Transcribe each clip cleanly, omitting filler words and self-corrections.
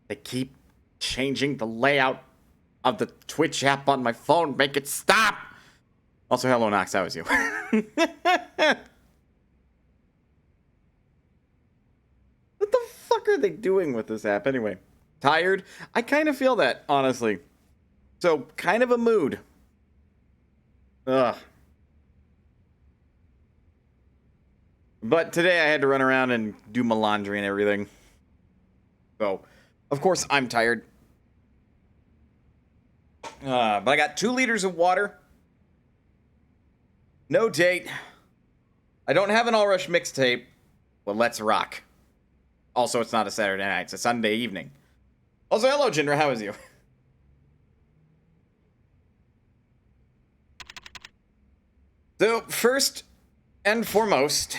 They keep changing the layout of the Twitch app on my phone. Make it stop! Also, hello, Nox. How is you? What the fuck are they doing with this app anyway? Tired? I kind of feel that, honestly. So, kind of a mood. Ugh. But today I had to run around and do my laundry and everything. So, of course, I'm tired. But I got 2 liters of water. No date. I don't have an All Rush mixtape. Well, let's rock. Also, it's not a Saturday night. It's a Sunday evening. Also, hello, Jindra. How is you? So, first and foremost,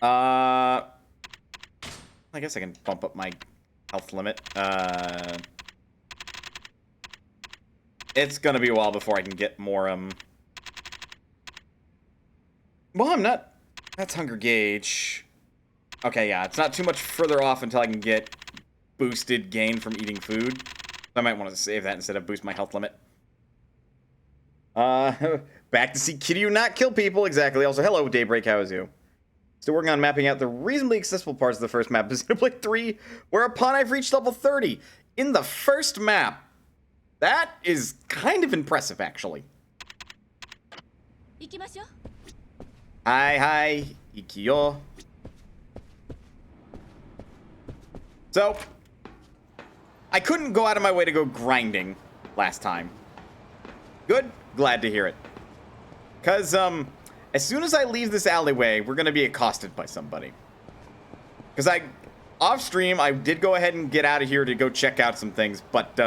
I guess I can bump up my health limit. It's gonna be a while before I can get more, Well, I'm not... That's hunger gauge. Okay, yeah, it's not too much further off until I can get boosted gain from eating food. I might want to save that instead of boost my health limit. Back to see Kiryu not kill people, exactly. Also, hello, Daybreak, how is you? Still working on mapping out the reasonably accessible parts of the first map, Xenoblade 3, whereupon I've reached level 30. In the first map. That is kind of impressive, actually. Hi, Ikiyo. So, I couldn't go out of my way to go grinding last time. Good, glad to hear it. Because, as soon as I leave this alleyway, we're going to be accosted by somebody. Because off stream, I did go ahead and get out of here to go check out some things, but,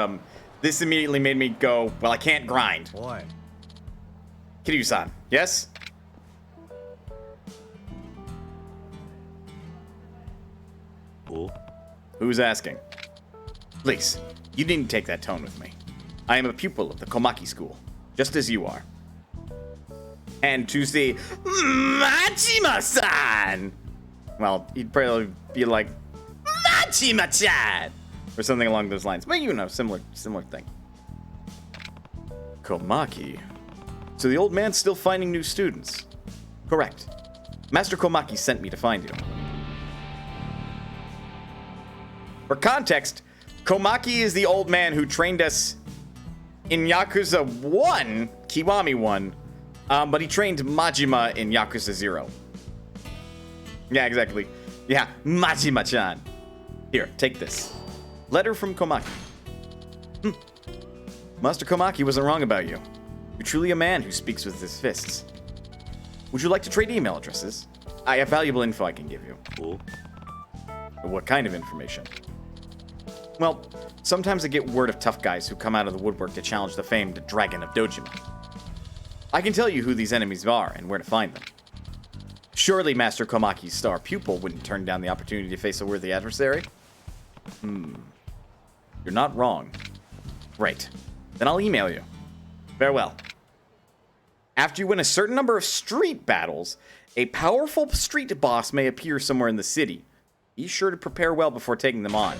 this immediately made me go, well, I can't grind. Boy. Kiryu-san, yes? Cool. Who's asking? Please, you needn't take that tone with me. I am a pupil of the Komaki school, just as you are. And to see Majima-san! Well, he'd probably be like, Majima-chan! Or something along those lines. But you know, similar thing. Komaki. So the old man's still finding new students. Correct. Master Komaki sent me to find you. For context, Komaki is the old man who trained us in Yakuza 1, Kiwami 1, but he trained Majima in Yakuza 0. Yeah, exactly. Yeah, Majima-chan. Here, take this. Letter from Komaki. Master Komaki wasn't wrong about you. You're truly a man who speaks with his fists. Would you like to trade email addresses? I have valuable info I can give you. Cool. But what kind of information? Well, sometimes I get word of tough guys who come out of the woodwork to challenge the famed Dragon of Dojima. I can tell you who these enemies are and where to find them. Surely Master Komaki's star pupil wouldn't turn down the opportunity to face a worthy adversary? You're not wrong. Right. Then I'll email you. Farewell. After you win a certain number of street battles, a powerful street boss may appear somewhere in the city. Be sure to prepare well before taking them on.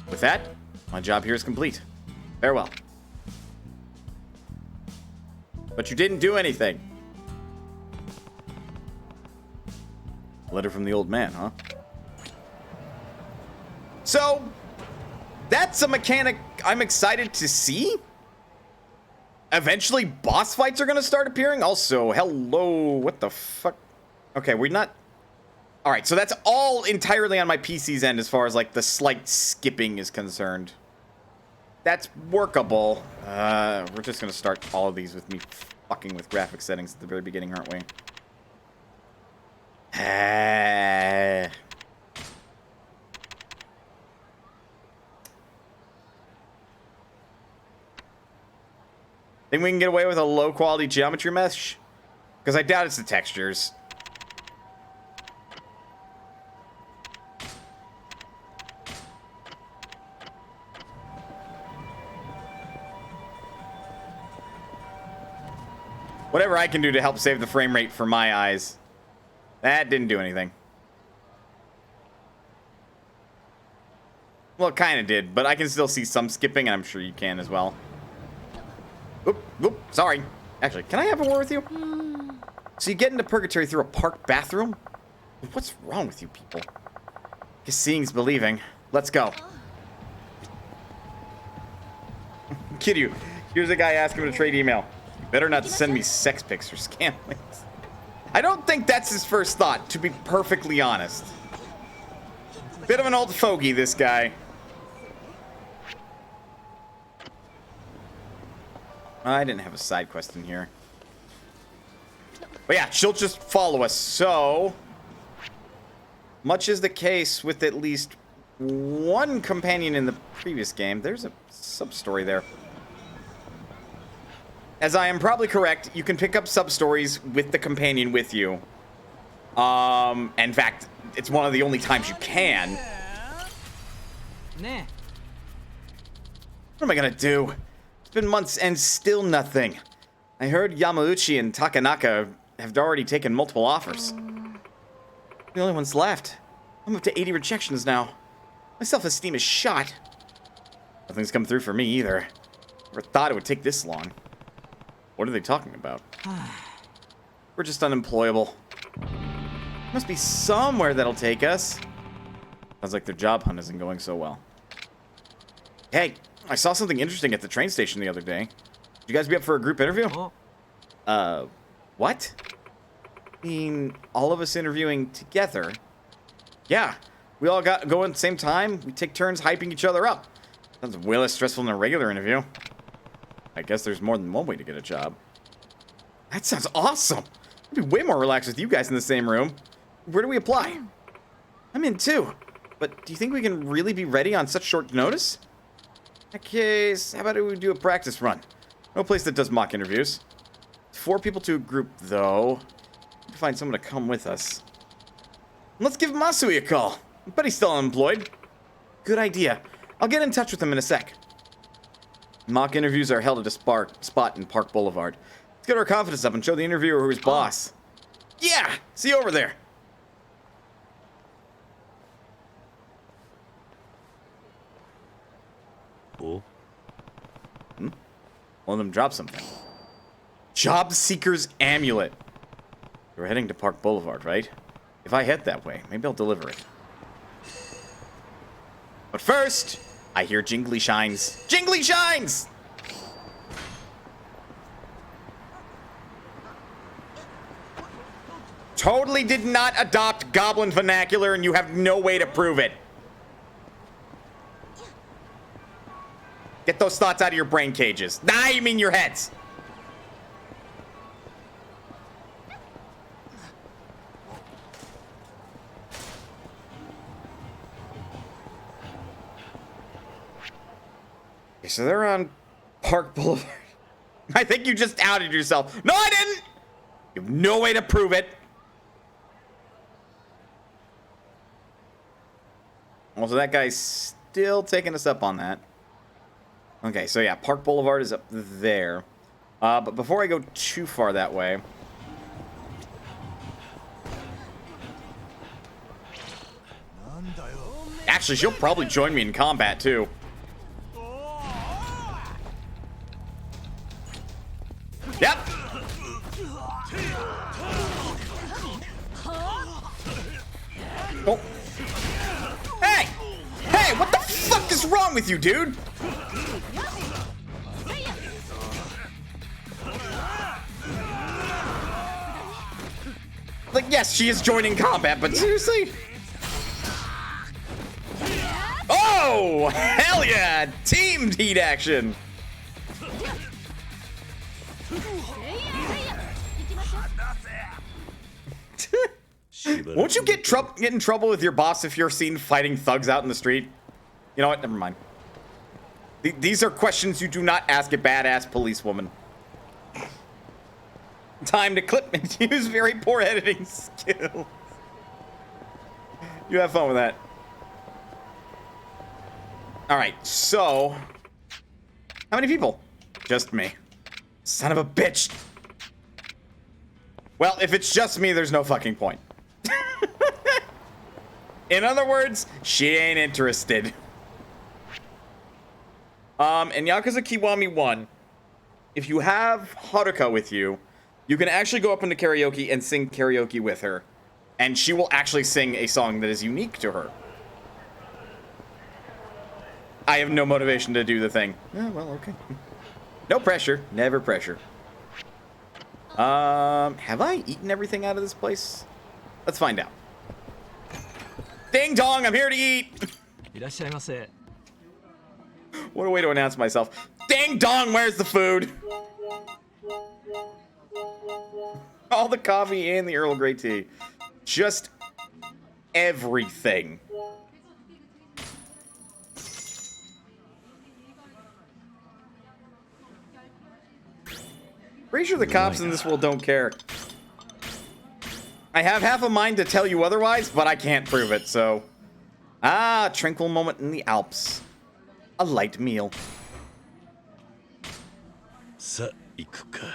With that, my job here is complete. Farewell. But you didn't do anything. Letter from the old man, huh? So, that's a mechanic I'm excited to see. Eventually, boss fights are going to start appearing. Also, hello, what the fuck? Okay, we're not... Alright, so that's all entirely on my PC's end as far as, like, the slight skipping is concerned. That's workable. We're just going to start all of these with me fucking with graphic settings at the very beginning, aren't we? Think we can get away with a low-quality geometry mesh? Because I doubt it's the textures. Whatever I can do to help save the frame rate for my eyes. That didn't do anything. Well, it kind of did, but I can still see some skipping, and I'm sure you can as well. Oop, oop, sorry. Actually, can I have a word with you? So you get into purgatory through a park bathroom? What's wrong with you people? Guess seeing's believing. Let's go. Kid you. Here's a guy asking him to trade email. You better not send me sex pics or scam links. I don't think that's his first thought, to be perfectly honest. Bit of an old fogey, this guy. I didn't have a side quest in here. But yeah, she'll just follow us. So, much is the case with at least one companion in the previous game. There's a sub-story there. As I am probably correct, you can pick up sub-stories with the companion with you. In fact, it's one of the only times you can. What am I gonna do? It's been months and still nothing. I heard Yamauchi and Takanaka have already taken multiple offers. The only ones left. I'm up to 80 rejections now. My self-esteem is shot. Nothing's come through for me either. Never thought it would take this long. What are they talking about? We're just unemployable. Must be somewhere that'll take us. Sounds like their job hunt isn't going so well. Hey, I saw something interesting at the train station the other day. Would you guys be up for a group interview? What? I mean, all of us interviewing together? Yeah, we all go at the same time. We take turns hyping each other up. Sounds way less stressful than a regular interview. I guess there's more than one way to get a job. That sounds awesome. I'd be way more relaxed with you guys in the same room. Where do we apply? I'm in too. But do you think we can really be ready on such short notice? In that case, how about we do a practice run? No place that does mock interviews. 4 people to a group, though. We can find someone to come with us. Let's give Masui a call. I bet he's still unemployed. Good idea. I'll get in touch with him in a sec. Mock interviews are held at a spot in Park Boulevard. Let's get our confidence up and show the interviewer who's boss. Yeah! See you over there. Cool. One of them dropped something. Job Seeker's Amulet. We're heading to Park Boulevard, right? If I head that way, maybe I'll deliver it. But first, I hear jingly shines. Jingly shines! Totally did not adopt goblin vernacular, and you have no way to prove it. Get those thoughts out of your brain cages. Nah, you mean your heads. Okay, so they're on Park Boulevard. I think you just outed yourself. No, I didn't! You have no way to prove it. Also, that guy's still taking us up on that. Okay, so yeah, Park Boulevard is up there. But before I go too far that way... Actually, she'll probably join me in combat, too. Yep! Oh. Hey! Hey, what the fuck is wrong with you, dude? Like, yes, she is joining combat, but seriously? Oh! Hell yeah! Team heat action! Won't you get in trouble with your boss if you're seen fighting thugs out in the street? You know what? Never mind. These are questions you do not ask a badass policewoman. Time to clip and use very poor editing skills. You have fun with that. Alright, so... How many people? Just me. Son of a bitch. Well, if it's just me, there's no fucking point. In other words, she ain't interested. In Yakuza Kiwami 1, if you have Haruka with you, you can actually go up into karaoke and sing karaoke with her. And she will actually sing a song that is unique to her. I have no motivation to do the thing. Oh, well, okay. No pressure. Never pressure. Have I eaten everything out of this place? Let's find out. Ding dong, I'm here to eat! What a way to announce myself. Ding dong, where's the food? All the coffee and the Earl Grey tea. Just everything. Pretty sure the cops in this world don't care. I have half a mind to tell you otherwise, but I can't prove it, so... Ah, tranquil moment in the Alps. A light meal. Sa, iku ka.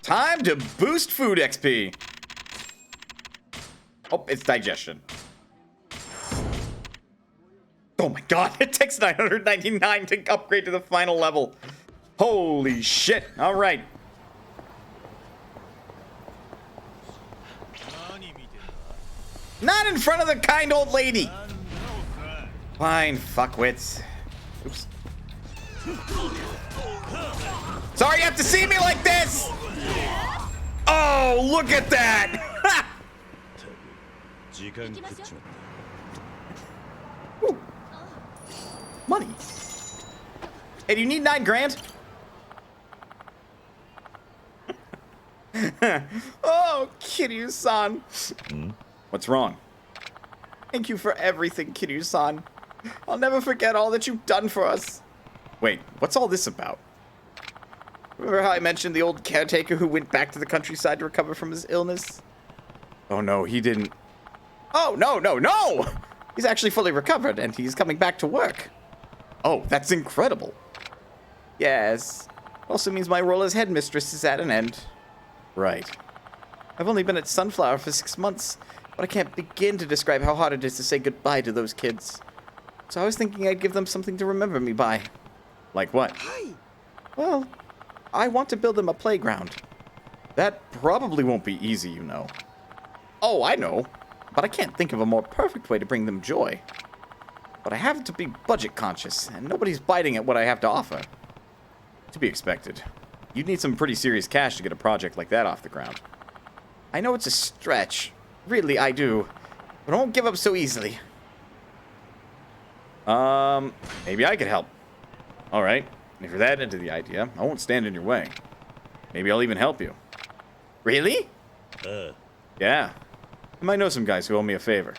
Time to boost food XP. Oh, it's digestion. Oh my god, it takes 999 to upgrade to the final level. Holy shit. All right. Not in front of the kind old lady. Fine, fuckwits. Oops. Sorry you have to see me like this! Oh, look at that! Ooh. Money. Hey, do you need 9 grand? Oh, Kiryu-san. What's wrong? Thank you for everything, Kiryu-san. I'll never forget all that you've done for us. Wait, what's all this about? Remember how I mentioned the old caretaker who went back to the countryside to recover from his illness? Oh no, he didn't. Oh, no, no, no! He's actually fully recovered and he's coming back to work. Oh, that's incredible. Yes. Also means my role as headmistress is at an end. Right. I've only been at Sunflower for 6 months, but I can't begin to describe how hard it is to say goodbye to those kids. So I was thinking I'd give them something to remember me by. Like what? Well, I want to build them a playground. That probably won't be easy, you know. Oh, I know. But I can't think of a more perfect way to bring them joy. But I have to be budget conscious, and nobody's biting at what I have to offer. To be expected. You'd need some pretty serious cash to get a project like that off the ground. I know it's a stretch. Really, I do. But I won't give up so easily. Maybe I could help. Alright. If you're that into the idea, I won't stand in your way. Maybe I'll even help you. Really? Yeah. You might know some guys who owe me a favor.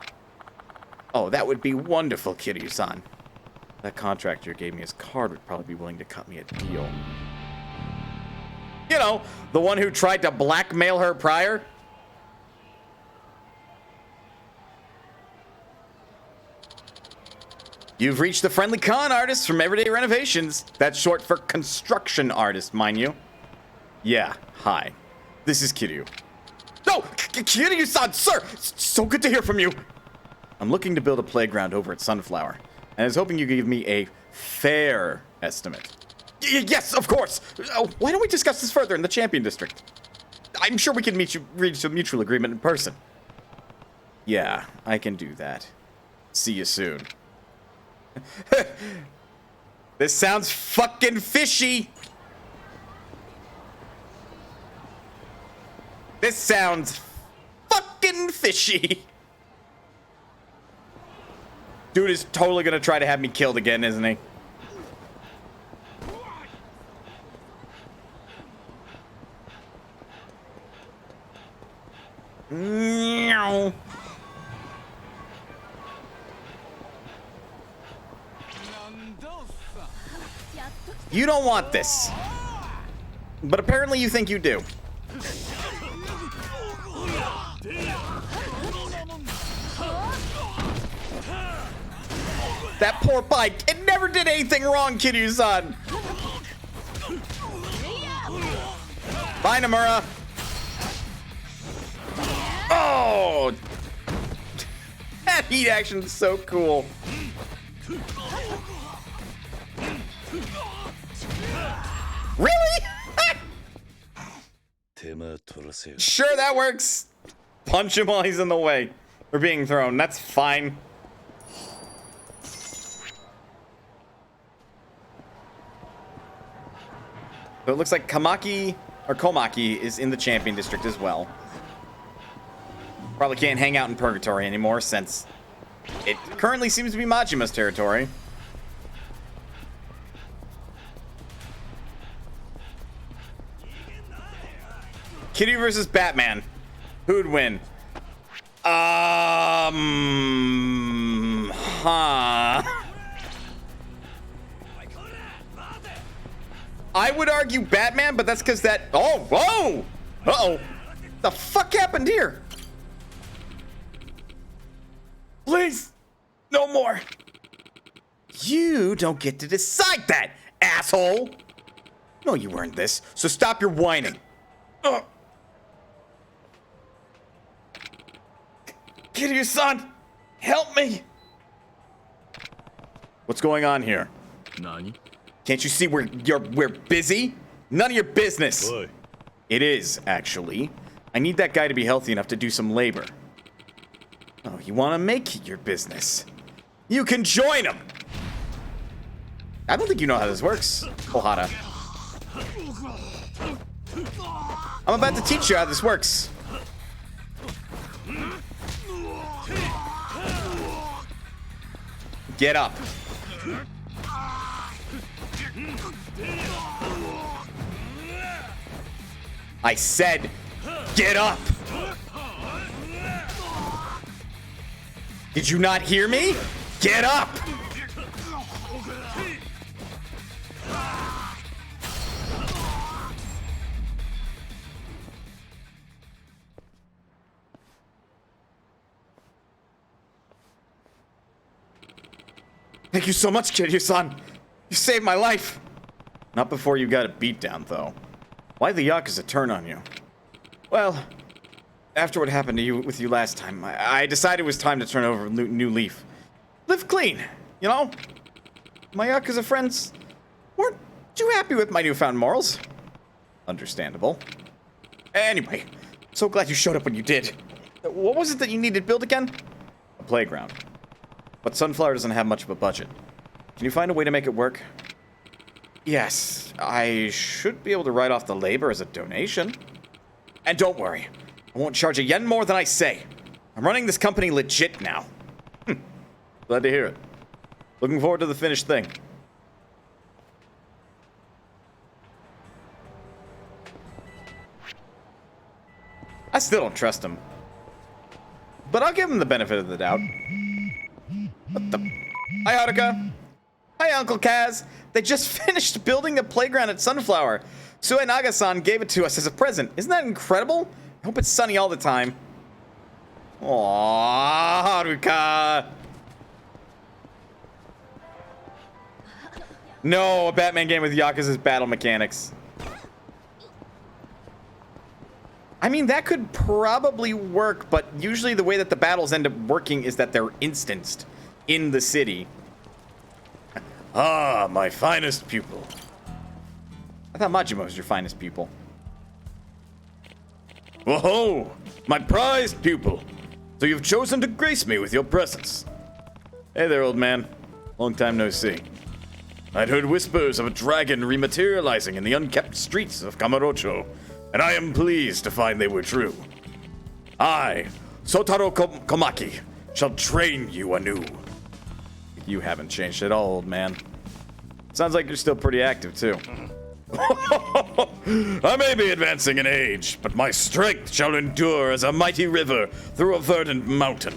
Oh, that would be wonderful, Kiryu-san. That contractor gave me his card would probably be willing to cut me a deal. You know, the one who tried to blackmail her prior? You've reached the friendly con artist from Everyday Renovations. That's short for construction artist, mind you. Yeah, hi. This is Kiryu. No! Kiryu-san, sir! So good to hear from you! I'm looking to build a playground over at Sunflower, and I was hoping you could give me a fair estimate. Yes, of course! Why don't we discuss this further in the Champion District? I'm sure we can reach a mutual agreement in person. Yeah, I can do that. See you soon. This sounds fucking fishy! This sounds fucking fishy! Dude is totally gonna try to have me killed again, isn't he? Meow. You don't want this. But apparently you think you do. That poor bike. It never did anything wrong, Kiryu-san. Bye, Nomura. Oh. That heat action is so cool. Really? Sure, that works. Punch him while he's in the way. Or being thrown. That's fine. So it looks like Komaki is in the champion district as well. Probably can't hang out in Purgatory anymore since it currently seems to be Majima's territory. Kitty versus Batman. Who'd win? Huh. I would argue Batman, but that's because that... Oh, whoa! Uh-oh. The fuck happened here? Please, no more. You don't get to decide that, asshole. No, you weren't this, so stop your whining. Kiryu-san, help me. What's going on here? Nani? Can't you see we're busy? None of your business. Boy. It is, actually. I need that guy to be healthy enough to do some labor. Oh, you want to make it your business? You can join him. I don't think you know how this works, Ohara. I'm about to teach you how this works. Get up. I said, get up. Did you not hear me? Get up. Thank you so much, Kiryu-san. You saved my life. Not before you got a beat down, though. Why the Yakuza turn on you? Well, after what happened to you with you last time, I decided it was time to turn over a new leaf. Live clean, you know? My Yakuza friends weren't too happy with my newfound morals. Understandable. Anyway, so glad you showed up when you did. What was it that you needed built again? A playground. But Sunflower doesn't have much of a budget. Can you find a way to make it work? Yes, I should be able to write off the labor as a donation. And don't worry, I won't charge a yen more than I say. I'm running this company legit now. Glad to hear it. Looking forward to the finished thing. I still don't trust him. But I'll give him the benefit of the doubt. What the... Hi, Haruka. Hi, Uncle Kaz. They just finished building the playground at Sunflower. Sue Naga-san gave it to us as a present. Isn't that incredible? I hope it's sunny all the time. Aww, Haruka. No, a Batman game with Yakuza's battle mechanics. I mean, that could probably work, but usually the way that the battles end up working is that they're instanced in the city. Ah, my finest pupil. I thought Majima was your finest pupil. Whoa, my prized pupil. So you've chosen to grace me with your presence. Hey there, old man. Long time no see. I'd heard whispers of a dragon rematerializing in the unkept streets of Kamurocho, and I am pleased to find they were true. I, Sotaro Komaki, shall train you anew. You haven't changed at all, old man. Sounds like you're still pretty active, too. I may be advancing in age, but my strength shall endure as a mighty river through a verdant mountain.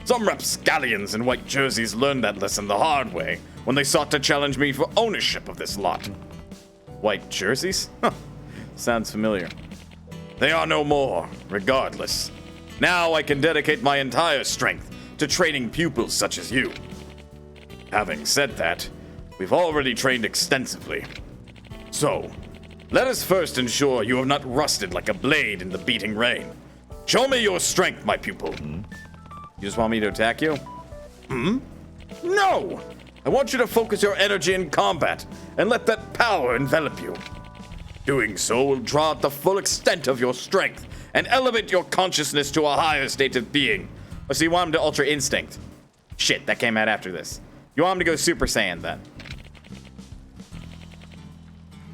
Some rapscallions in white jerseys learned that lesson the hard way when they sought to challenge me for ownership of this lot. White jerseys? Huh. Sounds familiar. They are no more, regardless. Now I can dedicate my entire strength to training pupils such as you. Having said that, we've already trained extensively. So, let us first ensure you have not rusted like a blade in the beating rain. Show me your strength, my pupil. You just want me to attack you? No! I want you to focus your energy in combat and let that power envelop you. Doing so will draw out the full extent of your strength and elevate your consciousness to a higher state of being. Oh, so you want him to Ultra Instinct. Shit, that came out after this. You want him to go Super Saiyan then.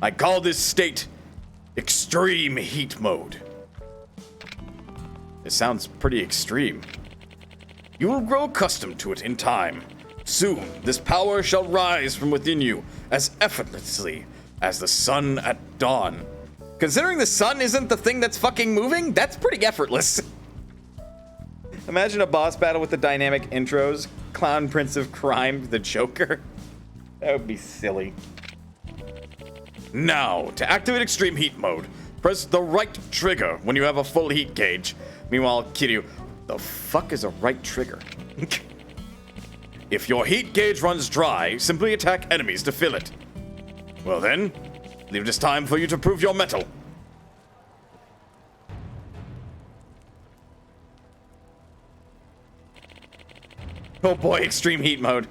I call this state Extreme Heat Mode. This sounds pretty extreme. You will grow accustomed to it in time. Soon, this power shall rise from within you as effortlessly as the sun at dawn. Considering the sun isn't the thing that's fucking moving, that's pretty effortless. Imagine a boss battle with the dynamic intros. Clown Prince of Crime, the Joker. That would be silly. Now, to activate Extreme Heat Mode, press the right trigger when you have a full heat gauge. Meanwhile, Kiryu, the fuck is a right trigger? If your heat gauge runs dry, simply attack enemies to fill it. Well then, I believe it is time for you to prove your mettle. Oh boy, Extreme Heat Mode.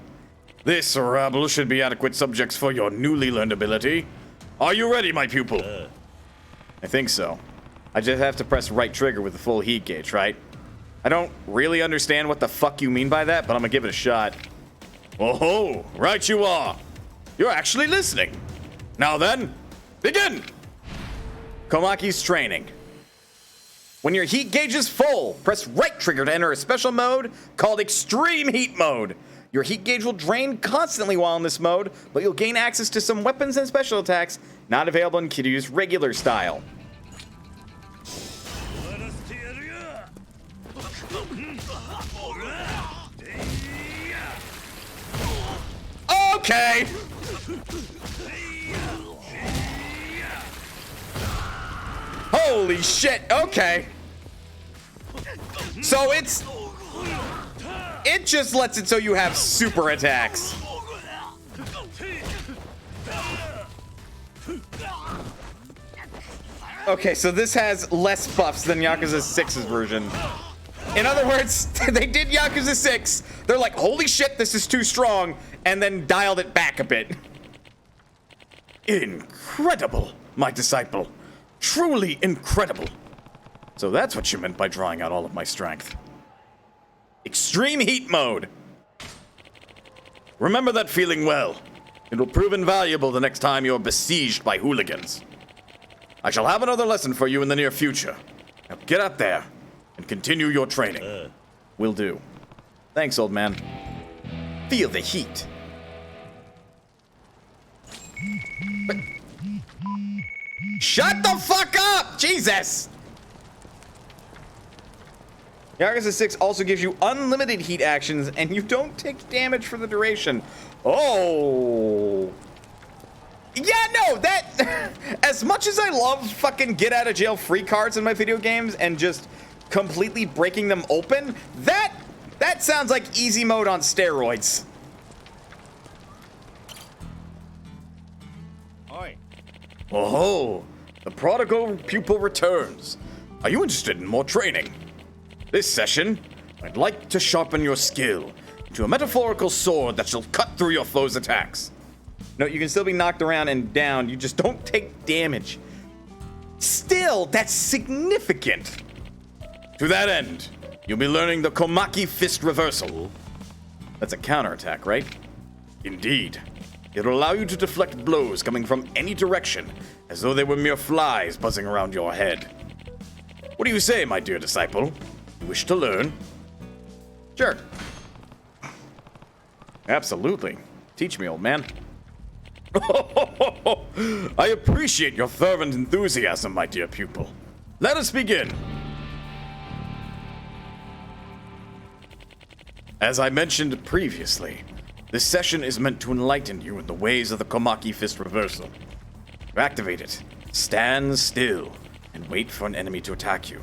This rabble should be adequate subjects for your newly learned ability. Are you ready, my pupil? I think so. I just have to press right trigger with the full heat gauge, right? I don't really understand what the fuck you mean by that, but I'm gonna give it a shot. Oh, right you are. You're actually listening. Now then, begin! Komaki's training. When your heat gauge is full, press right trigger to enter a special mode called Extreme Heat Mode. Your heat gauge will drain constantly while in this mode, but you'll gain access to some weapons and special attacks not available in Kiryu's regular style. Okay! Holy shit, okay. So it just lets it so you have super attacks. Okay, so this has less buffs than Yakuza 6's version. In other words, they did Yakuza 6. They're like, holy shit, this is too strong, and then dialed it back a bit. Incredible, my disciple. Truly incredible. So that's what you meant by drawing out all of my strength. Extreme Heat Mode. Remember that feeling well. It will prove invaluable the next time you're besieged by hooligans. I shall have another lesson for you in the near future. Now get out there and continue your training. Will do. Thanks, old man. Feel the heat. But shut the fuck up! Jesus! Yakuza 6 also gives you unlimited heat actions, and you don't take damage for the duration. Oh. Yeah, no, that... As much as I love fucking get-out-of-jail-free cards in my video games and just completely breaking them open, that sounds like easy mode on steroids. Oi. Oh, the prodigal pupil returns. Are you interested in more training? This session, I'd like to sharpen your skill into a metaphorical sword that shall cut through your foe's attacks. No, you can still be knocked around and down, you just don't take damage. Still, that's significant. To that end, you'll be learning the Komaki Fist Reversal. That's a counterattack, right? Indeed. It'll allow you to deflect blows coming from any direction, as though they were mere flies buzzing around your head. What do you say, my dear disciple? You wish to learn? Sure. Absolutely. Teach me, old man. I appreciate your fervent enthusiasm, my dear pupil. Let us begin. As I mentioned previously, this session is meant to enlighten you in the ways of the Komaki Fist Reversal. To activate it, stand still and wait for an enemy to attack you.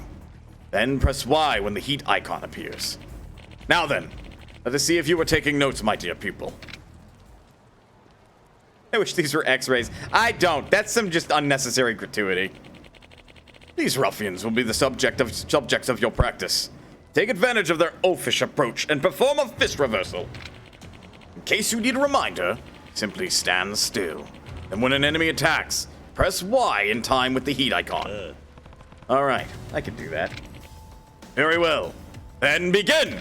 Then press Y when the heat icon appears. Now then, let us see if you were taking notes, my dear pupil. I wish these were x-rays. I don't. That's some just unnecessary gratuity. These ruffians will be the subjects of your practice. take advantage of their oafish approach and perform a fist reversal. In case you need a reminder, simply stand still. And when an enemy attacks, press Y in time with the heat icon. Alright, I can do that. Very well. Then begin!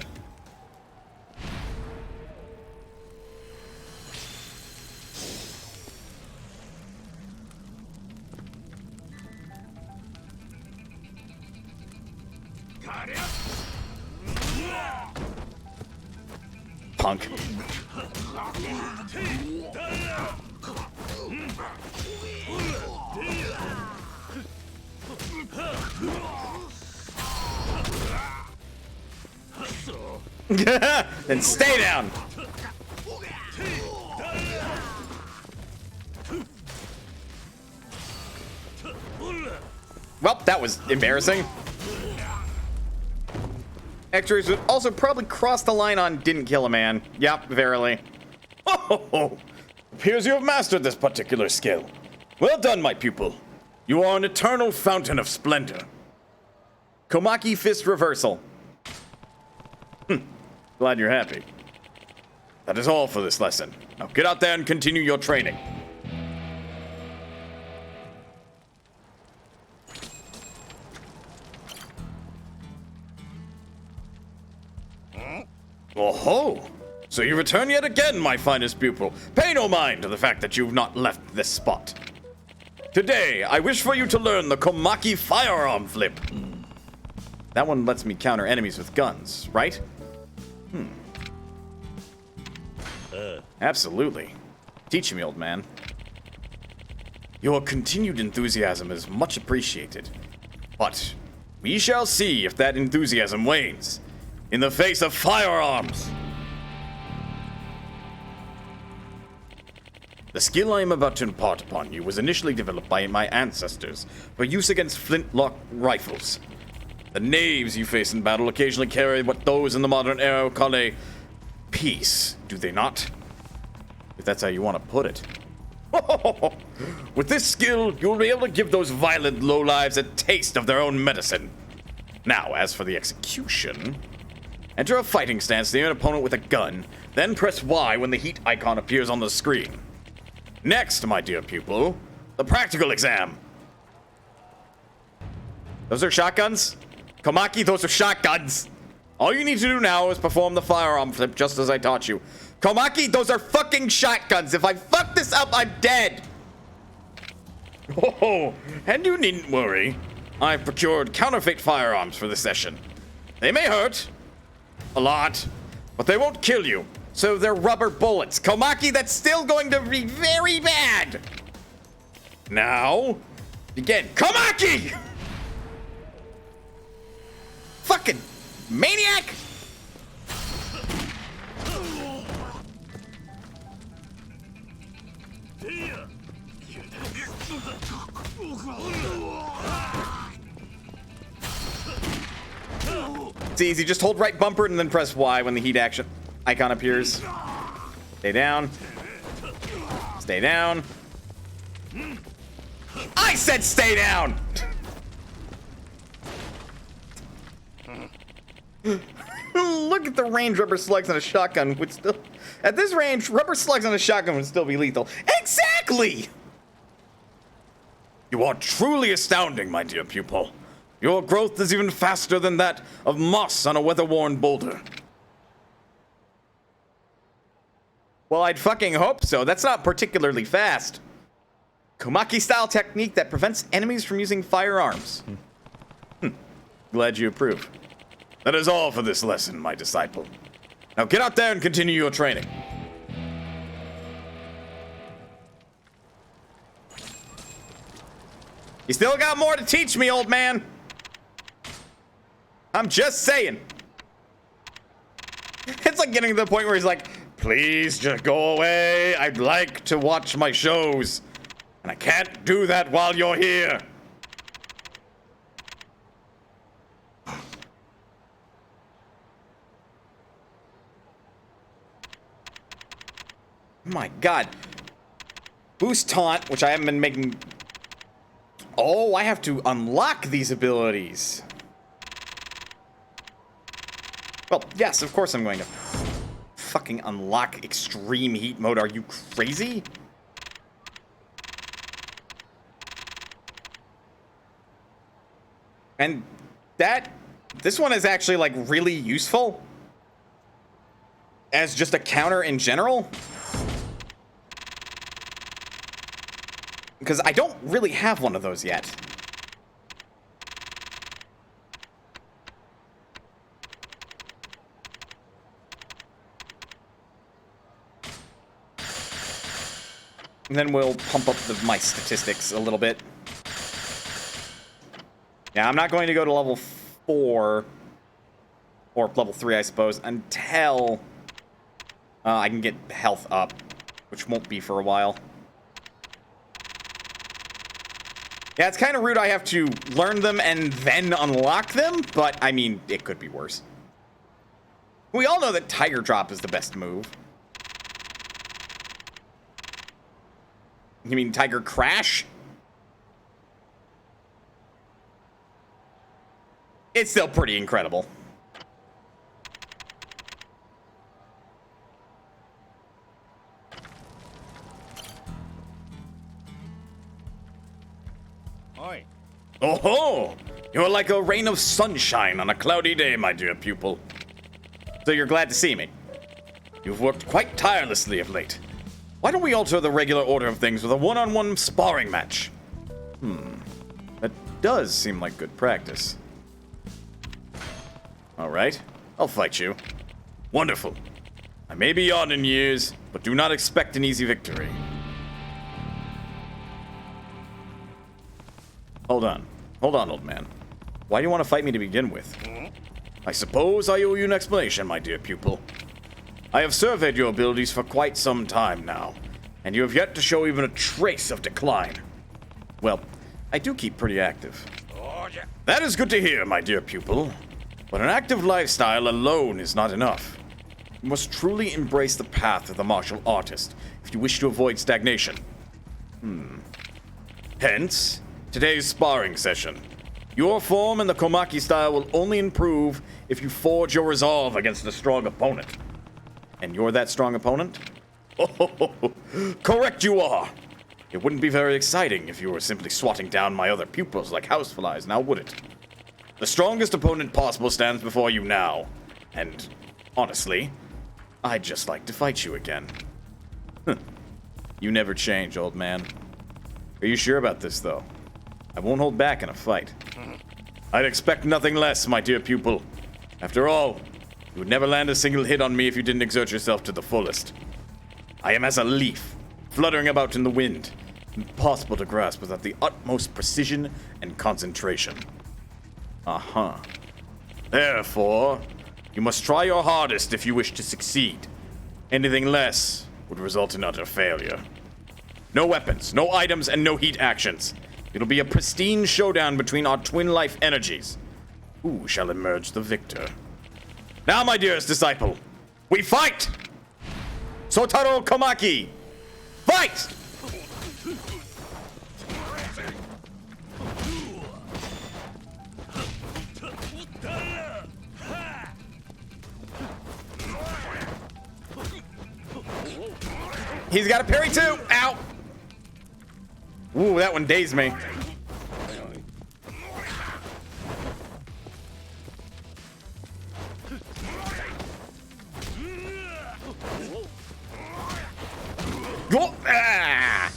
Punk. Then stay down. Well, that was embarrassing. X-rays would also probably cross the line on didn't kill a man. Yep, verily. Oh, appears you have mastered this particular skill. Well done, my pupil. You are an eternal fountain of splendor. Komaki fist reversal. Glad you're happy. That is all for this lesson. Now get out there and continue your training. Oh-ho! So you return yet again, my finest pupil. Pay no mind to the fact that you've not left this spot. Today, I wish for you to learn the Komaki firearm flip. That one lets me counter enemies with guns, right? Absolutely. Teach me, old man. Your continued enthusiasm is much appreciated. But we shall see if that enthusiasm wanes in the face of firearms. The skill I am about to impart upon you was initially developed by my ancestors for use against flintlock rifles. The knaves you face in battle occasionally carry what those in the modern era call a piece, do they not? If that's how you want to put it. With this skill, you will be able to give those violent lowlives a taste of their own medicine. Now, as for the execution, enter a fighting stance near an opponent with a gun, then press Y when the heat icon appears on the screen. Next, my dear pupil, the practical exam. Those are shotguns? Komaki, those are shotguns. All you need to do now is perform the firearm flip just as I taught you. Komaki, those are fucking shotguns. If I fuck this up, I'm dead. Oh, and you needn't worry. I've procured counterfeit firearms for this session. They may hurt a lot, but they won't kill you. So they're rubber bullets. Komaki, that's still going to be very bad. Now, begin. Komaki! Fucking maniac! It's easy. Just hold right bumper and then press Y when the heat action icon appears. Stay down. Stay down. I said stay down! Look at the range rubber slugs on a shotgun would still... At this range, rubber slugs on a shotgun would still be lethal. Exactly! You are truly astounding, my dear pupil. Your growth is even faster than that of moss on a weather-worn boulder. Well, I'd fucking hope so. That's not particularly fast. Komaki-style technique that prevents enemies from using firearms. Glad you approve. That is all for this lesson, my disciple. Now get out there and continue your training. You still got more to teach me, old man. I'm just saying. It's like getting to the point where he's like, please just go away. I'd like to watch my shows. And I can't do that while you're here. My God. Boost taunt, which I haven't been making... Oh, I have to unlock these abilities. Well, yes, of course I'm going to fucking unlock extreme heat mode. Are you crazy? And this one is actually, like, really useful as just a counter in general. Because I don't really have one of those yet. And then we'll pump up my statistics a little bit. Yeah, I'm not going to go to level 4, or level 3, I suppose, until I can get health up, which won't be for a while. Yeah, it's kind of rude I have to learn them and then unlock them, but, I mean, it could be worse. We all know that Tiger Drop is the best move. You mean Tiger Crash? It's still pretty incredible. Oi. Oh-ho! You're like a rain of sunshine on a cloudy day, my dear pupil. So you're glad to see me. You've worked quite tirelessly of late. Why don't we alter the regular order of things with a one-on-one sparring match? That does seem like good practice. Alright, I'll fight you. Wonderful. I may be odd in years, but do not expect an easy victory. Hold on, old man. Why do you want to fight me to begin with? I suppose I owe you an explanation, my dear pupil. I have surveyed your abilities for quite some time now, and you have yet to show even a trace of decline. Well, I do keep pretty active. That is good to hear, my dear pupil. But an active lifestyle alone is not enough. You must truly embrace the path of the martial artist if you wish to avoid stagnation. Hence, today's sparring session. Your form and the Komaki style will only improve if you forge your resolve against a strong opponent. And you're that strong opponent? Oh, correct you are. It wouldn't be very exciting if you were simply swatting down my other pupils like houseflies, now would it? The strongest opponent possible stands before you now. And, honestly, I'd just like to fight you again. You never change, old man. Are you sure about this, though? I won't hold back in a fight. I'd expect nothing less, my dear pupil. After all, you would never land a single hit on me if you didn't exert yourself to the fullest. I am as a leaf, fluttering about in the wind, impossible to grasp without the utmost precision and concentration. Therefore, you must try your hardest if you wish to succeed. Anything less would result in utter failure. No weapons, no items, and no heat actions. It'll be a pristine showdown between our twin life energies. Who shall emerge the victor? Now, my dearest disciple, we fight! Sotaro Komaki, fight! He's got a parry too! Ow! Ooh, that one dazed me. Oh, ah!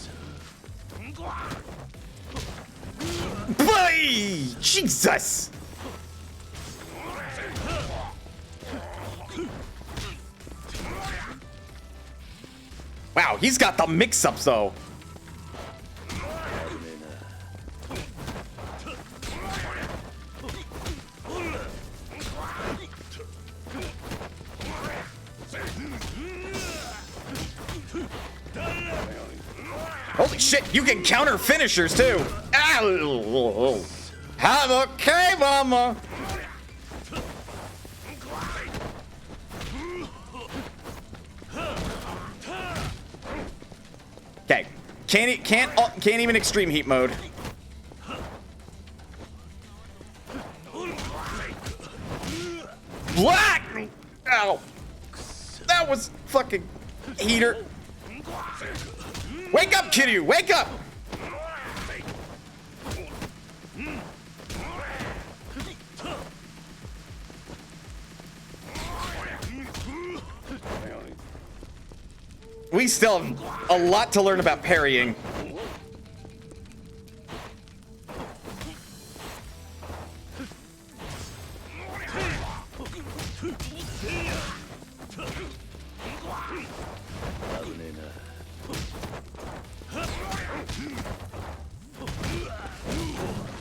Boy! Jesus! Wow, he's got the mix-ups though. Holy shit, you can counter finishers too. Ow! Have a K-bomber. Okay, can't even extreme heat mode. Black. Ow. That was fucking heater. Wake up, Kiryu! Wake up! We still have a lot to learn about parrying.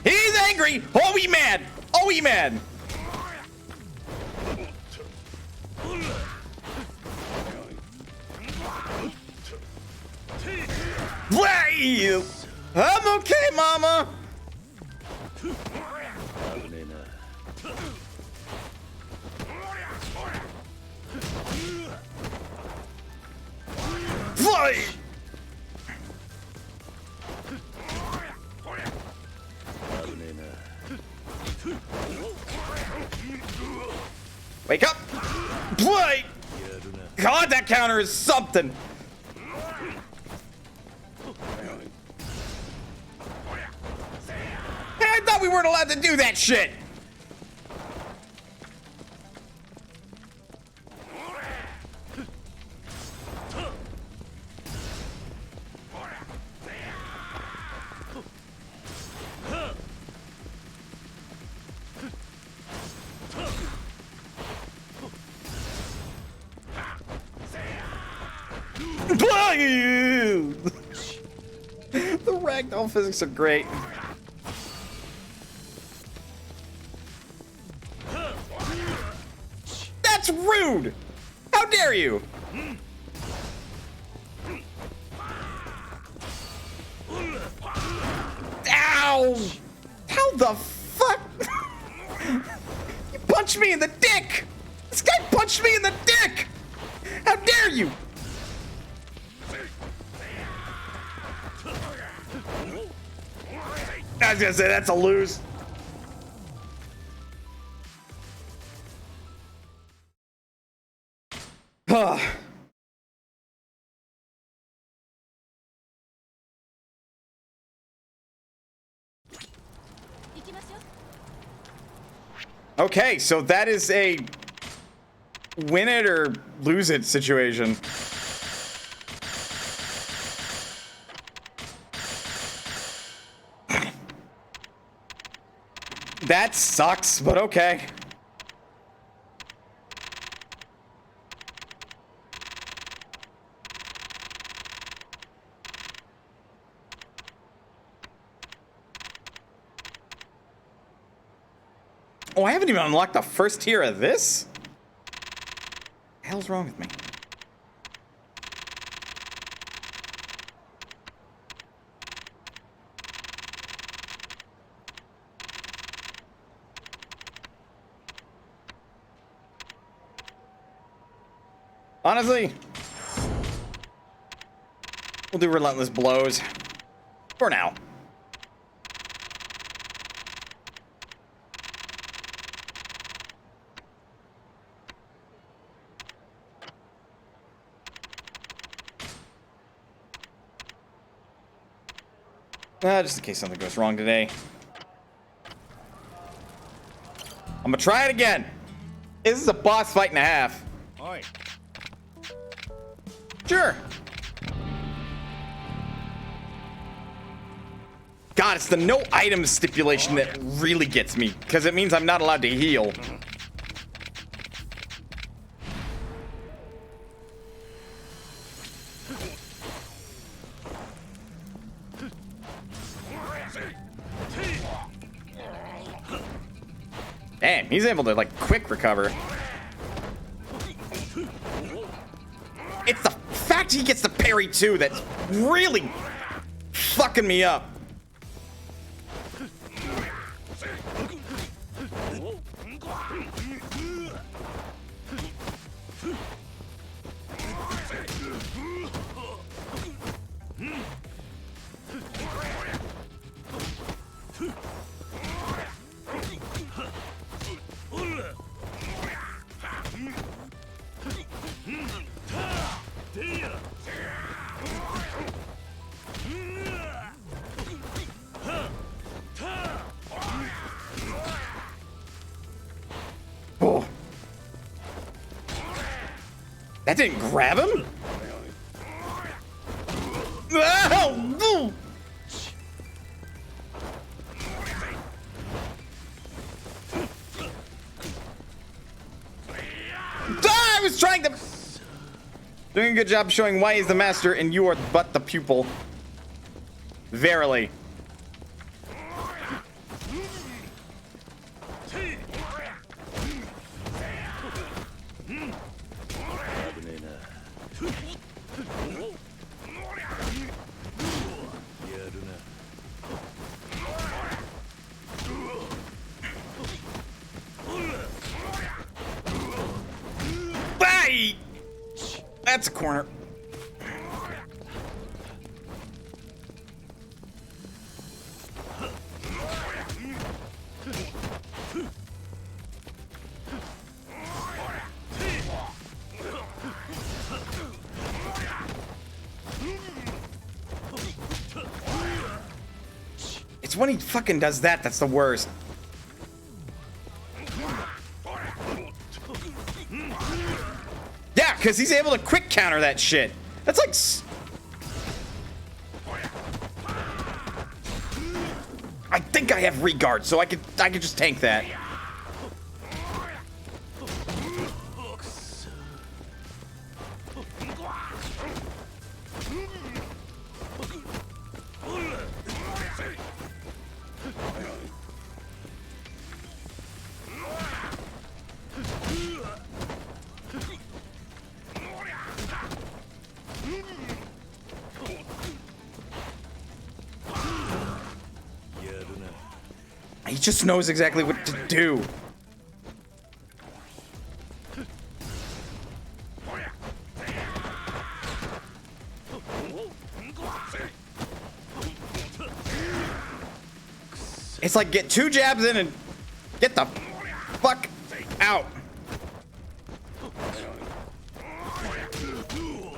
He's angry! Oh, he mad! Oh, he mad! I'm okay, mama! Fly! Wake up! Play! God, that counter is something! Hey, I thought we weren't allowed to do that shit! The ragdoll physics are great. That's rude! How dare you? Ow! How the fuck? You punched me in the dick! This guy punched me in the dick! How dare you? I was gonna say that's a lose. Okay, so that is a win it or lose it situation. That sucks, but okay. Oh, I haven't even unlocked the first tier of this? What the hell's wrong with me? Honestly, we'll do relentless blows for now. Just in case something goes wrong today. I'm gonna try it again. This is a boss fight and a half. Oi. Sure. God, it's the no items stipulation that really gets me, because it means I'm not allowed to heal. Damn, he's able to, like, quick recover. It's the fact he gets the parry, too, that's really fucking me up. That didn't grab him? Oh! I was trying to... Doing a good job showing why he's the master and you are but the pupil. Verily. Bye! That's a corner. It's when he fucking does that that's the worst. Yeah, because he's able to quick counter that shit. That's like... I think I have regard, so I could just tank that. He just knows exactly what to do. It's like get 2 jabs in and get the fuck out.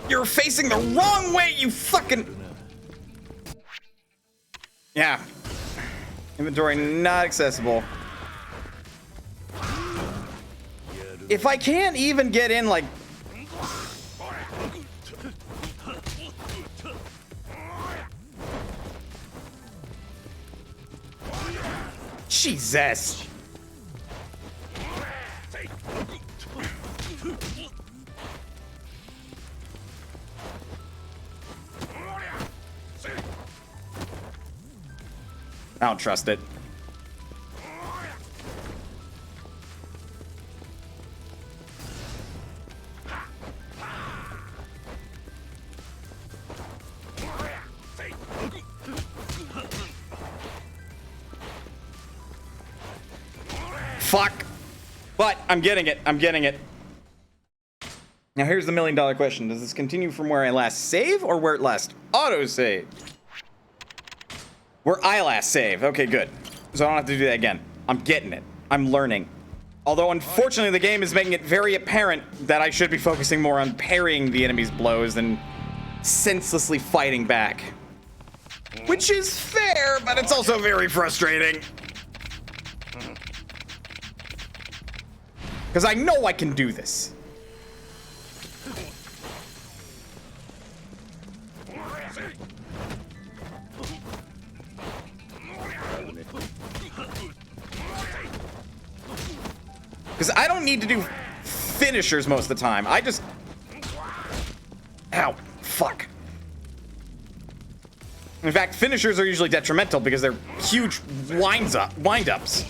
You're facing the wrong way, you fucking... Yeah. Inventory not accessible. If I can't even get in, like... Jesus. I don't trust it. Fuck. But I'm getting it. I'm getting it. Now here's the $1 million question. Does this continue from where I last save or where it last auto save? Where I last save. Okay, good. So I don't have to do that again. I'm getting it. I'm learning. Although, unfortunately, the game is making it very apparent that I should be focusing more on parrying the enemy's blows than senselessly fighting back. Which is fair, but it's also very frustrating. Because I know I can do this. Because I don't need to do finishers most of the time. I just... Ow. Fuck. In fact, finishers are usually detrimental because they're huge wind-ups.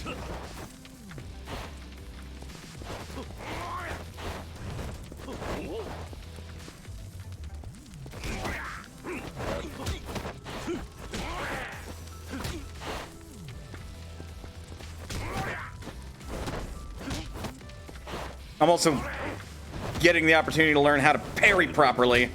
I'm also getting the opportunity to learn how to parry properly.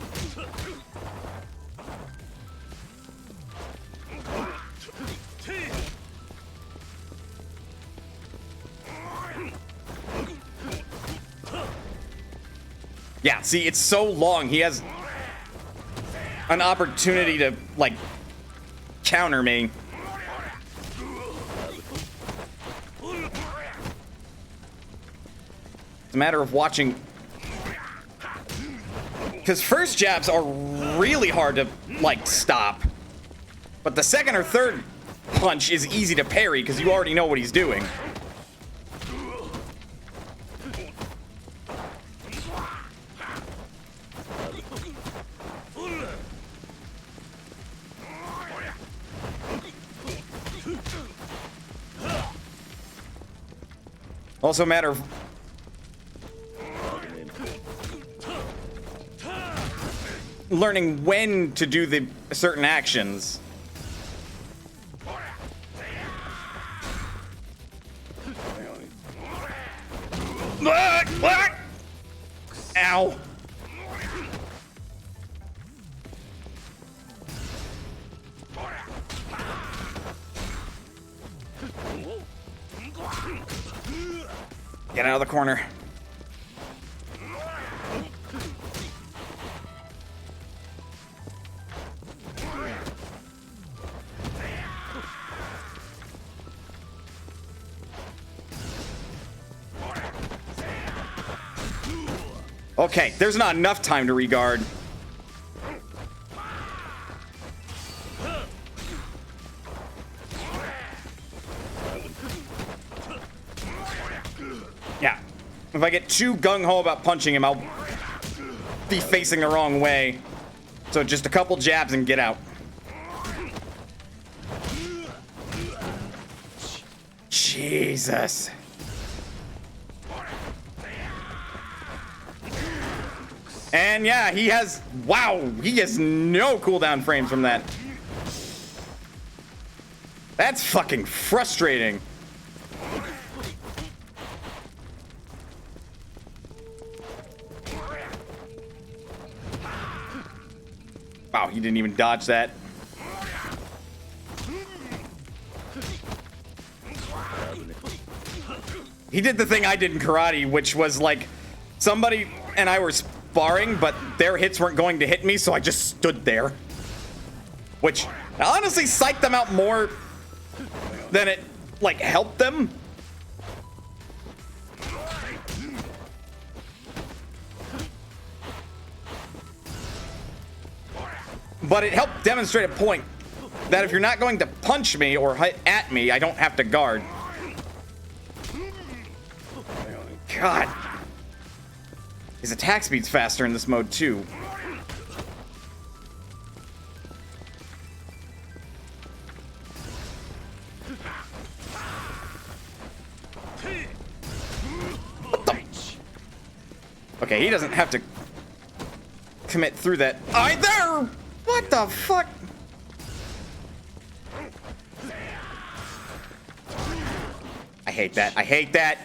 Yeah, see, it's so long. He has an opportunity to, like, counter me. It's a matter of watching Because first jabs are really hard to, like, stop. But the second or third punch is easy to parry because you already know what he's doing. Also a matter of learning when to do the certain actions. Ow. Get out of the corner. Okay, there's not enough time to regard. Yeah. If I get too gung-ho about punching him, I'll be facing the wrong way. So just a couple jabs and get out. Jesus. And yeah, he has, wow, he has no cooldown frames from that. That's fucking frustrating. Wow, he didn't even dodge that. He did the thing I did in karate, which was like somebody and I were sparring, but their hits weren't going to hit me, so I just stood there. Which honestly psyched them out more than it, like, helped them. But it helped demonstrate a point that if you're not going to punch me or hit at me, I don't have to guard. God. His attack speed's faster in this mode, too. What the? Okay, he doesn't have to commit through that either! What the fuck? I hate that. I hate that.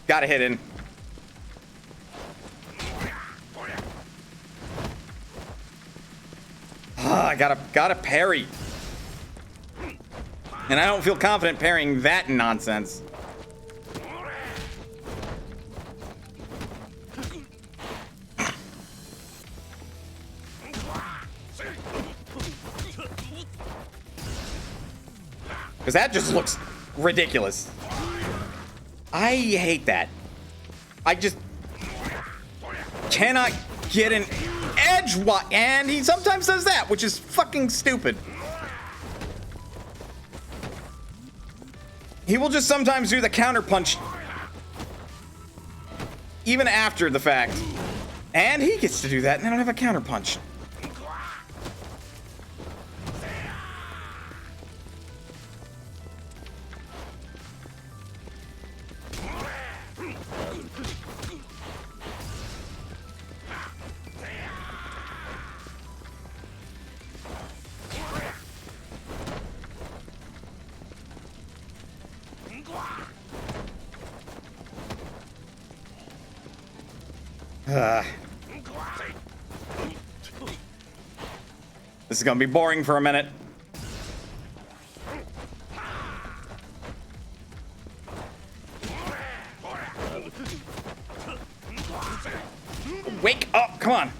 Gotta hit in. I gotta parry. And I don't feel confident parrying that nonsense. Because that just looks ridiculous. I hate that. I just cannot get an edge. And he sometimes does that, which is fucking stupid. He will just sometimes do the counter punch even after the fact. And he gets to do that, and I don't have a counter punch. This is gonna be boring for a minute. Wake up, come on.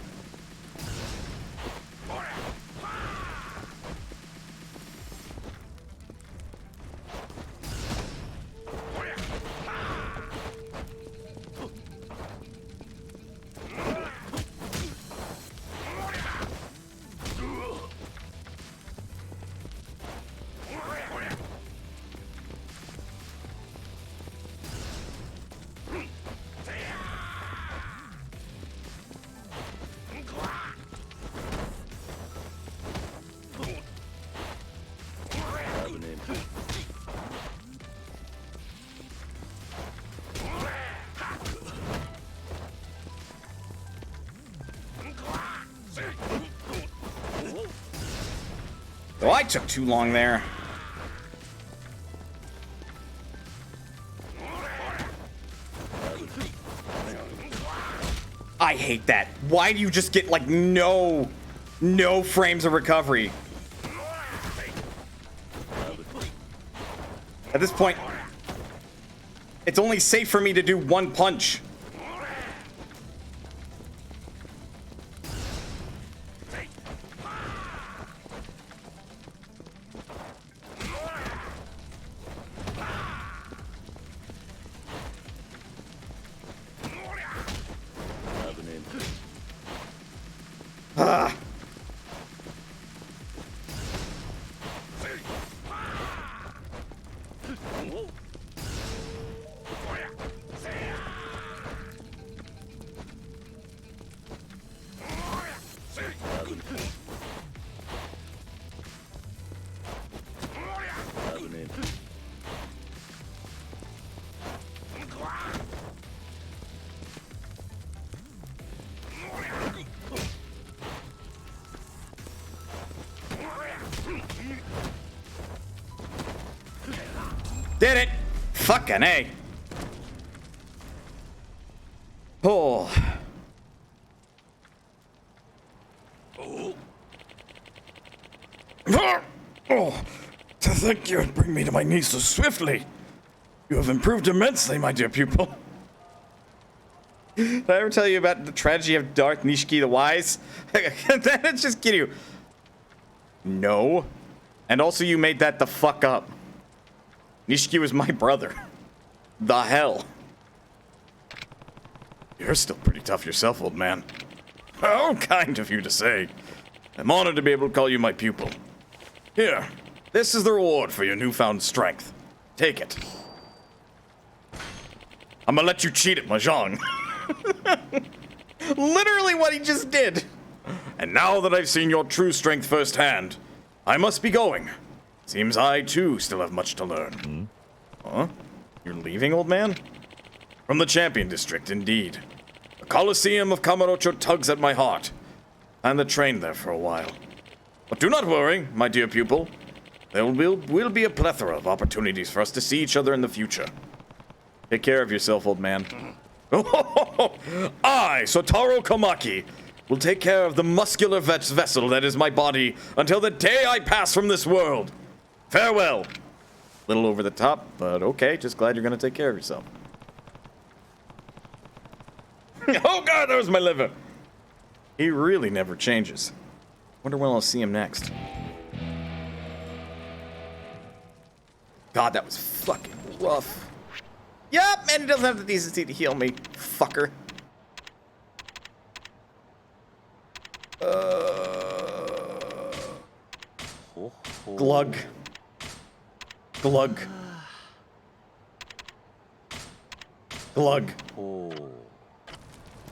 Oh, I took too long there. I hate that. Why do you just get, like, no frames of recovery? At this point, it's only safe for me to do one punch. Ah. Did it! Fucking A. Oh. Oh, to think you would bring me to my knees so swiftly. You have improved immensely, my dear pupil. Did I ever tell you about the tragedy of Darth Nishiki the Wise? That's just kidding you. No. And also you made that the fuck up. Nishiki was my brother. The hell? You're still pretty tough yourself, old man. How kind of you to say. I'm honored to be able to call you my pupil. Here, this is the reward for your newfound strength. Take it. I'm gonna let you cheat at Mahjong. Literally what he just did. And now that I've seen your true strength firsthand, I must be going. Seems I, too, still have much to learn. Huh? You're leaving, old man? From the Champion District, indeed. The Colosseum of Kamurocho tugs at my heart. And the train there for a while. But do not worry, my dear pupil. There will be a plethora of opportunities for us to see each other in the future. Take care of yourself, old man. I, Sotaro Komaki, will take care of the muscular vessel that is my body until the day I pass from this world. Farewell. Little over the top, but okay. Just glad you're gonna take care of yourself. Oh god, that was my liver. He really never changes. Wonder when I'll see him next. God, that was fucking rough. Yup, and he doesn't have the decency to heal me, fucker. Glug. Glug. Glug.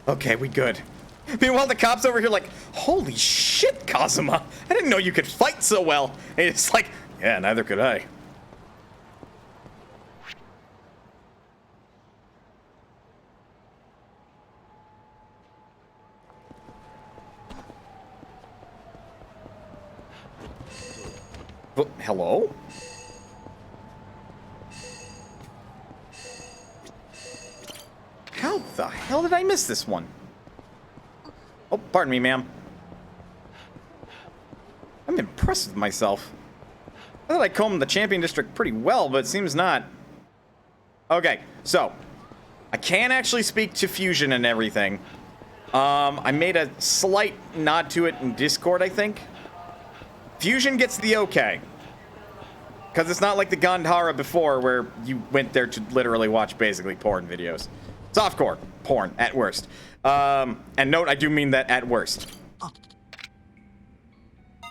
Okay, we good. Meanwhile, the cops over here like, holy shit, Kazuma. I didn't know you could fight so well. And it's like, yeah, neither could I. Oh, hello? How the hell did I miss this one? Oh, pardon me, ma'am. I'm impressed with myself. I thought I combed the Champion District pretty well, but it seems not. Okay, so I can actually speak to Fusion and everything. I made a slight nod to it in Discord, I think. Fusion gets the okay. Because it's not like the Gandhara before where you went there to literally watch basically porn videos. Softcore porn, at worst. And note, I do mean that at worst.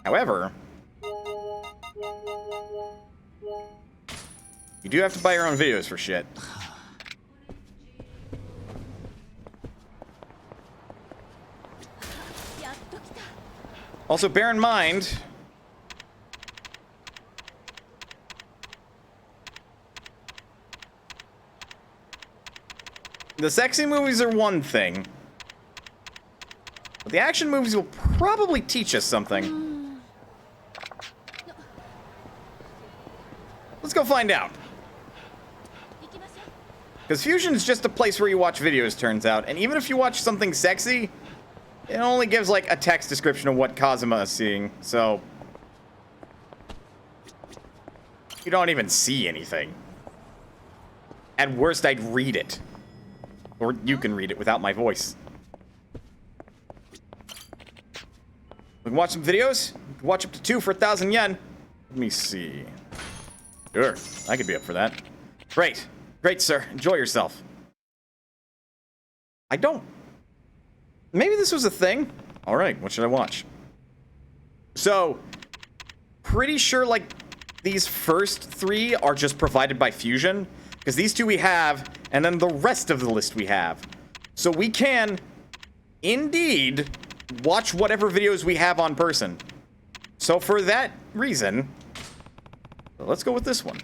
However, you do have to buy your own videos for shit. Also, bear in mind, the sexy movies are one thing, but the action movies will probably teach us something. go find out. Because Fusion is just a place where you watch videos, turns out. And even if you watch something sexy, it only gives, like, a text description of what Kazuma is seeing. So, you don't even see anything. At worst, I'd read it. Or you can read it without my voice. We can watch some videos. We can watch up to 2 for 1,000 yen. Let me see. Sure, I could be up for that. Great. Great, sir. Enjoy yourself. I don't. Maybe this was a thing. All right, what should I watch? So, pretty sure, like, these first 3 are just provided by Fusion. Because these 2 we have, and then the rest of the list we have. So we can, indeed, watch whatever videos we have on person. So for that reason, let's go with this one.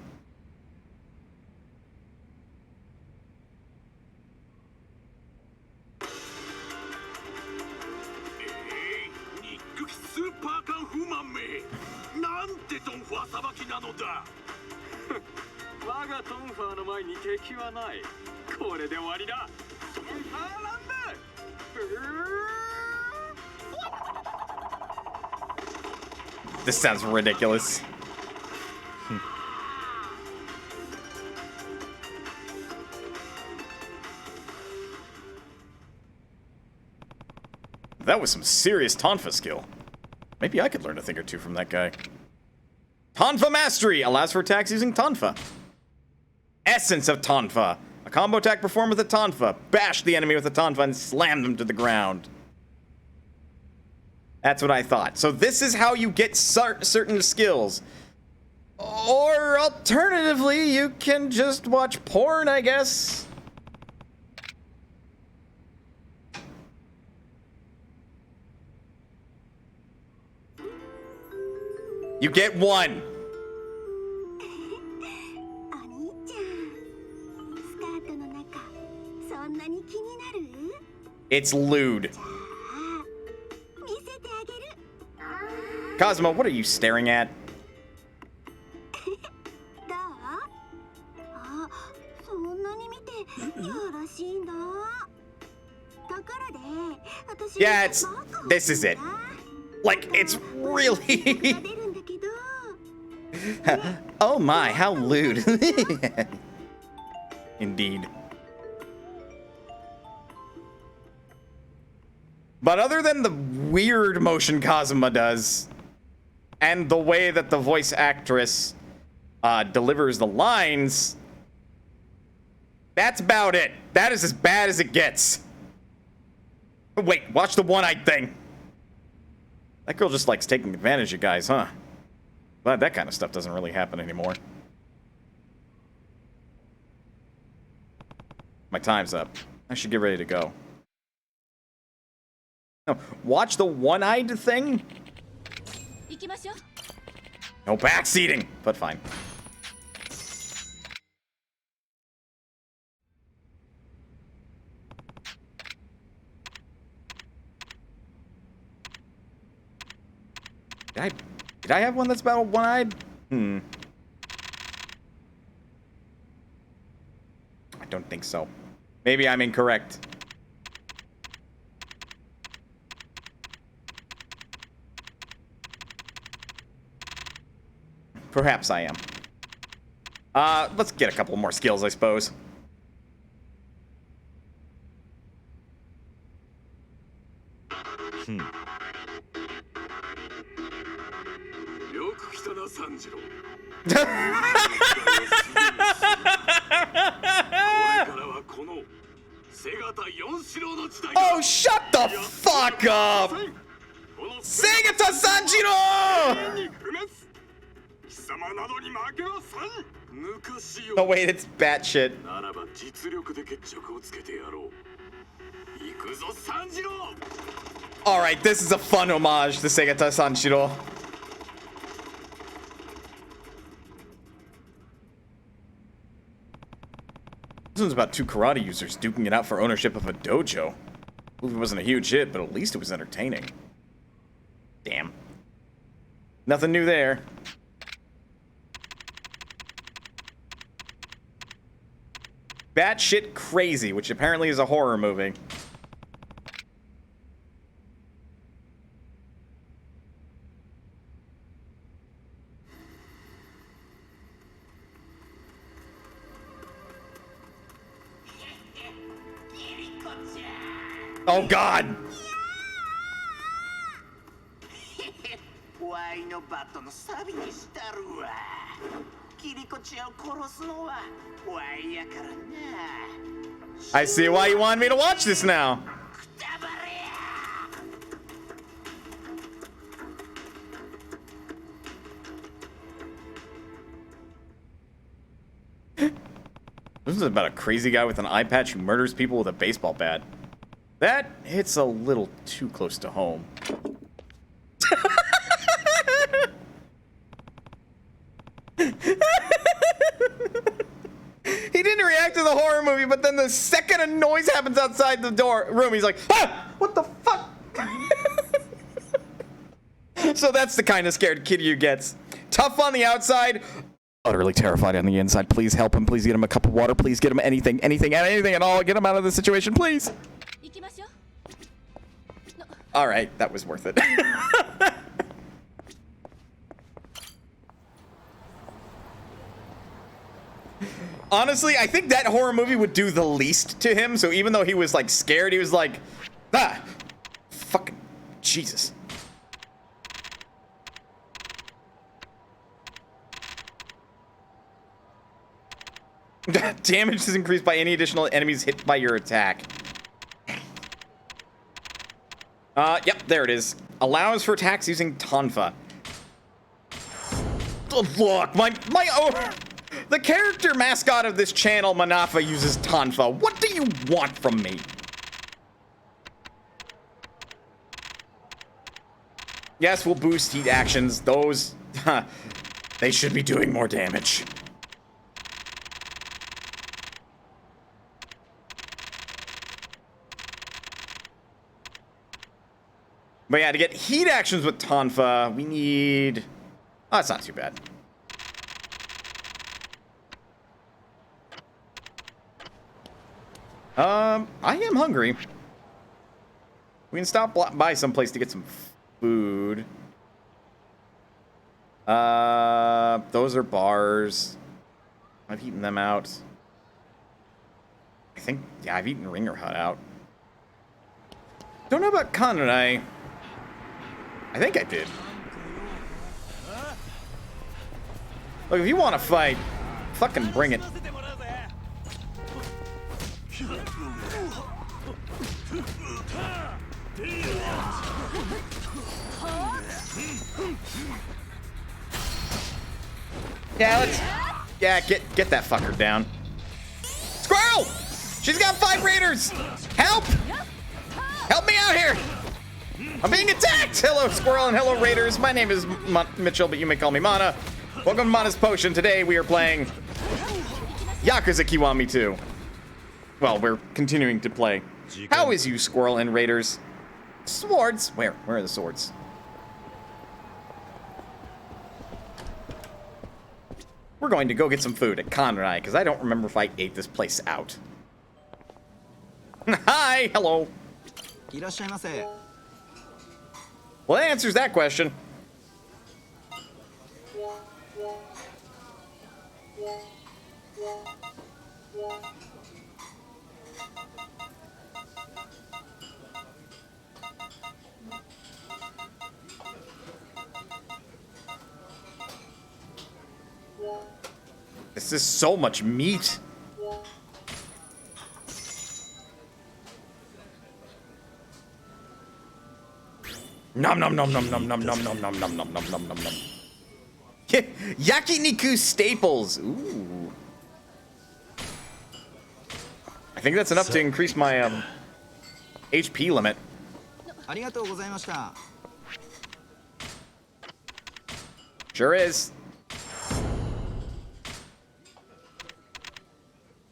This sounds ridiculous. That was some serious Tonfa skill. Maybe I could learn a thing or two from that guy. Tonfa Mastery allows for attacks using Tonfa. Essence of Tonfa. A combo attack performed with a Tonfa. Bash the enemy with a Tonfa and slam them to the ground. That's what I thought. So this is how you get certain skills. Or alternatively, you can just watch porn, I guess. You get 1. It's lewd. Kazuma, what are you staring at? Yeah, this is it. Like, it's really... Oh my, how lewd. Indeed. But other than the weird motion Kazuma does, and the way that the voice actress delivers the lines, that's about it. That is as bad as it gets. Wait, watch the one-eyed thing. That girl just likes taking advantage of guys, huh? Glad that kind of stuff doesn't really happen anymore. My time's up. I should get ready to go. No, watch the one-eyed thing? No backseating, but fine. Did I have one that's about one-eyed? I don't think so. Maybe I'm incorrect. Perhaps I am. Let's get a couple more skills, I suppose. Oh, shut the fuck up! Segata Sanjiro! Oh wait, it's batshit. Alright, this is a fun homage to Segata Sanjiro. This one's about 2 karate users duking it out for ownership of a dojo. The movie wasn't a huge hit, but at least it was entertaining. Damn. Nothing new there. batshit crazy, which apparently is a horror movie. Oh God! I see why you want me to watch this now. This is about a crazy guy with an eye patch who murders people with a baseball bat. That hits a little too close to home. He didn't react to the horror movie, but then the second a noise happens outside the room, he's like, ah! What the fuck? So that's the kind of scared kid you gets. Tough on the outside, utterly terrified on the inside. Please help him. Please get him a cup of water. Please get him anything at all. Get him out of this situation, please. All right, that was worth it. Honestly, I think that horror movie would do the least to him. So even though he was like scared, he was like, ah, fucking Jesus. Damage is increased by any additional enemies hit by your attack. Yep, there it is. Allows for attacks using Tonfa. Oh, look, the character mascot of this channel, Manafa, uses Tonfa. What do you want from me? Yes, we'll boost heat actions. Those, they should be doing more damage. But yeah, to get heat actions with Tonfa, we need... Oh, it's not too bad. I am hungry. We can stop by someplace to get some food. Those are bars. I've eaten them out. I think, yeah, I've eaten Ringer Hut out. Don't know about Kanrai. I think I did. Look, if you want to fight, fucking bring it. Yeah, get that fucker down. Squirrel! She's got 5 raiders! Help! Help me out here! I'm being attacked! Hello, Squirrel, and hello, Raiders. My name is Mitchell, but you may call me Mana. Welcome to Mana's Potion. Today, we are playing Yakuza Kiwami 2. Well, we're continuing to play. How is you, Squirrel and Raiders? Swords? Where? Where are the swords? We're going to go get some food at Kanrai, because I don't remember if I ate this place out. Hi! Hello! Well, that answers that question. This is so much meat. Nom nom nom nom nom nom nom nom nom nom nom nom nom nom nom. Yakiniku staples. Ooh. I think that's enough to increase my HP limit. Sure is.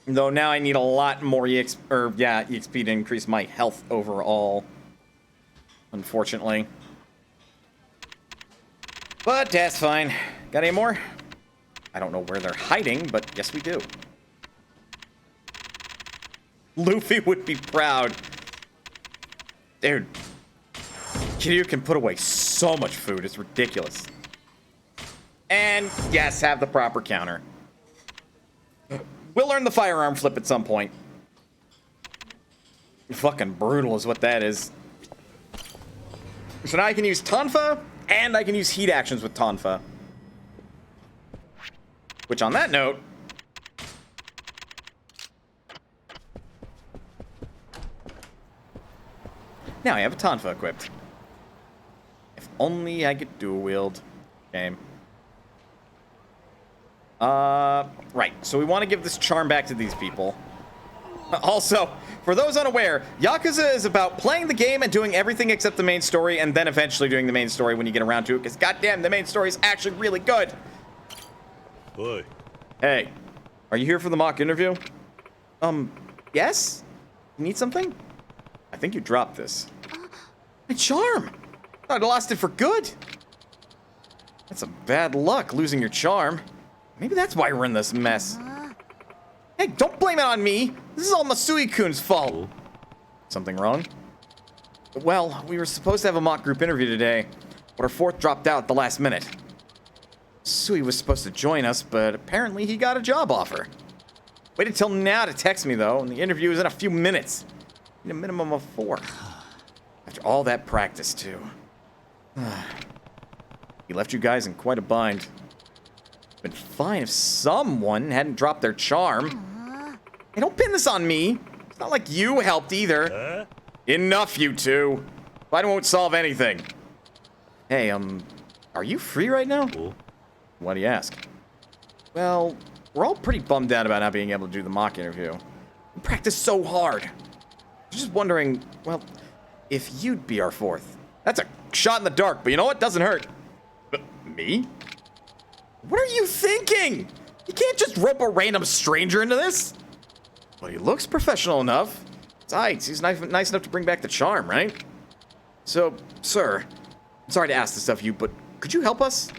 Though now I need a lot more EXP to increase my health overall. Unfortunately. But that's fine. Got any more? I don't know where they're hiding, but yes we do. Luffy would be proud. Dude. Kiryu can put away so much food. It's ridiculous. And, yes, have the proper counter. We'll learn the firearm flip at some point. Fucking brutal is what that is. So now I can use Tonfa, and I can use heat actions with Tonfa. Which, on that note... now I have a Tonfa equipped. If only I could dual wield. Game. Right. So we want to give this charm back to these people. Also, for those unaware, Yakuza is about playing the game and doing everything except the main story, and then eventually doing the main story when you get around to it, because goddamn, the main story is actually really good. Oi. Hey, are you here for the mock interview? Yes? You need something? I think you dropped this. My charm! I'd lost it for good. That's a bad luck, losing your charm. Maybe that's why we're in this mess. Hey, don't blame it on me. This is all Masui-kun's fault. Something wrong? Well, we were supposed to have a mock group interview today, but our fourth dropped out at the last minute. Sui was supposed to join us, but apparently he got a job offer. Waited till now to text me, though, and the interview is in a few minutes. Need a minimum of 4. After all that practice, too. He left you guys in quite a bind. Been fine if someone hadn't dropped their charm. Hey, don't pin this on me. It's not like you helped either. Enough, you two. Fight won't solve anything. Hey, are you free right now? Why do you ask? Well, we're all pretty bummed out about not being able to do the mock interview. We practiced so hard. Just wondering, well, if you'd be our fourth. That's a shot in the dark, but you know what? Doesn't hurt. Me? What are you thinking? You can't just rope a random stranger into this. Well, he looks professional enough. Besides, he's nice enough to bring back the charm, right? So, sir, I'm sorry to ask this of you, but could you help us?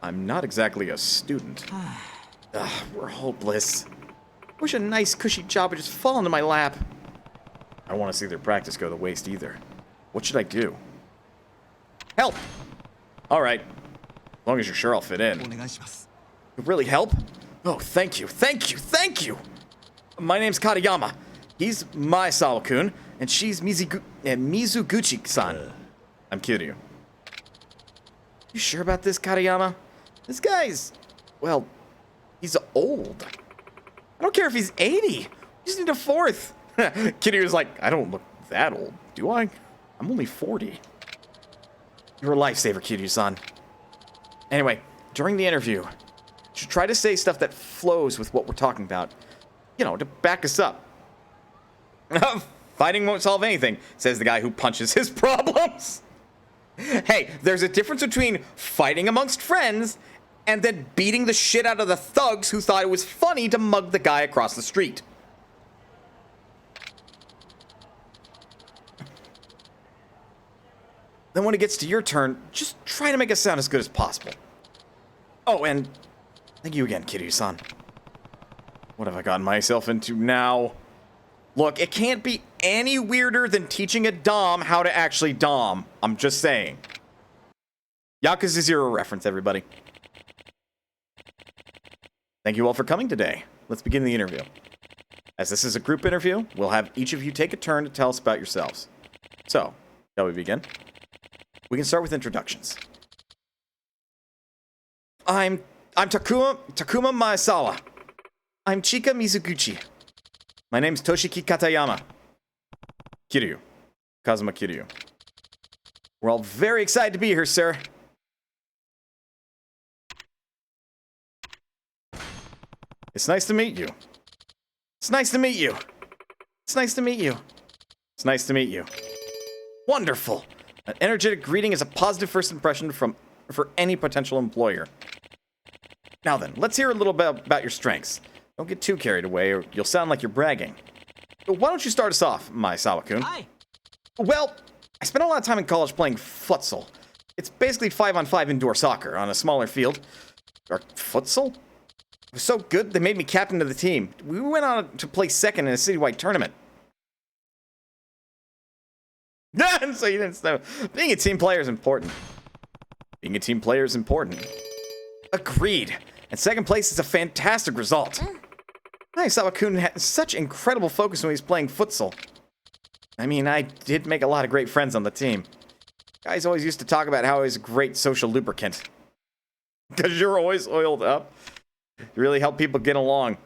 I'm not exactly a student. We're hopeless. Wish a nice, cushy job would just fall into my lap. I don't want to see their practice go to waste either. What should I do? Help! Alright. As long as you're sure I'll fit in. Could really help? Oh, thank you, thank you, thank you! My name's Katayama. He's Maesawa-kun, and she's Mizuguchi-san. I'm Kiryu. You sure about this, Katayama? This guy's... well, he's old. I don't care if he's 80. You just need a fourth. Kiryu's like, I don't look that old, do I? I'm only 40. You're a lifesaver, Kiryu-san. Anyway, during the interview, you should try to say stuff that flows with what we're talking about. You know, to back us up. Fighting won't solve anything, says the guy who punches his problems. Hey, there's a difference between fighting amongst friends and then beating the shit out of the thugs who thought it was funny to mug the guy across the street. Then when it gets to your turn, just try to make it sound as good as possible. Oh, and thank you again, Kiryu-san. What have I gotten myself into now? Look, it can't be any weirder than teaching a dom how to actually dom. I'm just saying. Yakuza 0 reference, everybody. Thank you all for coming today. Let's begin the interview. As this is a group interview, we'll have each of you take a turn to tell us about yourselves. So, shall we begin? We can start with introductions. I'm Takuma Maesawa. I'm Chika Mizuguchi. My name's Toshiki Katayama. Kiryu. Kazuma Kiryu. We're all very excited to be here, sir. It's nice to meet you. It's nice to meet you. It's nice to meet you. It's nice to meet you. Wonderful. An energetic greeting is a positive first impression for any potential employer. Now then, let's hear a little bit about your strengths. Don't get too carried away or you'll sound like you're bragging. But why don't you start us off, Maesawa-kun? Hi. Well, I spent a lot of time in college playing futsal. It's basically 5-on-5 indoor soccer on a smaller field. Or futsal? was so good, they made me captain of the team. We went on to play second in a citywide tournament. So you didn't know. Being a team player is important. Being a team player is important. Agreed. And second place is a fantastic result. Maezawa-kun had such incredible focus when he was playing futsal. I mean, I did make a lot of great friends on the team. Guys always used to talk about how he was a great social lubricant. Because you're always oiled up. You really help people get along.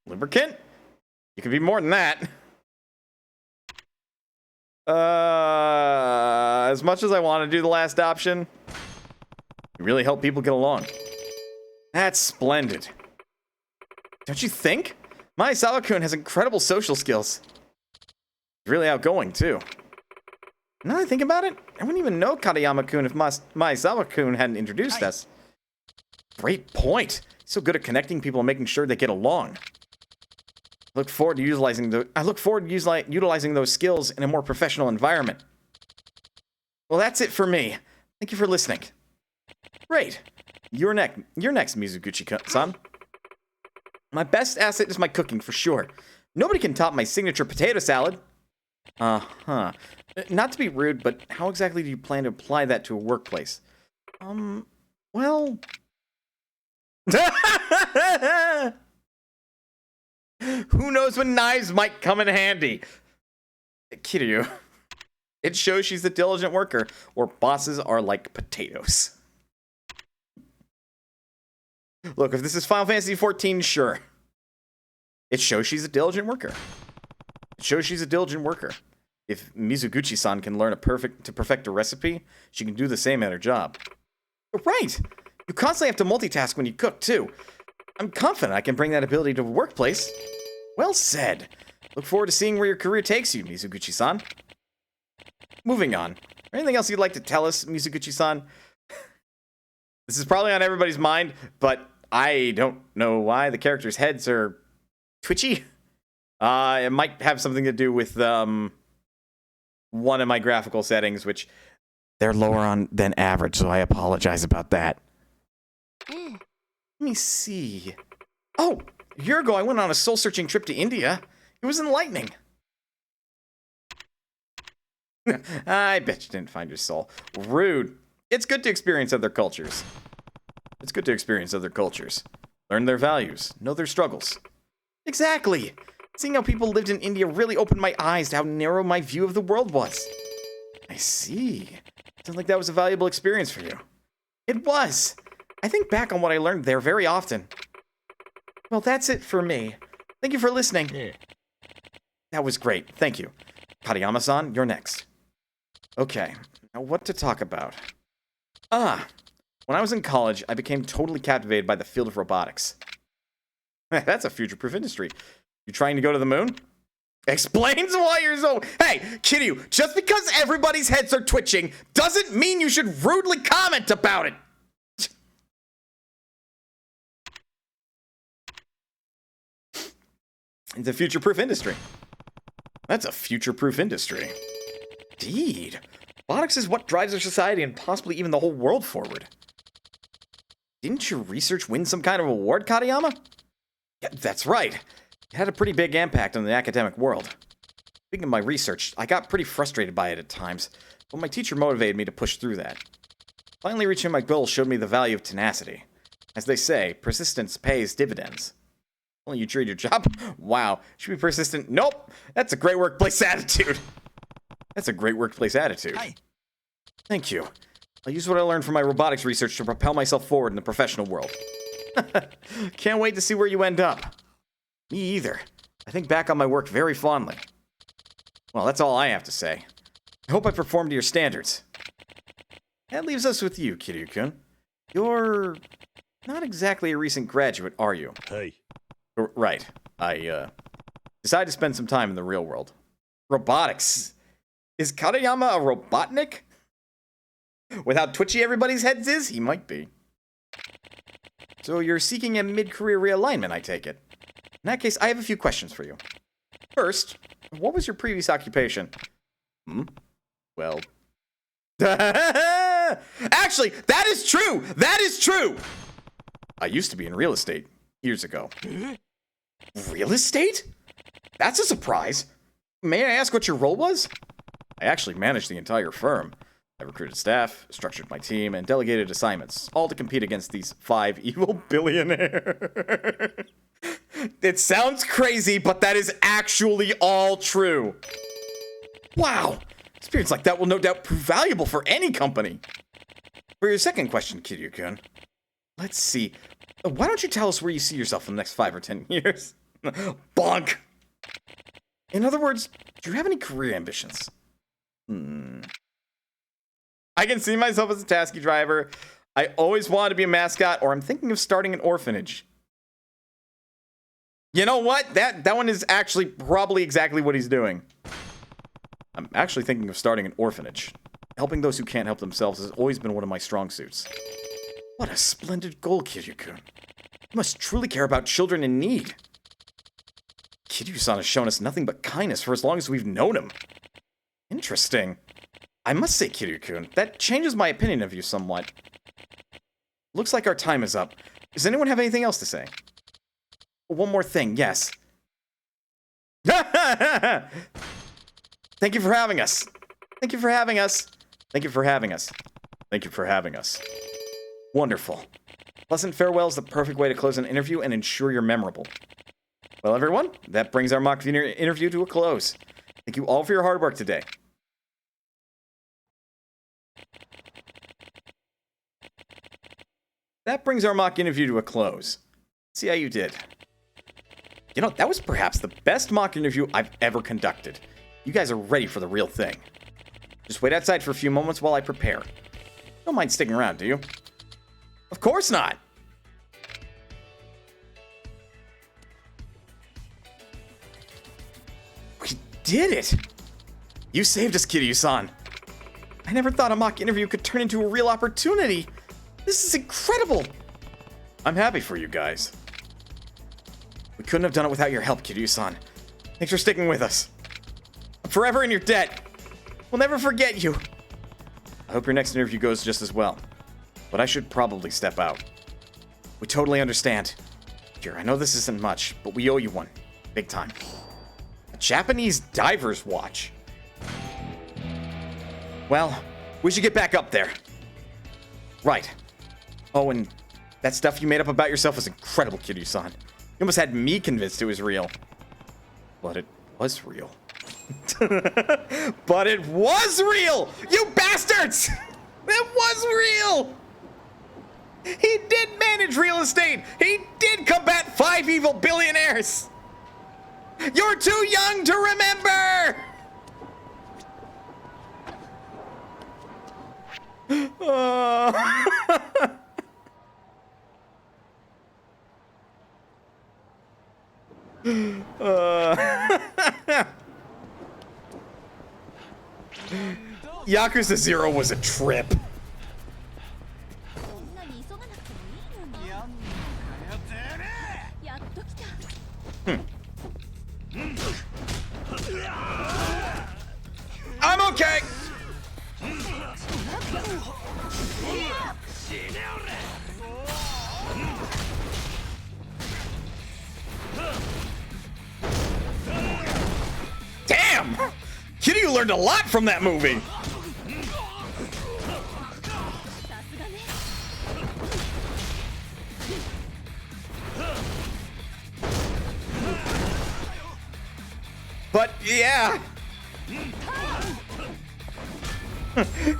Lubricant? You can be more than that. As much as I want to do the last option, you really help people get along. That's splendid. Don't you think? Maezawa-kun has incredible social skills. He's really outgoing, too. Now that I think about it, I wouldn't even know Katayama-kun if Maezawa-kun hadn't introduced us. Great point. He's so good at connecting people and making sure they get along. I look forward to utilizing those skills in a more professional environment. Well, that's it for me. Thank you for listening. Great. You're next, Mizuguchi-san. My best asset is my cooking, for sure. Nobody can top my signature potato salad. Uh-huh. Not to be rude, but how exactly do you plan to apply that to a workplace? Well... Who knows when knives might come in handy? Kiryu. It shows she's a diligent worker, or bosses are like potatoes. Look, if this is Final Fantasy XIV, sure. It shows she's a diligent worker. It shows she's a diligent worker. If Mizuguchi-san can learn to perfect a recipe, she can do the same at her job. Right! You constantly have to multitask when you cook, too. I'm confident I can bring that ability to a workplace. Well said. Look forward to seeing where your career takes you, Mizuguchi-san. Moving on. Anything else you'd like to tell us, Mizuguchi-san? This is probably on everybody's mind, but I don't know why the characters' heads are twitchy. It might have something to do with one of my graphical settings, which they're lower on than average, so I apologize about that. Let me see. Oh, a year ago I went on a soul-searching trip to India. It was enlightening. I bet you didn't find your soul. Rude. It's good to experience other cultures. Learn their values. Know their struggles. Exactly. Seeing how people lived in India really opened my eyes to how narrow my view of the world was. I see. Sounds like that was a valuable experience for you. It was. I think back on what I learned there very often. Well, that's it for me. Thank you for listening. Yeah. That was great. Thank you. Katayama-san, you're next. Okay, now what to talk about? When I was in college, I became totally captivated by the field of robotics. That's a future-proof industry. You trying to go to the moon? Explains why you're so... Hey, Kiryu, just because everybody's heads are twitching doesn't mean you should rudely comment about it. It's a future-proof industry. That's a future-proof industry. Indeed. Robotics is what drives our society and possibly even the whole world forward. Didn't your research win some kind of award, Katayama? Yeah, that's right. It had a pretty big impact on the academic world. Speaking of my research, I got pretty frustrated by it at times, but my teacher motivated me to push through that. Finally reaching my goal showed me the value of tenacity. As they say, persistence pays dividends. Only you treat your job? Wow. Should be persistent? Nope. That's a great workplace attitude. Hi. Thank you. I'll use what I learned from my robotics research to propel myself forward in the professional world. Can't wait to see where you end up. Me either. I think back on my work very fondly. Well, that's all I have to say. I hope I performed to your standards. That leaves us with you, Kiryu-kun. You're not exactly a recent graduate, are you? Hey. Right. I decided to spend some time in the real world. Robotics. Is Katayama a robotnik? With how twitchy everybody's heads is, he might be. So you're seeking a mid-career realignment, I take it. In that case, I have a few questions for you. First, what was your previous occupation? Well... Actually, that is true! I used to be in real estate. years ago. Real estate? That's a surprise. May I ask what your role was? I actually managed the entire firm. I recruited staff, structured my team, and delegated assignments, all to compete against these 5 evil billionaires. It sounds crazy, but that is actually all true. Wow! Experience like that will no doubt prove valuable for any company. For your second question, Kiryu-kun, let's see. Why don't you tell us where you see yourself in the next 5 or 10 years? Bonk! In other words, do you have any career ambitions? I can see myself as a taxi driver. I always wanted to be a mascot, or I'm thinking of starting an orphanage. You know what? That one is actually probably exactly what he's doing. I'm actually thinking of starting an orphanage. Helping those who can't help themselves has always been one of my strong suits. What a splendid goal, Kiryu-kun. You must truly care about children in need. Kiryu-san has shown us nothing but kindness for as long as we've known him. Interesting. I must say, Kiryu-kun, that changes my opinion of you somewhat. Looks like our time is up. Does anyone have anything else to say? One more thing, yes. Thank you for having us. Thank you for having us. Thank you for having us. Thank you for having us. Wonderful. Pleasant farewell is the perfect way to close an interview and ensure you're memorable. Well, everyone, that brings our mock interview to a close. Thank you all for your hard work today. That brings our mock interview to a close. See how you did. You know, that was perhaps the best mock interview I've ever conducted. You guys are ready for the real thing. Just wait outside for a few moments while I prepare. Don't mind sticking around, do you? Of course not! We did it! You saved us, Kiryu-san. I never thought a mock interview could turn into a real opportunity. This is incredible! I'm happy for you guys. We couldn't have done it without your help, Kiryu-san. Thanks for sticking with us. I'm forever in your debt. We'll never forget you. I hope your next interview goes just as well. But I should probably step out. We totally understand. Here, I know this isn't much, but we owe you one. Big time. A Japanese diver's watch. Well, we should get back up there. Right. Oh, and that stuff you made up about yourself was incredible, Kiryu-san. You almost had me convinced it was real. But it was real. But it was real! You bastards! It was real! He did manage real estate! He did combat 5 evil billionaires! You're too young to remember! Yakuza 0 was a trip. I'm okay. Damn! Kiryu learned a lot from that movie. But yeah.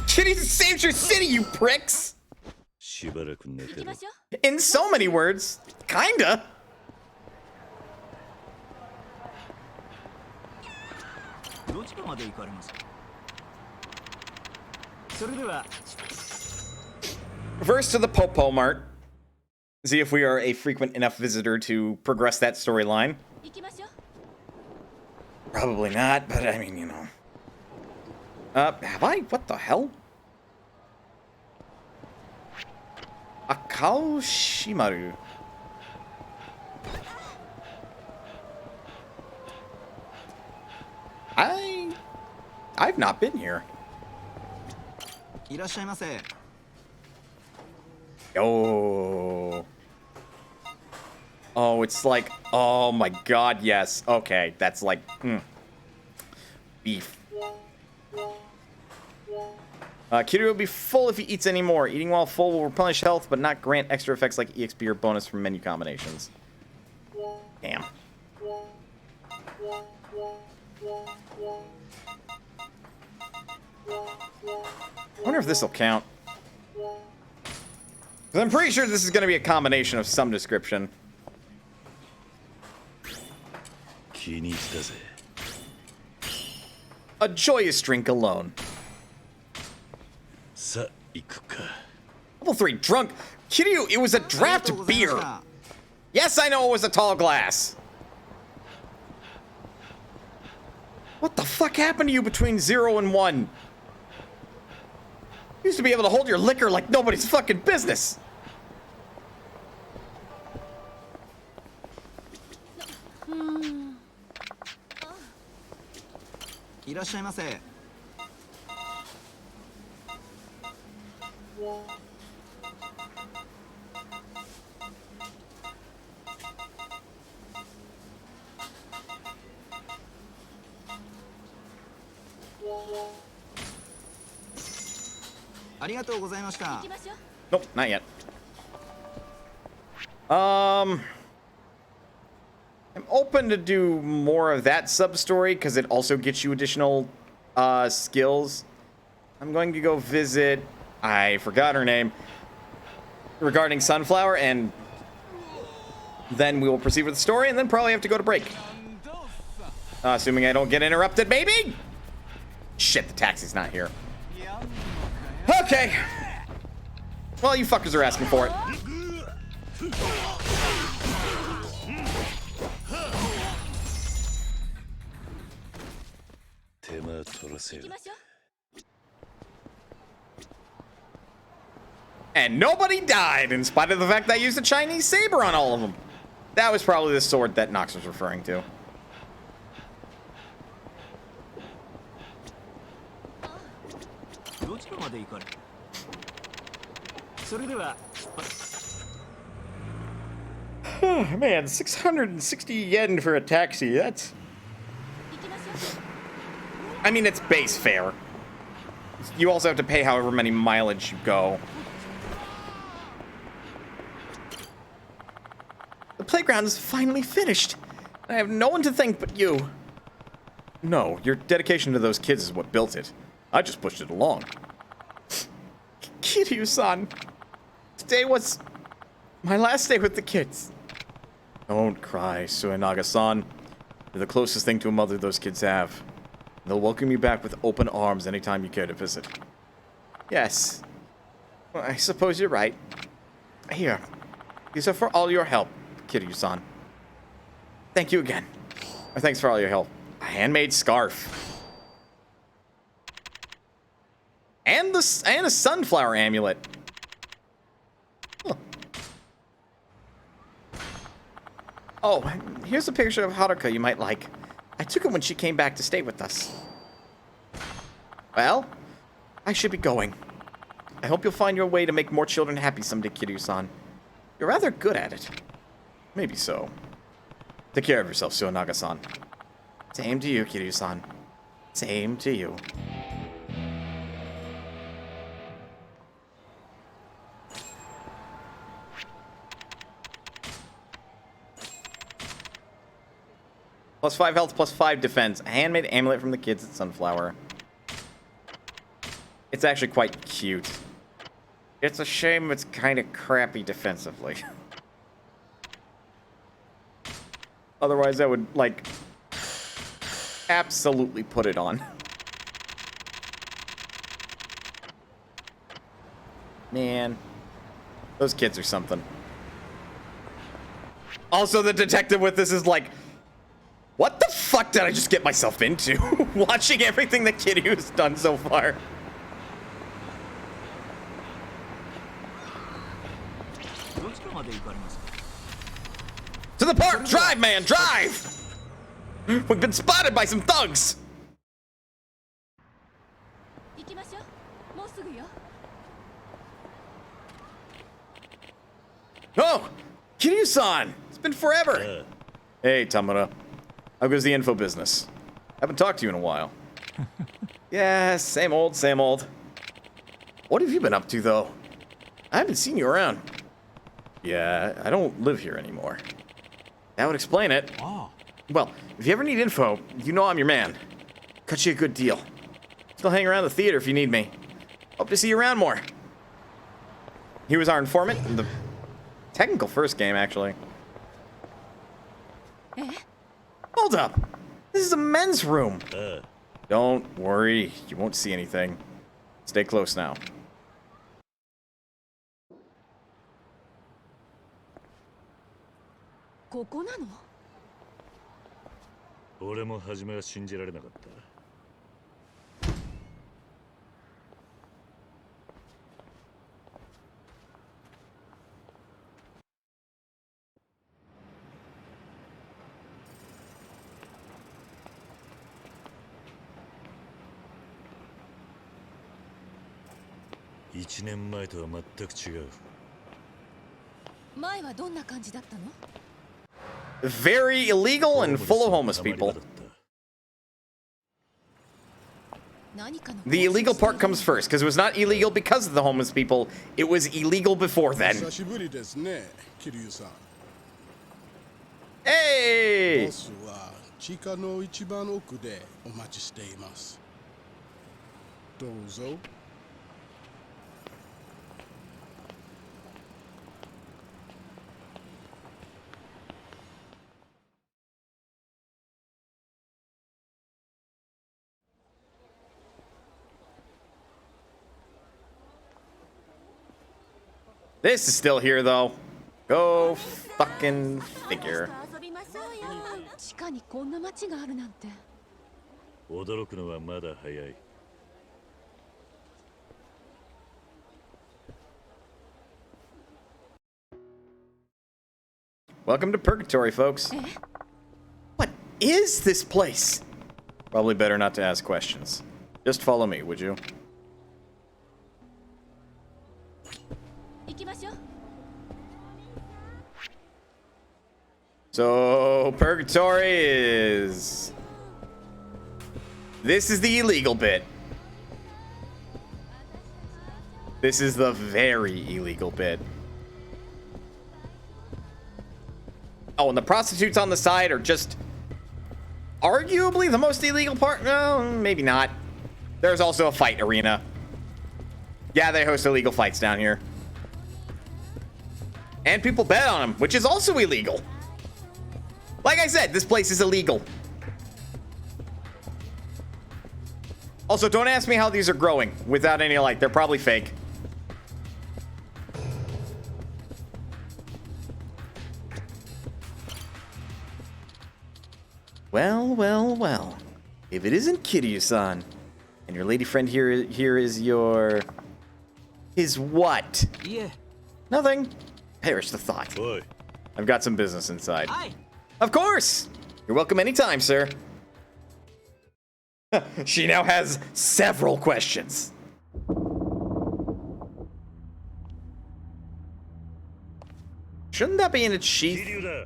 Kitty saved your city, you pricks! In so many words, kinda. Reverse to the Popo Mart. See if we are a frequent enough visitor to progress that storyline. Probably not, but I mean, you know. Have I? What the hell? Akao Shimaru. I've not been here. Yo. Oh, it's like, oh my god, yes. Okay, that's like, beef. Kiryu will be full if he eats any more. Eating while full will replenish health, but not grant extra effects like EXP or bonus from menu combinations. Damn. I wonder if this will count. 'Cause I'm pretty sure this is going to be a combination of some description. A joyous drink alone. Level 3 drunk. Kiryu, it was a draft beer. Yes, I know it was a tall glass. What the fuck happened to you between 0 and 1? You used to be able to hold your liquor like nobody's fucking business. Nope, not yet. I'm open to do more of that sub-story because it also gets you additional skills. I'm going to go visit, I forgot her name, regarding Sunflower, and then we will proceed with the story, and then probably have to go to break. Assuming I don't get interrupted, maybe? Shit, the taxi's not here. Okay. Well, you fuckers are asking for it. And nobody died, in spite of the fact that I used a Chinese saber on all of them. That was probably the sword that Nox was referring to. Oh, man, 660 yen for a taxi. That's... I mean, it's base fare. You also have to pay however many mileage you go. The playground is finally finished. I have no one to thank but you. No, your dedication to those kids is what built it. I just pushed it along. Kiryu-san, today was my last day with the kids. Don't cry, Suenaga-san. You're the closest thing to a mother those kids have. They'll welcome you back with open arms anytime you care to visit. Yes. Well, I suppose you're right. Here. These are for all your help, Kiryu-san. Thank you again. Or thanks for all your help. A handmade scarf. And a sunflower amulet. Huh. Oh, here's a picture of Haruka you might like. I took it when she came back to stay with us. Well, I should be going. I hope you'll find your way to make more children happy someday, Kiryu-san. You're rather good at it. Maybe so. Take care of yourself, Suenaga-san. Same to you, Kiryu-san. Same to you. Plus 5 health, plus 5 defense. A handmade amulet from the kids at Sunflower. It's actually quite cute. It's a shame it's kind of crappy defensively. Otherwise, I would, like, absolutely put it on. Man. Those kids are something. Also, the detective with this is like, what the fuck did I just get myself into? Watching everything that Kiryu's done so far. To the park! Drive, man! Drive! We've been spotted by some thugs! Oh! Kiryu-san! It's been forever. Uh, Hey, Tamura. How goes the info business? Haven't talked to you in a while. Yeah, same old, same old. What have you been up to, though? I haven't seen you around. Yeah, I don't live here anymore. That would explain it. Oh. Well, if you ever need info, you know I'm your man. Cut you a good deal. Still hang around the theater if you need me. Hope to see you around more. He was our informant in the technical first game, actually. Hold up. This is a men's room. Don't worry. You won't see anything. Stay close now. ここなの？俺も初めは信じられなかった。1年前とは全く違う。前はどんな感じだったの？ Very illegal and full of homeless people. The illegal part comes first, because it was not illegal because of the homeless people. It was illegal before then. Hey! This is still here, though. Go fucking figure. 地下にこんな街があるなんて。驚くのはまだ早い。Welcome to Purgatory, folks. What is this place? Probably better not to ask questions. Just follow me, would you? 行きましょう。 So, Purgatory is... This is the illegal bit. This is the very illegal bit. Oh, and the prostitutes on the side are just... arguably the most illegal part? No, maybe not. There's also a fight arena. Yeah, they host illegal fights down here. And people bet on them, which is also illegal. Like I said, this place is illegal. Also, don't ask me how these are growing without any light. They're probably fake. Well, well, well. If it isn't Kiryu-san, and your lady friend here is your... His what? Yeah. Nothing. Perish the thought. Boy. I've got some business inside. Hi. Of course! You're welcome anytime, sir. She now has several questions. Shouldn't that be in its sheath? 桐生だ。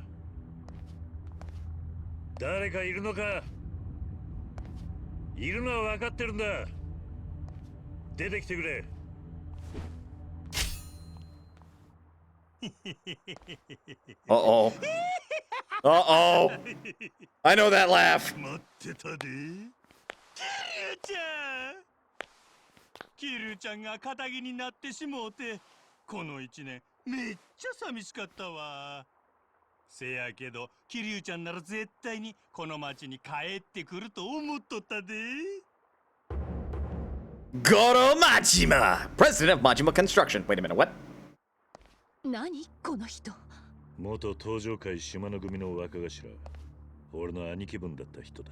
誰かいるのか。いるのは分かってるんだ。出てきてくれ。Uh-oh. Uh-oh. I know that laugh. 待ってたで。キリュウちゃんが肩着になってしもうて、この1年めっちゃ寂しかったわ。せやけど、キリュウちゃんなら絶対にこの町に帰ってくると思っとったで。Goro Majima, president of Majima Construction. Wait a minute, what? 何この人。元東上会島の組の若頭。俺の兄貴分だった人だ。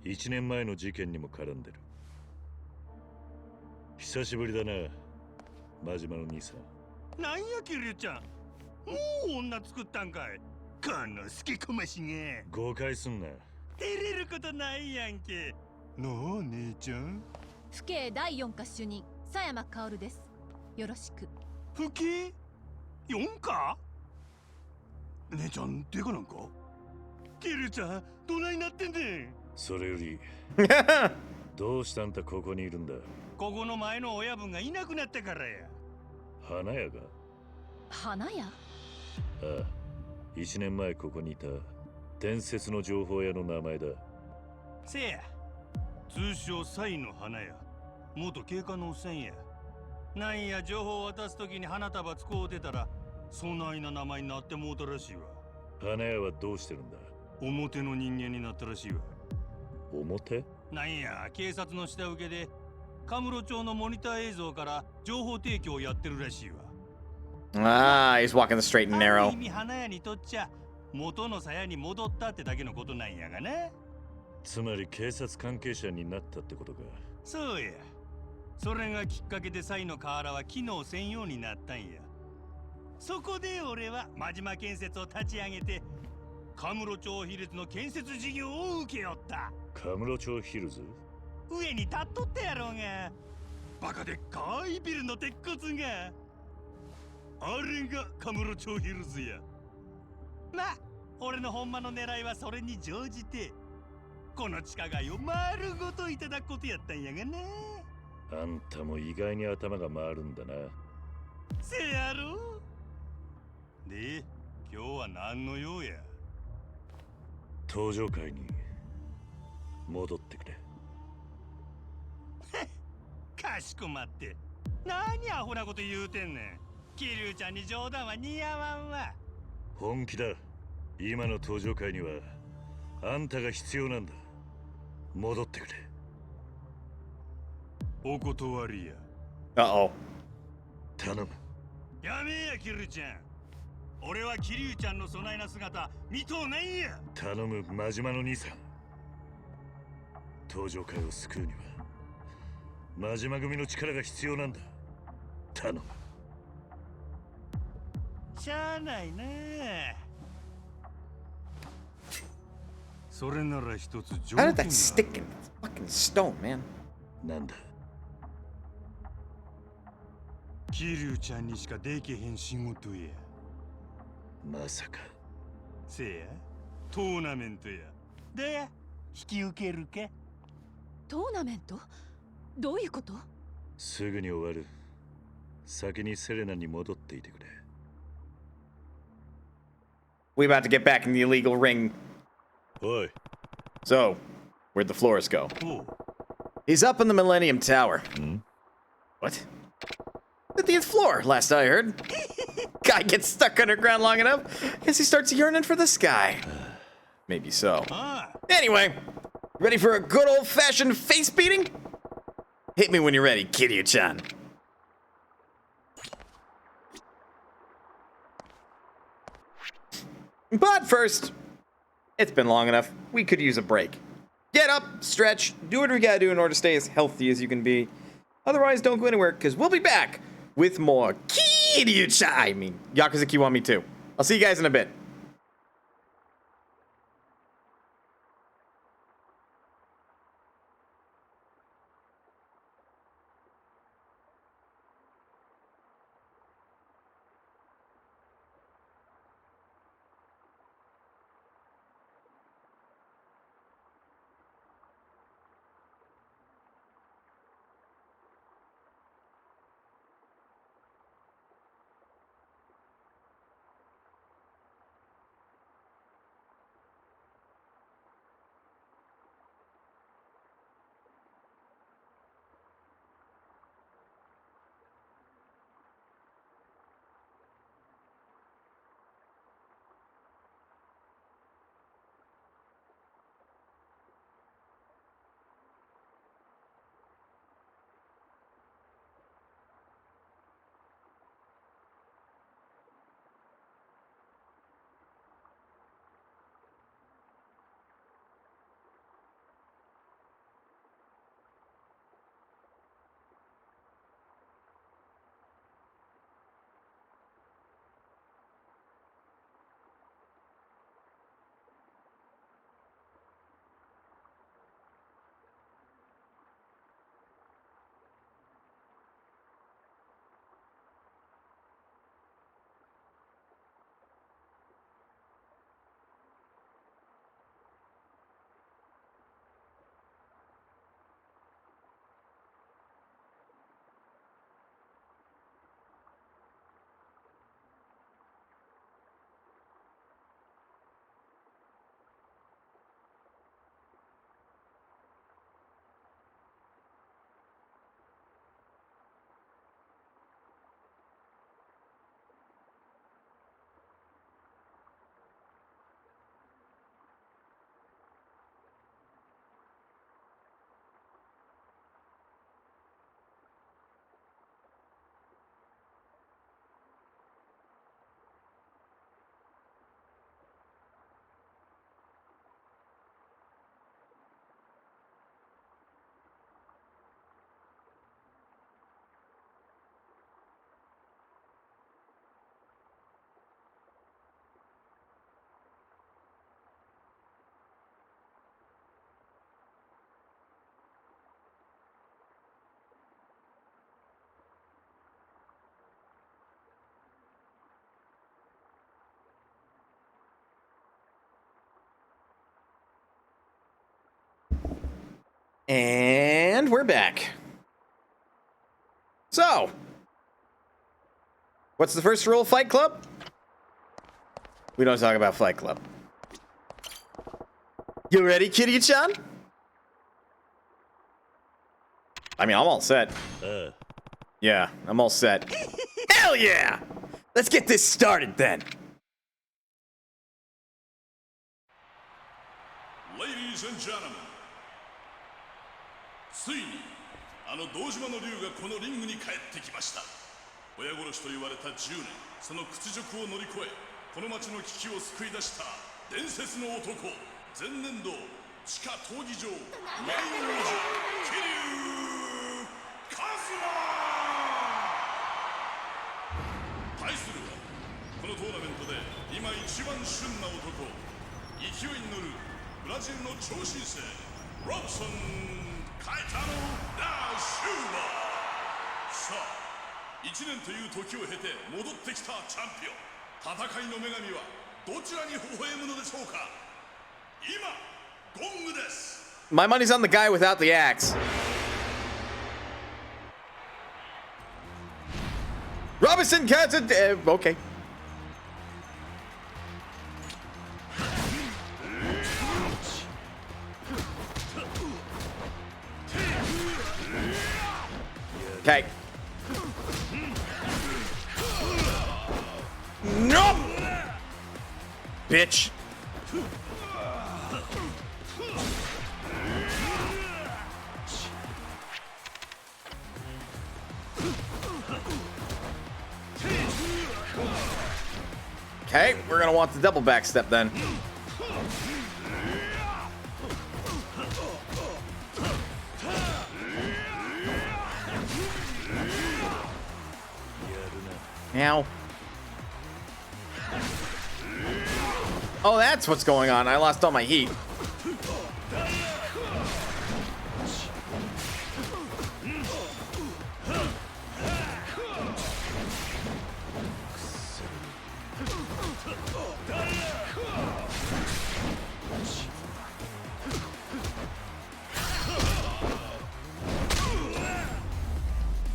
1年前の事件にも絡んでる。久しぶりだな、真島の兄さん。なんやキリュウちゃん、もう女作ったんかい。この好きこましが。誤解すんな。照れることないやんけ。なあ姉ちゃん。府警第4課主任佐山薫です。よろしく。府警4課。姉ちゃんデカなんか？キリュウちゃんどないなってんねん。それよりどうしたんたここにいるんだ。ここの前の親分がいなくなったからや。花屋が。花屋？ああ、1年前ここにいた伝説の情報屋の名前だ。せや、通称サイの花屋。元警官のおっさんや。なんや情報を渡すときに花束使うてたらそないな名前になってもうたらしいわ。花屋はどうしてるんだ。表の人間になったらしいわ。表？なんや警察の下請けでカムロ町のモニター映像から情報提供をやってるらしいわ。Ah, he's walking the straight and ある narrow. 意味花屋にとっちゃ元の鞘に戻ったってだけのことなんやがな。つまり警察関係者になったってことか。そうや。それがきっかけでサイの河原は機能せんようになったんや。そこで俺は真島建設を立ち上げてカムロ町比率の建設事業を請け負った。カムロ町ヒルズ？上に立っとったやろうが。バカでっかいビルの鉄骨が。あれがカムロ町ヒルズや。まあ俺のほんまの狙いはそれに乗じてこの地下街を丸ごといただくことやったんやがね。あんたも意外に頭が回るんだな。せやろ。で今日は何の用や。登場会に戻ってくれ。かしこまって。何アホなこと言うてんねん。キリュウちゃんに冗談は似合わんわ。本気だ。今の登場会にはあんたが必要なんだ。戻ってくれ。お断りや。Uh-oh. 頼む。やめやキリュウちゃん。俺はキリュウちゃんの備えな姿見とうないんや。頼む真島の兄さん。登場会を救うには真島組の力が必要なんだ。頼む。しゃあないな。それなら一つ条 How 件 did が that stick in fucking stone, man? なんだ。キリュウちゃんにしかできへん仕事や。まさか。せや、トーナメントや。で、引き受けるか？トーナメント？どういうこと？すぐに終わる。先にセレナに戻っていてくれ。We about to get back in the illegal ring. おい。 So, where'd the Flores go? おう。 He's up in the Millennium Tower. What? The 10th floor, last I heard. Guy gets stuck underground long enough, guess he starts yearning for the sky. Maybe so. ああ。 Anyway, ready for a good old-fashioned face beating? Hit me when you're ready, Kiryu-chan. But first, it's been long enough. We could use a break. Get up, stretch, do what we gotta do in order to stay as healthy as you can be. Otherwise, don't go anywhere, because we'll be back with more Kiryu-chan. I mean, Yakuza Kiwami 2. I'll see you guys in a bit. And we're back. So, what's the first rule of Fight Club? We don't talk about Fight Club. You ready, Kiryu-chan? I mean, I'm all set. Yeah, I'm all set. Hell yeah! Let's get this started then. Ladies and gentlemen, ついにあの堂島の竜がこのリングに帰ってきました。親殺しと言われた10年、その屈辱を乗り越え、この町の危機を救い出した伝説の男、前年度地下闘技場名誉王者桐生一馬。対するはこのトーナメントで今一番旬な男、勢いに乗るブラジルの超新星ロブソン・カイタノ・ダーシューバー。さあ1年という時を経て戻ってきたチャンピオン、戦いの女神はどちらに微笑むのでしょうか。今ゴングです。 My money's on the guy without the axe. Robinson cuts it. Okay. Okay. No! Bitch. Okay, we're gonna want the double back step then. Ow. Oh, that's what's going on. I lost all my heat.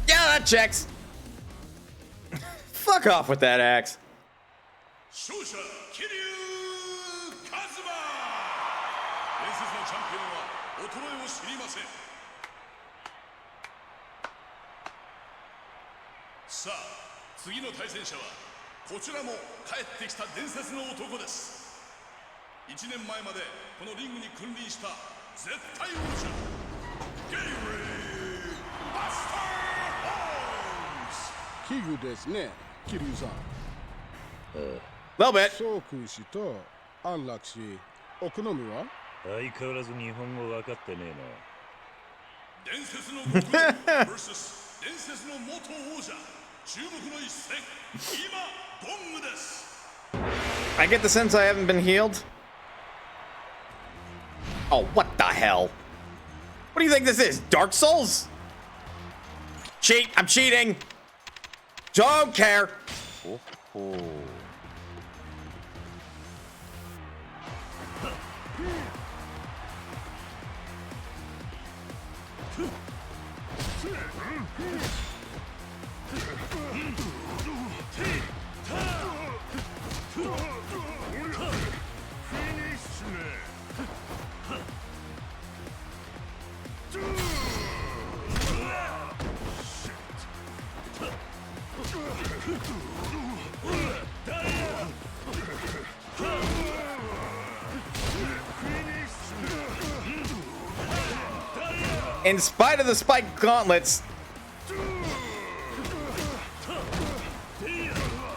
Yeah, that checks. Fuck off with that axe. 勝者桐生一馬。伝説のチャンピオンは衰えを知りません。さあ次の対戦者はこちらも帰ってきた伝説の男です。1年前までこのリングに君臨した絶対王者ゲイリー・バスター・ホームズ。奇遇ですね、桐生さん。Little bit. そうくしと安楽死、お好みは？相変わらず日本語分かってねえ伝説の極限 vs 伝説の元王者、注目の一戦、今ゴングです。 I get the sense I haven't been healed. Oh, what the hell? What do you think this is? Dark Souls? Cheat. I'm cheating. Don't care. In spite of the spiked gauntlets,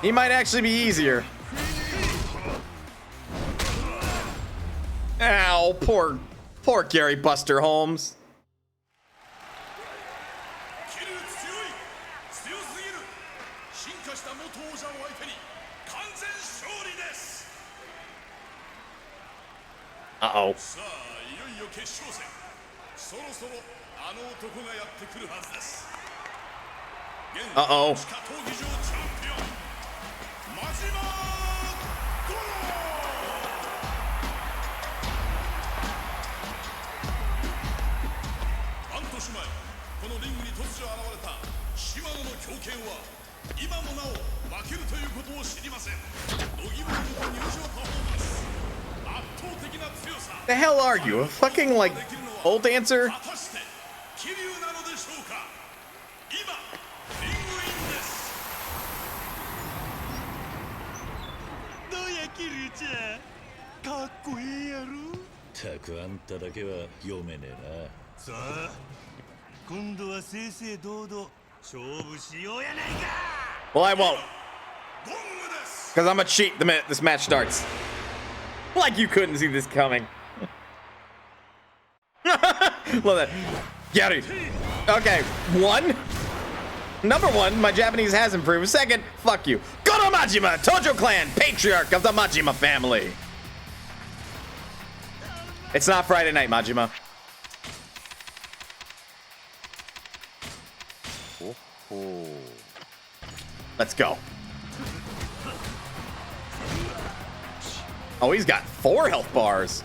he might actually be easier. Ow, poor Gary Buster Holmes. 桐生強い、強すぎる。進化した元王者を相手に完全勝利です。 Uh-oh. さあいよいよ決勝戦。そろそろあの男がやってくるはずです。現在 Uh-oh. 地下闘技場チャンピオン真島五郎。 Ow. 知りません。度肝を抜く入場パフォーマンス。圧倒的な強さ。 The hell are you? A fucking, like, pole dancer? 果たして桐生なのでしょうか。今リングインです。どうやキリュウちゃん、かっこいいやろ。たくあんただけは読めねえさあ今度は正々堂々勝負しようやないか。 Well, I won't. ゴングです。 Because I'm a cheat the minute this match starts. Like you couldn't see this coming. Love that. Get it. Okay, one. Number one, my Japanese has improved. Second, fuck you. Goro Majima, Tojo Clan, patriarch of the Majima family. It's not Friday night, Majima. Let's go. Oh, he's got 4 health bars.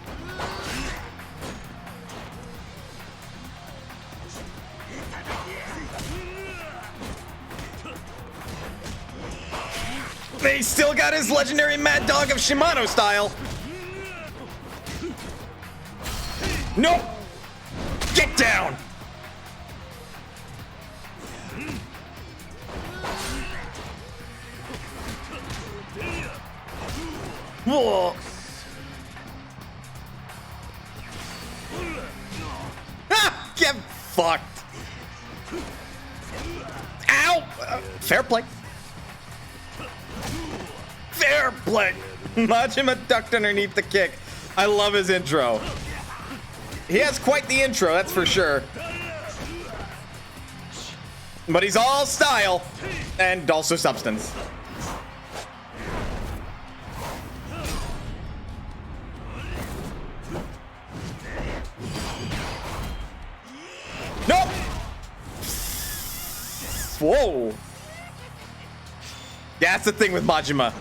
But he's still got his legendary Mad Dog of Shimano style. Nope. Get down. Whoa. Ah, get fucked. Ow. Fair play. Fair play. Majima ducked underneath the kick. I love his intro. He has quite the intro, that's for sure. But he's all style and also substance. Nope. Whoa. That's the thing with Majima.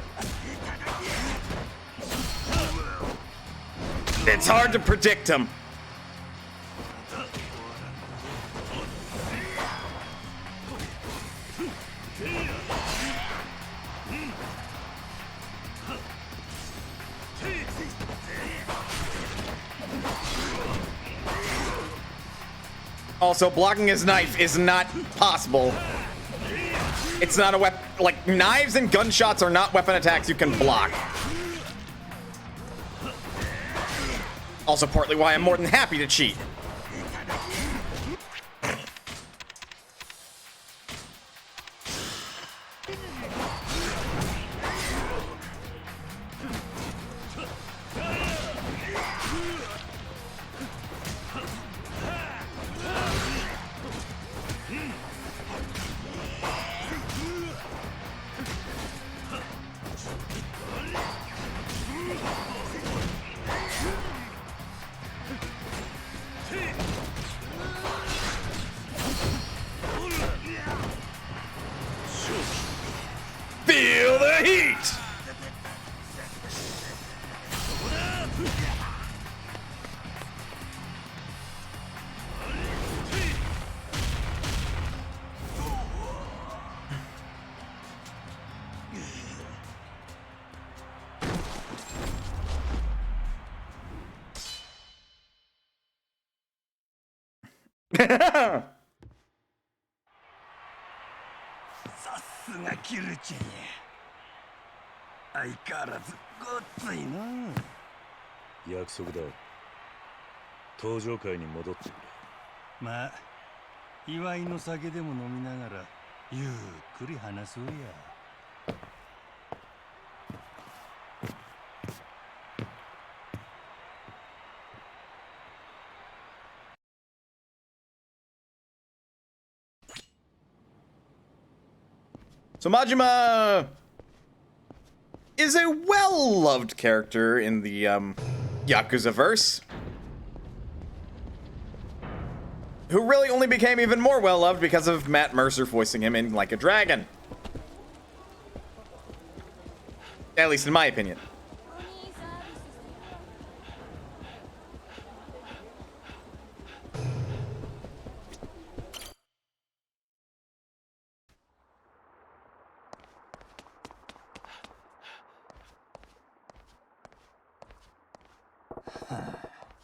It's hard to predict him. Also, blocking his knife is not possible. It's not a weapon. Like, knives and gunshots are not weapon attacks you can block. Also, partly why I'm more than happy to cheat. Feel the heat!さすがキルちゃんや。相変わらずごっついな。約束だ。登場会に戻ってくれ。まあ祝いの酒でも飲みながらゆっくり話そうや。So Majima is a well-loved character in the Yakuza verse, who really only became even more well-loved because of Matt Mercer voicing him in Like a Dragon. At least in my opinion.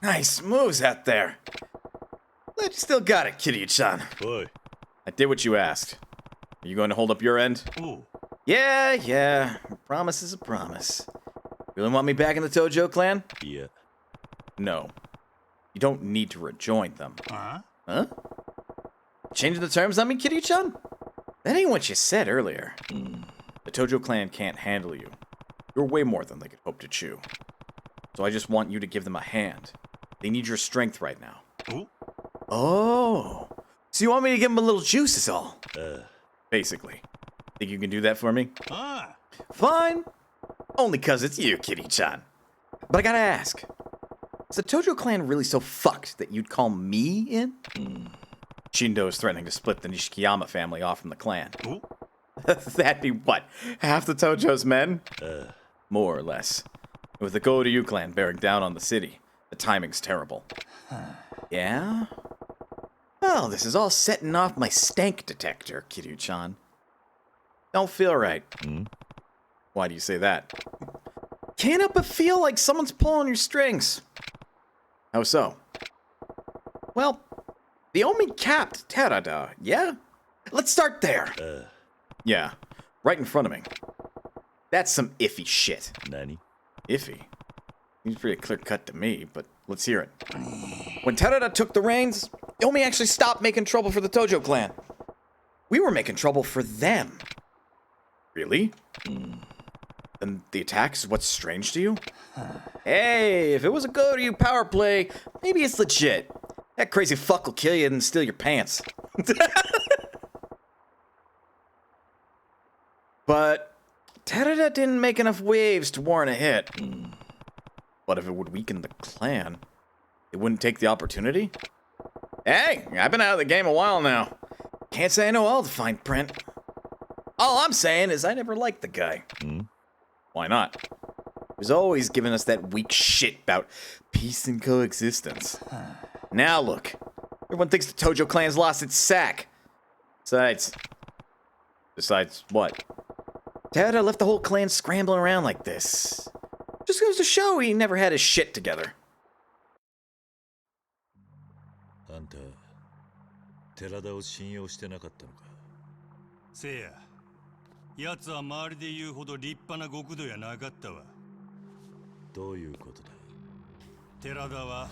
Nice moves out there. Glad you still got it, Kiryu-chan. おい I did what you asked. Are you going to hold up your end? おう Yeah. A promise is a promise. Really want me back in the Tojo clan? いや No. You don't need to rejoin them. あ Huh? Changing the terms on me, Kiryu-chan? That ain't what you said earlier. The Tojo clan can't handle you. You're way more than they could hope to chew. So I just want you to give them a hand. They need your strength right now. お Oh. So you want me to give them a little juice is all? あ Basically. Think you can do that for me? あ Fine. Only 'cause it's you, Kitty-chan. But I gotta ask. Is the Tojo clan really so fucked that you'd call me in? Shindo is threatening to split the Nishikiyama family off from the clan. お That'd be what? Half the Tojo's men? あ More or less. With the Goryeo clan bearing down on the city, the timing's terrible. Yeah? Well, this is all setting off my stank detector, Kiryu-chan. Don't feel right. Why do you say that? Can't help but feel like someone's pulling your strings. How so? Well, the Omi capped Terada, yeah? Let's start there. あ Yeah, right in front of me. That's some iffy shit. 何 Iffy? Seems pretty clear-cut to me, but let's hear it. When Terada took the reins, Omi actually stopped making trouble for the Tojo clan. We were making trouble for them. Really? And the attack is what's strange to you? Hey, if it was a Goryeo power play, maybe it's legit. That crazy fuck will kill you and steal your pants. But Terada didn't make enough waves to warrant a hit. But if it would weaken the clan, it wouldn't take the opportunity? Hey, I've been out of the game a while now. Can't say I know all the fine print. All I'm saying is I never liked the guy. Why not? He was always giving us that weak shit about peace and coexistence. Now look, everyone thinks the Tojo clan's lost its sack. Besides what? Terada left the whole clan scrambling around like this. Just goes to show he never had his shit together. あんた寺田を信用してなかったのかせや奴は周りで言うほど立派な極道やなかったわどういうことだ寺田は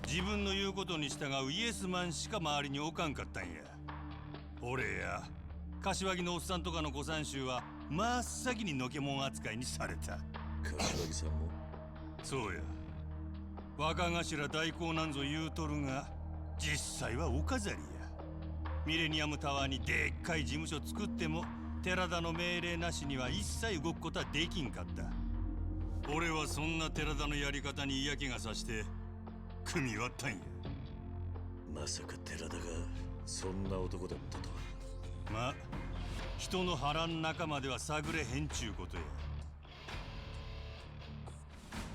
自分の言うことに従うイエスマンしか周りにおかんかったんや俺や柏木のおっさんとかの古参衆は真っ先にのけもん扱いにされた柏木さんもそうや若頭代行なんぞ言うとるが実際はお飾りやミレニアムタワーにでっかい事務所作っても寺田の命令なしには一切動くことはできんかった俺はそんな寺田のやり方に嫌気がさして組み割ったんやまさか寺田がそんな男だったとはまあ人の腹ん中までは探れへんちゅうことや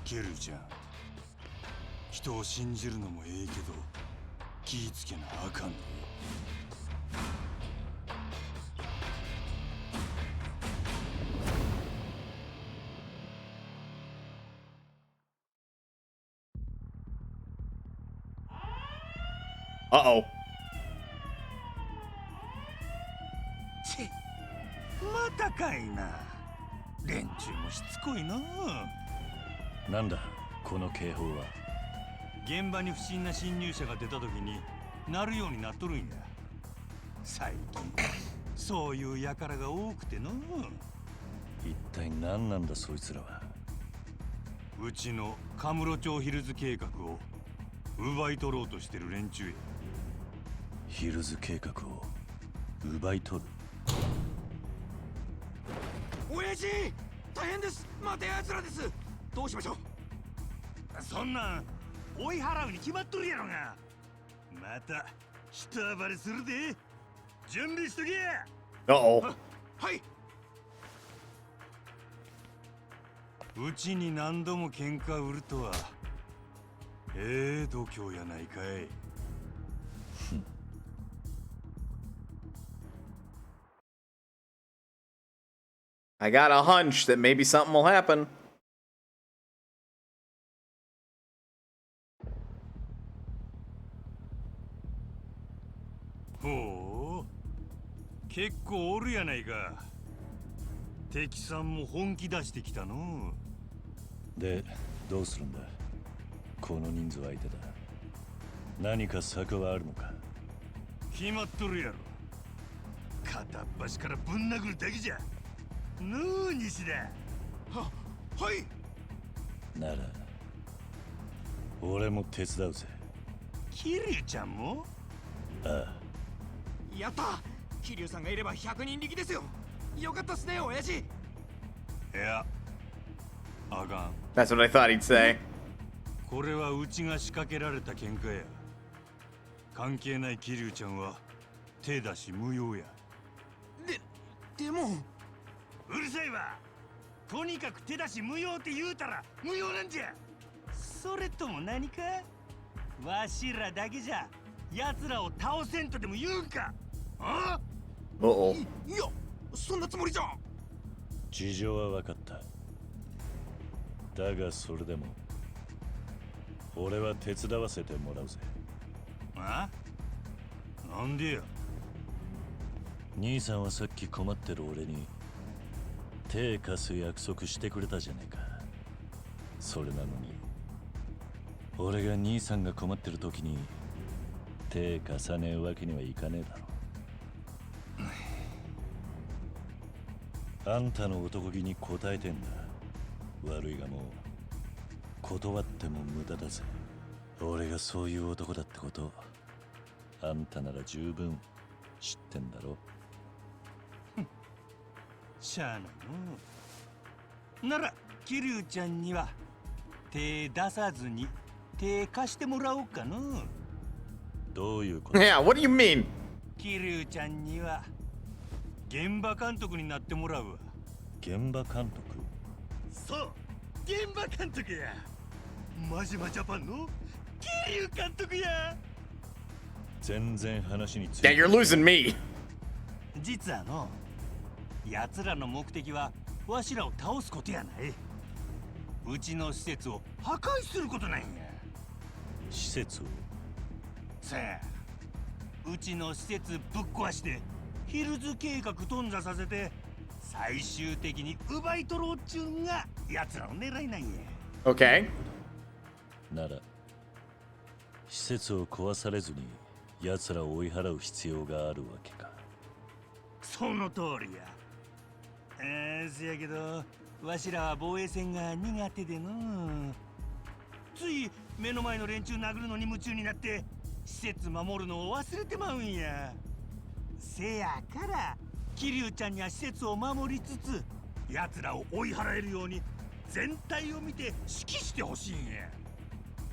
ケルちゃん人を信じるのもええけど気ぃつけなあかんねUh-oh. またかいな連中もしつこいななんだこの警報は現場に不審な侵入者が出た時に鳴るようになっとるんや最近そういう輩が多くての一体何なんだそいつらはうちのカムロ町ヒルズ計画を奪い取ろうとしてる連中やヒルズ計画を奪い取る親父大変です待て奴らですどうしましょうそんなん追い払うに決まっとるやろがまた人暴れするで準備しとけや Uh-oh. はいうちに何度も喧嘩売るとは度胸やないかいI got a hunch that maybe something will happen. ほう、結構おるやないか。敵さんも本気出してきたの。で、どうするんだ？この人数相手だ。何か策はあるのか？決まっとるやろ。片っ端からぶん殴るだけじゃ。のう、西田。はい。なら俺も手伝うぜ。桐生ちゃんも？ああ。やった。桐生さんがいれば100人力ですよ。よかったっすね、親父。いや、あかん。 That's what I thought he'd say. これはうちが仕掛けられた喧嘩や。関係ない桐生ちゃんは手出し無用や。でも。うるさいわ。とにかく手出し無用って言うたら無用なんじゃ。それとも何か？わしらだけじゃ奴らを倒せんとでも言うんか？あ？ Uh-oh. いや、そんなつもりじゃ。事情は分かった。だがそれでも俺は手伝わせてもらうぜ。あ？なんでや？兄さんはさっき困ってる俺に手貸す約束してくれたじゃねえか。それなのに俺が兄さんが困ってる時に手貸さねえわけにはいかねえだろ。あんたの男気に応えてんだ。悪いがもう断っても無駄だぜ。俺がそういう男だってことあんたなら十分知ってんだろ。しゃあないの。なら桐生ちゃんには手出さずに手貸してもらおうかの。どういうこと？ Yeah, what do you mean? 桐生ちゃんには現場監督になってもらうわ。現場監督？そう、現場監督や。マジマジャパンの桐生監督や。全然話につい Yeah, て you're losing me. 実はの、奴らの目的はわしらを倒すことやない。うちの施設を破壊することなんや。施設を？さあ、うちの施設ぶっ壊してヒルズ計画頓挫させて最終的に奪い取ろうっちゅうんが奴らの狙いなんや。 Okay. なら施設を壊されずに奴らを追い払う必要があるわけか。その通りや。せやけどわしらは防衛戦が苦手での。つい目の前の連中殴るのに夢中になって施設守るのを忘れてまうんや。せやから桐生ちゃんには施設を守りつつ奴らを追い払えるように全体を見て指揮してほしいんや。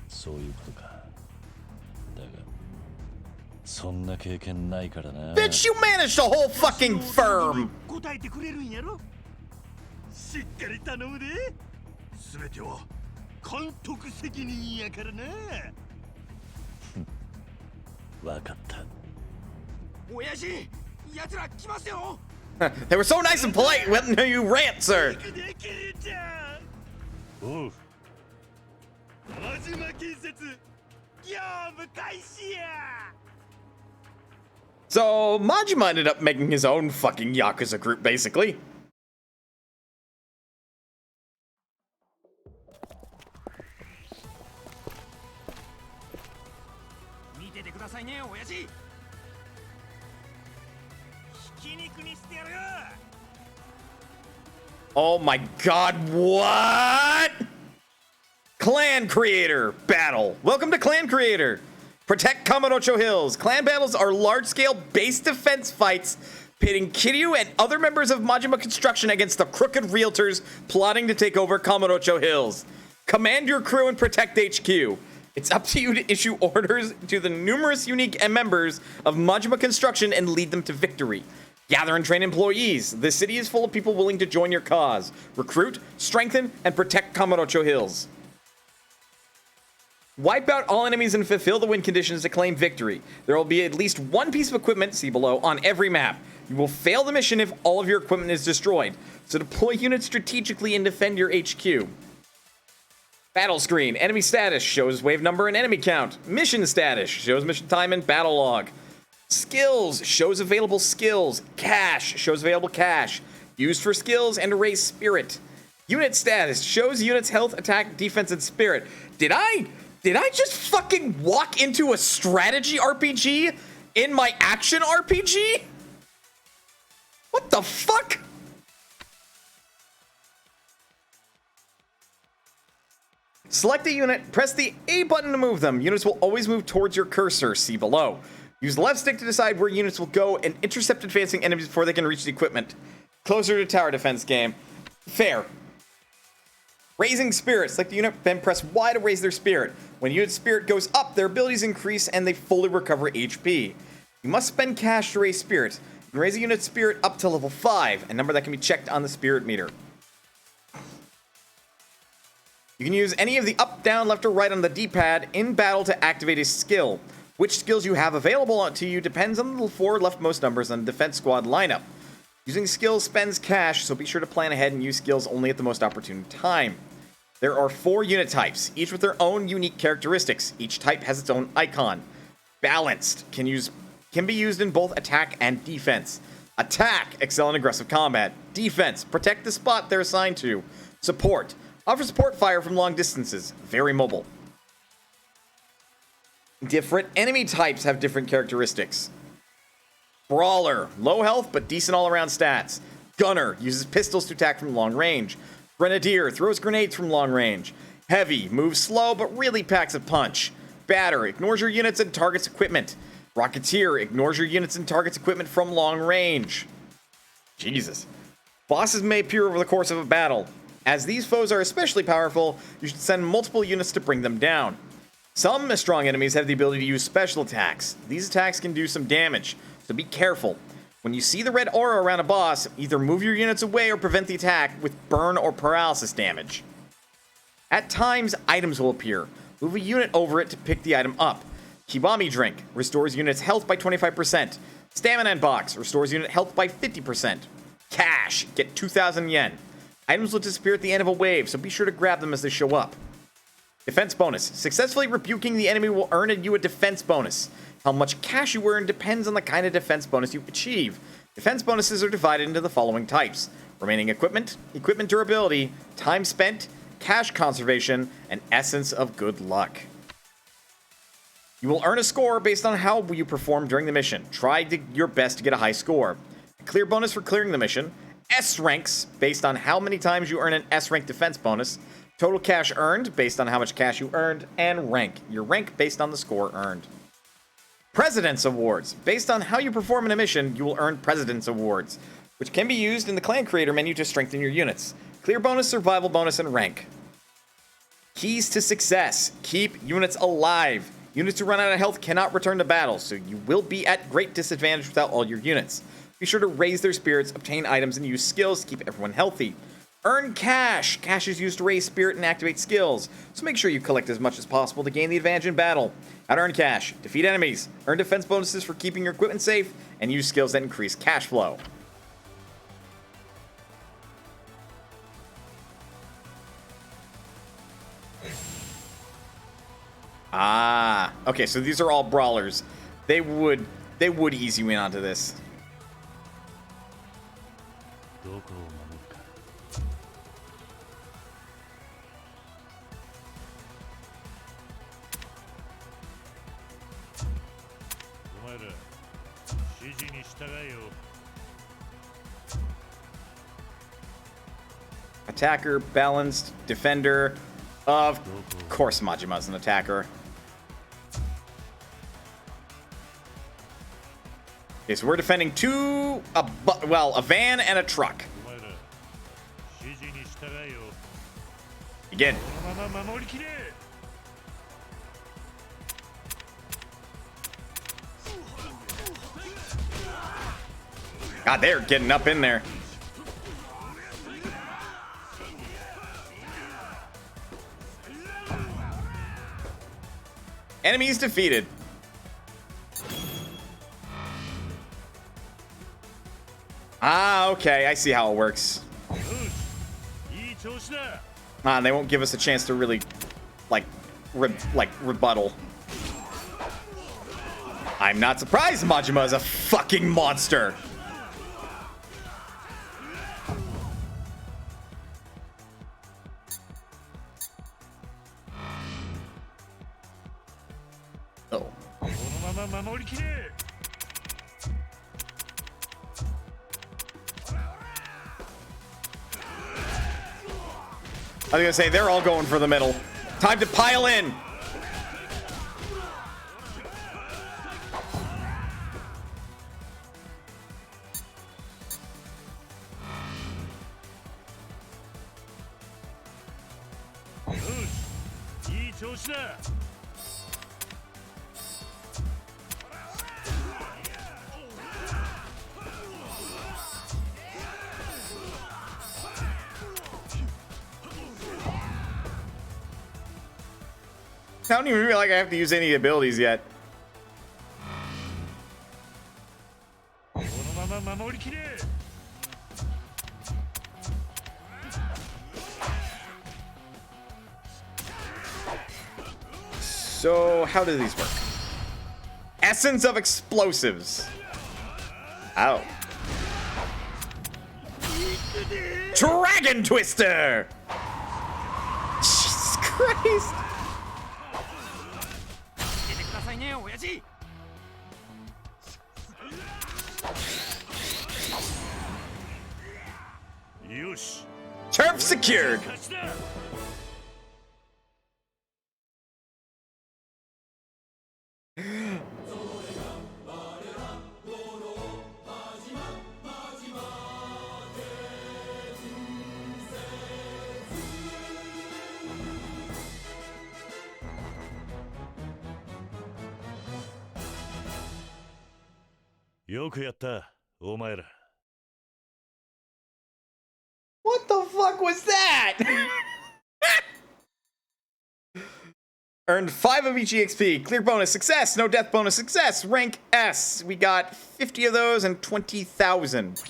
そういうことか。だがそんな経験ないからな。 Bitch, you managed a whole fucking firm. 答えてくれるんやろ。しっかり頼むで。全ては監督責任やからな。わかった。親父、奴ら来ますよ。They were so nice and polite. Well, no, you rant, sir. 行くで桐生ちゃおう。ん。真島建設業務開始や。 So, Majima ended up making his own fucking Yakuza group, basically. 見ててくださいね、親父。ひき肉にしてやるよ。 Oh my god, what? Clan Creator Battle. Welcome to Clan Creator. Protect Kamurocho Hills. Clan battles are large-scale base defense fights pitting Kiryu and other members of Majima Construction against the crooked realtors plotting to take over Kamurocho Hills. Command your crew and protect HQ. It's up to you to issue orders to the numerous unique members of Majima Construction and lead them to victory. Gather and train employees. The city is full of people willing to join your cause. Recruit, strengthen, and protect Kamurocho Hills. Wipe out all enemies and fulfill the win conditions to claim victory. There will be at least one piece of equipment, see below, on every map. You will fail the mission if all of your equipment is destroyed. So deploy units strategically and defend your HQ. Battle screen. Enemy status shows wave number and enemy count. Mission status shows mission time and battle log. Skills shows available skills. Cash shows available cash. Used for skills and to raise spirit. Unit status shows unit's health, attack, defense, and spirit. Did I just fucking walk into a strategy RPG in my action RPG? What the fuck? Select a unit, press the A button to move them. Units will always move towards your cursor, see below. Use the left stick to decide where units will go and intercept advancing enemies before they can reach the equipment. Closer to tower defense game. Fair. Raising spirit. Select the unit, then press Y to raise their spirit. When unit's spirit goes up, their abilities increase and they fully recover HP. You must spend cash to raise spirit. You can raise a unit's spirit up to level 5, a number that can be checked on the spirit meter. You can use any of the up, down, left, or right on the D-pad in battle to activate a skill. Which skills you have available to you depends on the 4 leftmost numbers on the defense squad lineup. Using skills spends cash, so be sure to plan ahead and use skills only at the most opportune time. There are 4 unit types, each with their own unique characteristics. Each type has its own icon. Balanced can be used in both attack and defense. Attack, excel in aggressive combat. Defense, protect the spot they're assigned to. Support, offer support fire from long distances. Very mobile. Different enemy types have different characteristics. Brawler, low health but decent all-around stats. Gunner, uses pistols to attack from long range. Grenadier, throws grenades from long range. Heavy, moves slow but really packs a punch. Batter, ignores your units and targets equipment. Rocketeer, ignores your units and targets equipment from long range. Jesus. Bosses may appear over the course of a battle. As these foes are especially powerful, you should send multiple units to bring them down. Some strong enemies have the ability to use special attacks. These attacks can do some damage, so be careful. When you see the red aura around a boss, either move your units away or prevent the attack with burn or paralysis damage. At times, items will appear. Move a unit over it to pick the item up. Kiwami drink restores unit's health by 25%. Stamina box restores unit health by 50%. Cash, get 2,000 yen. Items will disappear at the end of a wave, so be sure to grab them as they show up. Defense bonus. Successfully rebuking the enemy will earn you a defense bonus. How much cash you earn depends on the kind of defense bonus you achieve. Defense bonuses are divided into the following types: remaining equipment, equipment durability, time spent, cash conservation, and essence of good luck. You will earn a score based on how you perform during the mission. Try your best to get a high score. A clear bonus for clearing the mission. S ranks based on how many times you earn an S rank defense bonus. Total cash earned based on how much cash you earned, and rank. Your rank based on the score earned. President's Awards. Based on how you perform in a mission, you will earn President's Awards, which can be used in the Clan Creator menu to strengthen your units. Clear bonus, survival bonus, and rank. Keys to success. Keep units alive. Units who run out of health cannot return to battle, so you will be at great disadvantage without all your units. Be sure to raise their spirits, obtain items, and use skills to keep everyone healthy. Earn cash. Cash is used to raise spirit and activate skills, so make sure you collect as much as possible to gain the advantage in battle. How to earn cash. Defeat enemies. Earn defense bonuses for keeping your equipment safe, and use skills that increase cash flow. Ah, okay, so these are all brawlers. They would ease you in onto this. どこを守るか。お前ら指示に従えよ。 Attacker, balanced, defender. Of course, Majima's an attacker. Okay, so we're defending a van and a truck. お前ら指示に従えよ。 Again. このまま守りきれ。 God, they're getting up in there. Enemies defeated. Ah, okay. I see how it works. いい調子だ。 Ah, they won't give us a chance to really, rebuttal. I'm not surprised Majima is a fucking monster. Oh. I was gonna say, they're all going for the middle. Time to pile in. I don't even feel like I have to use any abilities yet. So, how do these work? Essence of explosives. Ow. Dragon Twister! Jesus Christ! 出てくださいね親父。 Turf secured! What the fuck was that? Earned 5 of each EXP. Clear bonus success. No death bonus success. Rank S. We got 50 of those and 20,000.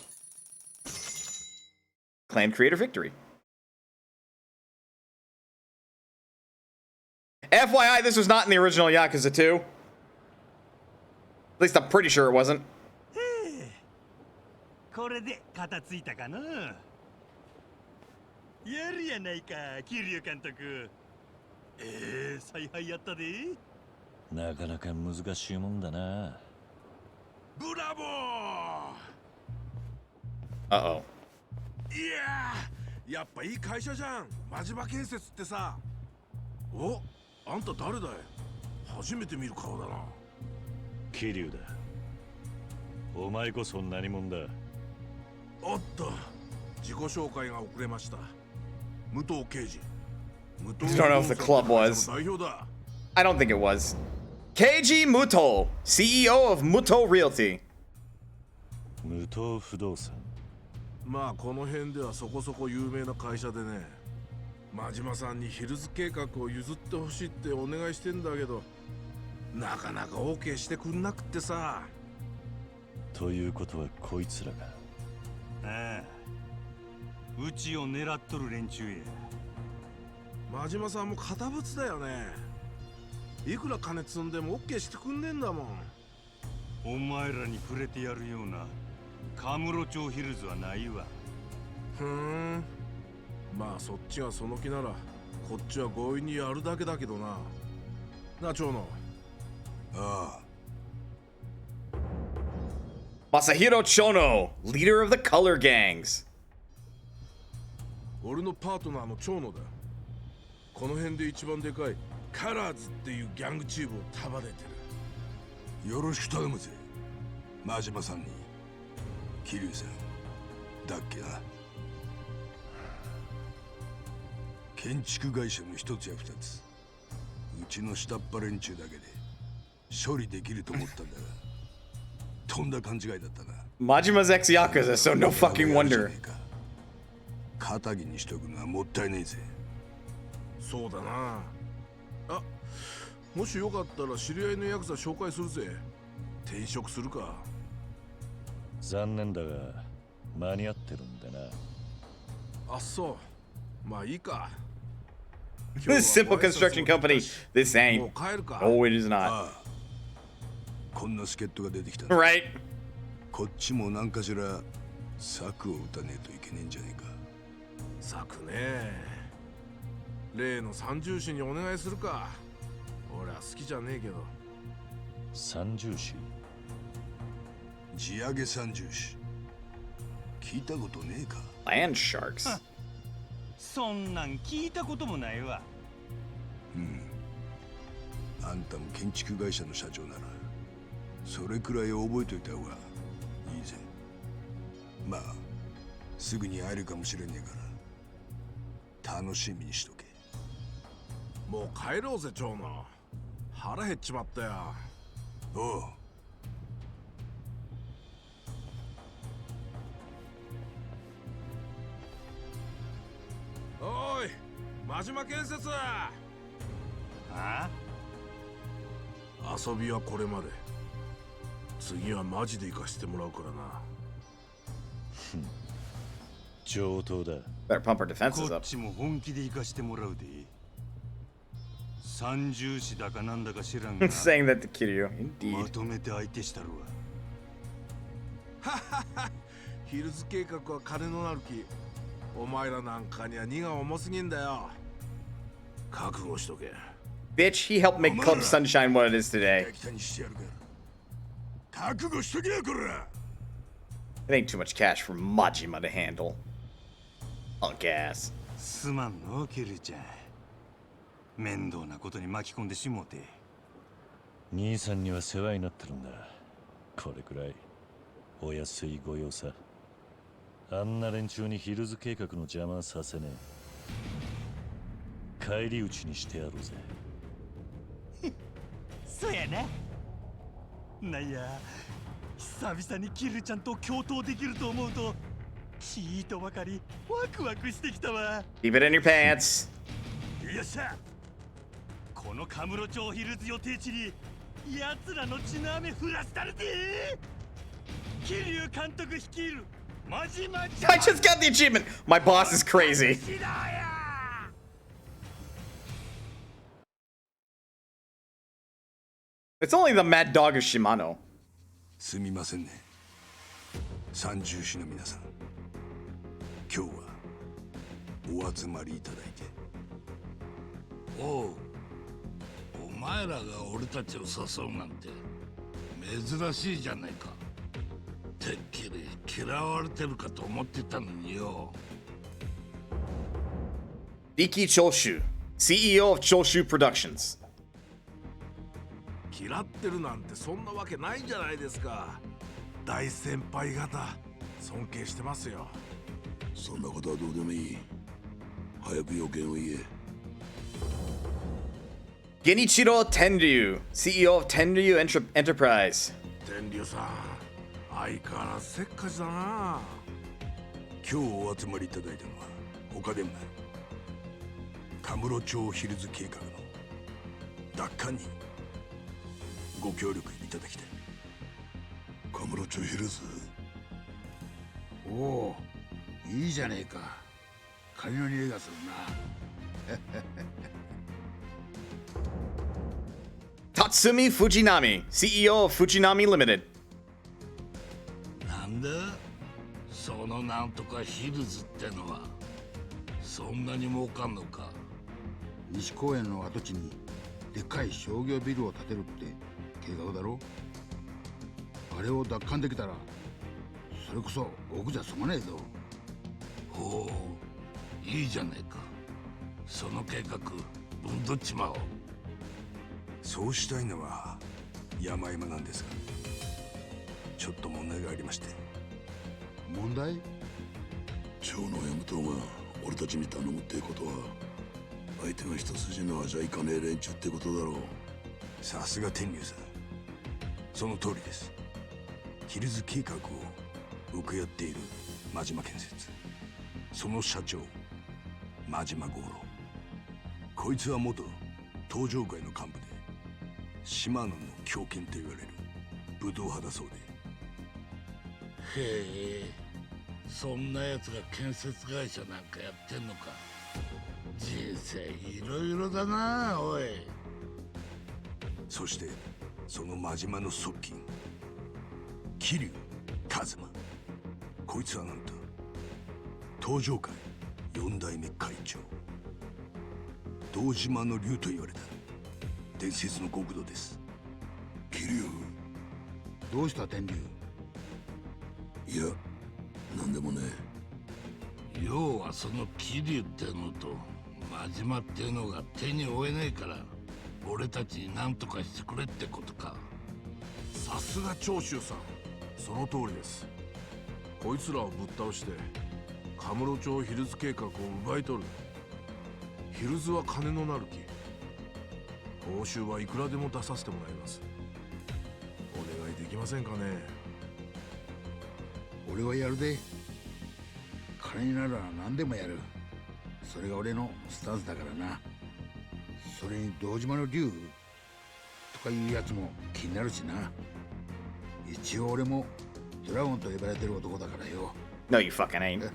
Clan creator victory. FYI, this was not in the original Yakuza 2. At least I'm pretty sure it wasn't. これで片付いたかな。やるやないか、桐生監督。采配やったで。なかなか難しいもんだな。ブラボー。 Uh-oh. いや、やっぱいい会社じゃん。真島建設ってさ。お、あんた誰だい？初めて見る顔だな。桐生だ。お前こそ何者だ。おっと、自己紹介が遅れました。武藤刑事。I don't know if the club was. I don't think it was. Keiji Muto, CEO of Muto Realty. 無藤不動産。まあこの辺ではそこそこ有名な会社でね。真島さんにヒルズ計画を譲ってほしいってお願いしてんだけど、なかなか OK してくんなくってさ。ということはこいつらが。ああ、うちを狙っとる連中や。真島さんも堅物だよね。いくら金積んでも OK してくんねえんだもん。お前らにくれてやるようなカムロ町ヒルズはないわ。まあそっちがその気ならこっちは強引にやるだけだけどな。な、長野。ああ。 Masahiro Chono, leader of the color gangs. 俺のパートナーの長野だ。この辺で一番でかいカラーズっていうギャングチームを束ねてる。よろしく頼むぜ、真島さんに。桐生さんだっけな。建築会社の一つや二つ、うちの下っ端連中だけで処理できると思ったんだが、とんだ勘違いだったな。 Majima's ex-Yakuza, so no fucking wonder. 肩着にしとくのはもったいねえぜ。そうだな。あ、もしよかったら知り合いのヤクザ紹介するぜ。転職するか。残念だが間に合ってるんでな。あ、そう。まあいいか。 This simple construction company. This ain't. Oh, it is not. こんな助っ人が出てきた。Right? こっちも何かしら策を打たねえといけねえんじゃねえか。策ね。例の三重士にお願いするか。俺は好きじゃねえけど。三重士。地上げ三重士。聞いたことねえか。Land sharks. そんなん聞いたこともないわ。あんたも建築会社の社長ならそれくらい覚えといた方がいいぜ。まあすぐに会えるかもしれねえから楽しみにしとけ。もう帰ろうぜ長野。腹減っちまったよ。おう。おい真島建設。あ？遊びはこれまで。次はマジで行かしてもらうからな。上等だ。 Better pump our defenses こっ up. ちも本気で行かしてもらうで。三重士だかなんだか知らんが Saying that to Kiryu. ま Indeed. とめて相手したるわ。ヒルズ計画は金のなる木。お前らなんかには荷が重すぎんだよ。覚悟しとけ。 Bitch, he helped make Club Sunshine what it is today. 北にしてやるから覚悟しとけよこら。 It ain't too much cash for Majima to handle. Punk ass. すまんのキルちゃん。面倒なことに巻き込んでしもうて。兄さんには世話になってるんだ。これくらいお安いご用さ。あんな連中にヒルズ計画の邪魔させねえ。返り討ちにしてやろうぜ。そうやな。なんや、久々にキルちゃんと共闘できると思うと、ちーとばかりワクワクしてきたわ。 Keep it in your pants. よっしゃ。このカムロ町ヒルズ予定地に奴らの血の雨降らしたるで。桐生監督率いる真島 I just got the achievement. My boss is crazy. It's only the mad dog of Shimano. すみませんね三重士の皆さん。今日はお集まりいただいて。おう、お前らが俺たちを誘うなんて珍しいじゃないか。てっきり嫌われてるかと思ってたのによ。 Diki Choshu, CEO of Choshu Productions. 嫌ってるなんてそんなわけないじゃないですか。大先輩方尊敬してますよ。そんなことはどうでもいい。早く予見を言え。 Genichiro Tenryu, CEO of Tenryu Enterprise. 天竜さん相変わらずせっかちだな。今日お集まりいただいたのは他でもないカムロ町ヒルズ計画の奪還にご協力いただきたい。カムロ町ヒルズ。おお、いいじゃねえか。金の匂いがするな。Tatsumi Fujinami, CEO of Fujinami Limited. なんだそのなんとかヒルズってのは。そんなに儲かんのか。西公園の跡地にでっかい商業ビルを建てるって計画だろ。あれを奪還できたらそれこそ僕じゃ済まねえぞ。ほう、いいじゃないか。その計画ぶんどっちまおう。そうしたいのは山々なんですがちょっと問題がありまして。問題？町の山党が俺たちに頼むってことは相手が一筋縄じゃいかねえ連中ってことだろう。さすが天竜さんその通りです。ヒルズ計画を請け負っている真島建設その社長真島五郎こいつは元東上会の幹部で島野の狂犬と言われる武道派だそうで。へえ、そんな奴が建設会社なんかやってんのか。人生いろいろだなおい。そしてその真島の側近桐生一馬。こいつはなんと東上会4代目会長、堂島の竜と言われた伝説の極道です。桐生、どうした天竜？いや、なんでもねえ。要はその桐生ってのと真島ってのが手に負えないから俺たちに何とかしてくれってことか。さすが長州さん、その通りです。こいつらをぶっ倒してカムロ町ヒルズ計画を奪い取る。ヒルズは金のなる木。報酬はいくらでも出させてもらいます。お願いできませんかね。俺はやるで。金なら何でもやる。それが俺のスタンスだからな。それに堂島の竜とかいうやつも気になるしな。一応俺もドラゴンと呼ばれてる男だからよ。No, you fucking ain't.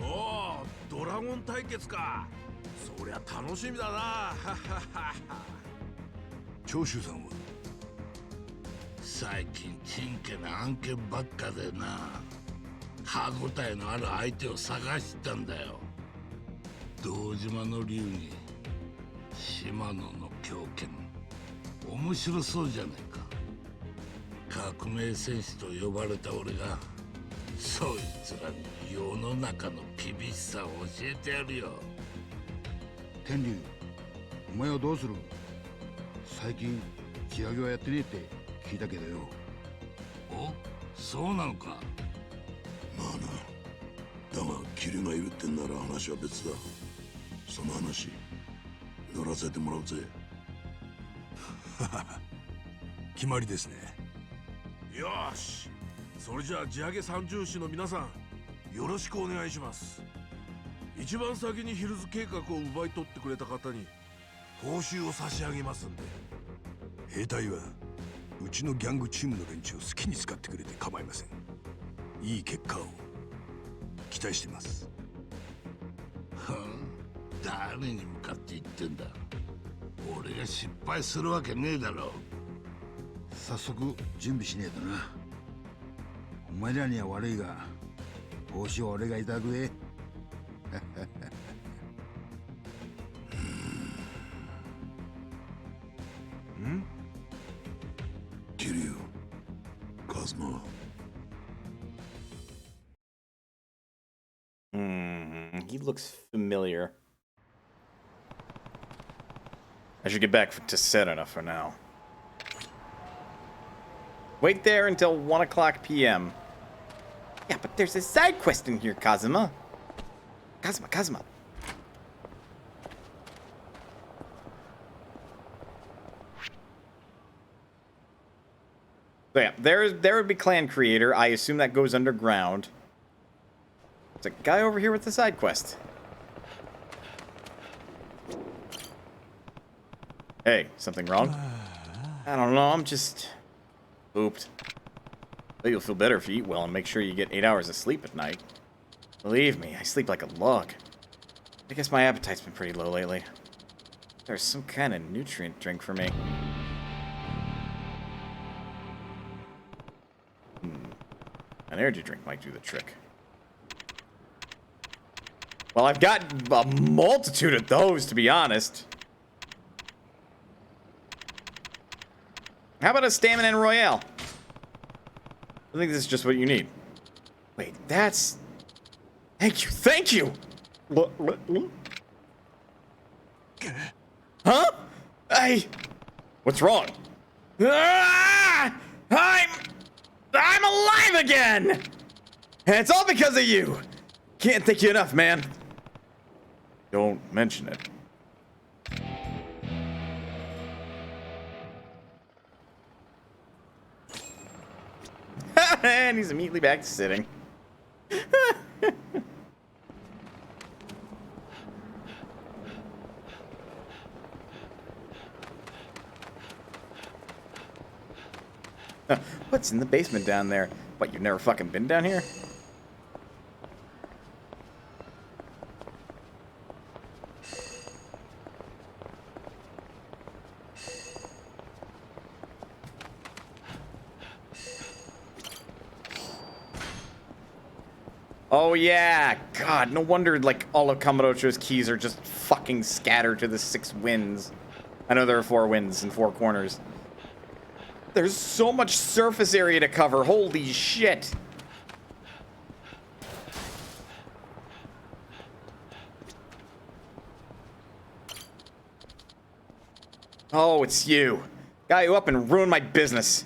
おお、ドラゴン対決か。そりゃ楽しみだな。長州さんは最近ちんけな案件ばっかでな、歯応えのある相手を探したんだよ。堂島の竜に島野の狂犬、面白そうじゃねえか。革命戦士と呼ばれた俺がそいつらに世の中の厳しさを教えてやるよ。天竜、お前はどうする？最近地上げはやってねえって聞いたけどよ。お、そうなのか。まあな。だが桐生がいるってんなら話は別だ。その話乗らせてもらうぜ。決まりですね。よし、それじゃあ地上げ三重士の皆さん、よろしくお願いします。一番先にヒルズ計画を奪い取ってくれた方に報酬を差し上げますんで。兵隊はうちのギャングチームの連中を好きに使ってくれて構いません。いい結果を期待してます。はあ、誰に向かって言ってんだ。俺が失敗するわけねえだろ。早速準備しねえとな。お前らには悪いが報酬は俺がいただくぜ。ん？桐生、カズマ。He looks familiar. I should get back to Serena for now. Wait there until 1 o'clock p.m. Yeah, but there's a side quest in here, Kazuma. Kazuma. So yeah, there would be clan creator. I assume that goes underground. There's a guy over here with the side quest. Hey, something wrong? I don't know, I'm just pooped. But you'll feel better if you eat well and make sure you get 8 hours of sleep at night. Believe me, I sleep like a log. I guess my appetite's been pretty low lately. There's some kind of nutrient drink for me. An energy drink might do the trick. Well, I've got a multitude of those, to be honest. How about a stamina and royale? I think this is just what you need. Wait, that's... Thank you! Huh? What's wrong? Ah! I'm alive again! And it's all because of you! Can't thank you enough, man. Don't mention it. And he's immediately back to sitting. What's in the basement down there? What, you've never fucking been down here? Oh yeah, God, no wonder like all of Kamurocho's keys are just fucking scattered to the 6 winds. I know there are 4 winds and 4 corners. There's so much surface area to cover, holy shit. Oh, it's you. Got you up and ruined my business.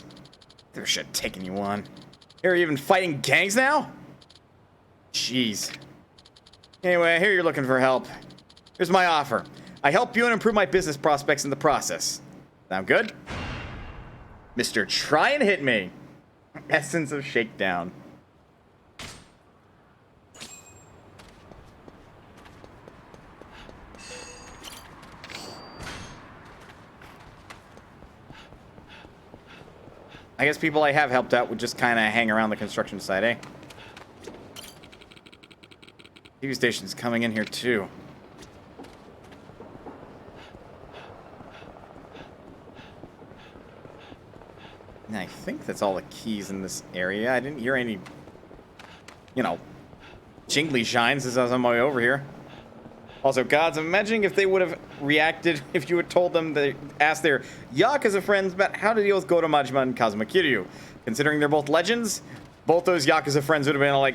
Never should have taken you on. You're even fighting gangs now? Jeez. Anyway, I hear you're looking for help. Here's my offer. I help you and improve my business prospects in the process. Sound good? Mr. Try and Hit Me. Essence of Shakedown. I guess people I have helped out would just kind of hang around the construction site, eh? TV station's coming in here too. And I think that's all the keys in this area. I didn't hear any, you know, jingly shines as I was on my way over here. Also, gods, I'm imagining if they would have reacted if you had told them, they asked their Yakuza friends about how to deal with Goto Majima and Kazuma Kiryu. Considering they're both legends, both those Yakuza friends would have been like,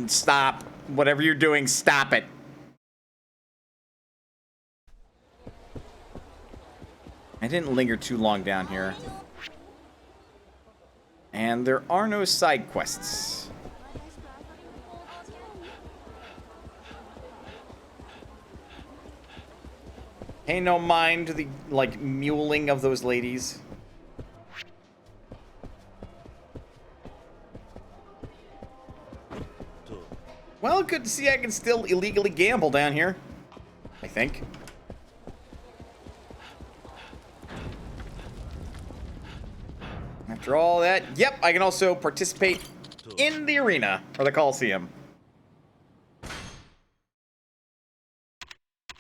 stop. Whatever you're doing, stop it. I didn't linger too long down here. And there are no side quests. Pay no mind to the, like, muling of those ladies. Well, good to see I can still illegally gamble down here. I think. After all that, yep, I can also participate in the arena, or the Coliseum.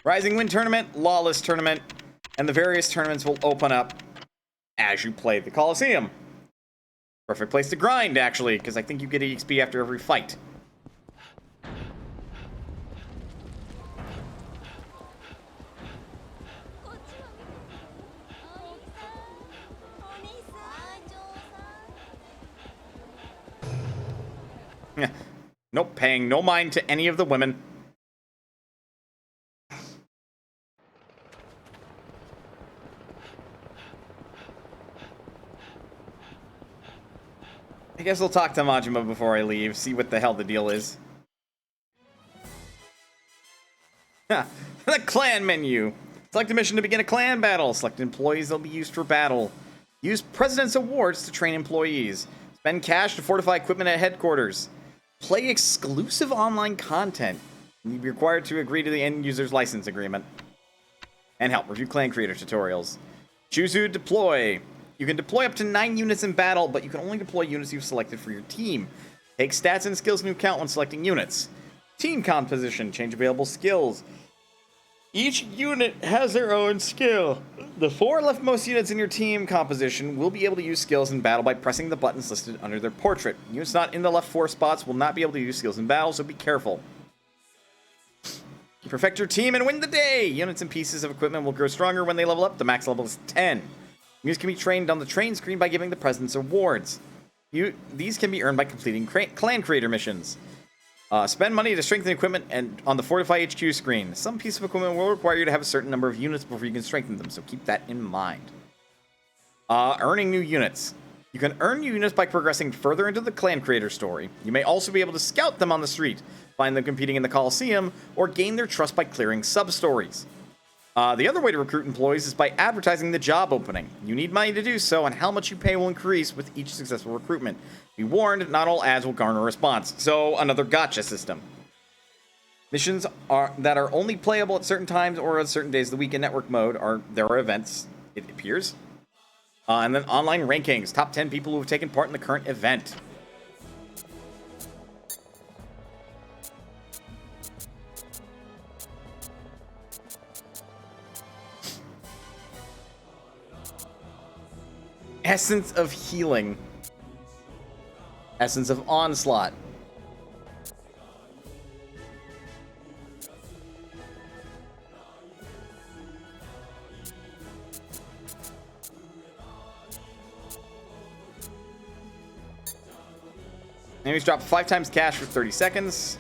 Rising Wind Tournament, Lawless Tournament, and the various tournaments will open up as you play the Coliseum. Perfect place to grind, actually, because I think you get EXP after every fight. Nope, paying no mind to any of the women. I guess I'll talk to Majima before I leave, see what the hell the deal is. The clan menu. Select a mission to begin a clan battle. Select employees that will be used for battle. Use President's Awards to train employees. Spend cash to fortify equipment at headquarters. Play exclusive online content. You'll be required to agree to the end user's license agreement. And help review clan creator tutorials. Choose who to deploy. You can deploy up to 9 units in battle, but you can only deploy units you've selected for your team. Take stats and skills into account when selecting units. Team composition. Change available skills. Each unit has their own skill. The 4 leftmost units in your team composition will be able to use skills in battle by pressing the buttons listed under their portrait. Units not in the left 4 spots will not be able to use skills in battle, so be careful. Perfect your team and win the day! Units and pieces of equipment will grow stronger when they level up. The max level is 10. Units can be trained on the train screen by giving the President's Awards. These can be earned by completing clan creator missions. Spend money to strengthen equipment and on the Fortify HQ screen. Some piece of equipment will require you to have a certain number of units before you can strengthen them, so keep that in mind. Earning new units. You can earn new units by progressing further into the clan creator story. You may also be able to scout them on the street, find them competing in the Coliseum, or gain their trust by clearing sub-stories. The other way to recruit employees is by advertising the job opening. You need money to do so, and how much you pay will increase with each successful recruitment. Be warned, not all ads will garner a response. So, another gotcha system. Missions that are only playable at certain times or on certain days of the week in network mode there are events, it appears. And then online rankings. Top 10 people who have taken part in the current event. Essence of Healing. Essence of Onslaught. Enemies drop 5 times cash for 30 seconds.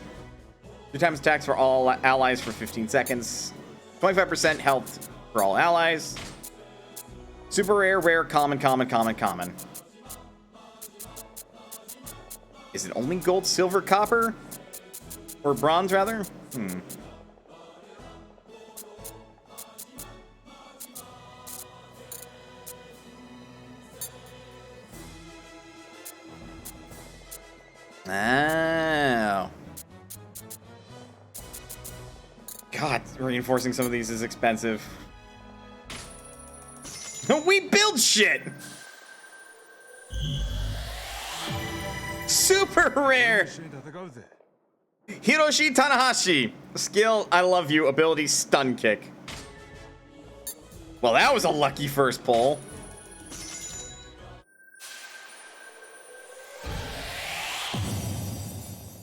2 times attacks for all allies for 15 seconds. 25% health for all allies. Super rare, rare, common, common, common, common. Is it only gold, silver, copper? Or bronze, rather? Oh. God, reinforcing some of these is expensive. We build shit! Super rare! Hiroshi Tanahashi. Skill, I love you. Ability, stun kick. Well, that was a lucky first pull.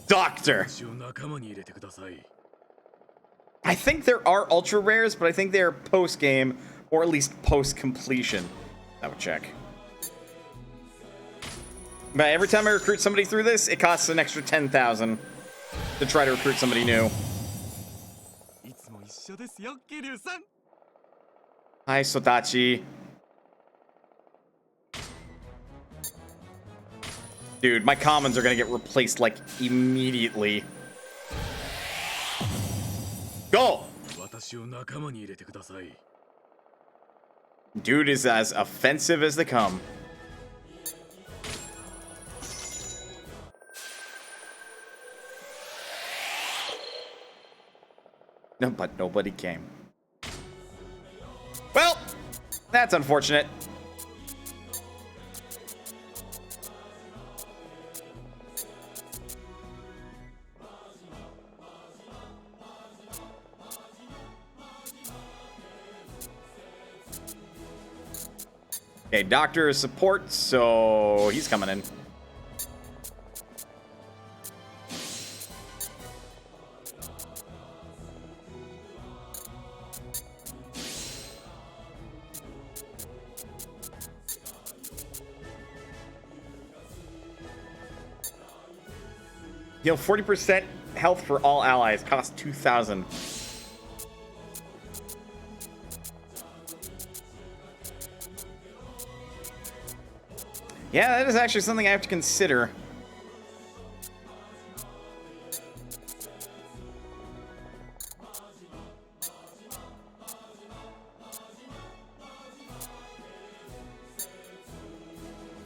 Doctor. I think there are ultra rares, but I think they're post game or at least post completion. I would check. But every time I recruit somebody through this, it costs an extra 10,000 to try to recruit somebody new. Hi, Sodachi. Dude, my commons are gonna get replaced like immediately. Go! Dude is as offensive as they come. No, but nobody came. Well, that's unfortunate. Okay, doctor is support, so he's coming in. Heal 40% health for all allies. Cost 2,000. Yeah, that is actually something I have to consider.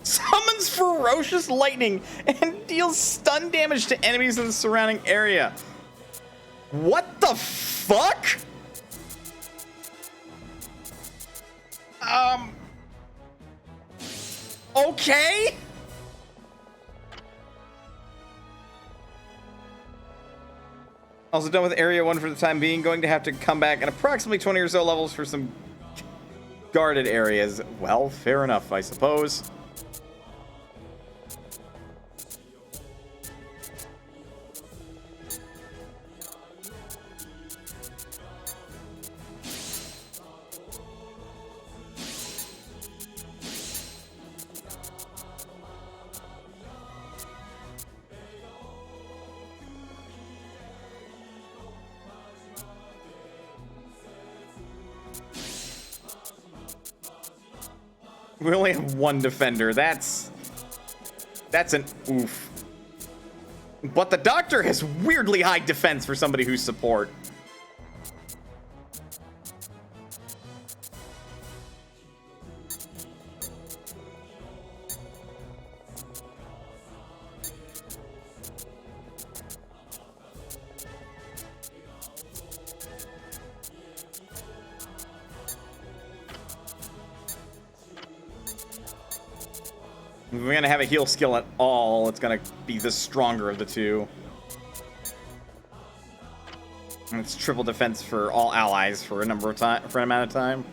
Summons ferocious lightning and deals stun damage to enemies in the surrounding area. What the fuck? Okay. Also done with Area 1 for the time being. Going to have to come back in approximately 20 or so levels for some guarded areas. Well, fair enough, I suppose. We only have one defender. That's an oof. But the doctor has weirdly high defense for somebody who's support. If we're gonna have a heal skill at all, it's gonna be the stronger of the two. And it's triple defense for all allies for an amount of time.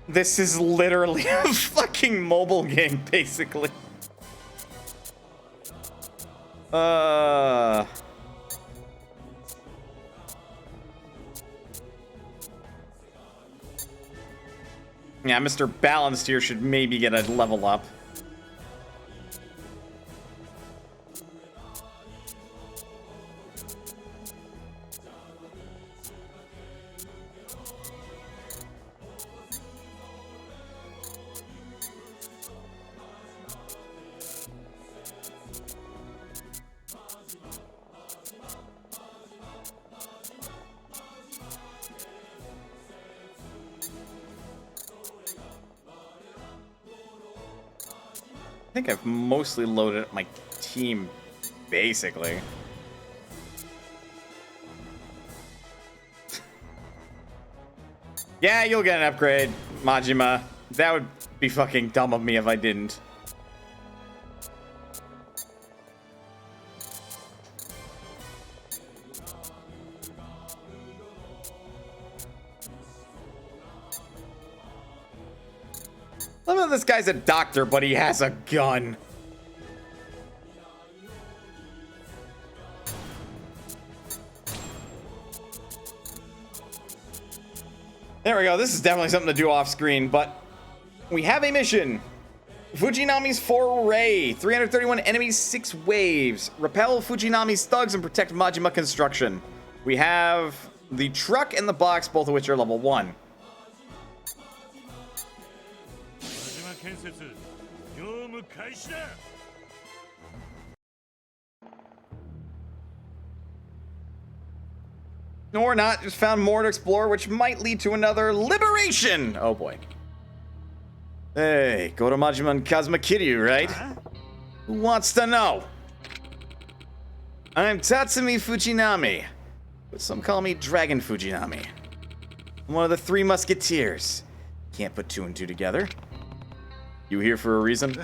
This is literally a fucking mobile game, basically. Yeah, Mr. Balanced here should maybe get a level up. I think I've mostly loaded up my team, basically. Yeah, you'll get an upgrade, Majima. That would be fucking dumb of me if I didn't. Love how this guy's a doctor, but he has a gun. There we go. This is definitely something to do off screen, but we have a mission. Fujinami's foray. 331 enemies, 6 waves. Repel Fujinami's thugs and protect Majima Construction. We have the truck and the box, both of which are level 1. Or not, just found more to explore, which might lead to another liberation! Oh boy. Hey, go to Majima and Kazuma Kiryu, right? Who wants to know? I'm Tatsumi Fujinami, but some call me Dragon Fujinami. I'm one of the 3 musketeers. Can't put 2 and 2 together. You here for a reason?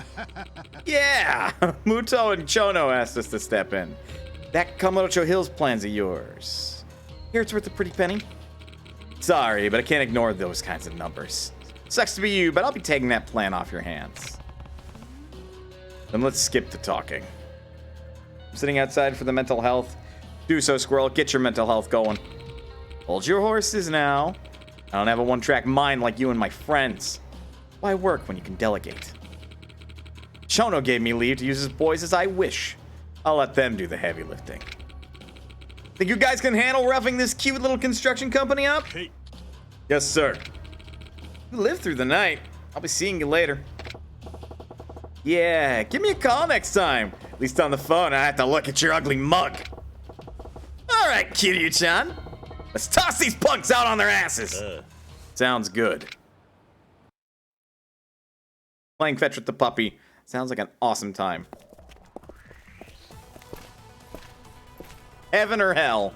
Yeah! Muto and Chono asked us to step in. That Kamurocho Hills plan's of yours. Here it's worth a pretty penny. Sorry, but I can't ignore those kinds of numbers. Sucks to be you, but I'll be taking that plan off your hands. Then let's skip the talking. I'm sitting outside for the mental health. Do so, Squirrel. Get your mental health going. Hold your horses now. I don't have a one-track mind like you and my friends. Why work when you can delegate? Chono gave me leave to use his boys as I wish. I'll let them do the heavy lifting. Think you guys can handle roughing this cute little construction company up? Hey. Yes, sir. You live through the night. I'll be seeing you later. Yeah, give me a call next time. At least on the phone, I have to look at your ugly mug. All right, Kiryu-chan. Let's toss these punks out on their asses. Sounds good. Playing fetch with the puppy. Sounds like an awesome time. Heaven or hell?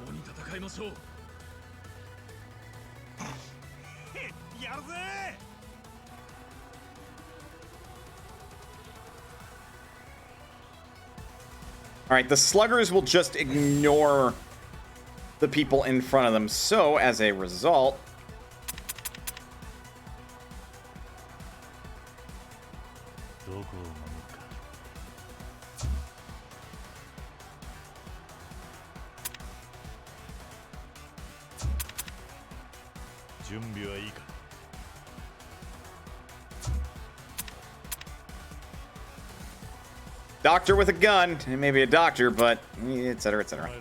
Alright, the sluggers will just ignore the people in front of them. So, as a result... Doctor with a gun. He may be a doctor, but etc. etc.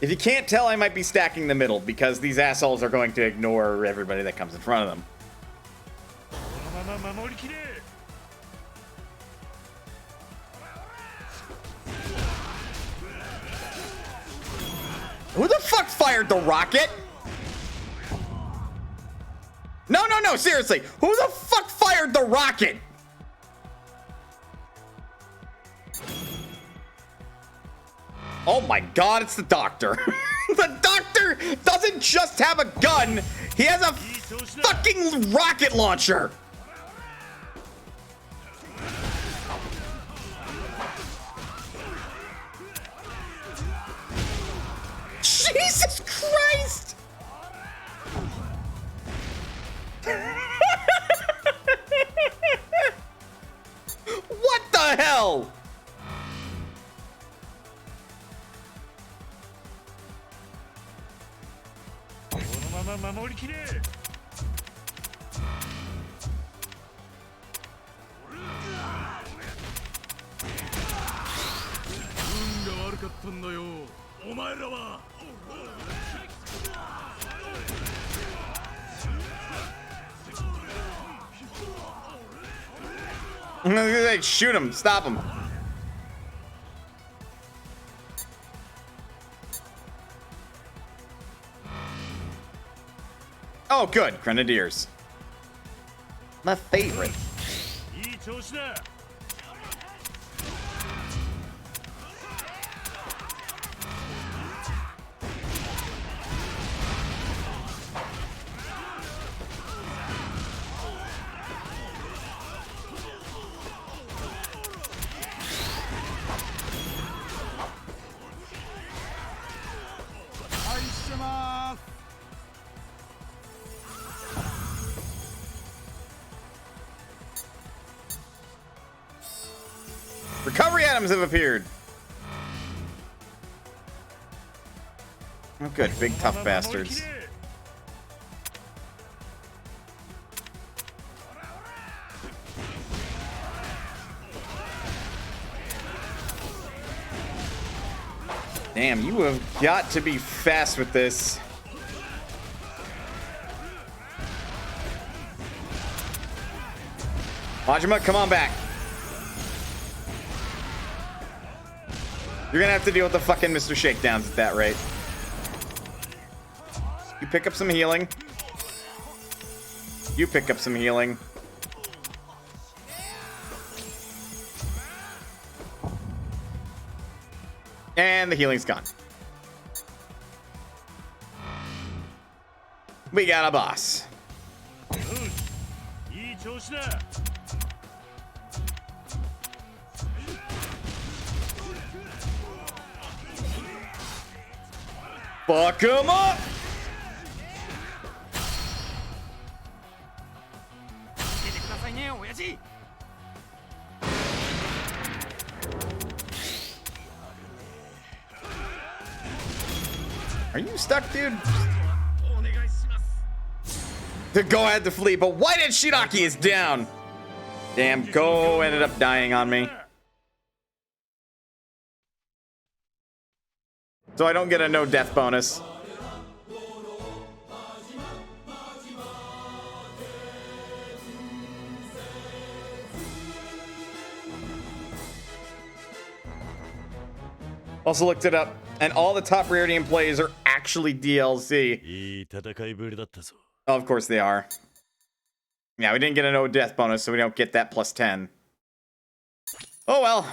If you can't tell, I might be stacking the middle because these assholes are going to ignore everybody that comes in front of them. Who the fuck fired the rocket? No, no, no, seriously. Who the fuck fired the rocket? Oh my god, it's the doctor. The doctor doesn't just have a gun, he has a fucking rocket launcher. Jesus Christ! What the hell? Shoot him, stop him. Oh, good, Grenadiers. My favorite. Recovery items have appeared. Oh, good. Big tough bastards. Damn, you have got to be fast with this. Majima, come on back. You're gonna have to deal with the fucking Mr. Shakedowns at that rate. You pick up some healing. You pick up some healing. And the healing's gone. We got a boss. Fuck him up! Are you stuck, dude? The Go had to flee, but why did Shiraki is down? Damn, Go ended up dying on me. So I don't get a no death bonus. Also looked it up, and all the top rarity and plays are actually DLC. Oh, of course they are. Yeah, we didn't get a no death bonus, so we don't get that plus 10. Oh well.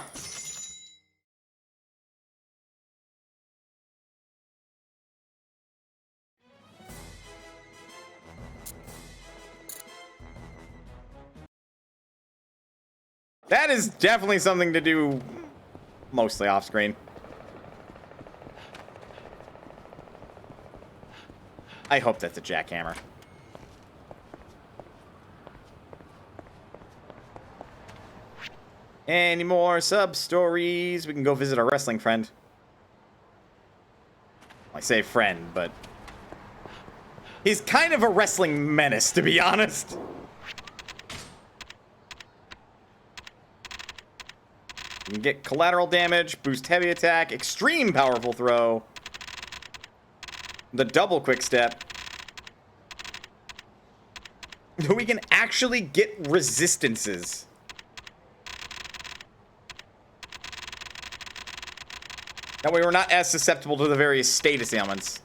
That is definitely something to do mostly off screen. I hope that's a jackhammer. Any more sub-stories? We can go visit our wrestling friend. I say friend, but he's kind of a wrestling menace, to be honest. You can get collateral damage, boost heavy attack, extreme powerful throw, the double quick step. We can actually get resistances. That way we're not as susceptible to the various status ailments.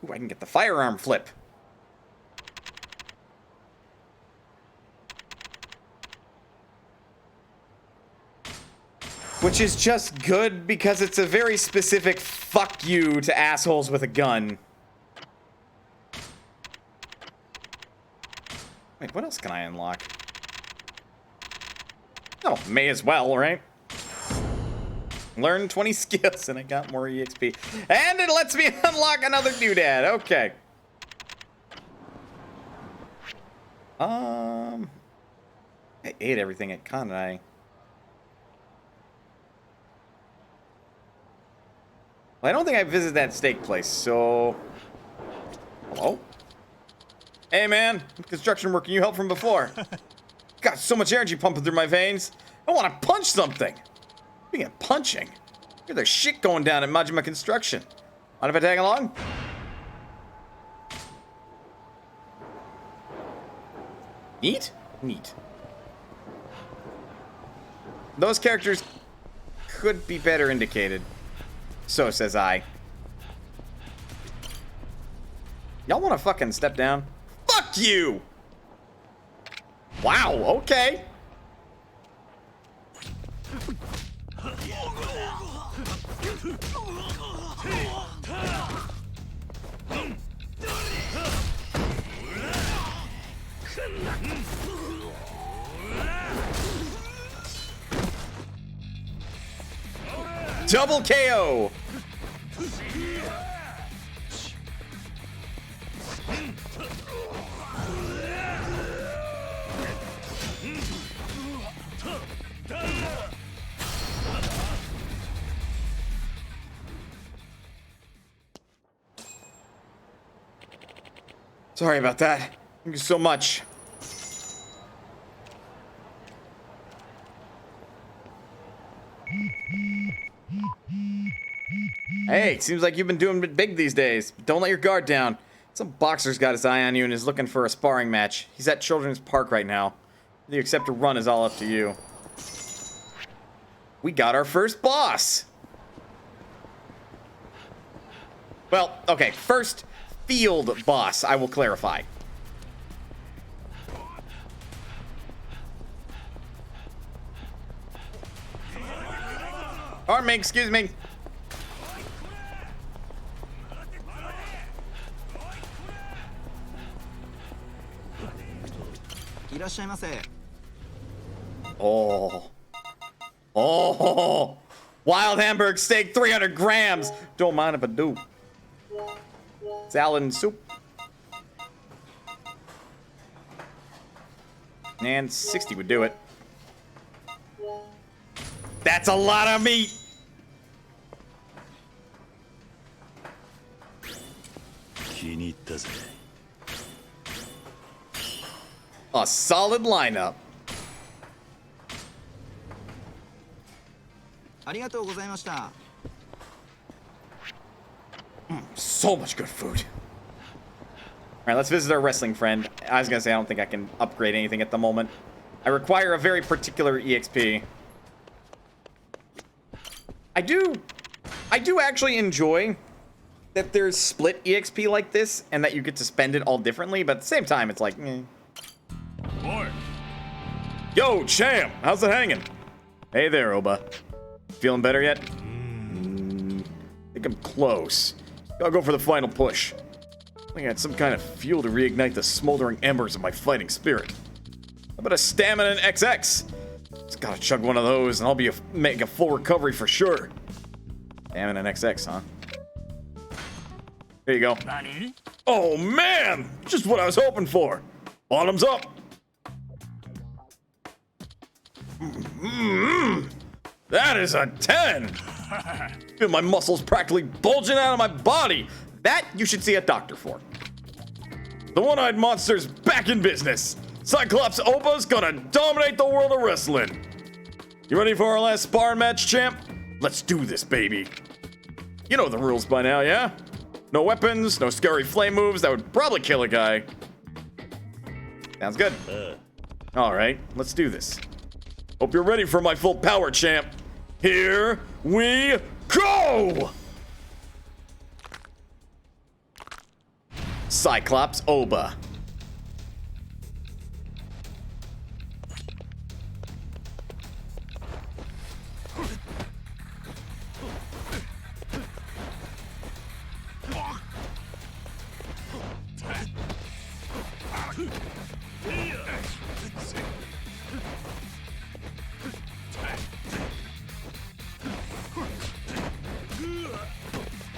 Ooh, I can get the firearm flip. Which is just good because it's a very specific fuck you to assholes with a gun. Wait, what else can I unlock? Oh, may as well, right? Learn 20 skills, and I got more EXP. And it lets me unlock another doodad. Okay. I ate everything at Kanai. Well, I don't think I visited that steak place, so... Hello? Hey, man. Construction work. Can you help from before? Got so much energy pumping through my veins. I want to punch something. Speaking of punching, there's shit going down at Majima Construction. Mind if I tag along? Neat? Neat. Those characters could be better indicated. So says I. Y'all want to fucking step down? Fuck you! Wow, okay. Double KO. Sorry about that. Thank you so much. Hey, seems like you've been doing it big these days. Don't let your guard down. Some boxer's got his eye on you and is looking for a sparring match. He's at Children's Park right now. Whether you accept or run is all up to you. We got our first boss. Well, okay, first field boss, I will clarify. Pardon me, excuse me. Oh. Oh. Wild Hamburg steak, 300 grams. Don't mind if I do. Salad and soup. And 60 would do it. That's a lot of meat. A solid lineup. So much good food. Alright, let's visit our wrestling friend. I was gonna say I don't think I can upgrade anything at the moment. I require a very particular EXP. I do actually enjoy that there's split EXP like this and that you get to spend it all differently, but at the same time it's like, eh. Boy. Yo, champ, how's it hanging? Hey there, Oba. Feeling better yet? Think I'm close. I'll go for the final push. I think I had some kind of fuel to reignite the smoldering embers of my fighting spirit. How about a stamina and XX? Just gotta chug one of those and I'll make a full recovery for sure. Stamina and XX, huh? Here you go. Oh man! Just what I was hoping for. Bottoms up. That is a 10. Feel my muscles practically bulging out of my body. That you should see a doctor for. The one-eyed monster's back in business. Cyclops Opa's gonna dominate the world of wrestling. You ready for our last sparring match, champ? Let's do this, baby. You know the rules by now, yeah? No weapons, no scary flame moves that would probably kill a guy. Sounds good. All right, let's do this. Hope you're ready for my full power, champ. Here we go! Cyclops Oba.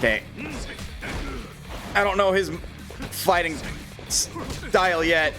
Okay. I don't know his fighting style yet.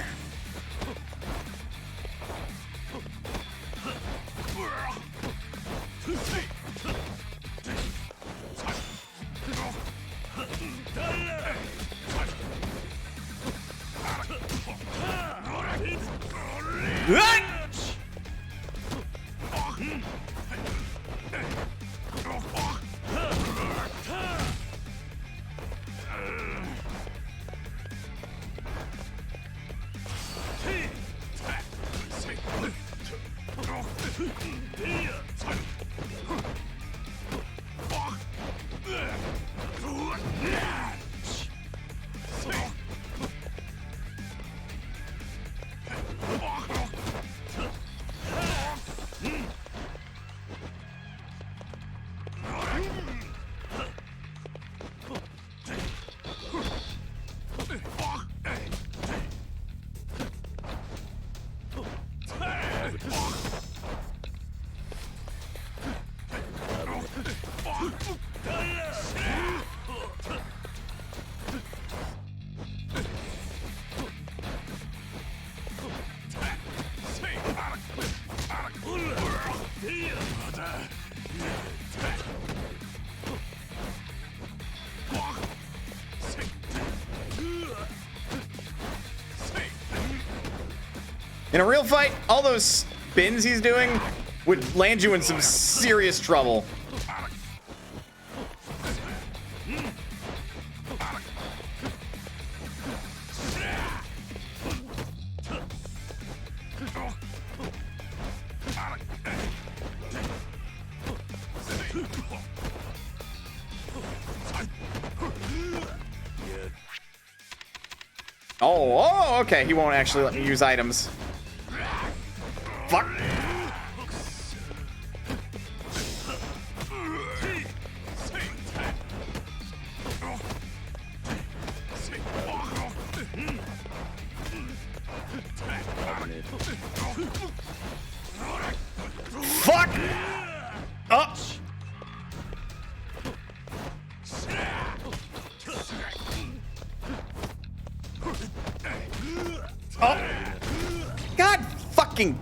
In a real fight, all those spins he's doing would land you in some serious trouble. Oh, okay. He won't actually let me use items. Fuck. Fuck! Up! Oh! God fucking...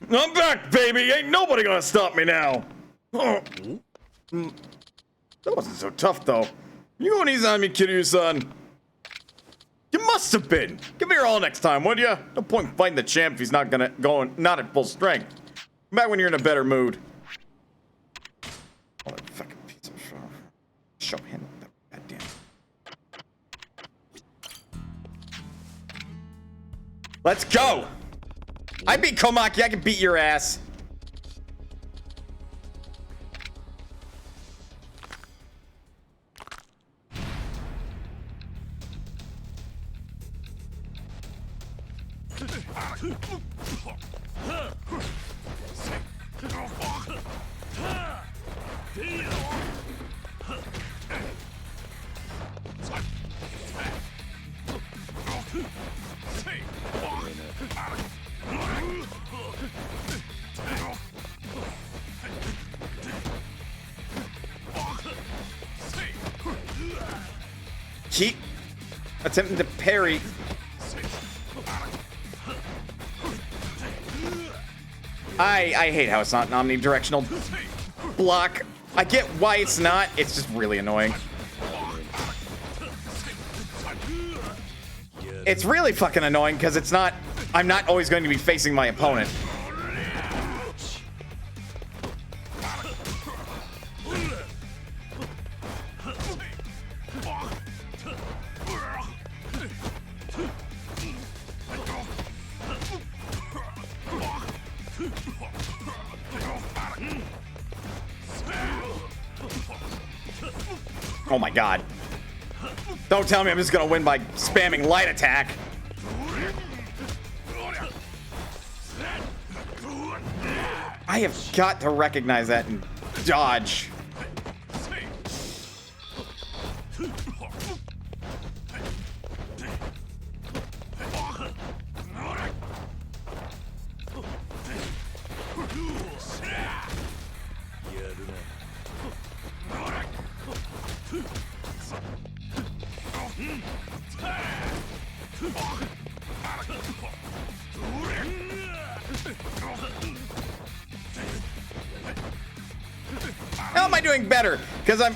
I'm back, baby! Ain't nobody gonna stop me now! Oh. That wasn't so tough, though. You going easy on me, Kiryu-san? You must have been! Give me your all next time, would ya? No point fighting the champ if he's not at full strength. Come back when you're in a better mood. Oh, that fucking piece of shit. Show him the goddamn. Let's go! I beat Komaki, I can beat your ass. Keep attempting to parry. I hate how it's not an omnidirectional block. I get why it's not. It's just really annoying. It's really fucking annoying because it's not. I'm not always going to be facing my opponent. Oh my god. Don't tell me I'm just gonna win by spamming light attack. I have got to recognize that and dodge. How am I doing better? Because I'm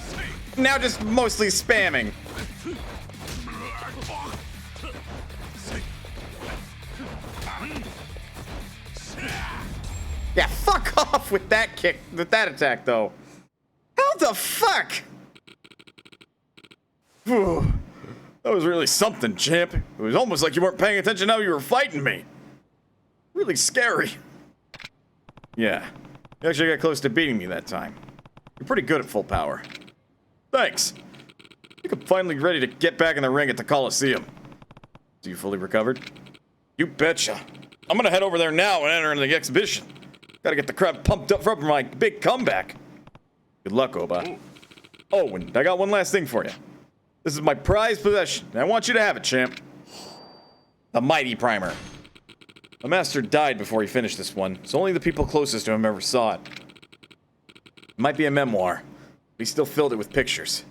now just mostly spamming. Yeah, fuck off with that kick, with that attack, though. How the fuck? Whew. That was really something, champ. It was almost like you weren't paying attention how you were fighting me. Really scary. Yeah, you actually got close to beating me that time. You're pretty good at full power. Thanks. I think I'm finally ready to get back in the ring at the Coliseum. So you fully recovered? You betcha. I'm gonna head over there now and enter into the exhibition. Gotta get the crowd pumped up for my big comeback. Good luck, Oba. Oh, and I got one last thing for you. This is my prized possession, and I want you to have it, champ. The Mighty Primer. My master died before he finished this one, so only the people closest to him ever saw it. It might be a memoir, but he still filled it with pictures.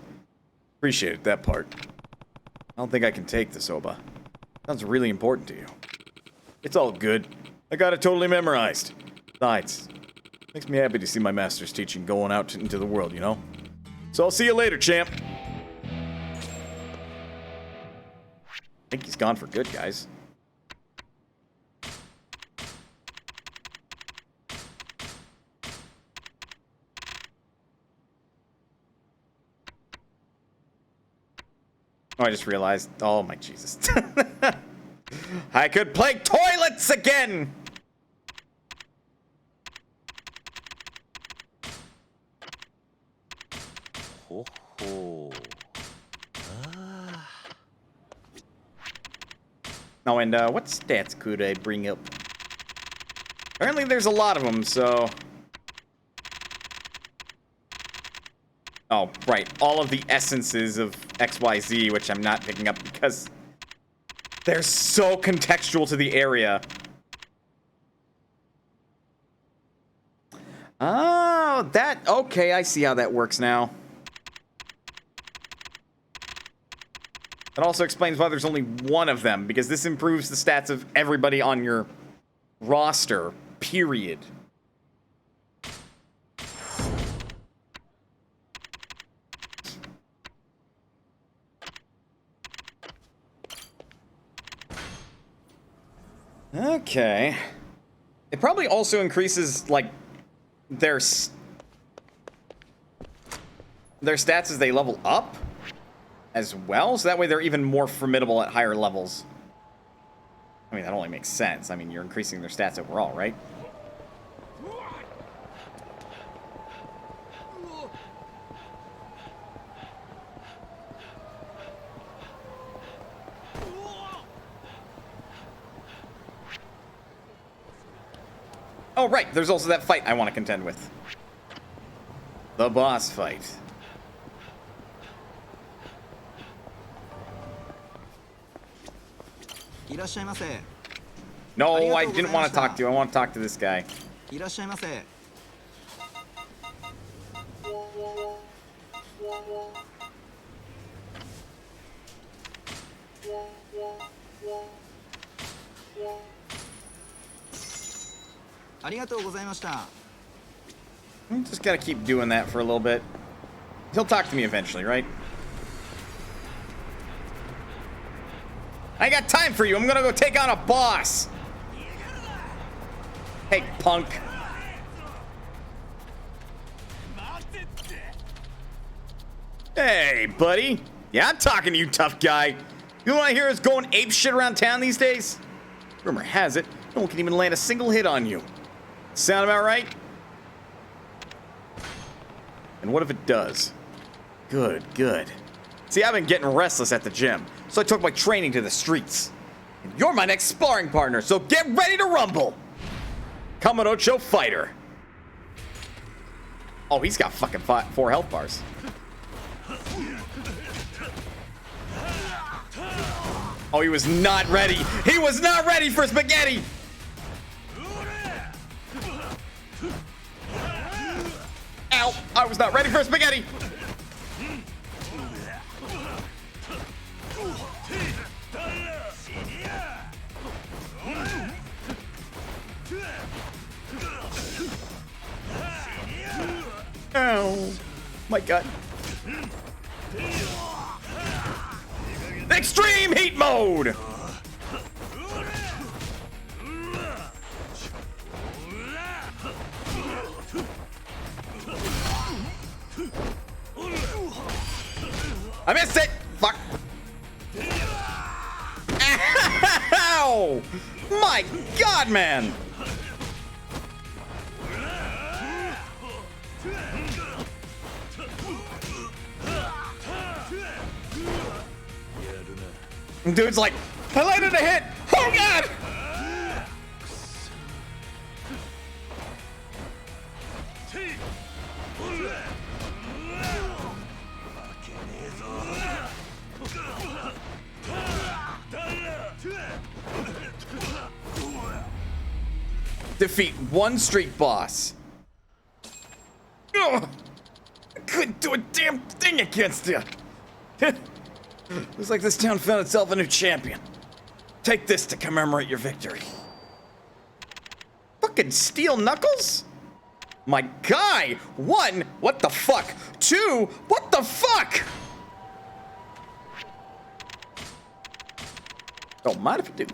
Appreciated that part. I don't think I can take this, Oba. Sounds really important to you. It's all good. I got it totally memorized. Besides, makes me happy to see my master's teaching going out into the world, you know? So I'll see you later, champ. I think he's gone for good, guys. Oh, I just realized. Oh, my Jesus. I could play toilets again! Ho ho. Oh, and what stats could I bring up? Apparently there's a lot of them, so... Oh, right. All of the essences of XYZ, which I'm not picking up because they're so contextual to the area. Oh, that... Okay, I see how that works now. That also explains why there's only one of them, because this improves the stats of everybody on your roster, period. Okay. It probably also increases, like, their stats as they level up as well, so that way they're even more formidable at higher levels. I mean, that only makes sense. I mean, you're increasing their stats overall, right? Oh, right, there's also that fight I want to contend with. The boss fight. No, I didn't want to talk to you. I want to talk to this guy. I'm just gotta keep doing that for a little bit. He'll talk to me eventually, right? I got time for you. I'm gonna go take on a boss. Hey, punk. Hey, buddy. Yeah, I'm talking to you, tough guy. You know what I hear is going ape shit around town these days? Rumor has it, no one can even land a single hit on you. Sound about right? And what if it does? Good, good. See, I've been getting restless at the gym, so I took my training to the streets. And you're my next sparring partner, so get ready to rumble! Kamarocho fighter. Oh, he's got fucking 4 health bars. Oh, he was not ready. He was not ready for spaghetti! Ow! I was not ready for spaghetti! My God. Extreme heat mode! I missed it! Fuck. Ow! My God, man! Dude's like, I landed a hit! Oh God! Defeat one street boss. Ugh. I couldn't do a damn thing against you. Looks like this town found itself a new champion. Take this to commemorate your victory. Fucking steel knuckles? My guy! 1, what the fuck? 2, what the fuck? Don't mind if I do.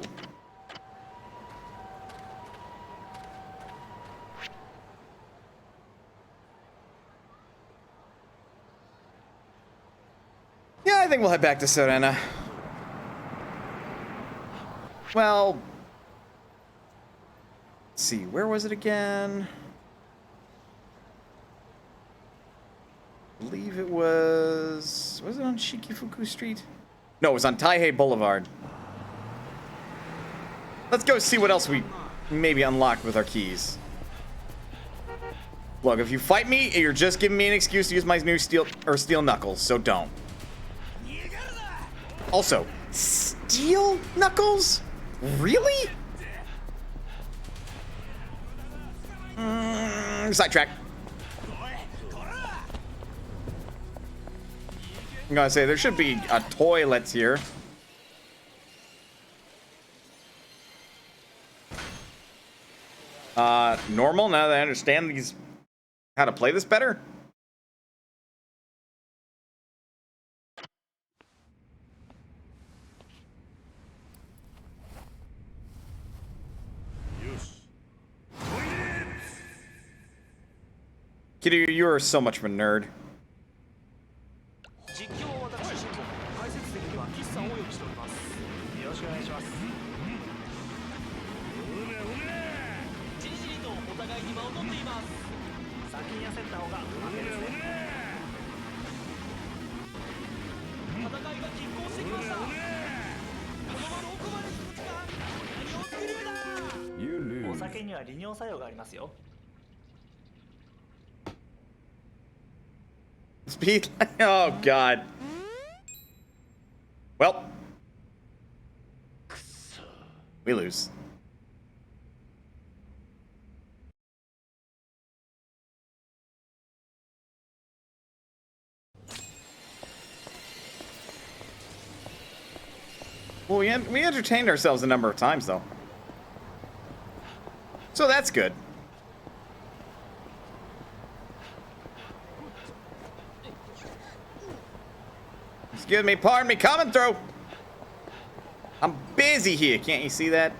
Yeah, I think we'll head back to Sorena. Well, let's see, where was it again? I believe it was it on Shikifuku Street? No, it was on Taihei Boulevard. Let's go see what else we maybe unlocked with our keys. Look, if you fight me, you're just giving me an excuse to use my new steel knuckles, so don't. Also, steel knuckles? Really? Sidetrack. I'm gonna say there should be a toilet here. Normal, now that I understand how to play this better. Kitty, you are so much of a nerd. Speed? Oh, God. Well. We lose. Well, we entertained ourselves a number of times, though. So that's good. Excuse me, pardon me, coming through. I'm busy here, can't you see that?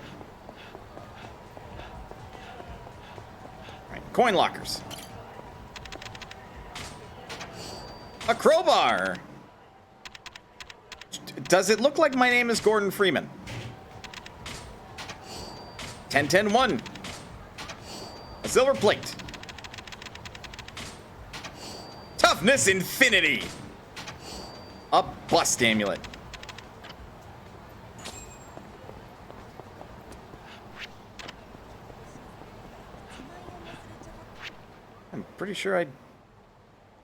All right, coin lockers. A crowbar. Does it look like my name is Gordon Freeman? 10-10-1. A silver plate. Toughness infinity. A bust amulet. I'm pretty sure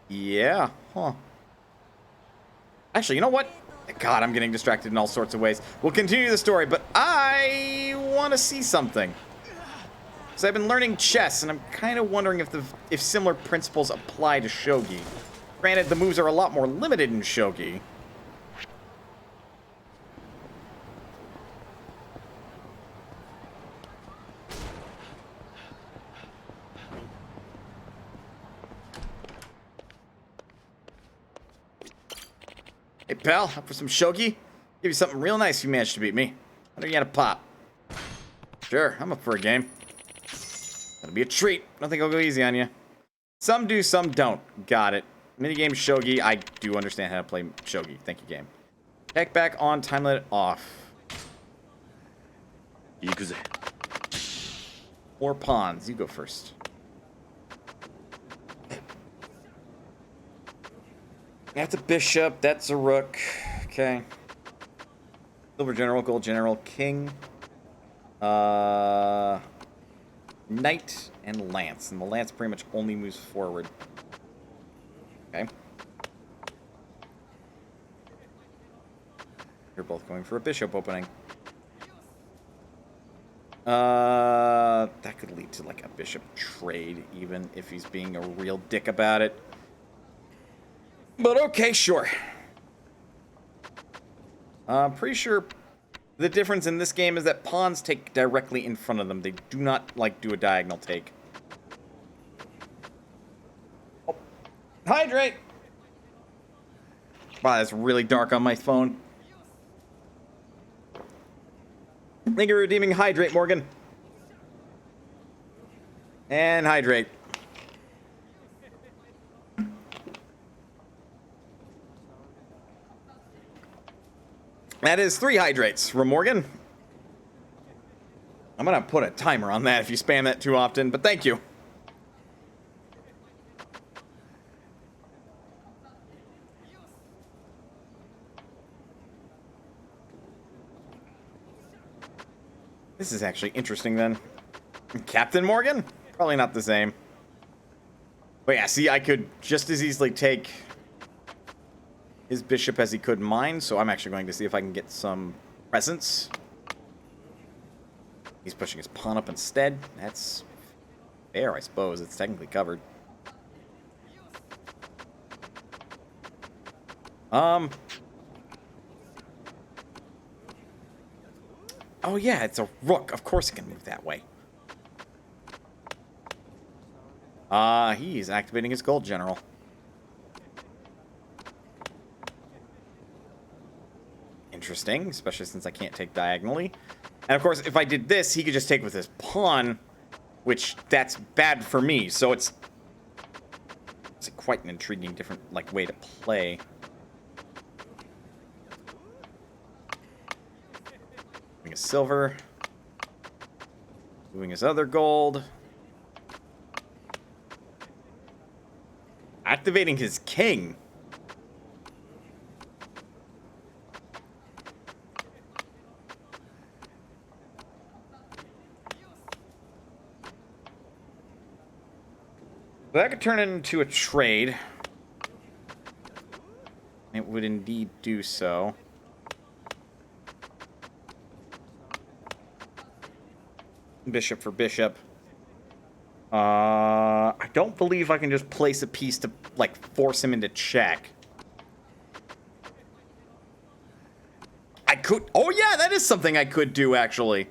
yeah, huh. Actually, you know what? God, I'm getting distracted in all sorts of ways. We'll continue the story, but I want to see something. So I've been learning chess, and I'm kind of wondering if similar principles apply to shogi. Granted, the moves are a lot more limited in shogi. Hey, pal, up for some shogi? Give you something real nice if you manage to beat me. How do you get a pop? Sure, I'm up for a game. That'll be a treat. Don't think I'll go easy on you. Some do, some don't. Got it. Minigame shogi. I do understand how to play shogi. Thank you, game. Tech back on, time limit off. Yakuza. Or pawns. You go first. That's a bishop. That's a rook. Okay. Silver general, gold general, king. Knight and lance. And the lance pretty much only moves forward. Okay. You're both going for a bishop opening. That could lead to like a bishop trade, even if he's being a real dick about it. But okay, sure. I'm pretty sure the difference in this game is that pawns take directly in front of them. They do not, like, do a diagonal take. Oh. Hydrate! Wow, that's really dark on my phone. Thank you for redeeming hydrate, Morgan. And hydrate. That is 3 hydrates, Remorgan. I'm gonna put a timer on that if you spam that too often, but thank you. This is actually interesting then. Captain Morgan? Probably not the same. But yeah, see, I could just as easily take his bishop as he could mine, so I'm actually going to see if I can get some presence. He's pushing his pawn up instead. That's fair, I suppose. It's technically covered. Oh yeah, it's a rook. Of course it can move that way. He's activating his gold general. Interesting, especially since I can't take diagonally. And of course, if I did this, he could just take with his pawn, which that's bad for me. So it's quite an intriguing, different like way to play. Moving his silver, moving his other gold, activating his king. That could turn it into a trade. It would indeed do so. Bishop for bishop. I don't believe I can just place a piece to, like, force him into check. I could... Oh, yeah, that is something I could do, actually.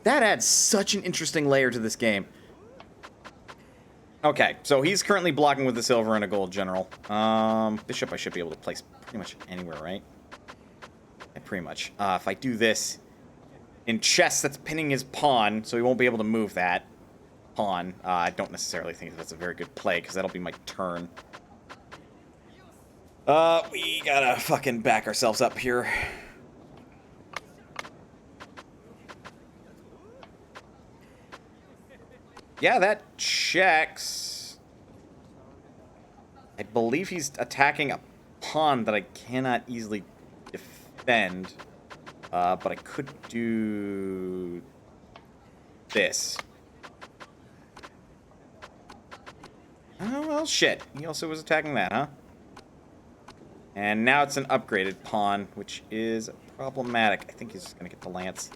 That adds such an interesting layer to this game. Okay, so he's currently blocking with the silver and a gold general. Bishop I should be able to place pretty much anywhere, right? Yeah, pretty much. If I do this, in chess, that's pinning his pawn, so he won't be able to move that pawn. I don't necessarily think that's a very good play, because that'll be my turn. We gotta fucking back ourselves up here. Yeah, that checks. I believe he's attacking a pawn that I cannot easily defend. But I could do this. Oh, well, shit. He also was attacking that, huh? And now it's an upgraded pawn, which is problematic. I think he's just going to get the lance.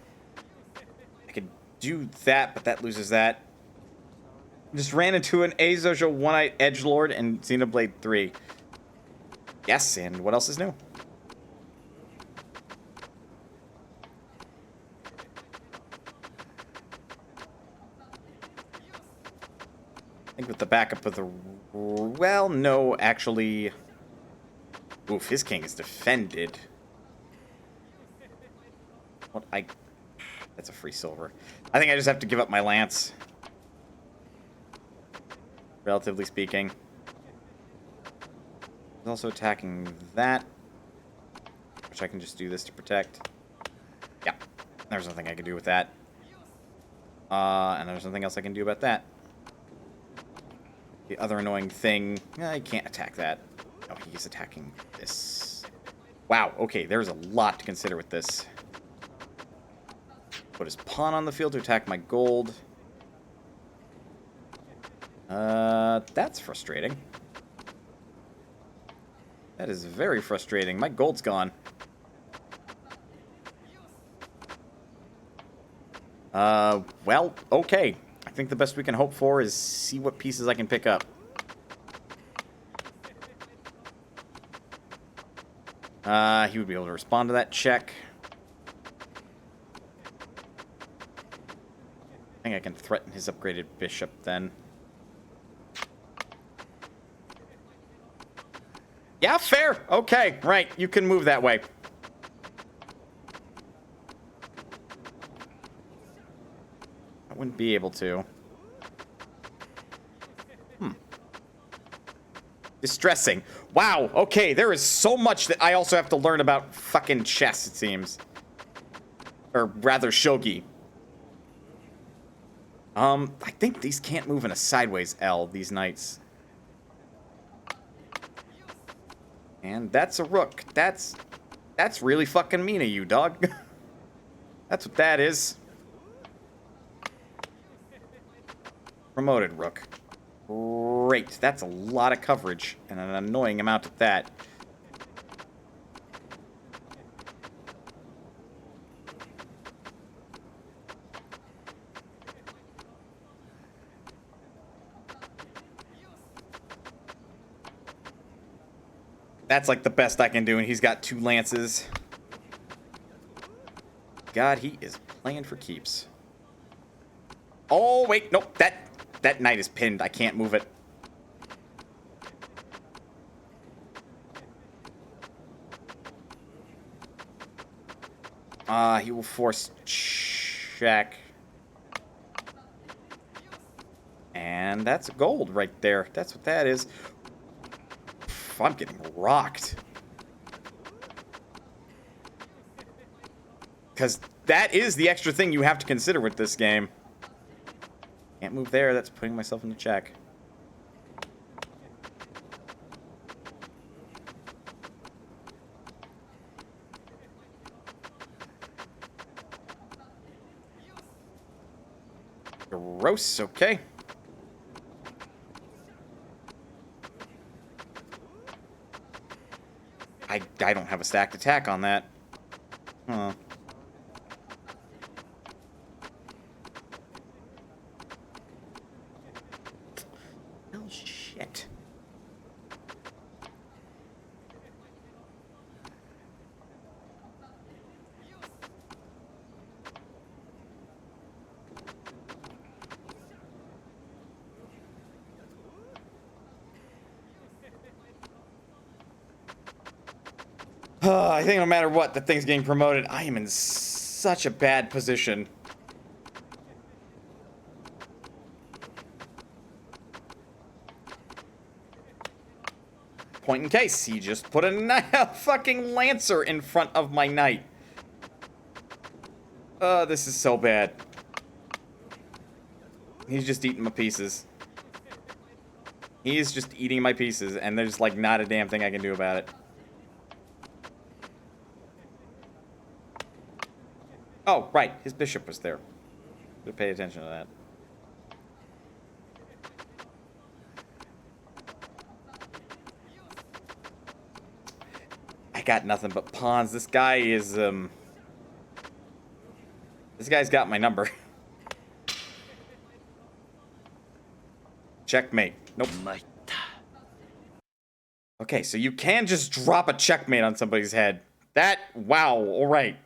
I could do that, but that loses that. Just ran into an Azoja One-Eyed Edgelord and Xenoblade 3. Yes, and what else is new? I think with the backup of the Well, no, actually... Oof, his king is defended. What, That's a free silver. I think I just have to give up my lance. Relatively speaking. He's also attacking that. Which I can just do this to protect. Yeah, there's nothing I can do with that. And there's nothing else I can do about that. The other annoying thing... I can't attack that. Oh, he's attacking this. Wow, okay, there's a lot to consider with this. Put his pawn on the field to attack my gold. That's frustrating. That is very frustrating. My gold's gone. Well, okay. I think the best we can hope for is see what pieces I can pick up. He would be able to respond to that check. I think I can threaten his upgraded bishop then. Yeah, fair. Okay, right. You can move that way. I wouldn't be able to. Distressing. Wow, okay, there is so much that I also have to learn about fucking chess, it seems. Or rather, shogi. I think these can't move in a sideways L, these knights. And that's a rook. That's really fucking mean of you, dog. That's what that is. Promoted rook. Great. That's a lot of coverage. And an annoying amount at that. That's like the best I can do, and he's got 2 lances. God, he is playing for keeps. Oh, wait, nope, that knight is pinned. I can't move it. He will force check. And that's gold right there. That's what that is. I'm getting rocked. Because that is the extra thing you have to consider with this game. Can't move there. That's putting myself in the check. Gross. Okay. I don't have a stacked attack on that. Huh. Oh, shit. I think no matter what, the thing's getting promoted. I am in such a bad position. Point in case, he just put a fucking lancer in front of my knight. This is so bad. He's just eating my pieces. He's just eating my pieces, and there's like not a damn thing I can do about it. Oh, right. His bishop was there. Should have paid attention to that. I got nothing but pawns. This guy is, This guy's got my number. Checkmate. Nope. Okay, so you can just drop a checkmate on somebody's head. Wow, alright.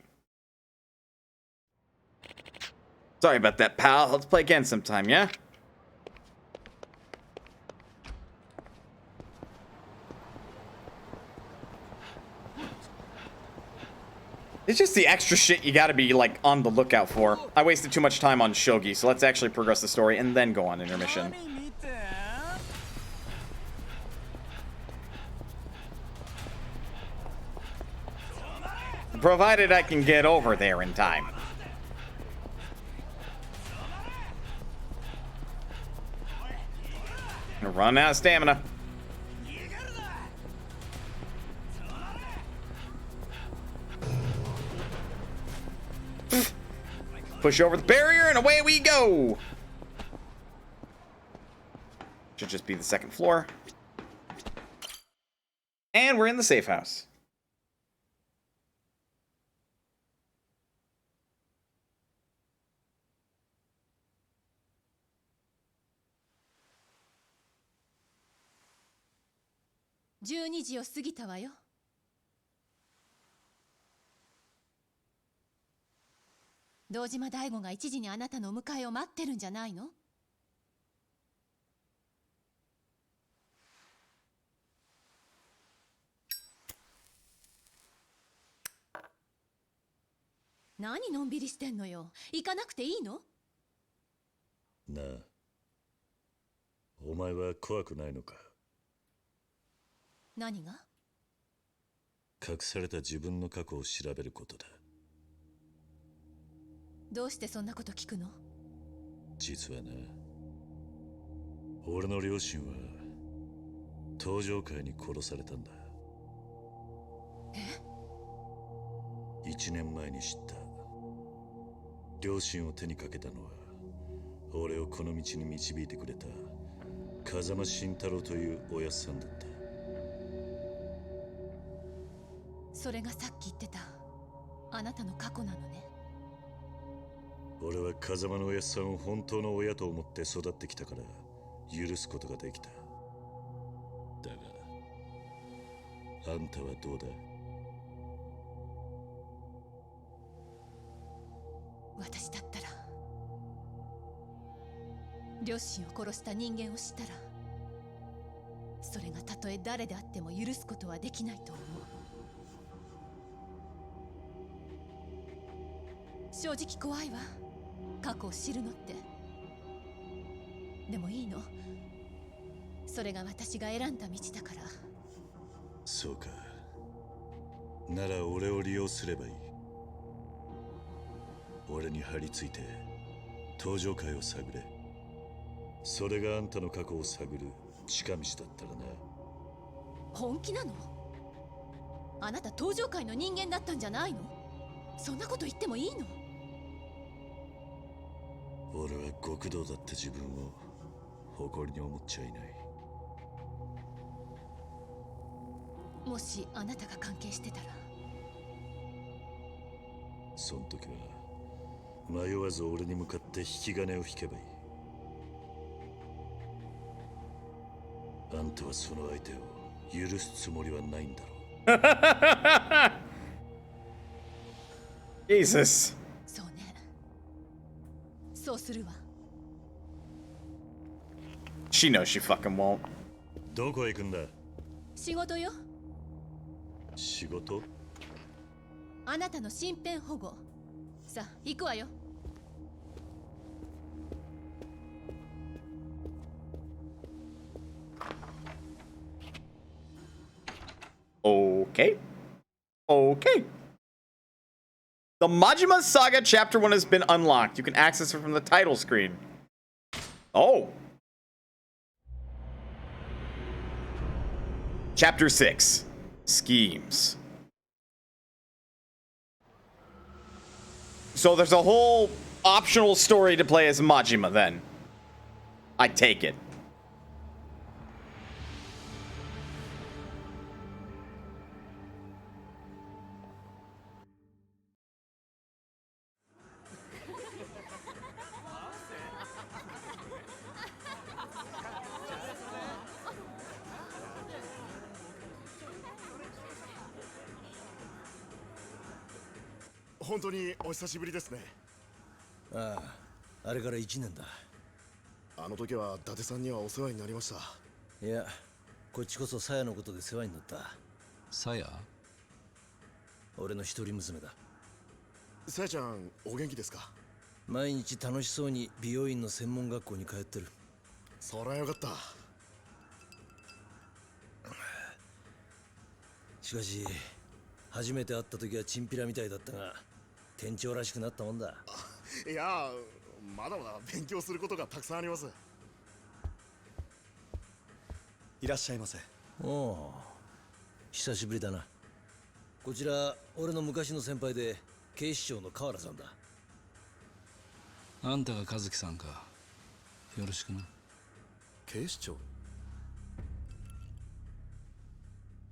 Sorry about that, pal. Let's play again sometime, yeah? It's just the extra shit you gotta be, like, on the lookout for. I wasted too much time on Shogi, so let's actually progress the story and then go on intermission. Provided I can get over there in time. Run out of stamina. Push over the barrier and away we go. Should just be the second floor. And we're in the safe house.12時を過ぎたわよ。堂島大吾が1時にあなたのお迎えを待ってるんじゃないの？何のんびりしてんのよ。行かなくていいの？なあ、お前は怖くないのか？何が？隠された自分の過去を調べることだ。どうしてそんなこと聞くの？実はな、俺の両親は登場会に殺されたんだ。え？1年前に知った。両親を手にかけたのは俺をこの道に導いてくれた風間慎太郎というおやっさんだった。それがさっき言ってたあなたの過去なのね。俺は風間のおやっさんを本当の親と思って育ってきたから許すことができた。だがあんたはどうだ？私だったら両親を殺した人間を知ったらそれがたとえ誰であっても許すことはできないと思う。正直怖いわ、過去を知るのって。でもいいの、それが私が選んだ道だから。そうか。なら俺を利用すればいい。俺に張り付いて登場会を探れ。それがあんたの過去を探る近道だったらな。本気なの？あなた登場会の人間だったんじゃないの？そんなこと言ってもいいの？俺は極道だった自分を誇りに思っちゃいない。もしあなたが関係してたら。そん時は迷わず俺に向かって引き金を引けばいい。あんたはその相手を許すつもりはないんだろう。Jesus. そうね。そうするわ。She knows she fucking won't. どこへ行くんだ？仕事よ。仕事？あなたの身辺保護。さあ、行くわよ。Okay. Okay. The Majima Saga Chapter 1 has been unlocked. You can access it from the title screen. Oh. Chapter 6. Schemes. So there's a whole optional story to play as Majima then. I take it. Ah, あれから1年だ。あの時は伊達さんにはお世話になりました。いや、こっちこそさやのことで世話になった。さや？俺の一人娘だ。さやちゃんお元気ですか？毎日楽しそうに美容院の専門学校に通ってる。そりゃよかった。しかし初めて会った時はチンピラみたいだったが店長らしくなったもんだ。いやまだまだ勉強することがたくさんあります。いらっしゃいませ。おお、久しぶりだな。こちら俺の昔の先輩で警視庁の河原さんだ。あんたが和樹さんか。よろしくな。警視庁？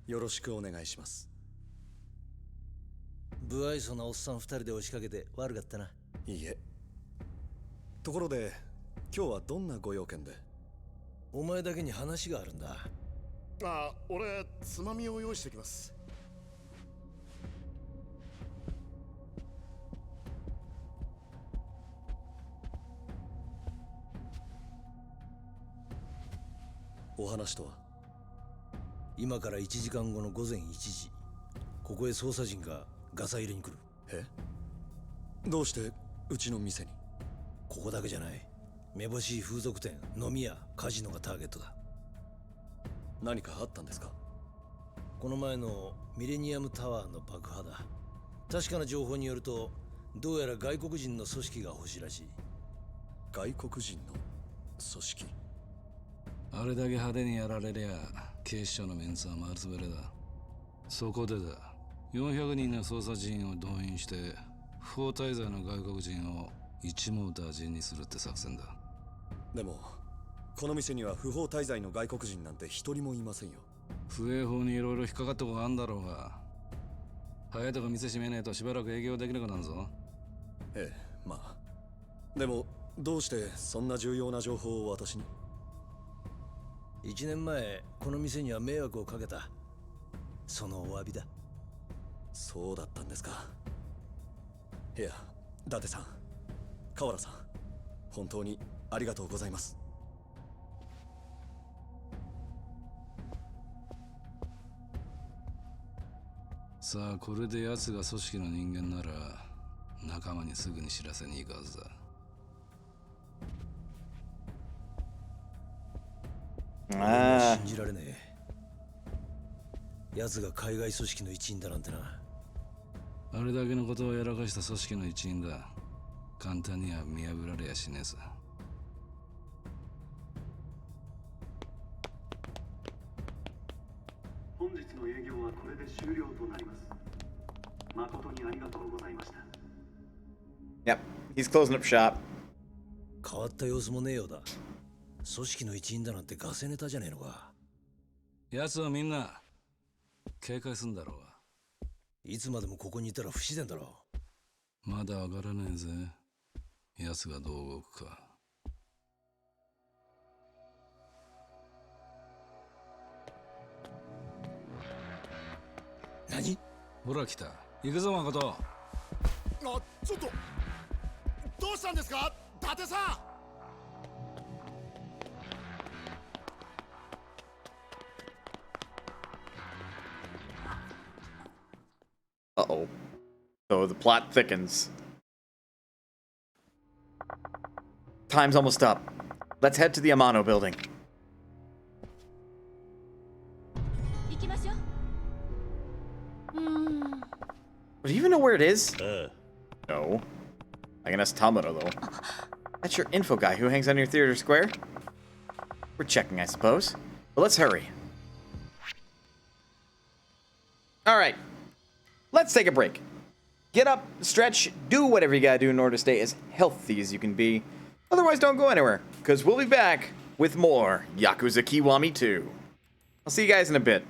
よろしくお願いします。不愛想なおっさん2人で押しかけて悪かったな。いいえ。ところで今日はどんなご用件で？お前だけに話があるんだ。俺つまみを用意してきます。お話とは？今から1時間後の午前1時、ここへ捜査陣がガサ入れに来る。え？どうしてうちの店に？ここだけじゃない。めぼしい風俗店、飲み屋、カジノがターゲットだ。何かあったんですか？この前のミレニアムタワーの爆破だ。確かな情報によると、どうやら外国人の組織が欲しいらしい。外国人の組織？あれだけ派手にやられりゃ警視庁のメンツは丸つぶれだ。そこでだ、400人の捜査陣を動員して不法滞在の外国人を一網打尽にするって作戦だ。でもこの店には不法滞在の外国人なんて一人もいませんよ。不営法にいろいろ引っかかったことがあんだろうが、早いとこ店閉めねえとしばらく営業できなくなるぞ。ええ、まあでもどうしてそんな重要な情報を私に？1年前この店には迷惑をかけた。そのお詫びだ。そうだったんですか。いや、伊達さん、河原さん、本当にありがとうございます。さあ、これで奴が組織の人間なら仲間にすぐに知らせに行くはずだ。信じられねえ。奴が海外組織の一員だなんてな。あれだけのことをやらかした組織の一員だ。簡単には見破られやしねえさ。本日の営業はこれで終了となります。誠にありがとうございました。Yep, he's closing up shop. 変わった様子もねえようだ。組織の一員だなんてガセネタじゃねえのか。奴はみんな警戒すんだろうが。いつまでもここにいたら不自然だろう。まだわからねえぜ。奴がどう動くか。何？ほら来た。行くぞ誠。ちょっとどうしたんですか伊達さん。Uh-oh. So the plot thickens. Time's almost up. Let's head to the Amano building. Do you even know where it is? No. I can ask Tamura, though. That's your info guy who hangs out near Theater Square? We're checking, I suppose. But let's hurry. Alright. Let's take a break. Get up, stretch, do whatever you gotta do in order to stay as healthy as you can be. Otherwise, don't go anywhere, because we'll be back with more Yakuza Kiwami 2. I'll see you guys in a bit.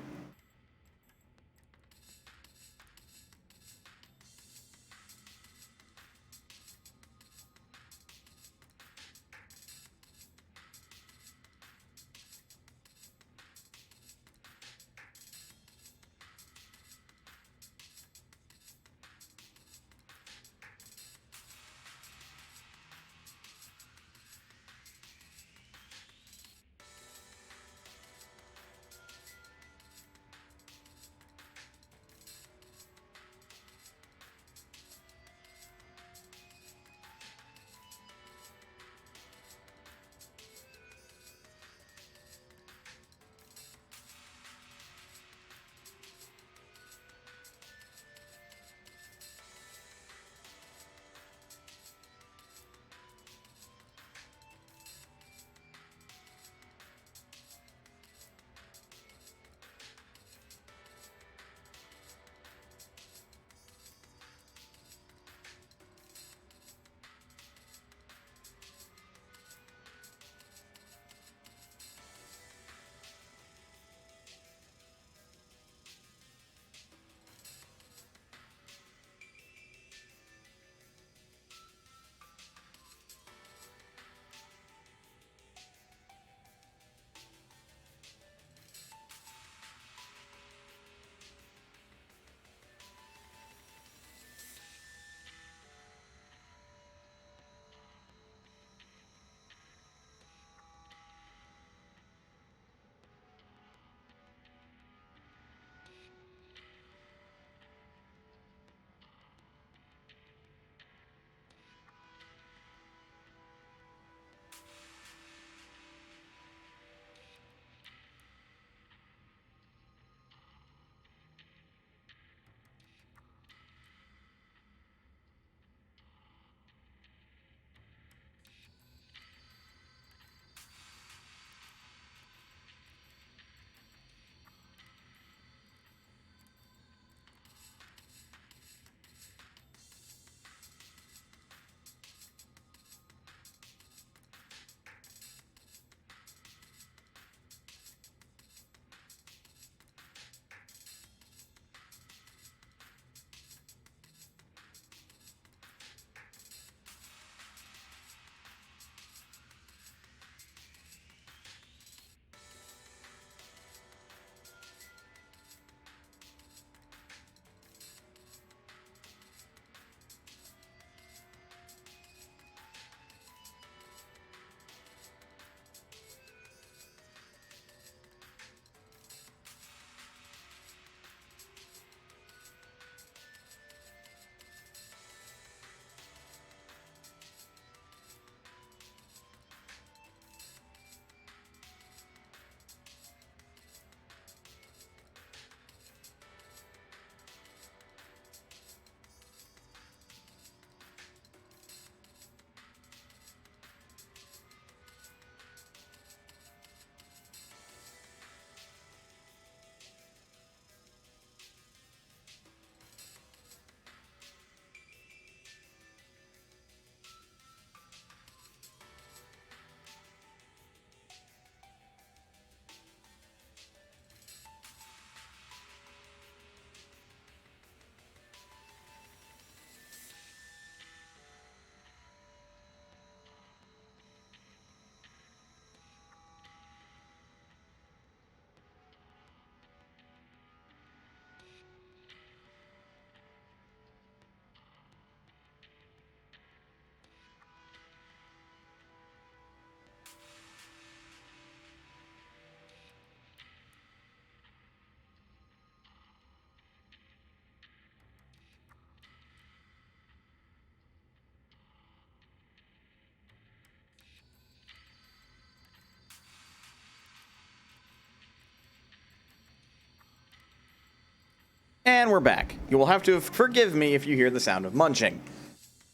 And we're back. You will have to forgive me if you hear the sound of munching.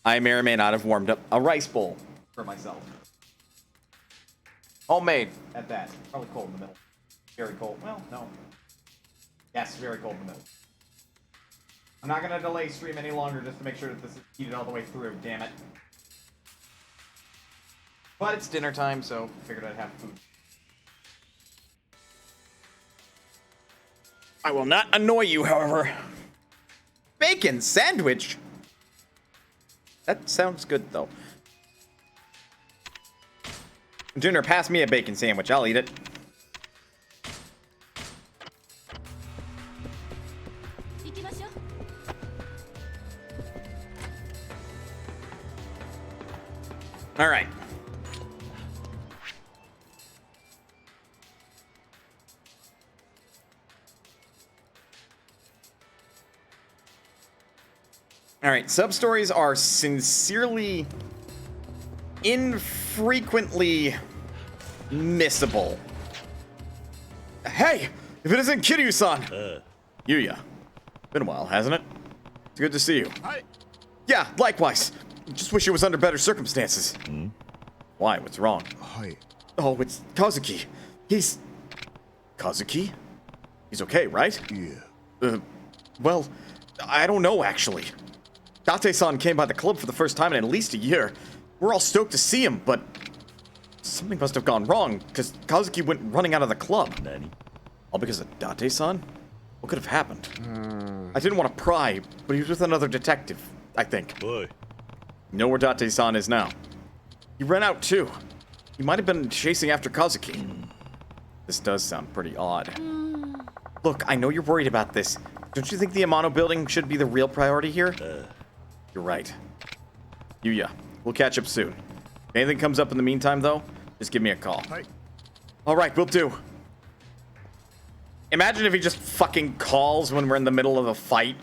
I may or may not have warmed up a rice bowl for myself. Homemade, at that. Probably cold in the middle. Very cold. Well, no. Yes, very cold in the middle. I'm not going to delay stream any longer just to make sure that this is heated all the way through, damn it. But it's dinner time, so figured I'd have food. I will not annoy you, however. Bacon sandwich? That sounds good, though. Junior, pass me a bacon sandwich. I'll eat it. All right. All right, sub-stories are sincerely, infrequently missable. Hey, if it isn't Kiryu-san! Yuya. Been a while, hasn't it? It's good to see you. Hi. Yeah, likewise. Just wish it was under better circumstances. Why? What's wrong? Hi. Oh, it's Kazuki. He's... Kazuki? He's okay, right? Yeah. Well, I don't know, actually. Date-san came by the club for the first time in at least a year. We're all stoked to see him, but something must have gone wrong, because Kazuki went running out of the club. Nani? All because of Date-san? What could have happened? I didn't want to pry, but he was with another detective, I think. Boy. You know where Date-san is now. He ran out, too. He might have been chasing after Kazuki. This does sound pretty odd. Look, I know you're worried about this. Don't you think the Amano building should be the real priority here? You're right. Yuya, we'll catch up soon. If anything comes up in the meantime, though, just give me a call. Hi. All right, will do. Imagine if he just fucking calls when we're in the middle of a fight.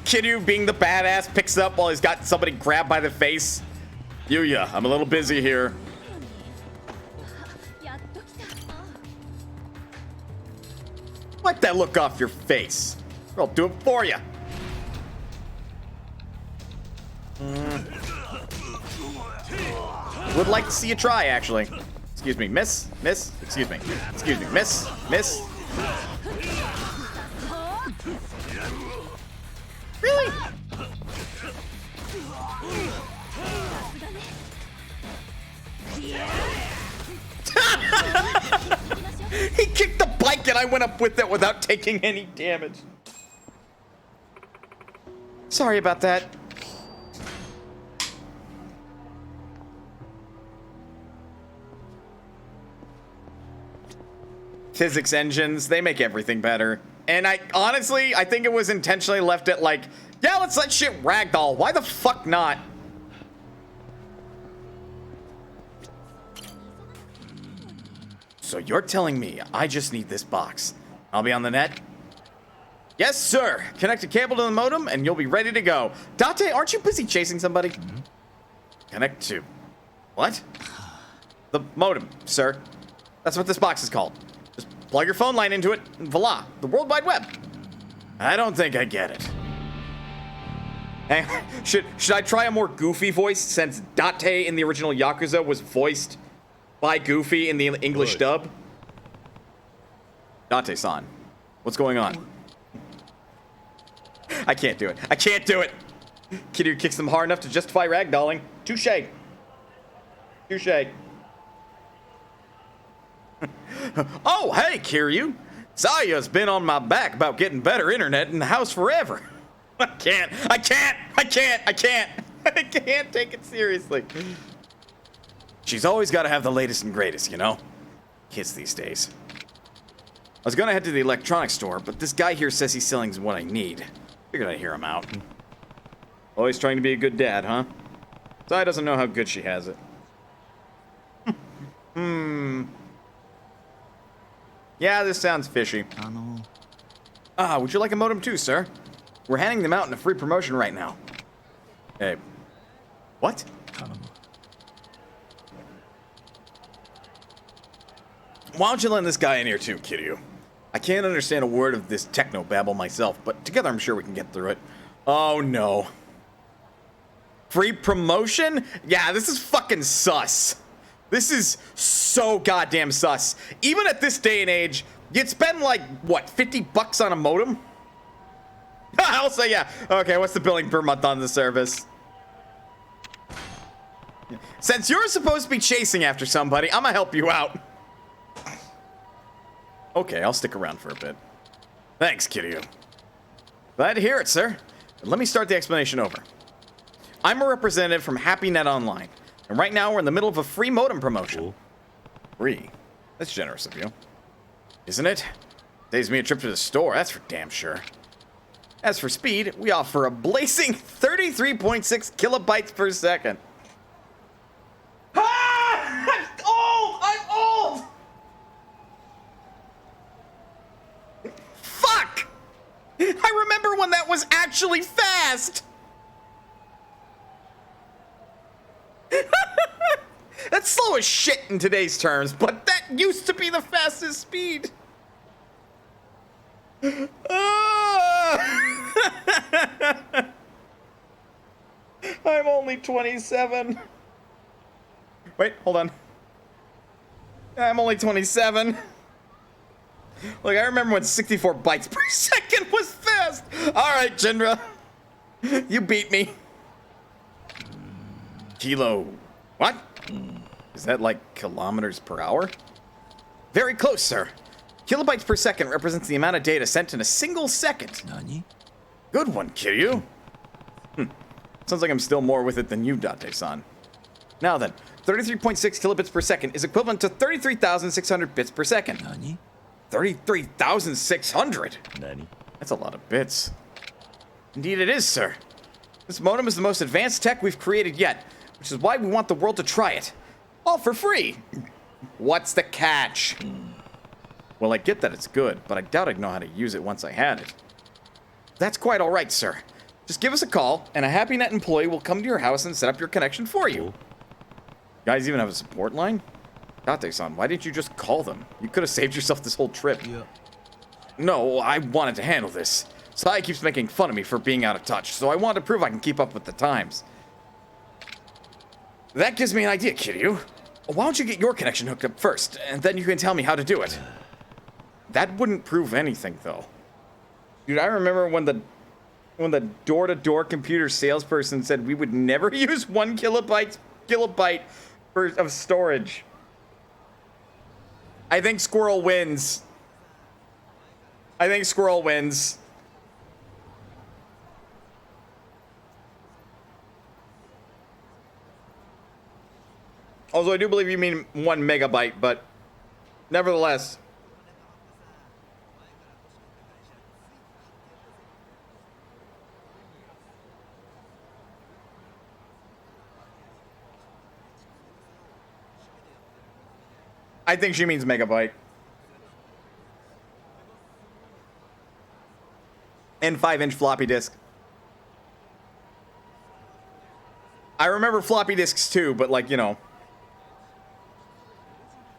Kiryu, being the badass, picks up while he's got somebody grabbed by the face. Yuya, I'm a little busy here. Wipe that look off your face. I'll do it for you. Would like to see you try, actually. Excuse me, miss, excuse me, miss. Really? He kicked the bike and I went up with it without taking any damage. Sorry about that. Physics engines, they make everything better. And I think it was intentionally left at like, yeah, let's let shit ragdoll. Why the fuck not? So you're telling me I just need this box. I'll be on the net? Yes, sir. Connect a cable to the modem and you'll be ready to go. Date, aren't you busy chasing somebody? Connect to... What? The modem, sir. That's what this box is called. Just plug your phone line into it and voila, the World Wide Web. I don't think I get it. Hey, should I try a more goofy voice since Date in the original Yakuza was voiced by Goofy in the English dub? Date-san, what's going on? I can't do it. I can't do it. Kiryu kicks them hard enough to justify ragdolling. Touche. Touche. Oh, hey, Kiryu. Saya's been on my back about getting better internet in the house forever. I can't take it seriously. She's always got to have the latest and greatest, you know? Kids these days. I was gonna head to the electronics store, but this guy here says he's selling what I need. Figured I'd hear him out. Always trying to be a good dad, huh? Sai doesn't know how good she has it. Yeah, this sounds fishy. Would you like a modem too, sir? We're handing them out in a free promotion right now. Hey. What? Why don't you let this guy in here too, Kiryu? I can't understand a word of this techno babble myself, but together I'm sure we can get through it. Oh no. Free promotion? Yeah, this is fucking sus. This is so goddamn sus. Even at this day and age, you'd spend like, what, $50 on a modem? I'll say yeah. Okay, what's the billing per month on the service? Since you're supposed to be chasing after somebody, I'm gonna help you out. Okay, I'll stick around for a bit. Thanks, Kiryu. Glad to hear it, sir. Let me start the explanation over. I'm a representative from HappyNet Online, and right now we're in the middle of a free modem promotion. Cool. Free? That's generous of you. Isn't it? Saves me a trip to the store, that's for damn sure. As for speed, we offer a blazing 33.6 kilobytes per second. Ah! I'm old! Fuck! I remember when that was actually fast! That's slow as shit in today's terms, but that used to be the fastest speed. I'm only 27. Wait, hold on. I'm only 27. Look, I remember when 64 bytes per second was fast. All right, Jindra. You beat me. Kilo. What? Is that like kilometers per hour? Very close, sir. Kilobytes per second represents the amount of data sent in a single second. Nani? Good one, Kiryu. Sounds like I'm still more with it than you, Date-san. Now then, 33.6 kilobits per second is equivalent to 33,600 bits per second. Nani? 33,600? Nani? That's a lot of bits. Indeed it is, sir. This modem is the most advanced tech we've created yet, which is why we want the world to try it. All for free. What's the catch? Well, I get that it's good, but I doubt I'd know how to use it once I had it. That's quite all right, sir. Just give us a call, and a HappyNet employee will come to your house and set up your connection for you. Cool. You guys even have a support line? Date-san, why didn't you just call them? You could have saved yourself this whole trip. Yeah. No, I wanted to handle this. Sai keeps making fun of me for being out of touch, so I want to prove I can keep up with the times. That gives me an idea, Kiryu. Why don't you get your connection hooked up first, and then you can tell me how to do it. That wouldn't prove anything, though. Dude, I remember when the door-to-door computer salesperson said we would never use 1 kilobyte of storage. I think Squirrel wins. I think Squirrel wins. Also, I do believe you mean 1 megabyte, but nevertheless. I think she means megabyte. And 5-inch floppy disk. I remember floppy disks too, but like, you know.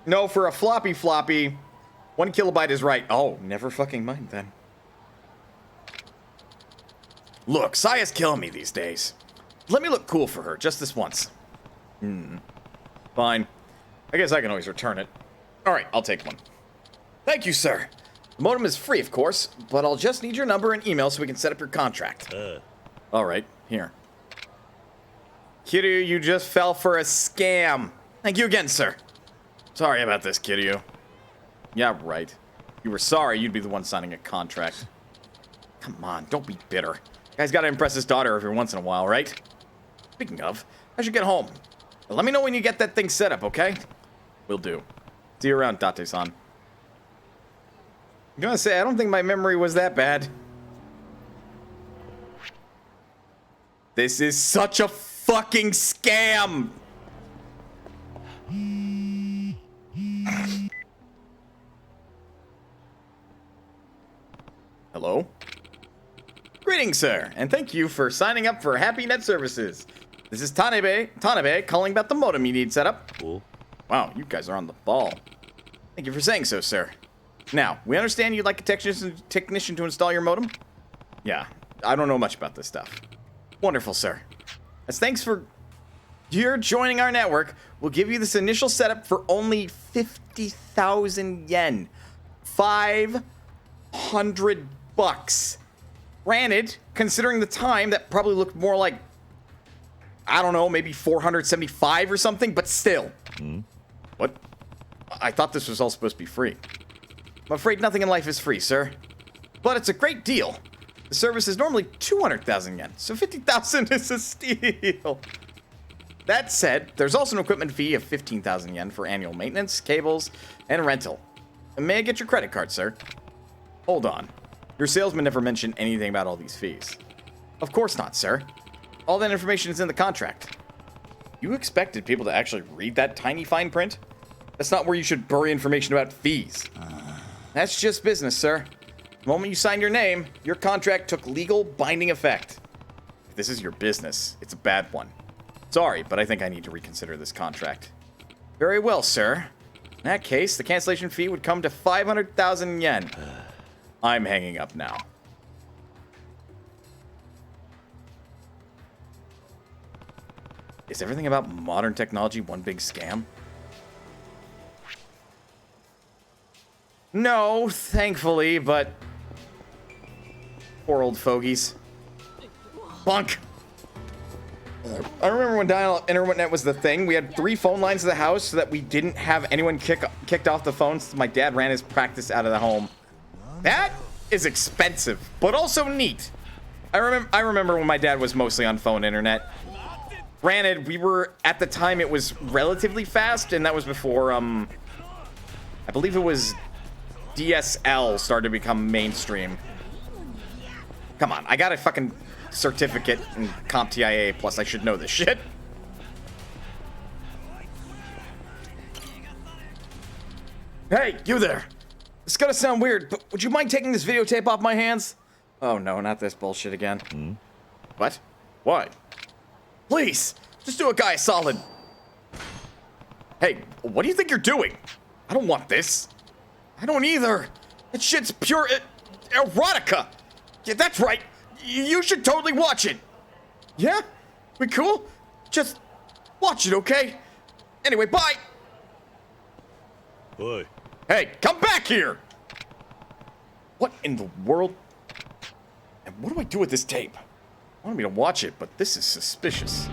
No, for a floppy, 1 kilobyte is right. Oh, never fucking mind then. Look, Saya's killing me these days. Let me look cool for her, just this once. Fine. I guess I can always return it. Alright, I'll take one. Thank you, sir. The modem is free, of course, but I'll just need your number and email so we can set up your contract. Alright, here. Kiryu, you just fell for a scam. Thank you again, sir. Sorry about this, Kiryu. Yeah, right. You were sorry, you'd be the one signing a contract. Come on, don't be bitter. Guy's gotta impress his daughter every once in a while, right? Speaking of, I should get home. Let me know when you get that thing set up, okay? Will do. See you around, Date-san. I'm gonna say, I don't think my memory was that bad. This is such a fucking scam! Hello? Greetings, sir, and thank you for signing up for HappyNet services. This is Tanabe calling about the modem you need set up. Cool. Wow, you guys are on the ball. Thank you for saying so, sir. Now, we understand you'd like a technician to install your modem? Yeah, I don't know much about this stuff. Wonderful, sir. As thanks for your joining our network, we'll give you this initial setup for only 50,000 yen. 500 bucks. Granted, considering the time, that probably looked more like, I don't know, maybe 475 or something, but still. What? I thought this was all supposed to be free. I'm afraid nothing in life is free, sir. But it's a great deal. The service is normally 200,000 yen, so 50,000 is a steal. That said, there's also an equipment fee of 15,000 yen for annual maintenance, cables, and rental. And may I get your credit card, sir? Hold on. Your salesman never mentioned anything about all these fees. Of course not, sir. All that information is in the contract. You expected people to actually read that tiny fine print? That's not where you should bury information about fees. That's just business, sir. The moment you signed your name, your contract took legal binding effect. If this is your business, it's a bad one. Sorry, but I think I need to reconsider this contract. Very well, sir. In that case, the cancellation fee would come to 500,000 yen. I'm hanging up now. Is everything about modern technology one big scam? No, thankfully, but... Poor old fogies. Bunk! I remember when dial-up internet was the thing. We had 3 phone lines to the house so that we didn't have anyone kicked off the phones. So my dad ran his practice out of the home. That is expensive, but also neat. I remember when my dad was mostly on phone internet. Granted, we were, at the time, it was relatively fast, and that was before, I believe it was DSL started to become mainstream. Come on, I got a fucking certificate in CompTIA, plus I should know this shit. Hey, you there. It's gonna sound weird, but would you mind taking this videotape off my hands? Oh no, not this bullshit again. What? Why? Please, just do a guy a solid. Hey, what do you think you're doing? I don't want this. I don't either. That shit's pure erotica. Yeah, that's right. You should totally watch it. Yeah? We cool? Just watch it, okay? Anyway, bye. Oi. Hey, come back here. What in the world? And what do I do with this tape? I wanted me to watch it, but this is suspicious.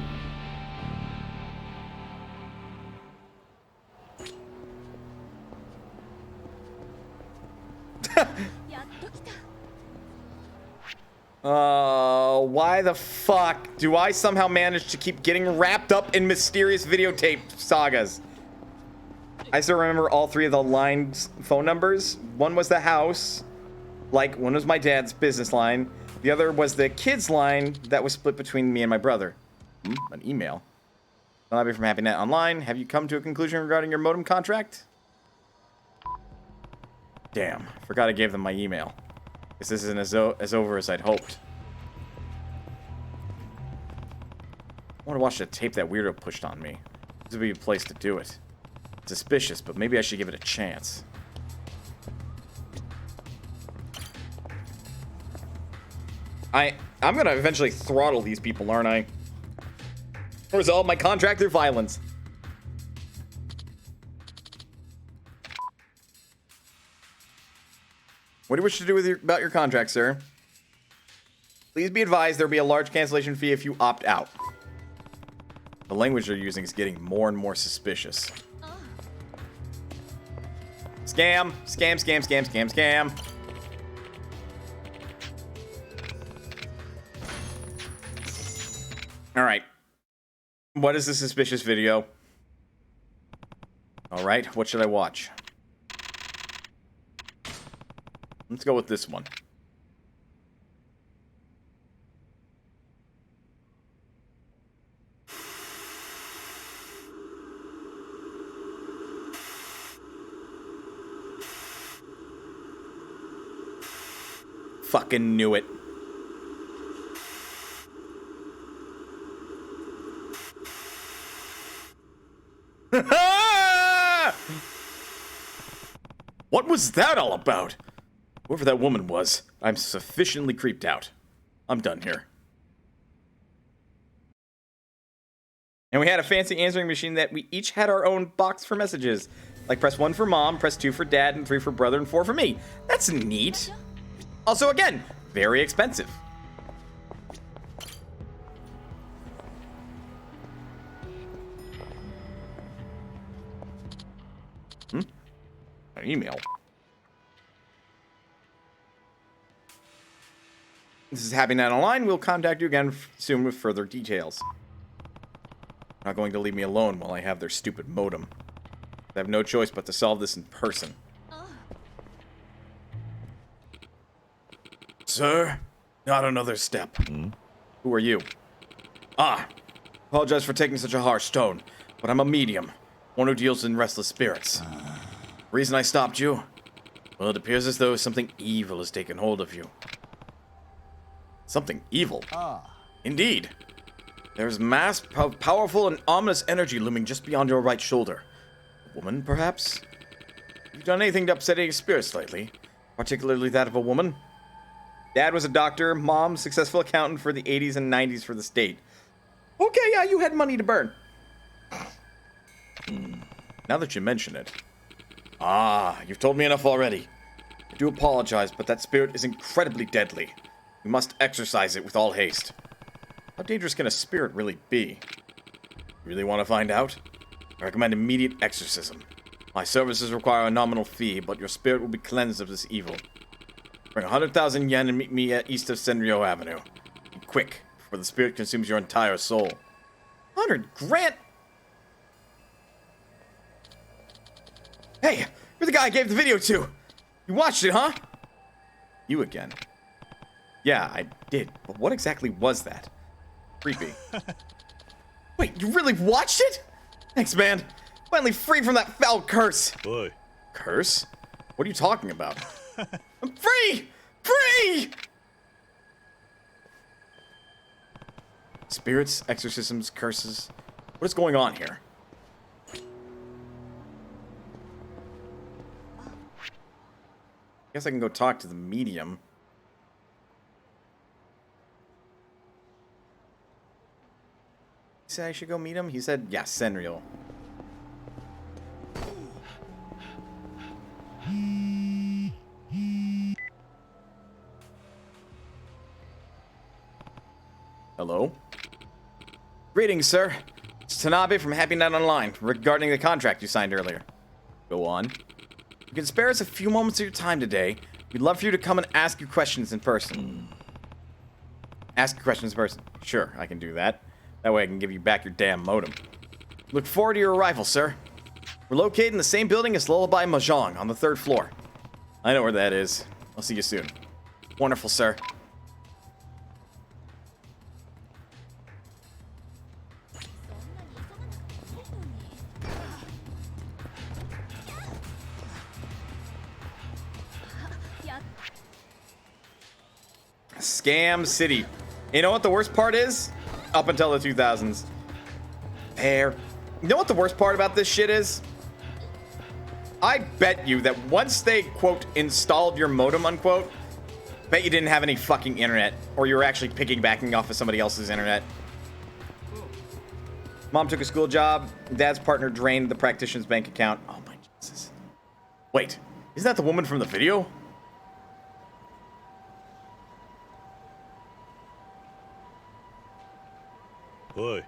Why the fuck do I somehow manage to keep getting wrapped up in mysterious videotape sagas? I still remember all 3 of the lines' phone numbers. One was the house, like one was my dad's business line. The other was the kids line that was split between me and my brother. An email. Lobby from HappyNet Online. Have you come to a conclusion regarding your modem contract? Damn, forgot I gave them my email. Guess this isn't as over as I'd hoped. I want to watch the tape that weirdo pushed on me. This would be a place to do it. It's suspicious, but maybe I should give it a chance. I'm gonna eventually throttle these people, aren't I? Resolve my contract through violence. What do you wish to do with about your contract, sir? Please be advised there'll be a large cancellation fee if you opt out. The language they're using is getting more and more suspicious. Scam, scam, scam, scam, scam, scam. All right. What is the suspicious video? All right, what should I watch? Let's go with this one. Fucking knew it. What was that all about? Whoever that woman was, I'm sufficiently creeped out. I'm done here. And we had a fancy answering machine that we each had our own box for messages. Like press 1 for mom, press 2 for dad, and 3 for brother, and 4 for me. That's neat. Also, again, very expensive. An email. This is Happy Night Online. We'll contact you again soon with further details. Not going to leave me alone while I have their stupid modem. I have no choice but to solve this in person. Sir, not another step. Who are you? Apologize for taking such a harsh tone, but I'm a medium, one who deals in restless spirits. Reason I stopped you? Well, it appears as though something evil has taken hold of you. Something evil? Indeed. There's mass, powerful, and ominous energy looming just beyond your right shoulder. A woman, perhaps? Have you done anything to upset any spirits lately? Particularly that of a woman? Dad was a doctor, mom, successful accountant for the 80s and 90s for the state. Okay, yeah, you had money to burn. Now that you mention it. You've told me enough already. I do apologize, but that spirit is incredibly deadly. We must exorcise it with all haste. How dangerous can a spirit really be? You really want to find out? I recommend immediate exorcism. My services require a nominal fee, but your spirit will be cleansed of this evil. Bring 100,000 yen and meet me at east of Senryo Avenue. Be quick, before the spirit consumes your entire soul. 100 grand? Hey, you're the guy I gave the video to. You watched it, huh? You again. Yeah, I did, but what exactly was that? Creepy. Wait, you really watched it? Thanks, man. Finally free from that foul curse. Boy. Curse? What are you talking about? I'm free! Free! Spirits, exorcisms, curses. What is going on here? Guess I can go talk to the medium. He said I should go meet him? He said, yeah, Senryo. Hello? Greetings, sir. It's Tanabe from Happy Night Online regarding the contract you signed earlier. Go on. You can spare us a few moments of your time today. We'd love for you to come and ask you questions in person. Ask your questions in person. Sure, I can do that. That way I can give you back your damn modem. Look forward to your arrival, sir. We're located in the same building as Lullaby Mahjong on the 3rd floor. I know where that is. I'll see you soon. Wonderful, sir. Scam City. You know what the worst part is? Up until the 2000s. Fair. You know what the worst part about this shit is? I bet you that once they, quote, installed your modem, unquote, bet you didn't have any fucking internet. Or you were actually piggybacking off of somebody else's internet. Mom took a school job. Dad's partner drained the practitioner's bank account. Oh my Jesus. Wait, isn't that the woman from the video? Boy.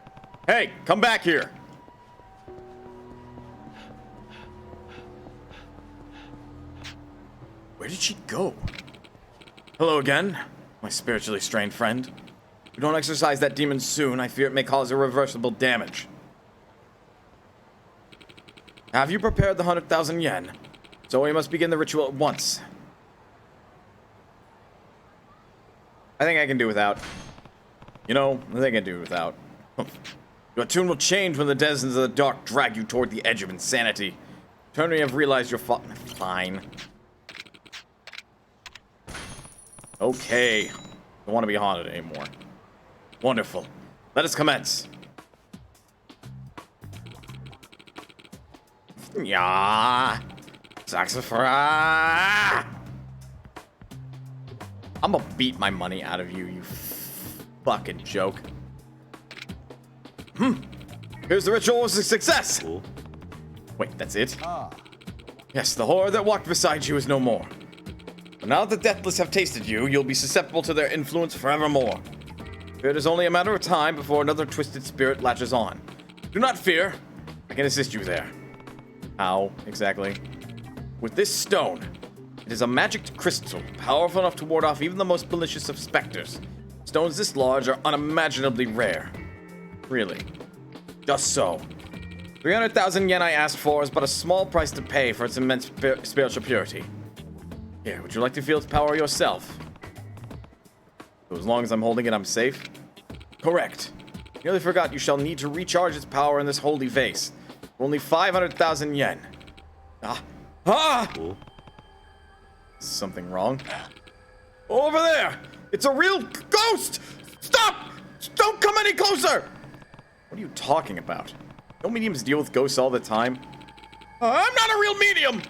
Hey, come back here. Where did she go? Hello again, my spiritually strained friend. If we don't exorcise that demon soon, I fear it may cause irreversible damage. Have you prepared the 100,000 yen? So we must begin the ritual at once. I think I can do without. You know, I think I can do without. Your tune will change when the denizens of the dark drag you toward the edge of insanity. Turn when you have realized your fine. Okay. Don't want to be haunted anymore. Wonderful. Let us commence. Yeah. Saxophone. I'm gonna beat my money out of you, you fucking joke. Here's the ritual was a success. Wait, that's it? Yes, the horror that walked beside you is no more. But now that the deathless have tasted you, you'll be susceptible to their influence forevermore. It is only a matter of time before another twisted spirit latches on. Do not fear. I can assist you there. How, exactly? With this stone. It is a magic crystal, powerful enough to ward off even the most malicious of specters. Stones this large are unimaginably rare. Really. Just so. 300,000 yen I asked for is but a small price to pay for its immense spiritual purity. Here, would you like to feel its power yourself? So as long as I'm holding it, I'm safe? Correct. Nearly forgot you shall need to recharge its power in this holy vase. For only 500,000 yen. Something wrong? Over there! It's a real ghost! Stop! Don't come any closer! What are you talking about? Don't mediums deal with ghosts all the time? I'm not a real medium!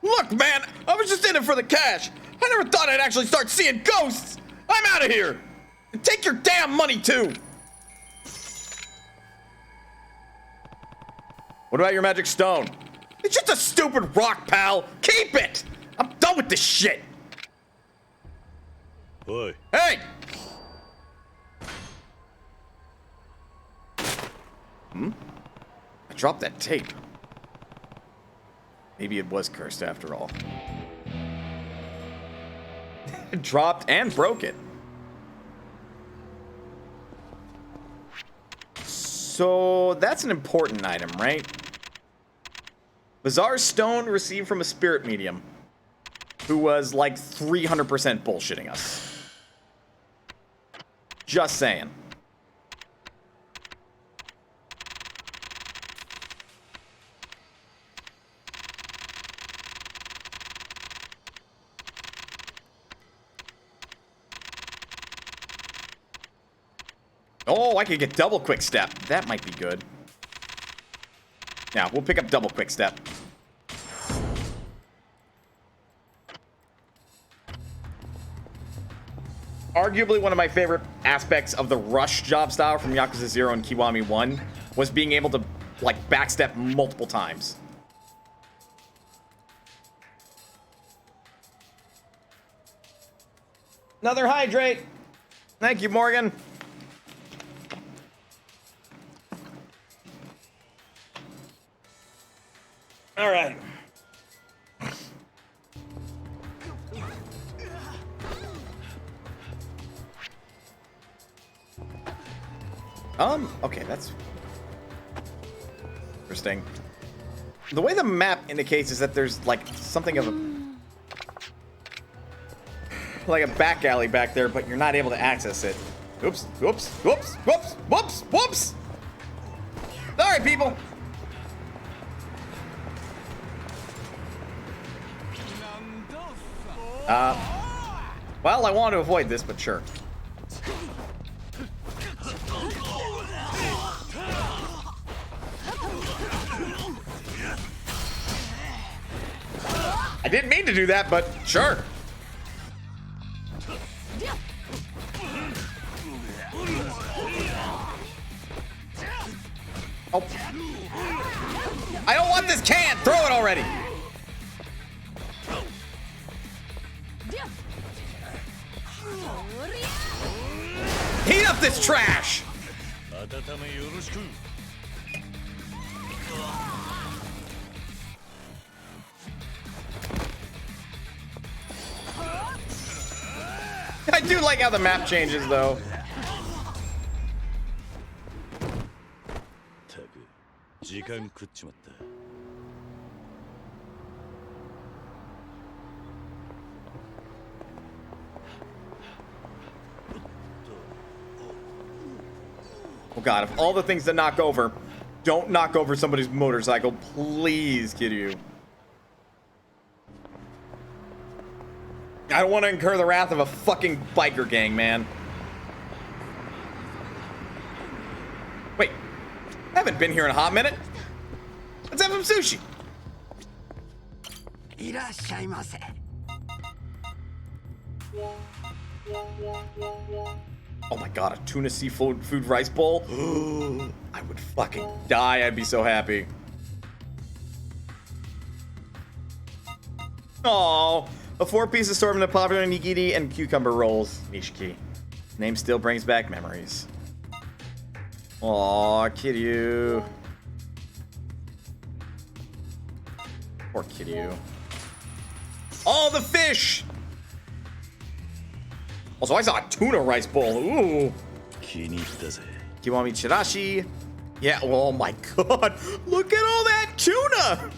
Look, man, I was just in it for the cash. I never thought I'd actually start seeing ghosts! I'm out of here! And take your damn money, too! What about your magic stone? It's just a stupid rock, pal! Keep it! I'm done with this shit! Oi. Hey! I dropped that tape. Maybe it was cursed after all. Dropped and broke it. So that's an important item, right? Bizarre stone received from a spirit medium who was like 300% bullshitting us. Just saying. Oh, I could get double quick step. That might be good. Yeah, we'll pick up double quick step. Arguably one of my favorite aspects of the rush job style from Yakuza 0 and Kiwami 1 was being able to, like, backstep multiple times. Another hydrate. Thank you, Morgan. All right. Okay, that's interesting. The way the map indicates is that there's like something of a like a back alley back there, but you're not able to access it. Oops, whoops, whoops, whoops, whoops, whoops. Sorry, people. Well, I want to avoid this, but sure. I didn't mean to do that, but sure. Oh. I don't want this can! Throw it already! Heat up this trash! I do like how the map changes, though. Oh god, of all the things to knock over, don't knock over somebody's motorcycle, please, Kiryu. I don't want to incur the wrath of a fucking biker gang, man. Wait, I haven't been here in a hot minute. Let's have some sushi. いらっしゃいませ。 Oh my god, a tuna seafood rice bowl? I would fucking die. I'd be so happy. Oh, a 4-piece assortment of popular nigiri and cucumber rolls. Nishiki. Name still brings back memories. Aw, Kiryu. Poor Kiryu. Oh, the fish! Also, I saw a tuna rice bowl. Ooh. Kiwami chirashi. Yeah, oh my god. Look at all that tuna!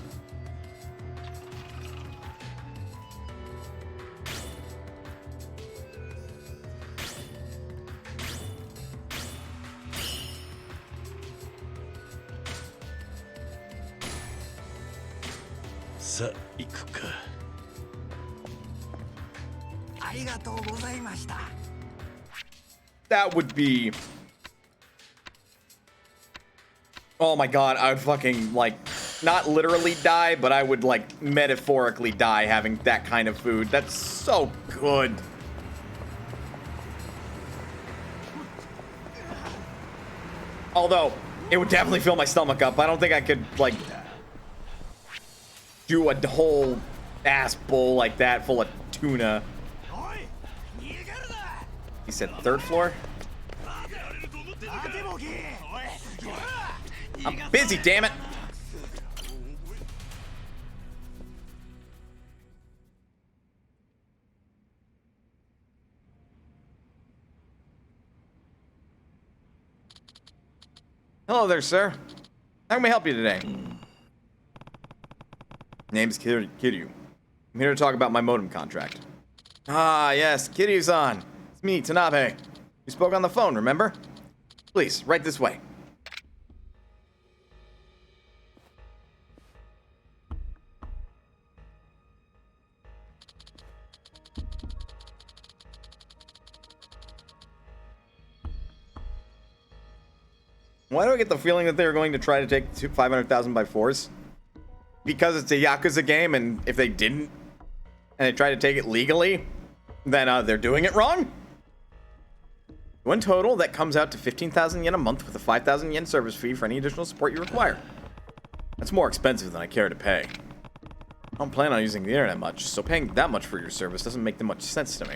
That would be... Oh my god, I would fucking, like, not literally die, but I would, like, metaphorically die having that kind of food. That's so good. Although, it would definitely fill my stomach up. I don't think I could, like, do a whole ass bowl like that full of tuna. He said 3rd floor? I'm busy, damn it! Hello there, sir. How can we help you today? Name's Kiryu. I'm here to talk about my modem contract. Ah, yes, Kiryu-san. It's me, Tanabe. We spoke on the phone, remember? Please, right this way. Why do I get the feeling that they're going to try to take 500,000 by force? Because it's a Yakuza game, and if they didn't, and they try to take it legally, then they're doing it wrong? In total, that comes out to 15,000 yen a month with a 5,000 yen service fee for any additional support you require. That's more expensive than I care to pay. I don't plan on using the internet much, so paying that much for your service doesn't make that much sense to me.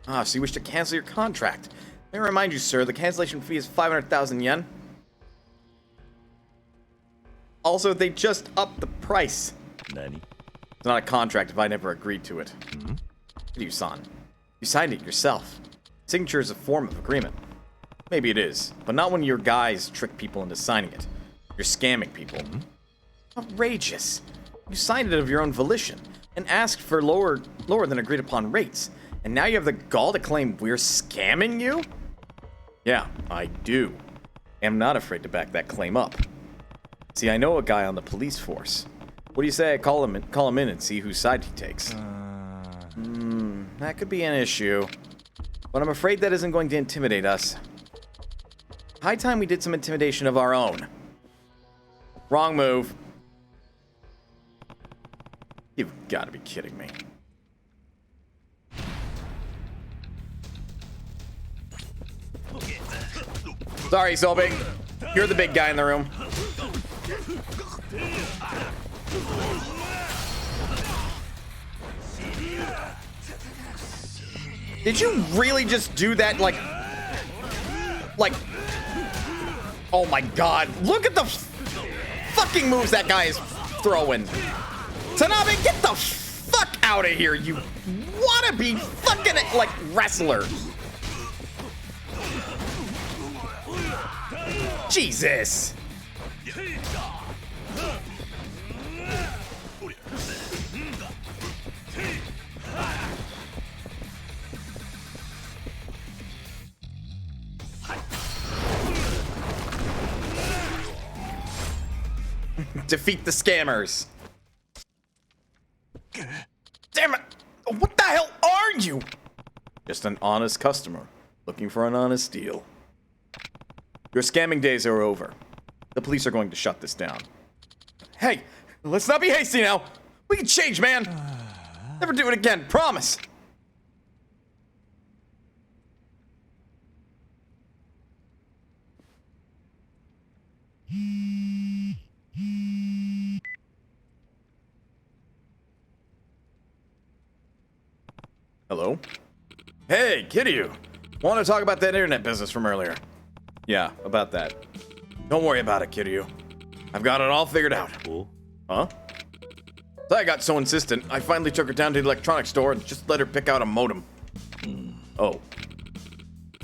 Ah, so you wish to cancel your contract. Let me remind you, sir, the cancellation fee is 500,000 yen. Also, they just upped the price. Nani? It's not a contract if I never agreed to it. Kiryu-san, you signed it yourself. Signature is a form of agreement. Maybe it is, but not when your guys trick people into signing it. You're scamming people. Outrageous. You signed it of your own volition and asked for lower than agreed upon rates. And now you have the gall to claim we're scamming you? Yeah, I do. I'm not afraid to back that claim up. See, I know a guy on the police force. What do you say I call him in and see whose side he takes? That could be an issue. But I'm afraid that isn't going to intimidate us. High time we did some intimidation of our own. Wrong move. You've got to be kidding me. Sorry, Sobe. You're the big guy in the room. Did you really just do that, like... Oh my god. Look at the fucking moves that guy is throwing. Tanabe, get the fuck out of here, you wannabe fucking, like, wrestler. Jesus. Defeat the scammers. Damn it! What the hell are you? Just an honest customer looking for an honest deal. Your scamming days are over. The police are going to shut this down. Hey, let's not be hasty now. We can change, man. Never do it again, promise. Hello? Hey, Kiryu. Want to talk about that internet business from earlier? Yeah, about that. Don't worry about it, Kiryu. I've got it all figured out. Oh? Huh? So I got so insistent, I finally took her down to the electronics store and just let her pick out a modem. Oh.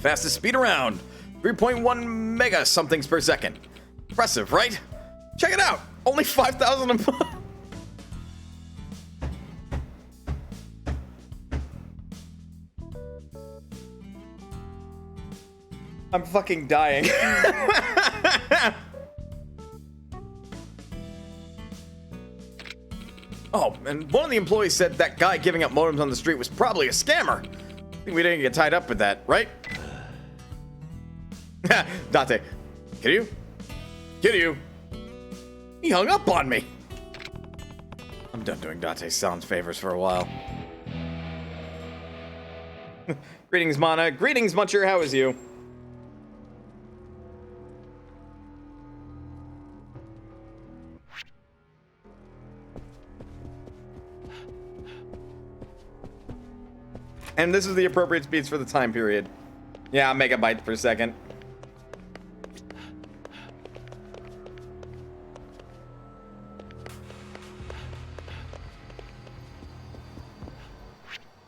Fastest speed around. 3.1 mega somethings per second. Impressive, right? Check it out. Only 5,000 a month. I'm fucking dying. Oh, and one of the employees said that guy giving up modems on the street was probably a scammer. I think we didn't get tied up with that, right? Date, Kiryu? Kiryu? He hung up on me. I'm done doing Date's sounds favors for a while. Greetings, Mana. Greetings, Muncher. How is you? And this is the appropriate speeds for the time period. Yeah, megabytes per second.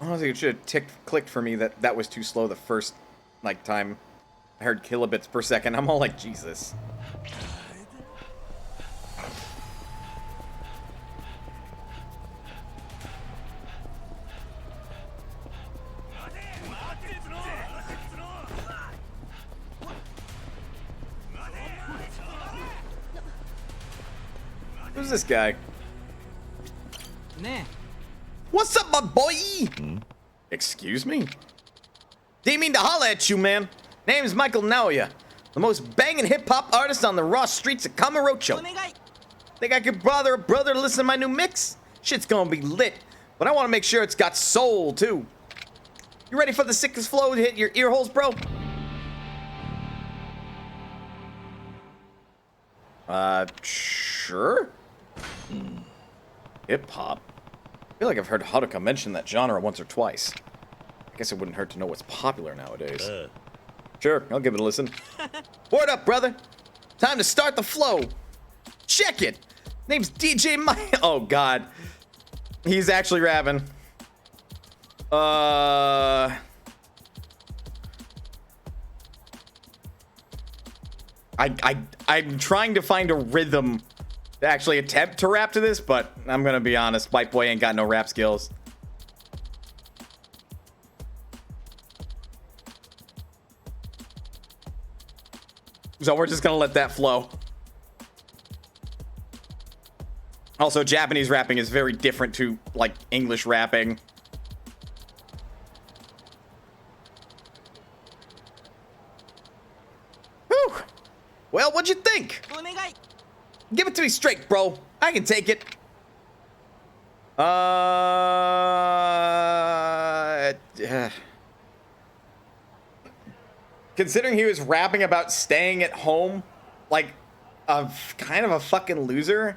Honestly, it should have clicked for me that that was too slow the first time I heard kilobits per second. I'm all like, Jesus. Who's this guy? Nah. What's up, my boy? Excuse me? Didn't mean to holler at you, man. Name's Michael Naoya, the most banging hip-hop artist on the raw streets of Kamurocho. Think I could bother a brother to listen to my new mix? Shit's gonna be lit, but I want to make sure it's got soul, too. You ready for the sickest flow to hit your ear holes, bro? Sure? Hip-hop? I feel like I've heard Haruka mention that genre once or twice. I guess it wouldn't hurt to know what's popular nowadays. Sure, I'll give it a listen. Word up, brother. Time to start the flow. Check it. Name's DJ Mike. Oh, God. He's actually rapping. I'm trying to find a rhythm to actually attempt to rap to this, but I'm gonna be honest, white boy ain't got no rap skills. So we're just gonna let that flow. Also, Japanese rapping is very different to, like, English rapping. Whew. Well, what'd you think? Give it to me straight, bro. I can take it. Considering he was rapping about staying at home, like kind of a fucking loser.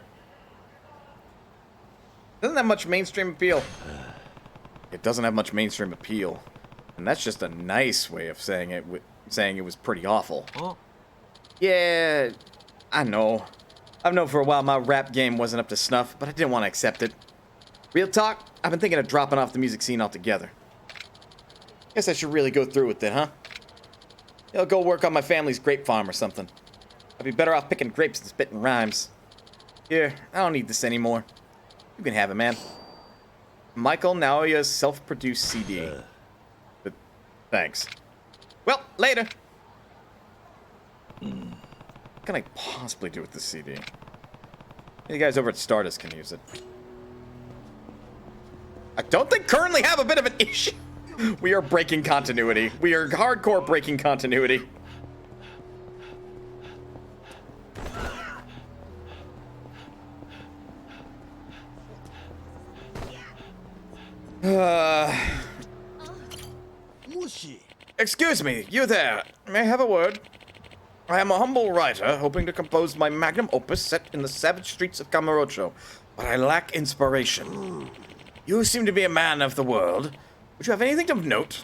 Doesn't have much mainstream appeal. It doesn't have much mainstream appeal, and that's just a nice way of saying it. Saying it was pretty awful. Oh. Yeah, I know. I've known for a while my rap game wasn't up to snuff, but I didn't want to accept it. Real talk, I've been thinking of dropping off the music scene altogether. Guess I should really go through with it, huh? I'll go work on my family's grape farm or something. I'd be better off picking grapes than spitting rhymes. Here, I don't need this anymore. You can have it, man. Michael Naoya's self-produced CD. But thanks. Well, later. What can I possibly do with this CD? You guys over at Stardust can use it. I don't think currently have a bit of an issue. We are breaking continuity. We are hardcore breaking continuity. Excuse me, you there. May I have a word? I am a humble writer, hoping to compose my magnum opus set in the savage streets of Kamurocho, but I lack inspiration. You seem to be a man of the world. Would you have anything of note?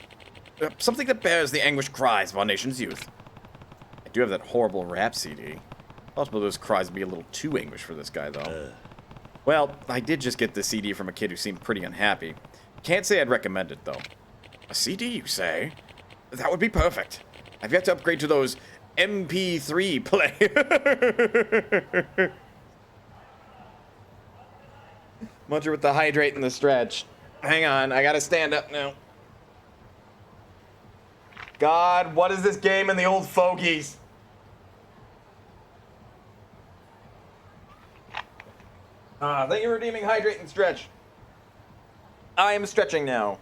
Something that bears the anguished cries of our nation's youth? I do have that horrible rap CD. Possible those cries would be a little too anguished for this guy, though. Well, I did just get the CD from a kid who seemed pretty unhappy. Can't say I'd recommend it, though. A CD, you say? That would be perfect. I've yet to upgrade to those MP3 players. Muncher with the hydrate and the stretch. Hang on, I gotta stand up now. God, what is this game and the old fogies? Thank you for redeeming hydrate and stretch. I am stretching now.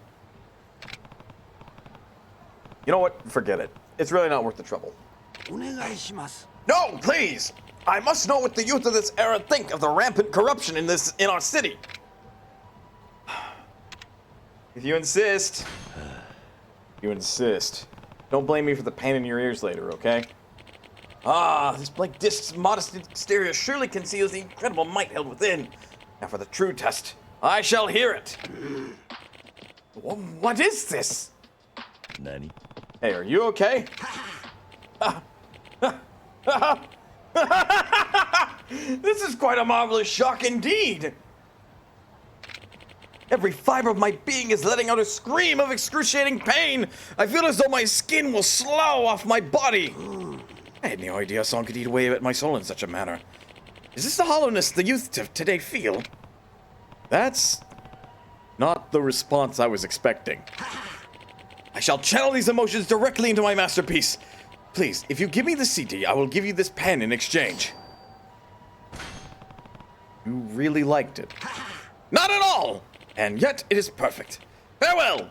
You know what? Forget it. It's really not worth the trouble. No, please! I must know what the youth of this era think of the rampant corruption in our city. If you insist. You insist. Don't blame me for the pain in your ears later, okay? This blank disc's modest exterior surely conceals the incredible might held within. Now for the true test. I shall hear it. What is this? Nani? Hey, are you okay? This is quite a marvelous shock indeed. Every fiber of my being is letting out a scream of excruciating pain. I feel as though my skin will slough off my body. I had no idea a song could eat away at my soul in such a manner. Is this the hollowness the youth of today feel? That's not the response I was expecting. I shall channel these emotions directly into my masterpiece. Please, if you give me the CD, I will give you this pen in exchange. You really liked it. Not at all! And yet it is perfect. Farewell!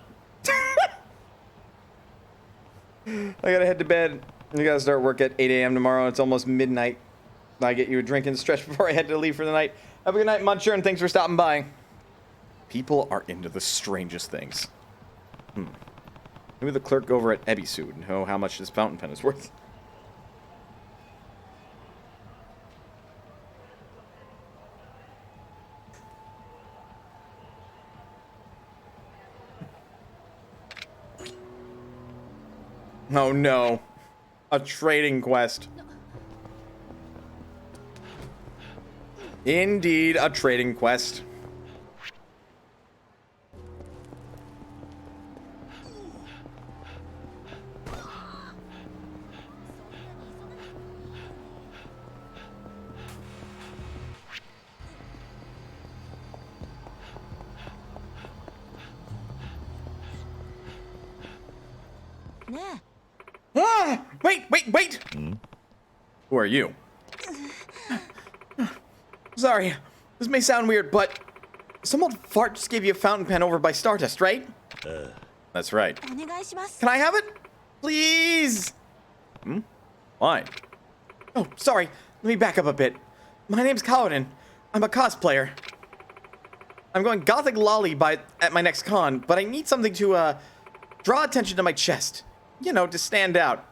I gotta head to bed. I gotta start work at 8 a.m. tomorrow. It's almost midnight. I get you a drink and stretch before I head to leave for the night. Have a good night, Muncher, and thanks for stopping by. People are into the strangest things. Maybe the clerk over at Ebisu would know how much this fountain pen is worth. Oh no. A trading quest. Indeed, a trading quest. Wait! Who are you? Sorry, this may sound weird, but some old fart just gave you a fountain pen over by Stardust, right? That's right. Can I have it? Please? Fine. Oh, sorry. Let me back up a bit. My name's Kaorin. I'm a cosplayer. I'm going gothic lolly at my next con, but I need something to, draw attention to my chest. You know, to stand out.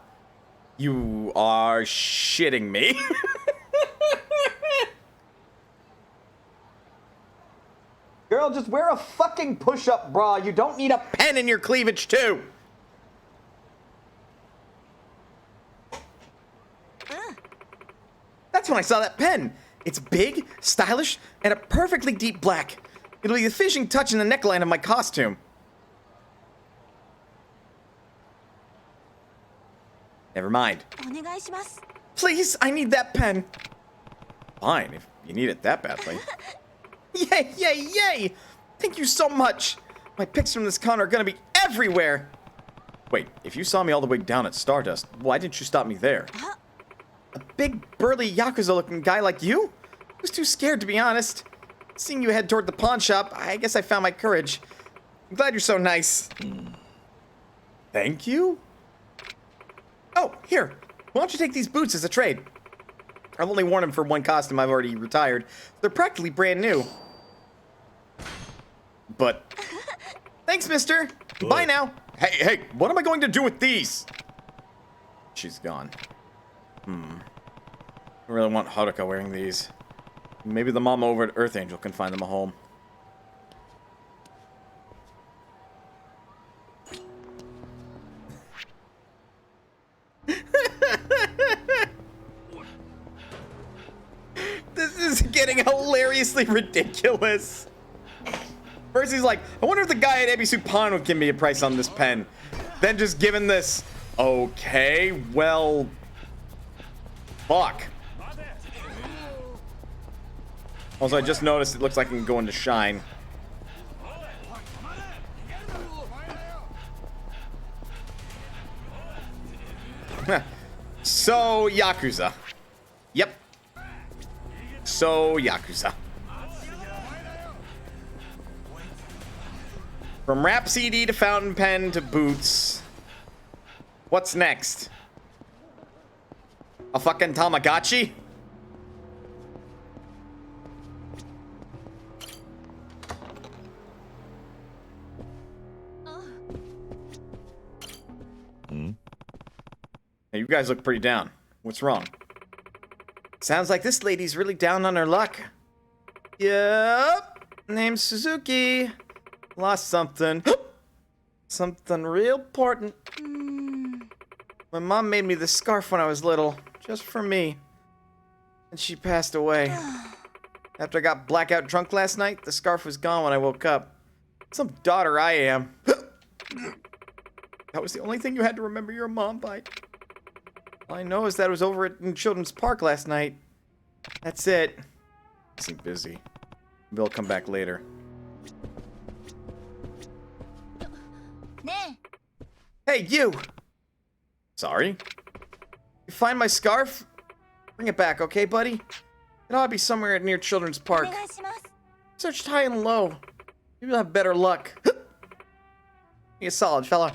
You are shitting me. Girl, just wear a fucking push-up bra. You don't need a pen in your cleavage, too. That's when I saw that pen. It's big, stylish, and a perfectly deep black. It'll be the finishing touch in the neckline of my costume. Never mind. Please, I need that pen. Fine, if you need it that badly. Yay, yay, yay! Thank you so much. My pics from this con are gonna be everywhere. Wait, if you saw me all the way down at Stardust, why didn't you stop me there? A big, burly Yakuza-looking guy like you? I was too scared, to be honest. Seeing you head toward the pawn shop, I guess I found my courage. I'm glad you're so nice. Thank you? Oh, here. Why don't you take these boots as a trade? I've only worn them for one costume. I've already retired. They're practically brand new. But Thanks, mister. Bye now. Hey, what am I going to do with these? She's gone. I really want Haruka wearing these. Maybe the mama over at Earth Angel can find them a home. This is getting hilariously ridiculous. First he's like, I wonder if the guy at Ebisu Pawn would give me a price on this pen. Then just given this, okay, well, fuck. Also, I just noticed it looks like it can go into Shine. So, Yakuza. Yep. So, Yakuza. From rap CD to fountain pen to boots. What's next? A fucking Tamagotchi? Hey, you guys look pretty down. What's wrong? Sounds like this lady's really down on her luck. Yep. Name's Suzuki. Lost something. Something real important. My mom made me this scarf when I was little, just for me. And she passed away. After I got blackout drunk last night, the scarf was gone when I woke up. Some daughter I am. That was the only thing you had to remember your mom by. All I know is that it was over in Children's Park last night. That's it. I seem busy. Maybe I'll come back later. Hey, you! Sorry? You find my scarf? Bring it back, okay, buddy? It ought to be somewhere near Children's Park. Searched high and low. Maybe you'll have better luck. Be a solid fella.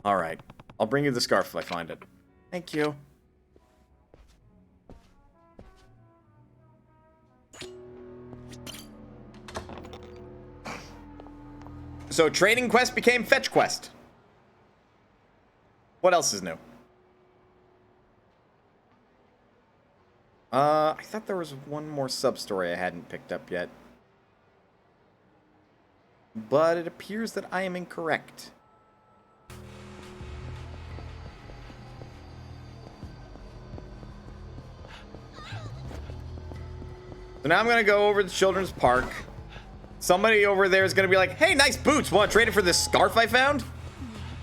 Alright. I'll bring you the scarf if I find it. Thank you. So trading quest became fetch quest. What else is new? I thought there was one more sub-story I hadn't picked up yet. But it appears that I am incorrect. So now I'm going to go over to Children's Park. Somebody over there is going to be like, hey, nice boots. Want to trade it for this scarf I found?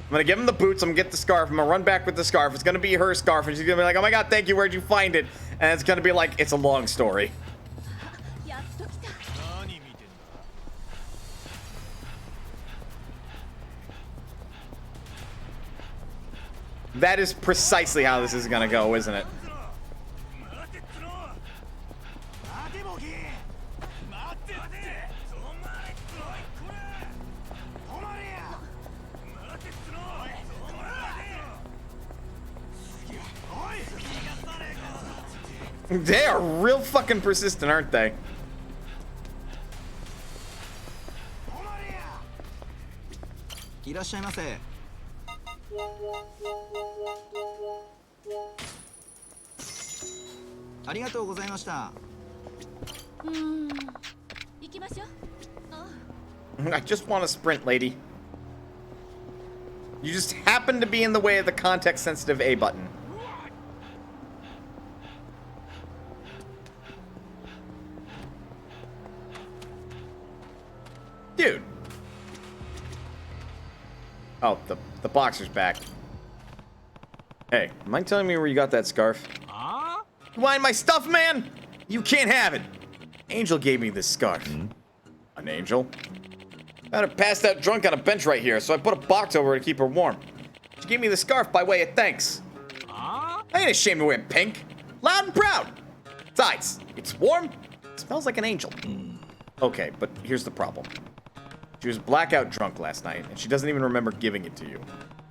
I'm going to give him the boots. I'm going to get the scarf. I'm going to run back with the scarf. It's going to be her scarf. And she's going to be like, oh my god, thank you. Where'd you find it? And it's going to be like, it's a long story. That is precisely how this is going to go, isn't it? They are real fucking persistent, aren't they? I just want to sprint, lady. You just happen to be in the way of the context-sensitive A button. Dude. Oh, the boxer's back. Hey, mind telling me where you got that scarf? You want my stuff, man? You can't have it. Angel gave me this scarf. An angel? I had her passed out drunk on a bench right here, so I put a box over her to keep her warm. She gave me the scarf by way of thanks. I ain't ashamed to wear pink. Loud and proud. Besides, it's warm. It smells like an angel. Okay, but here's the problem. She was blackout drunk last night, and she doesn't even remember giving it to you.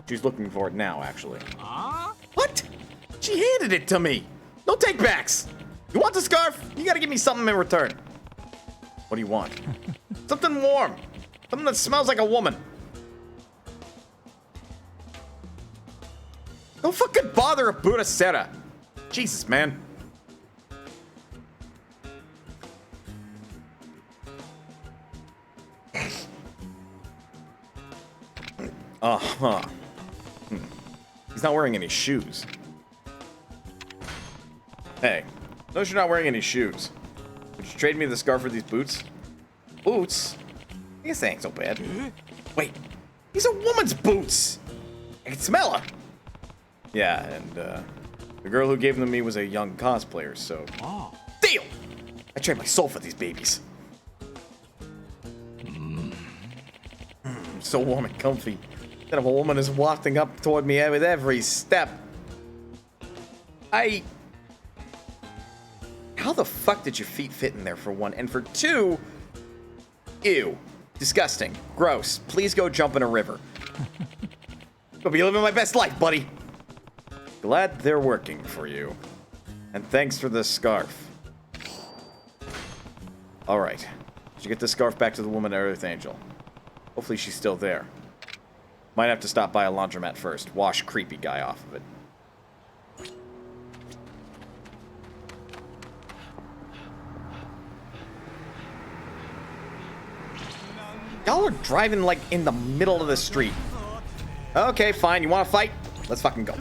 She's looking for it now, actually. What? She handed it to me. No takebacks. You want the scarf? You gotta give me something in return. What do you want? Something warm. Something that smells like a woman. Don't fucking bother a Buonasera. Jesus, man. Uh-huh. He's not wearing any shoes. Hey, notice you're not wearing any shoes. Would you trade me the scarf for these boots? Boots? I guess that ain't so bad. Wait, these are woman's boots! I can smell her! Yeah, and the girl who gave them to me was a young cosplayer, so... Oh. Deal! I trade my soul for these babies. So warm and comfy. That of a woman is wafting up toward me with every step. How the fuck did your feet fit in there, for one? And for two... Ew. Disgusting. Gross. Please go jump in a river. I'll be living my best life, buddy. Glad they're working for you. And thanks for the scarf. Alright. Did you get the scarf back to the woman at Earth Angel? Hopefully she's still there. Might have to stop by a laundromat first. Wash creepy guy off of it. Y'all are driving, like, in the middle of the street. Okay, fine. You want to fight? Let's fucking go.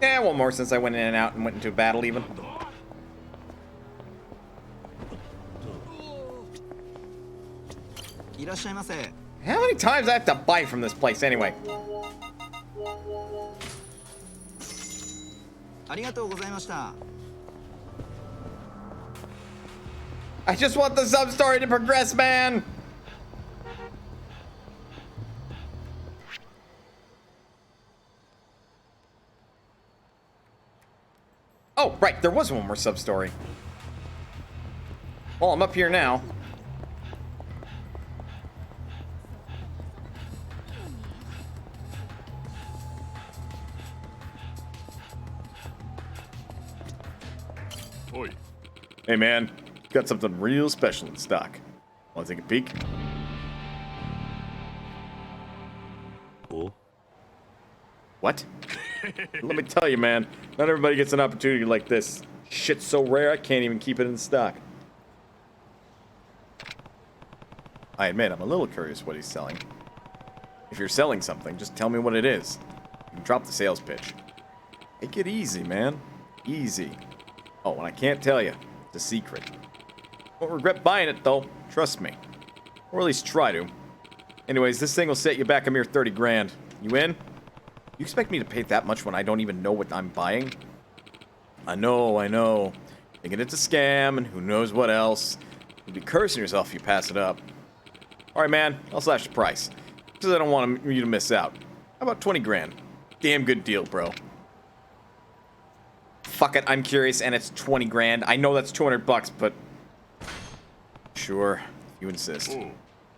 Yeah, one more since I went in and out and went into battle even. How many times I have to buy from this place anyway? I just want the sub-story to progress, man! Oh, right, there was one more sub-story. Well, I'm up here now. Oi. Hey, man. Got something real special in stock. Want to take a peek? Oh? What? Let me tell you, man. Not everybody gets an opportunity like this. Shit's so rare, I can't even keep it in stock. I admit, I'm a little curious what he's selling. If you're selling something, just tell me what it is. You can drop the sales pitch. Take it easy, man. Easy. Oh, and I can't tell you. It's a secret. Won't regret buying it, though. Trust me. Or at least try to. Anyways, this thing will set you back a mere 30 grand. You in? You expect me to pay that much when I don't even know what I'm buying? I know. Thinking it's a scam, and who knows what else. You'll be cursing yourself if you pass it up. Alright, man. I'll slash the price. Because I don't want you to miss out. How about 20 grand? Damn good deal, bro. Fuck it, I'm curious, and it's 20 grand. I know that's 200 bucks, but... Sure, if you insist.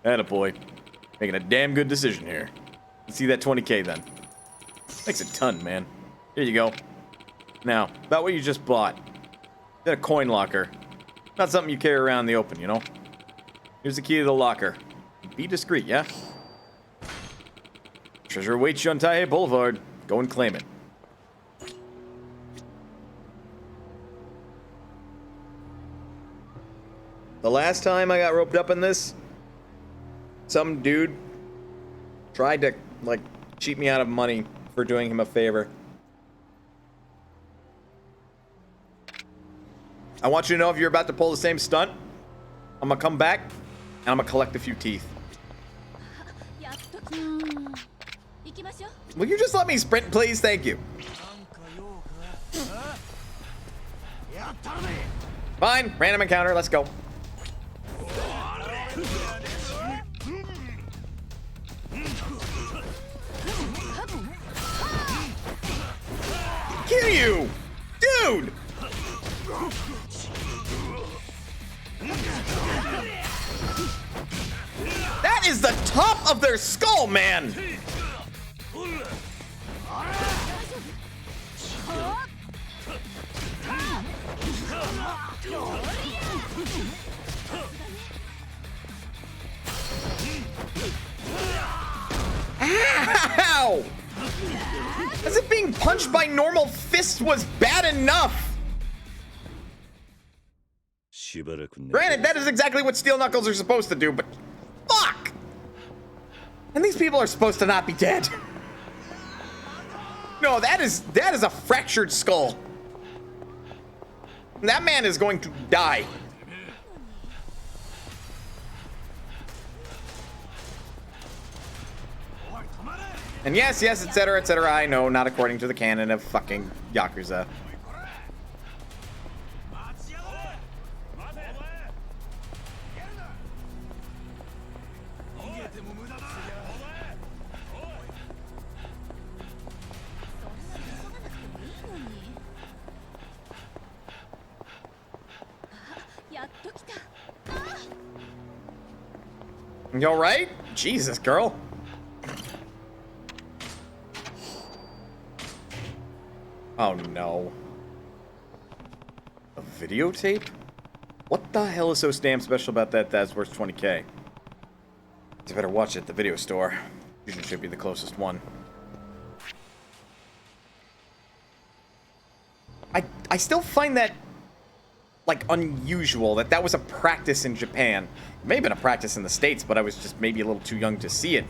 Attaboy. Making a damn good decision here. Let's see that 20k then. Makes a ton, man. Here you go. Now, about what you just bought. Got a coin locker. Not something you carry around in the open, you know? Here's the key to the locker. Be discreet, yeah? Treasure awaits you on Taihei Boulevard. Go and claim it. The last time I got roped up in this, some dude tried to, like, cheat me out of money for doing him a favor. I want you to know if you're about to pull the same stunt, I'm gonna come back and I'm gonna collect a few teeth. Will you just let me sprint, please? Thank you. Fine, random encounter, let's go. Kiryu! Dude! That is the top of their skull, man! Ow! As if being punched by normal fists was bad enough! Granted, that is exactly what steel knuckles are supposed to do, but fuck! And these people are supposed to not be dead. No, that is a fractured skull. That man is going to die. And yes, etc., etc. I know, not according to the canon of fucking Yakuza. You all right? Jesus, girl. Oh no. A videotape? What the hell is so damn special about that that's worth 20K? You better watch it at the video store. Usually should be the closest one. I still find that, like, unusual that was a practice in Japan. It may have been a practice in the States, but I was just maybe a little too young to see it.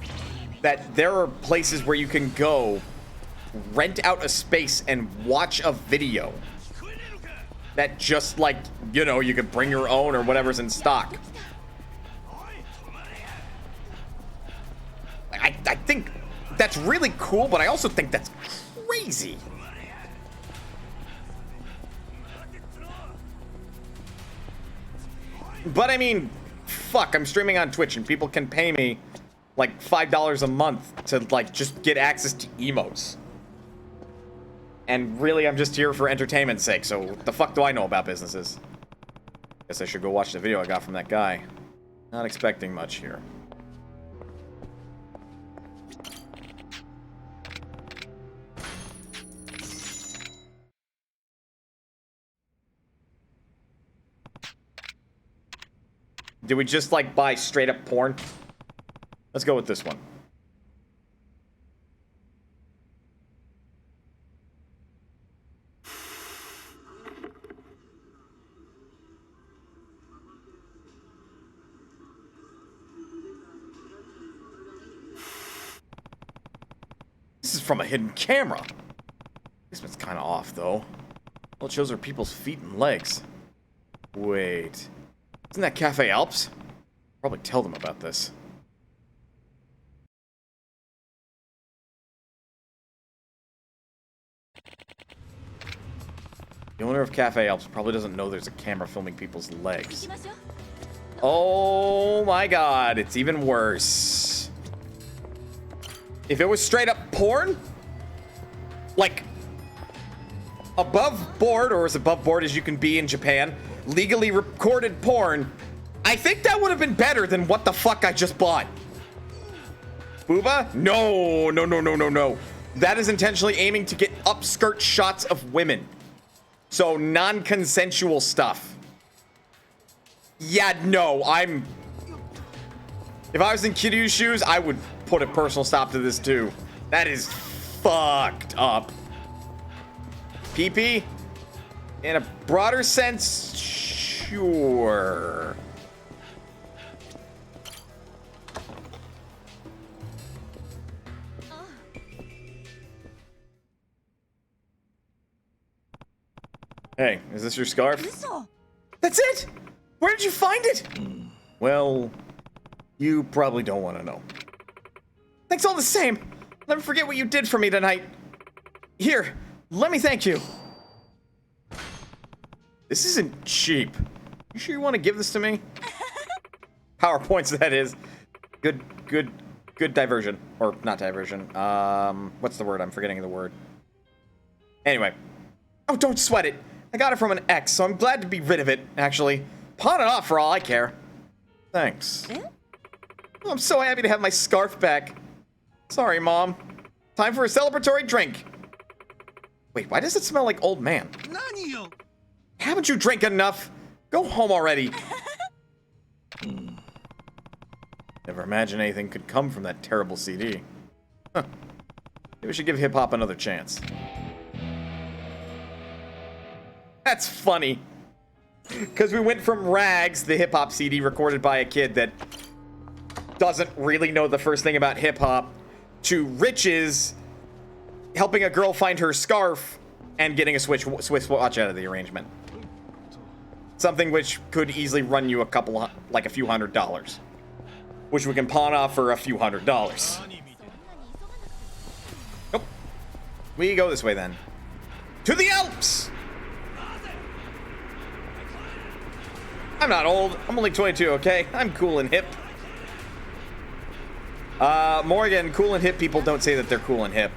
That there are places where you can go, rent out a space, and watch a video. That just, like, you know, you could bring your own or whatever's in stock. I think that's really cool, but I also think that's crazy. But I mean, fuck, I'm streaming on Twitch and people can pay me like $5 a month to like just get access to emotes. And really, I'm just here for entertainment's sake, so what the fuck do I know about businesses? Guess I should go watch the video I got from that guy. Not expecting much here. Did we just, like, buy straight-up porn? Let's go with this one. This is from a hidden camera. This one's kind of off, though. All it shows are people's feet and legs. Wait. Isn't that Cafe Alps? Probably tell them about this. The owner of Cafe Alps probably doesn't know there's a camera filming people's legs. Oh my god, it's even worse. If it was straight up porn, like above board, or as above board as you can be in Japan, legally recorded porn, I think that would have been better than what the fuck I just bought. Booba? No, no, no, no, no, no. That is intentionally aiming to get upskirt shots of women. So non-consensual stuff. Yeah, no, if I was in Kiryu's shoes, I would put a personal stop to this too. That is fucked up. PP? In a broader sense, sure. Hey, is this your scarf? That's it? Where did you find it? Well, you probably don't want to know. Thanks all the same. Never forget what you did for me tonight. Here, let me thank you. This isn't cheap. You sure you want to give this to me? PowerPoints, that is. Good diversion. Or not diversion. What's the word? I'm forgetting the word. Anyway. Oh, don't sweat it. I got it from an ex, so I'm glad to be rid of it, actually. Pawn it off for all I care. Thanks. Oh, I'm so happy to have my scarf back. Sorry, Mom. Time for a celebratory drink. Wait, why does it smell like old man? Haven't you drank enough? Go home already. Never imagined anything could come from that terrible CD. Huh. Maybe we should give hip-hop another chance. That's funny. Because we went from Rags, the hip-hop CD recorded by a kid that doesn't really know the first thing about hip-hop, to Riches helping a girl find her scarf and getting a Swiss watch out of the arrangement. Something which could easily run you a few $100s. Which we can pawn off for a few $100s. Nope. We go this way then. To the Alps! I'm not old. I'm only 22, okay? I'm cool and hip. Morgan, cool and hip people don't say that they're cool and hip.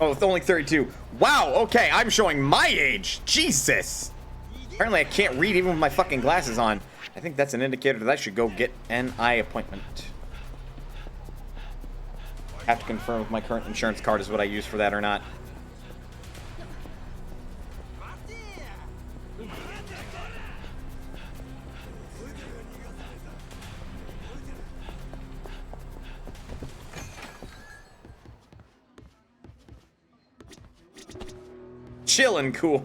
Oh, it's only 32. Wow, okay, I'm showing my age. Jesus. Apparently I can't read even with my fucking glasses on. I think that's an indicator that I should go get an eye appointment. Have to confirm if my current insurance card is what I use for that or not. Chillin' cool.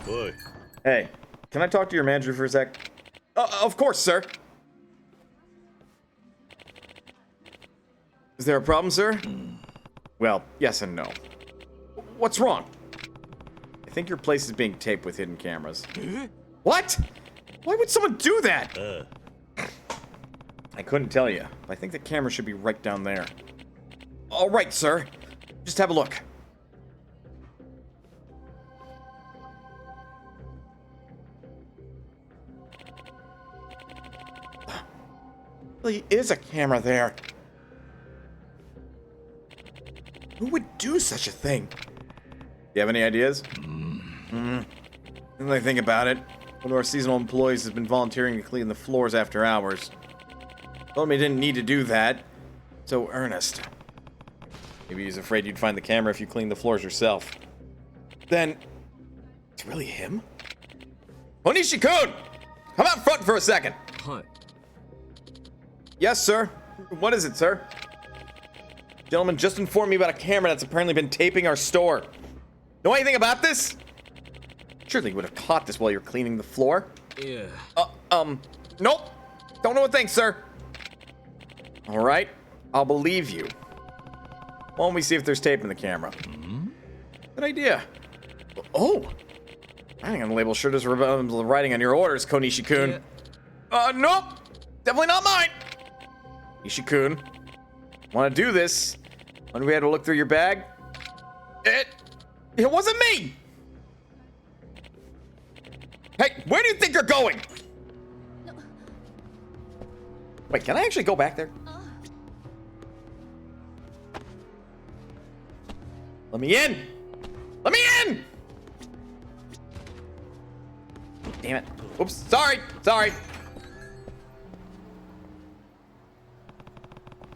Boy. Hey, can I talk to your manager for a sec? Of course, sir. Is there a problem, sir? Well, yes and no. What's wrong? I think your place is being taped with hidden cameras. What? Why would someone do that? I couldn't tell you. I think the camera should be right down there. All right, sir. Just have a look. There is a camera there. Who would do such a thing? You have any ideas? Now that I think about it, one of our seasonal employees has been volunteering to clean the floors after hours. Told me he didn't need to do that. So earnest. Maybe he's afraid you'd find the camera if you cleaned the floors yourself. Then, it's really him? Onishi-kun! Come out front for a second! Hi. Yes, sir. What is it, sir? Gentleman just informed me about a camera that's apparently been taping our store. Know anything about this? Surely you would have caught this while you were cleaning the floor. Yeah. Nope. Don't know a thing, sir. All right. I'll believe you. Why don't we see if there's tape in the camera? Good idea. Oh. Writing on the label sure does resemble the writing on your orders, Konishi-kun. Yeah. Nope. Definitely not mine. Ishikun, want to do this? When we had to look through your bag? It wasn't me! Hey, where do you think you're going? No. Wait, can I actually go back there? Let me in! Let me in! Damn it. Oops, sorry.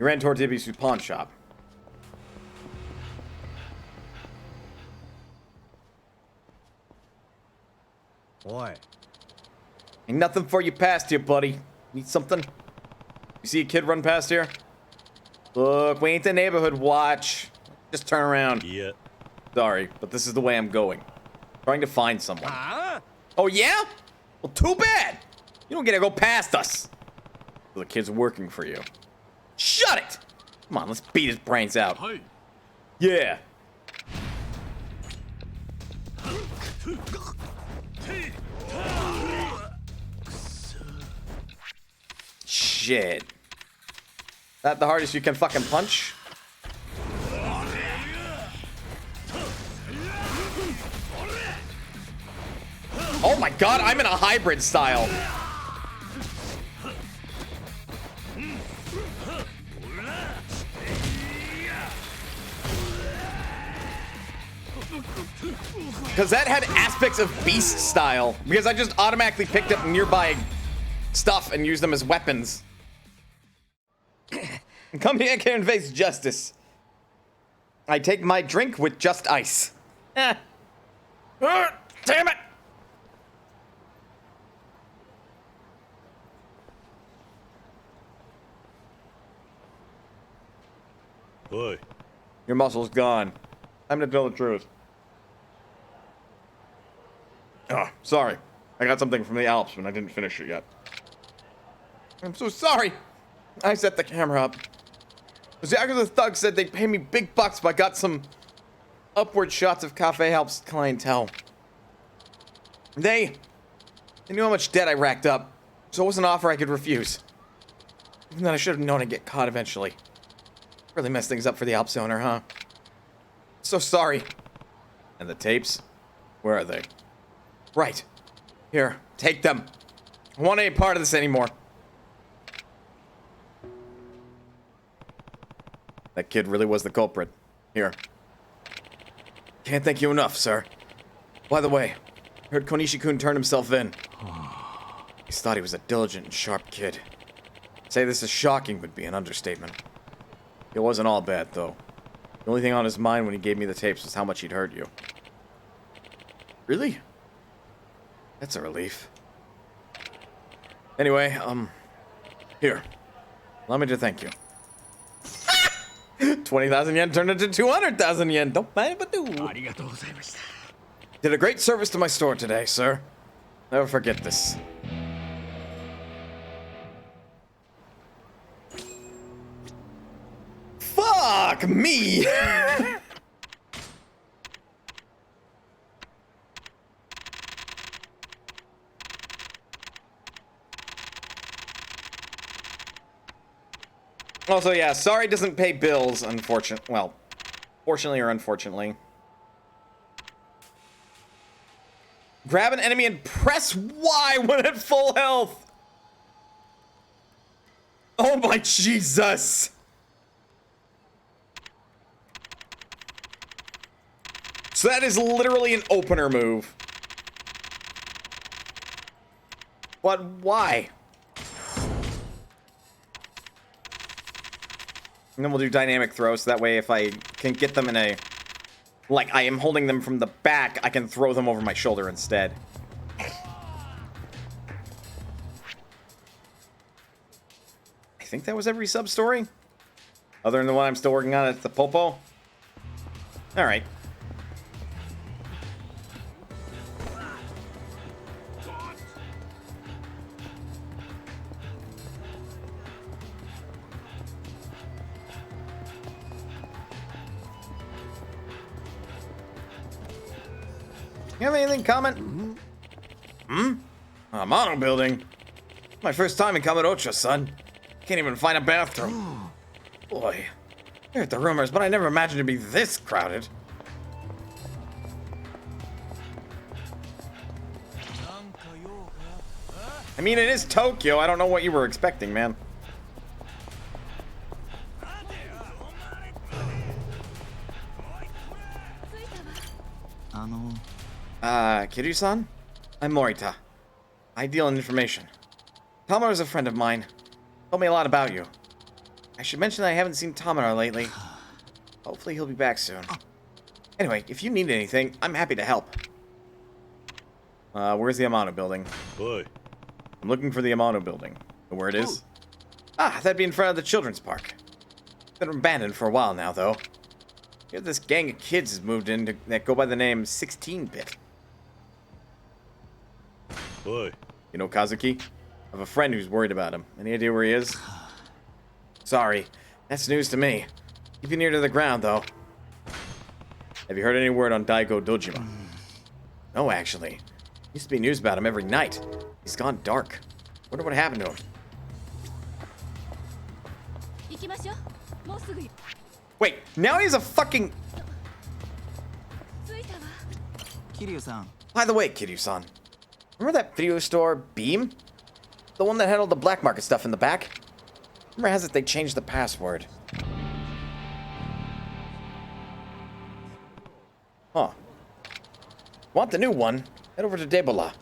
You ran toward Ibisu's pawn shop. Boy. Ain't nothing for you past here, buddy. Need something? You see a kid run past here? Look, we ain't the neighborhood watch. Just turn around. Yeah. Sorry, but this is the way I'm going. Trying to find someone. Oh, yeah? Well, too bad. You don't get to go past us. The kid's working for you. Shut it! Come on, let's beat his brains out. Hey. Yeah. shit. That the hardest you can fucking punch? Oh my god, I'm in a hybrid style. Because that had aspects of beast style. Because I just automatically picked up nearby stuff and used them as weapons. Come here and face justice. I take my drink with just ice. Damn it! Oi. Your muscle's gone. Time to tell the truth. Oh, sorry. I got something from the Alps and I didn't finish it yet. I'm so sorry. I set the camera up. The Yakuza thug said they'd pay me big bucks if I got some upward shots of Cafe Alps clientele. They knew how much debt I racked up, so it was an offer I could refuse. Even though I should have known I'd get caught eventually. Really messed things up for the Alps owner, huh? So sorry. And the tapes? Where are they? Right. Here, take them. I want any part of this anymore. That kid really was the culprit. Here. Can't thank you enough, sir. By the way, I heard Konishi-kun turned himself in. He thought he was a diligent and sharp kid. To say this is shocking would be an understatement. It wasn't all bad, though. The only thing on his mind when he gave me the tapes was how much he'd hurt you. Really? That's a relief. Anyway, here. Allow me to thank you. 20,000 yen turned into 200,000 yen. Don't mind but do. Did a great service to my store today, sir. Never forget this. Fuck me! Also, yeah, sorry doesn't pay bills, unfortunately. Well, fortunately or unfortunately. Grab an enemy and press Y when at full health! Oh my Jesus! So that is literally an opener move. But why? And then we'll do dynamic throws, so that way if I can get them in a... Like, I am holding them from the back, I can throw them over my shoulder instead. I think that was every sub-story? Other than the one I'm still working on at the Popo? Alright. You have anything comment? Mono building. My first time in Kamurocho, son. Can't even find a bathroom. Boy, I heard the rumors, but I never imagined it'd be this crowded. I mean, it is Tokyo. I don't know what you were expecting, man. Kiryu-san? I'm Morita. I deal in information. Tamara is a friend of mine. Told me a lot about you. I should mention that I haven't seen Tamara lately. Hopefully he'll be back soon. Anyway, if you need anything, I'm happy to help. Where's the Amano building? Boy. I'm looking for the Amano building. Know where it is? Ah, that'd be in front of the children's park. It's been abandoned for a while now, though. Here this gang of kids has moved in that go by the name 16-Bit. Boy. You know Kazuki? I have a friend who's worried about him. Any idea where he is? Sorry. That's news to me. Keep you near to the ground, though. Have you heard any word on Daigo Dojima? No, actually. Used to be news about him every night. He's gone dark. Wonder what happened to him. 行きましょう。もうすぐよ。 Wait, now he's a fucking... 着いたわ。 Kiryu-san. By the way, Kiryu-san, remember that video store, Beam? The one that had all the black market stuff in the back? Rumor has it they changed the password. Huh. Want the new one? Head over to Debola.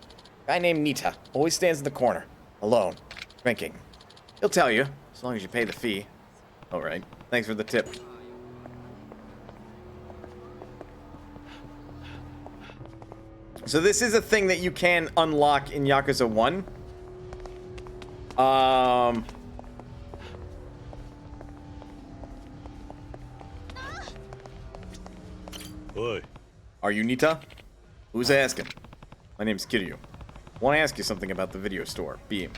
Guy named Nita. Always stands in the corner. Alone. Drinking. He'll tell you, as long as you pay the fee. Alright. Thanks for the tip. So this is a thing that you can unlock in Yakuza 1. Oi. Are you Nita? Who's asking? My name's Kiryu. Want to ask you something about the video store, Beam.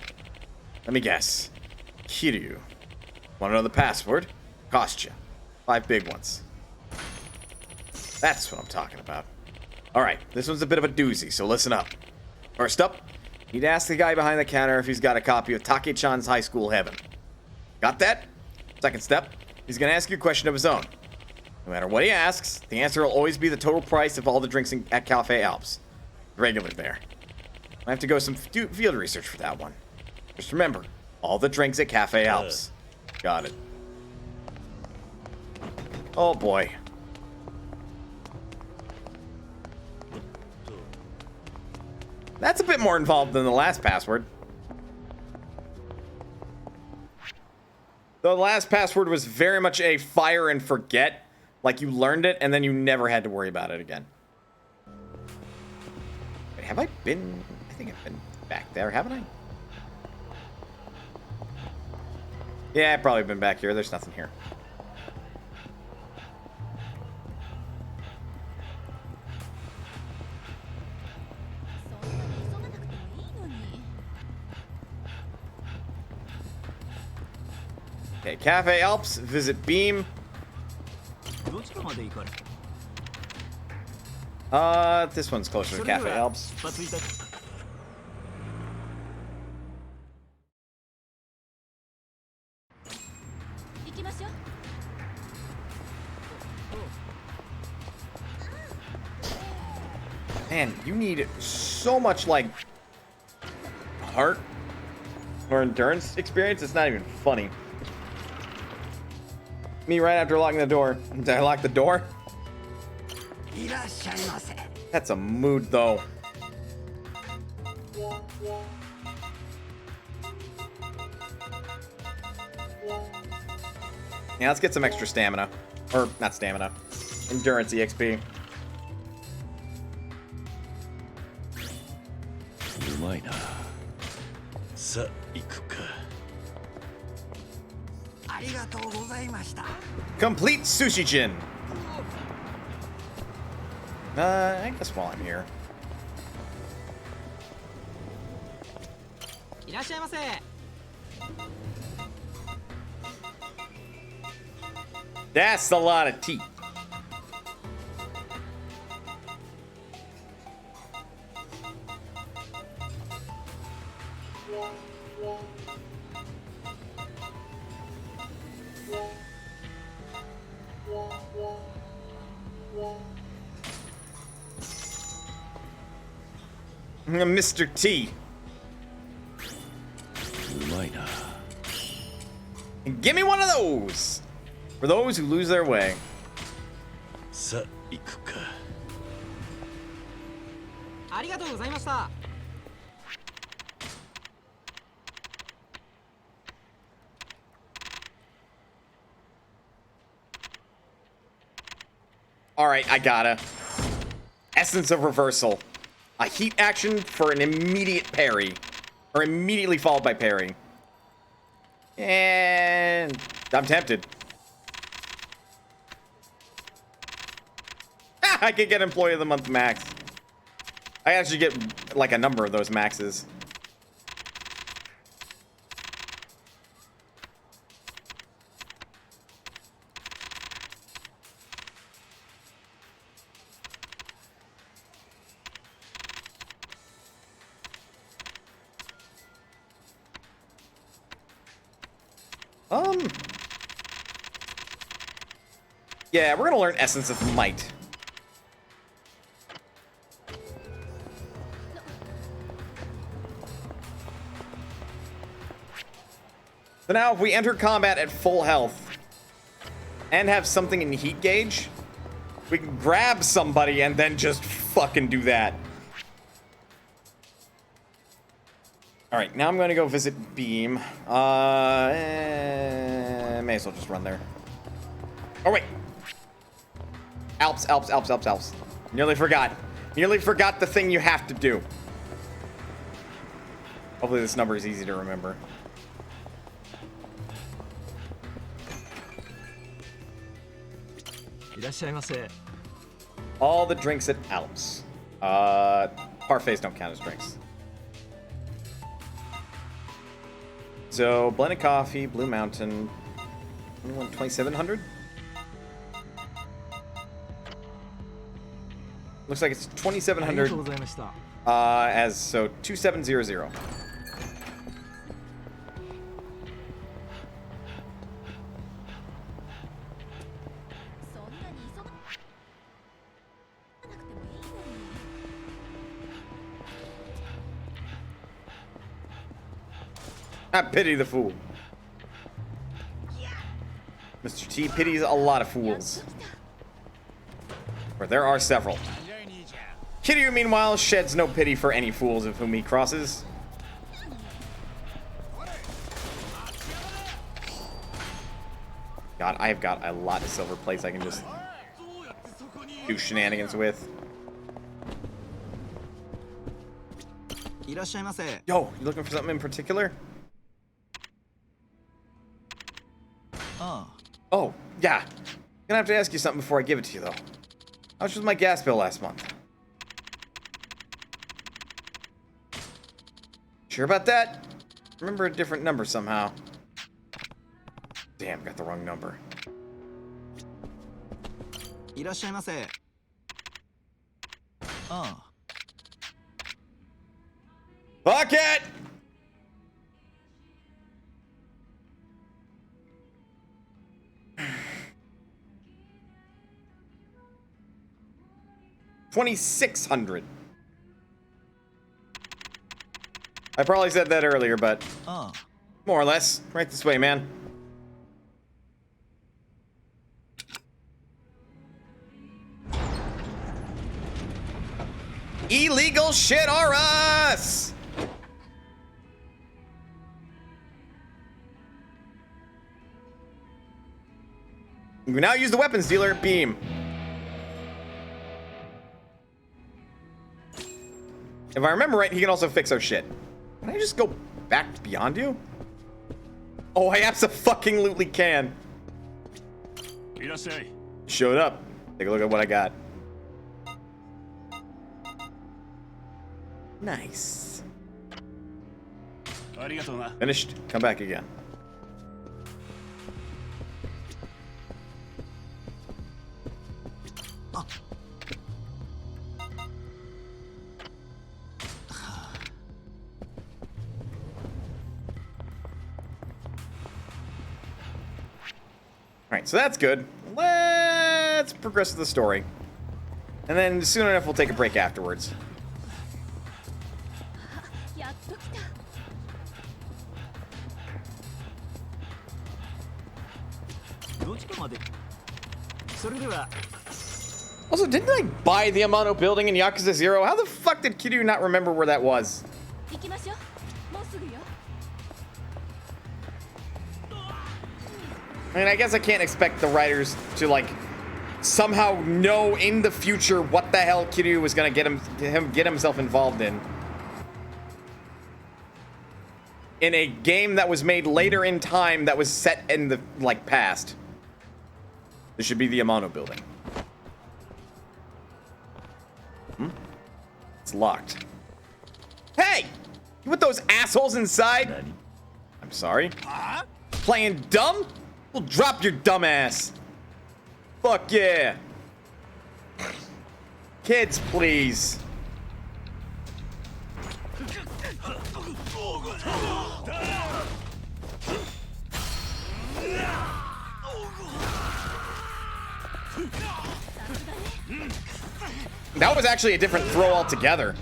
Let me guess. Kiryu. Want to know the password? Cost you. 5 big ones. That's what I'm talking about. Alright, this one's a bit of a doozy, so listen up. First up, need to ask the guy behind the counter if he's got a copy of Take-chan's High School Heaven. Got that? Second step, he's gonna ask you a question of his own. No matter what he asks, the answer will always be the total price of all the drinks at Cafe Alps. Regular there. I have to go some field research for that one. Just remember, all the drinks at Cafe Alps. Got it. Oh boy. That's a bit more involved than the last password. The last password was very much a fire and forget. Like you learned it and then you never had to worry about it again. Wait, have I been... I think I've been back there, haven't I? Yeah, I've probably been back here. There's nothing here. Okay, Cafe Alps, visit Beam. This one's closer to Cafe Alps. 行きましょう。 Man, you need so much, like, heart or endurance experience. It's not even funny. Me right after locking the door. Did I lock the door? That's a mood, though. Yeah, let's get some extra stamina. Or, not stamina. Endurance EXP. うまいな。さあ行くか。ありがとうございました。 Complete Sushi Jin. I guess while I'm here. いらっしゃいませ。 That's a lot of tea. Mr. T. うまいな。 Give me one of those. For those who lose their way. さあ行くか。ありがとうございました。 Alright, I gotta. Essence of Reversal. A heat action for an immediate parry. Or immediately followed by parry. And I'm tempted. I could get Employee of the Month max. I actually get like a number of those maxes. Yeah, we're gonna learn Essence of Might. So now if we enter combat at full health and have something in heat gauge, we can grab somebody and then just fucking do that. All right, now I'm going to go visit Beam. May as well just run there. Oh, wait. Alps. Nearly forgot. Nearly forgot the thing you have to do. Hopefully this number is easy to remember. All the drinks at Alps. Parfaits don't count as drinks. So, blended coffee, Blue Mountain. 2,700? Looks like it's 2,700. As so 2,700. I pity the fool. Mr. T pities a lot of fools. For there are several. Kiryu, meanwhile, sheds no pity for any fools of whom he crosses. God, I have got a lot of silver plates I can just do shenanigans with. Yo, you looking for something in particular? Oh, yeah. Gonna have to ask you something before I give it to you, though. How much was my gas bill last month? Sure about that? Remember a different number somehow. Damn, got the wrong number. Fuck it! $2,600. I probably said that earlier, but more or less. Right this way, man. Illegal shit or us! We now use the weapons dealer, Beam. If I remember right, he can also fix our shit. Can I just go back beyond you? Oh, I abso-fucking-lutely can. Showed up. Take a look at what I got. Nice. Finished. Come back again. Alright, so that's good. Let's progress the story. And then soon enough we'll take a break afterwards. Also, didn't I buy the Amano building in Yakuza 0? How the fuck did Kiryu not remember where that was? I mean, I guess I can't expect the writers to, like, somehow know in the future what the hell Kiryu was gonna get himself involved in. In a game that was made later in time that was set in the, like, past. This should be the Amano building. It's locked. Hey! You put those assholes inside? I'm sorry. Playing dumb? We'll drop your dumb ass. Fuck yeah. Kids, please. That was actually a different throw altogether.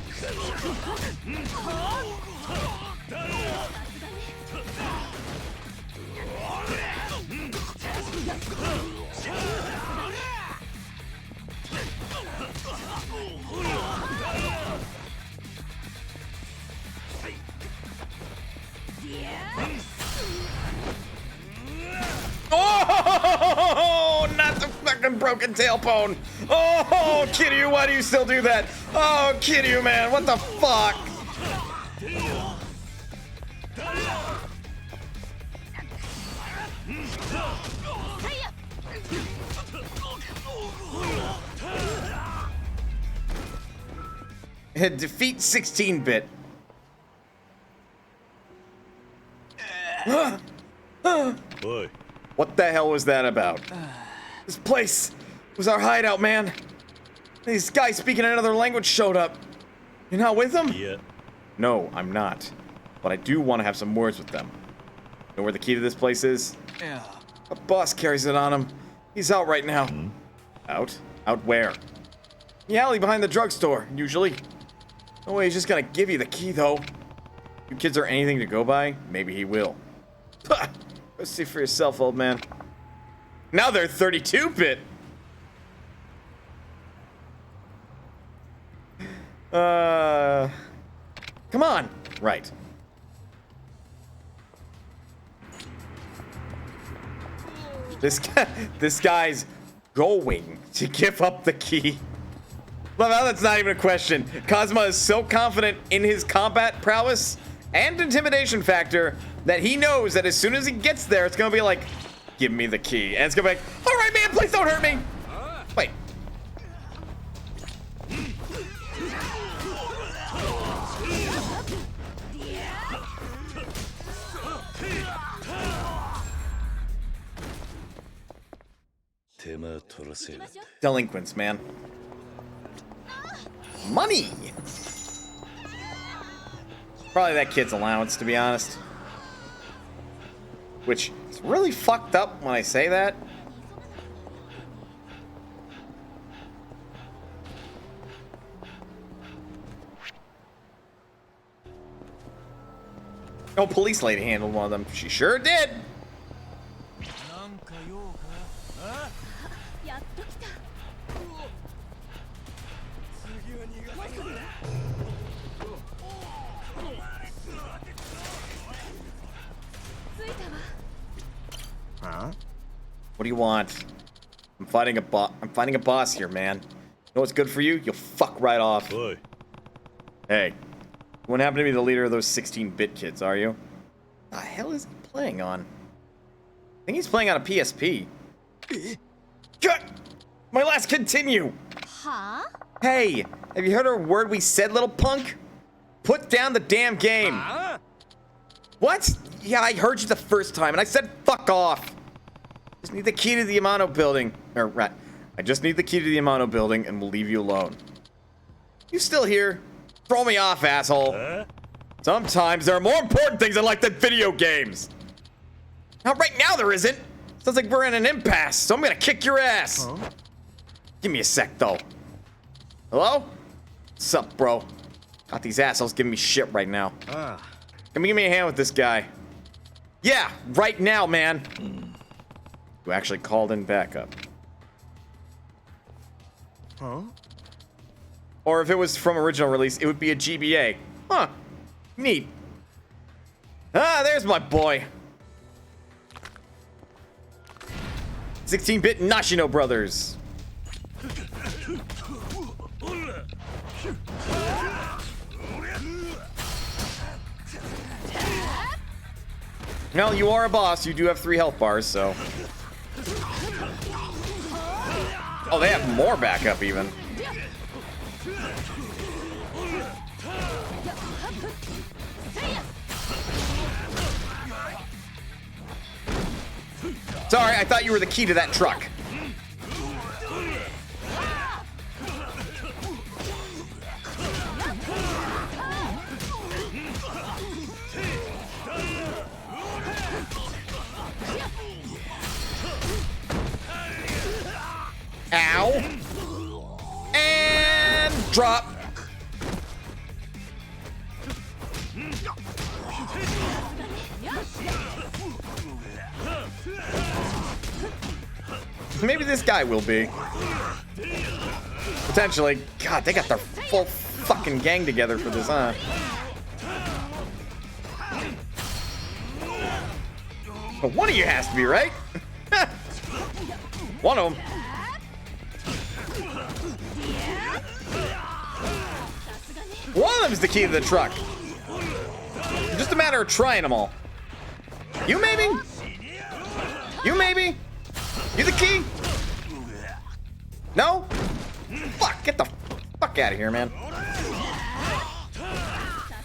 Oh, not the fucking broken tailbone. Oh, Kiryu, why do you still do that? Oh, Kiryu, man, what the fuck? Defeat 16-bit. What the hell was that about? This place was our hideout, man. These guys speaking another language showed up. You're not with them? Yeah. No, I'm not. But I do want to have some words with them. Know where the key to this place is? Yeah. A boss carries it on him. He's out right now. Out? Out where? The alley behind the drugstore, usually. No way he's just gonna give you the key, though. You kids are anything to go by? Maybe he will. Go see for yourself, old man. Now they're 32-bit. Come on. Right. This guy's going to give up the key. Love how that's not even a question. Kazuma is so confident in his combat prowess and intimidation factor that he knows that as soon as he gets there, it's gonna be like, give me the key. And it's gonna be like, all right, man, please don't hurt me. Wait. Delinquents, man. Money! Probably that kid's allowance, to be honest. Which is really fucked up when I say that. Oh, police lady handled one of them. She sure did. Huh? What do you want? I'm fighting a boss here, man. You know what's good for you? You'll fuck right off. Boy. Hey, you won't happen to be the leader of those 16-bit kids, are you? The hell is he playing on? I think he's playing on a PSP. Cut! My last continue! Huh? Hey, have you heard a word we said, little punk? Put down the damn game. Huh? What? Yeah, I heard you the first time, and I said fuck off. Just need the key to the Amano building. Or, right. I just need the key to the Amano building, and we'll leave you alone. You still here? Throw me off, asshole. Sometimes there are more important things in life than video games. Not right now, there isn't. Sounds like we're in an impasse, so I'm gonna kick your ass. Huh? Give me a sec, though. Hello? What's up, bro? Got these assholes giving me shit right now. Give me a hand with this guy. Yeah, right now, man. You actually called in backup. Huh? Or if it was from original release, it would be a GBA. Huh. Neat. Ah, there's my boy. 16-bit Nashino Brothers. Well, you are a boss. You do have 3 health bars, so. Oh, they have more backup, even. Sorry, I thought you were the key to that truck. Ow. And drop. Maybe this guy will be. Potentially. God, they got their full fucking gang together for this, huh? But one of you has to be, right? One of them. One of them is the key to the truck. It's just a matter of trying them all. You maybe? You maybe? You the key? No? Fuck, get the fuck out of here, man.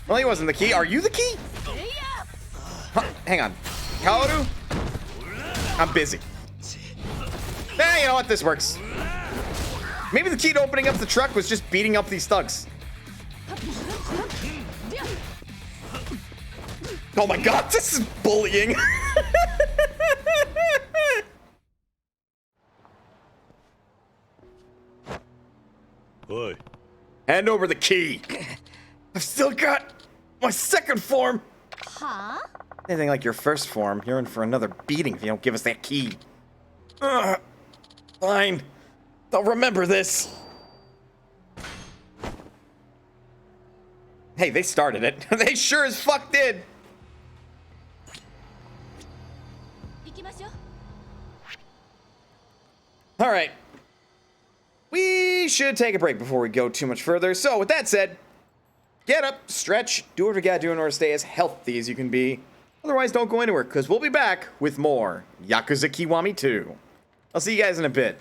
Well, he wasn't the key. Are you the key? Huh, hang on. Kaoru? I'm busy. You know what? This works. Maybe the key to opening up the truck was just beating up these thugs. Oh my god, this is bullying. Oi. Hand over the key. I've still got my second form. Huh? Anything like your first form, you're in for another beating if you don't give us that key. Fine. I'll remember this. Hey, they started it. They sure as fuck did. All right. We should take a break before we go too much further. So with that said, get up, stretch, do what you gotta do in order to stay as healthy as you can be. Otherwise, don't go anywhere, because we'll be back with more Yakuza Kiwami 2. I'll see you guys in a bit.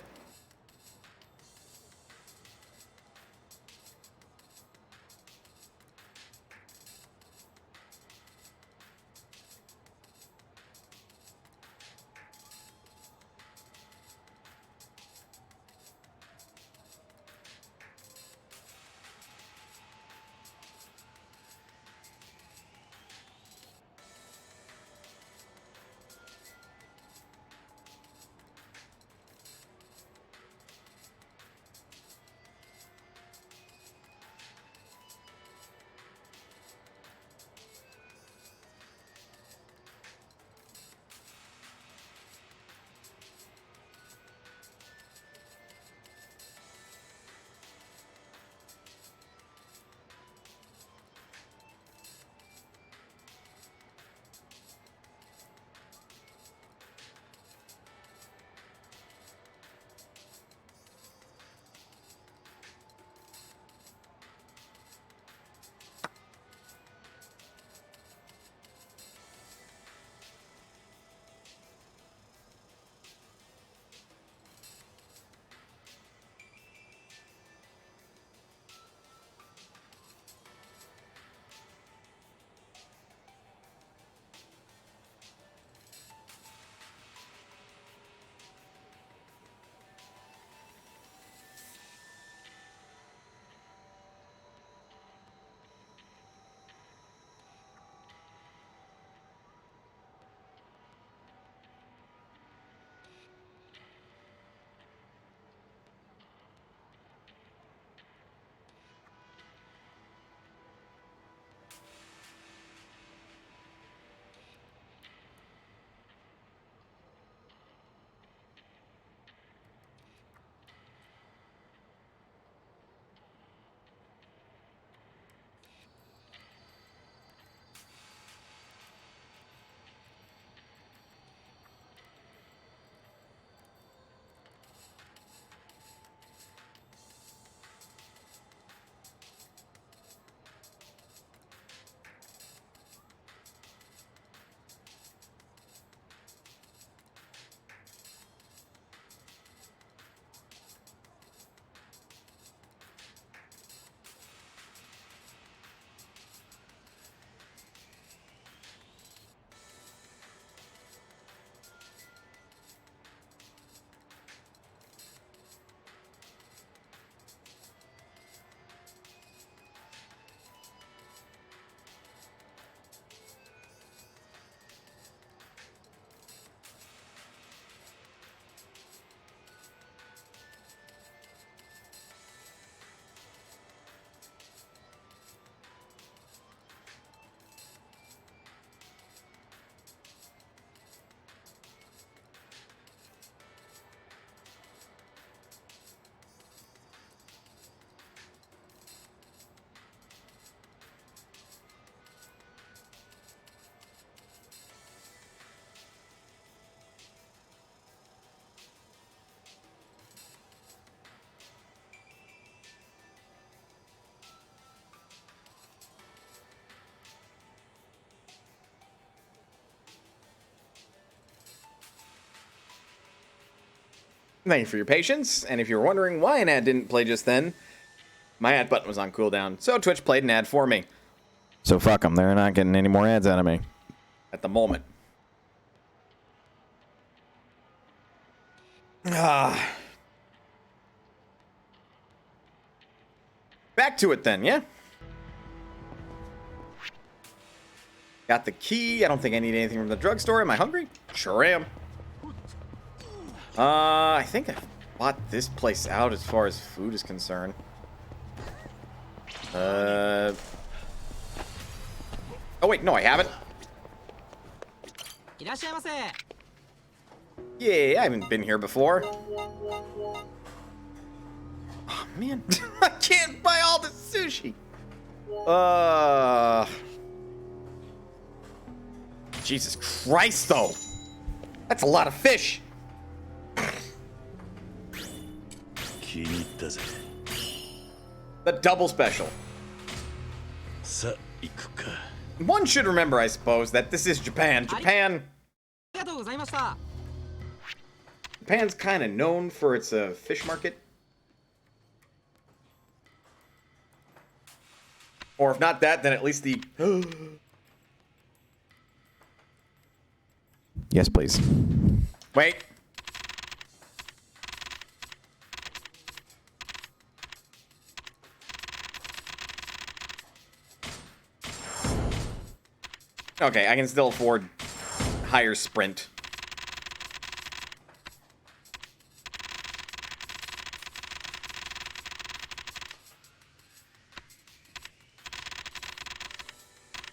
Thank you for your patience, and if you were wondering why an ad didn't play just then, my ad button was on cooldown, so Twitch played an ad for me. So fuck them, they're not getting any more ads out of me. At the moment. Back to it then, yeah? Got the key. I don't think I need anything from the drugstore. Am I hungry? Sure am. I think I bought this place out as far as food is concerned. Oh wait, no I haven't. Yeah, I haven't been here before. Oh man, I can't buy all the sushi. Jesus Christ, though. That's a lot of fish. The double special. One should remember, I suppose, that this is Japan. Japan's kind of known for its fish market. Or if not that, then at least the... Yes, please. Wait. Okay, I can still afford higher sprint.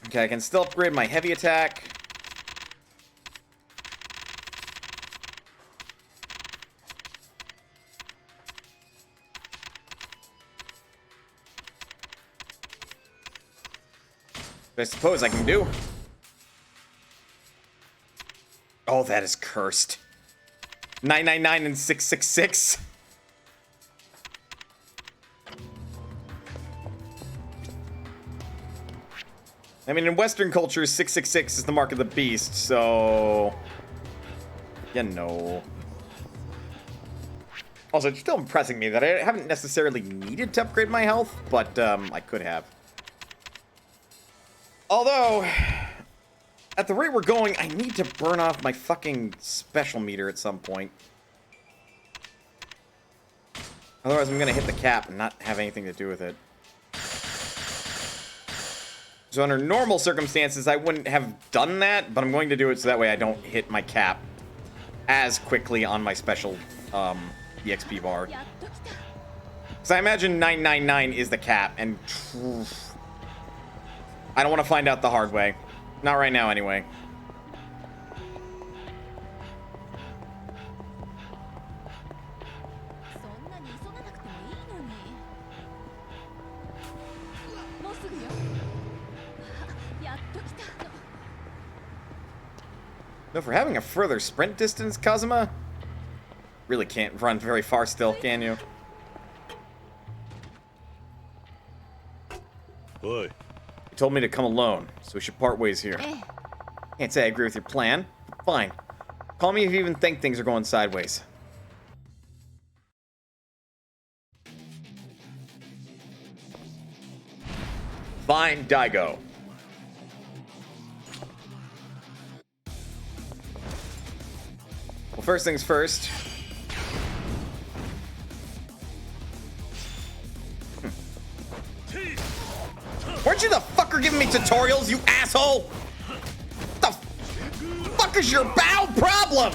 Okay, I can still upgrade my heavy attack. I suppose I can do. Oh, that is cursed. 999 and 666. I mean, in Western culture, 666 is the mark of the beast, so... You know. Also, it's still impressing me that I haven't necessarily needed to upgrade my health, but I could have. Although, at the rate we're going, I need to burn off my fucking special meter at some point. Otherwise, I'm gonna hit the cap and not have anything to do with it. So under normal circumstances, I wouldn't have done that, but I'm going to do it so that way I don't hit my cap as quickly on my special EXP bar. Because I imagine 999 is the cap, and I don't want to find out the hard way. Not right now, anyway. No, for having a further sprint distance, Kazuma, really can't run very far still, can you? Boy. You told me to come alone, so we should part ways here. Can't say I agree with your plan. Fine. Call me if you even think things are going sideways. Fine, Daigo. Well, first things first. Weren't you the fucker giving me tutorials, you asshole? What the fuck is your bowel problem?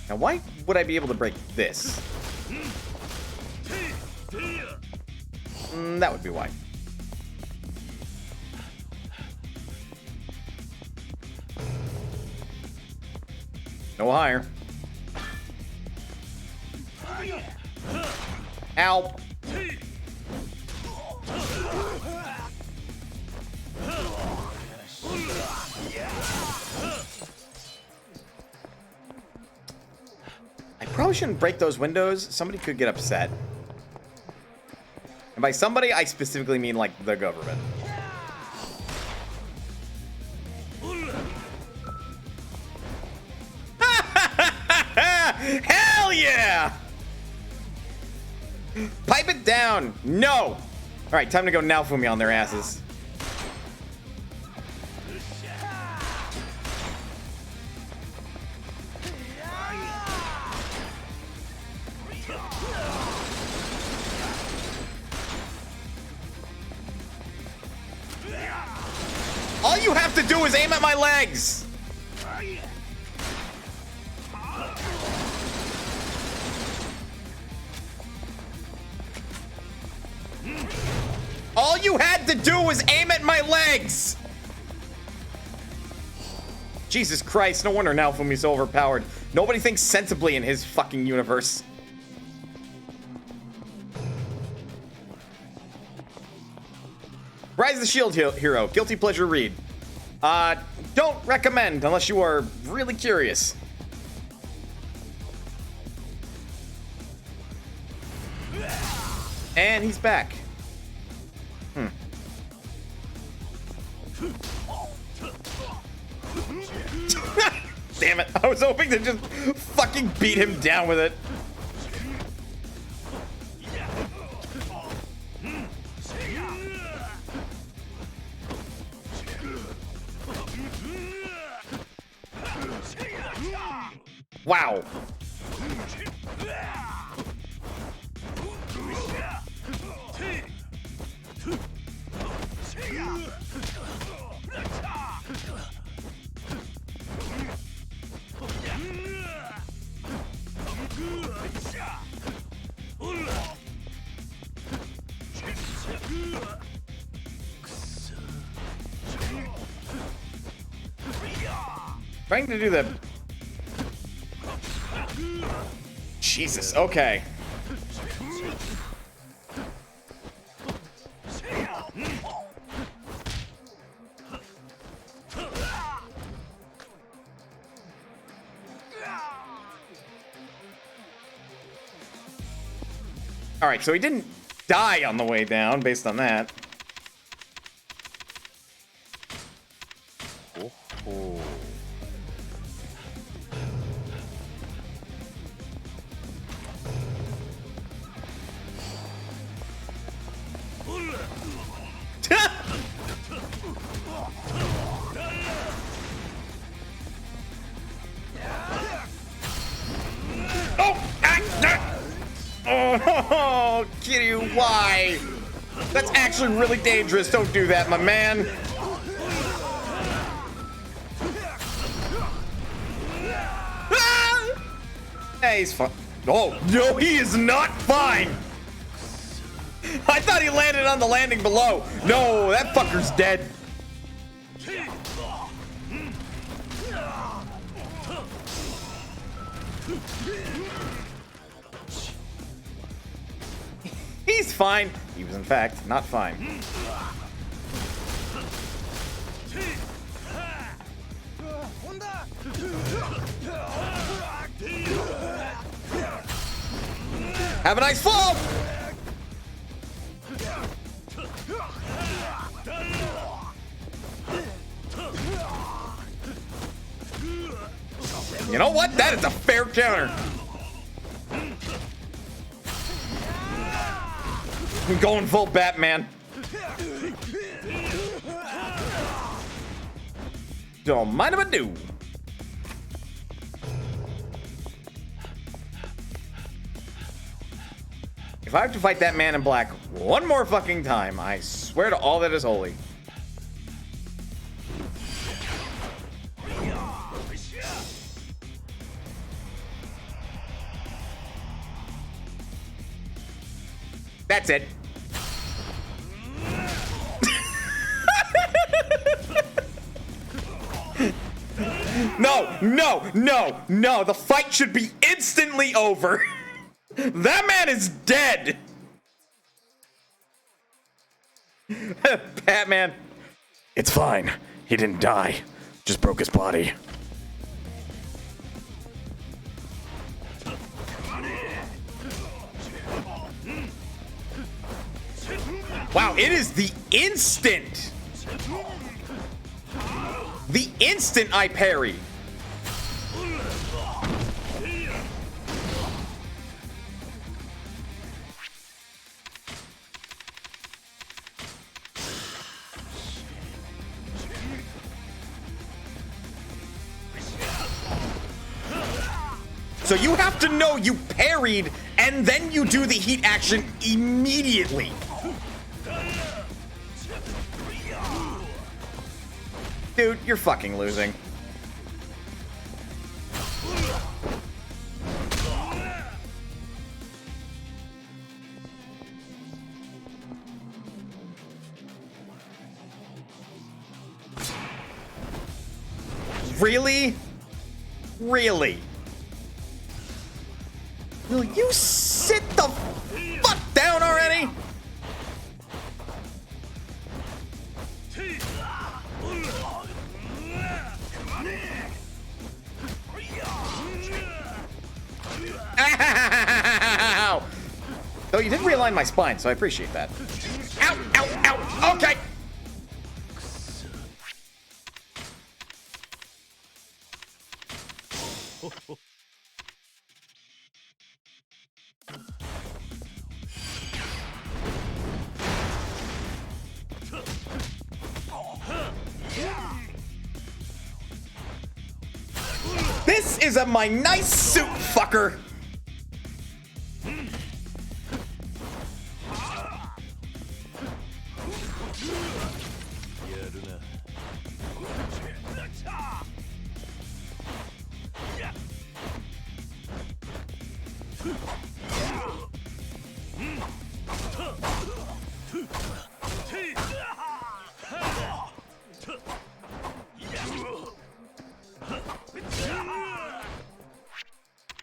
Now, why would I be able to break this? That would be why. No higher. Ow. I probably shouldn't break those windows. Somebody could get upset. And by somebody, I specifically mean like the government. Hell yeah! Pipe it down. No. All right, time to go Naofumi on their asses. All you have to do is aim at my legs. All you had to do was aim at my legs! Jesus Christ, no wonder Naofumi's so overpowered. Nobody thinks sensibly in his fucking universe. Rise of the Shield Hero, guilty pleasure read. Don't recommend unless you are really curious. And he's back. Damn it, I was hoping to just fucking beat him down with it. Wow. Trying to do the... Jesus, okay. All right, so he didn't die on the way down based on that. Oh. Oh, Kiryu, why? That's actually really dangerous. Don't do that, my man. Ah! Hey, he's fine. Oh, no, he is not fine. I thought he landed on the landing below. No, that fucker's dead. He's fine. He was, in fact, not fine. Have a nice fall! You know what? That is a fair counter. I'm going full Batman. Don't mind if I do. If I have to fight that man in black one more fucking time, I swear to all that is holy. That's it. No. The fight should be instantly over. That man is dead. Batman. It's fine. He didn't die. Just broke his body. Wow, it is the instant. The instant I parry. So you have to know you parried, and then you do the heat action immediately. Dude, you're fucking losing. Really? Really? Will you sit the fuck down already? Ow! Though you did realign my spine, so I appreciate that. Ow, ow, ow, okay! This is my nice suit, fucker!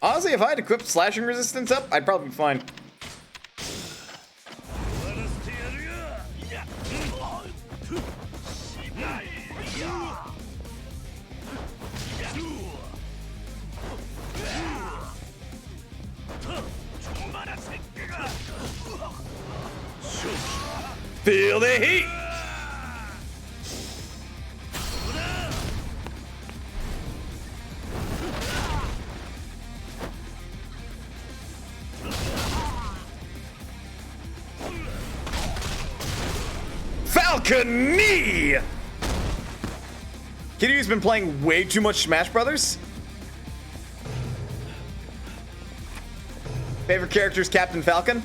Honestly, if I had equipped slashing resistance up, I'd probably be fine. Feel the heat! Falcon knee! Kiryu's been playing way too much Smash Brothers. Favorite character is Captain Falcon.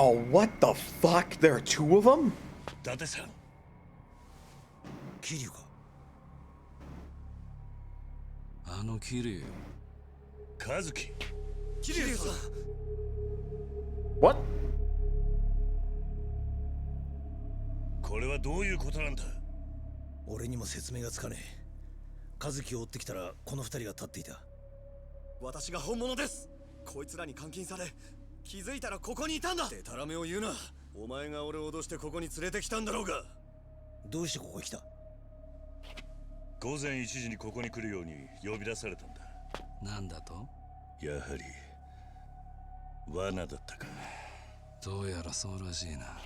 Oh, what the fuck? There are two of them? 伊達さん。桐生か。あの桐生。和樹。桐生さん。What? これはどういうことなんだ。俺にも説明がつかねえ。和樹を追ってきたらこの二人が立っていた。私が本物です。こいつらに監禁され、気づいたらここにいたんだ。デタラメを言うな。お前が俺を脅してここに連れてきたんだろうが。どうしてここへ来た？午前1時にここに来るように呼び出されたんだ。なんだと？やはり罠だったか。どうやらそうらしいな。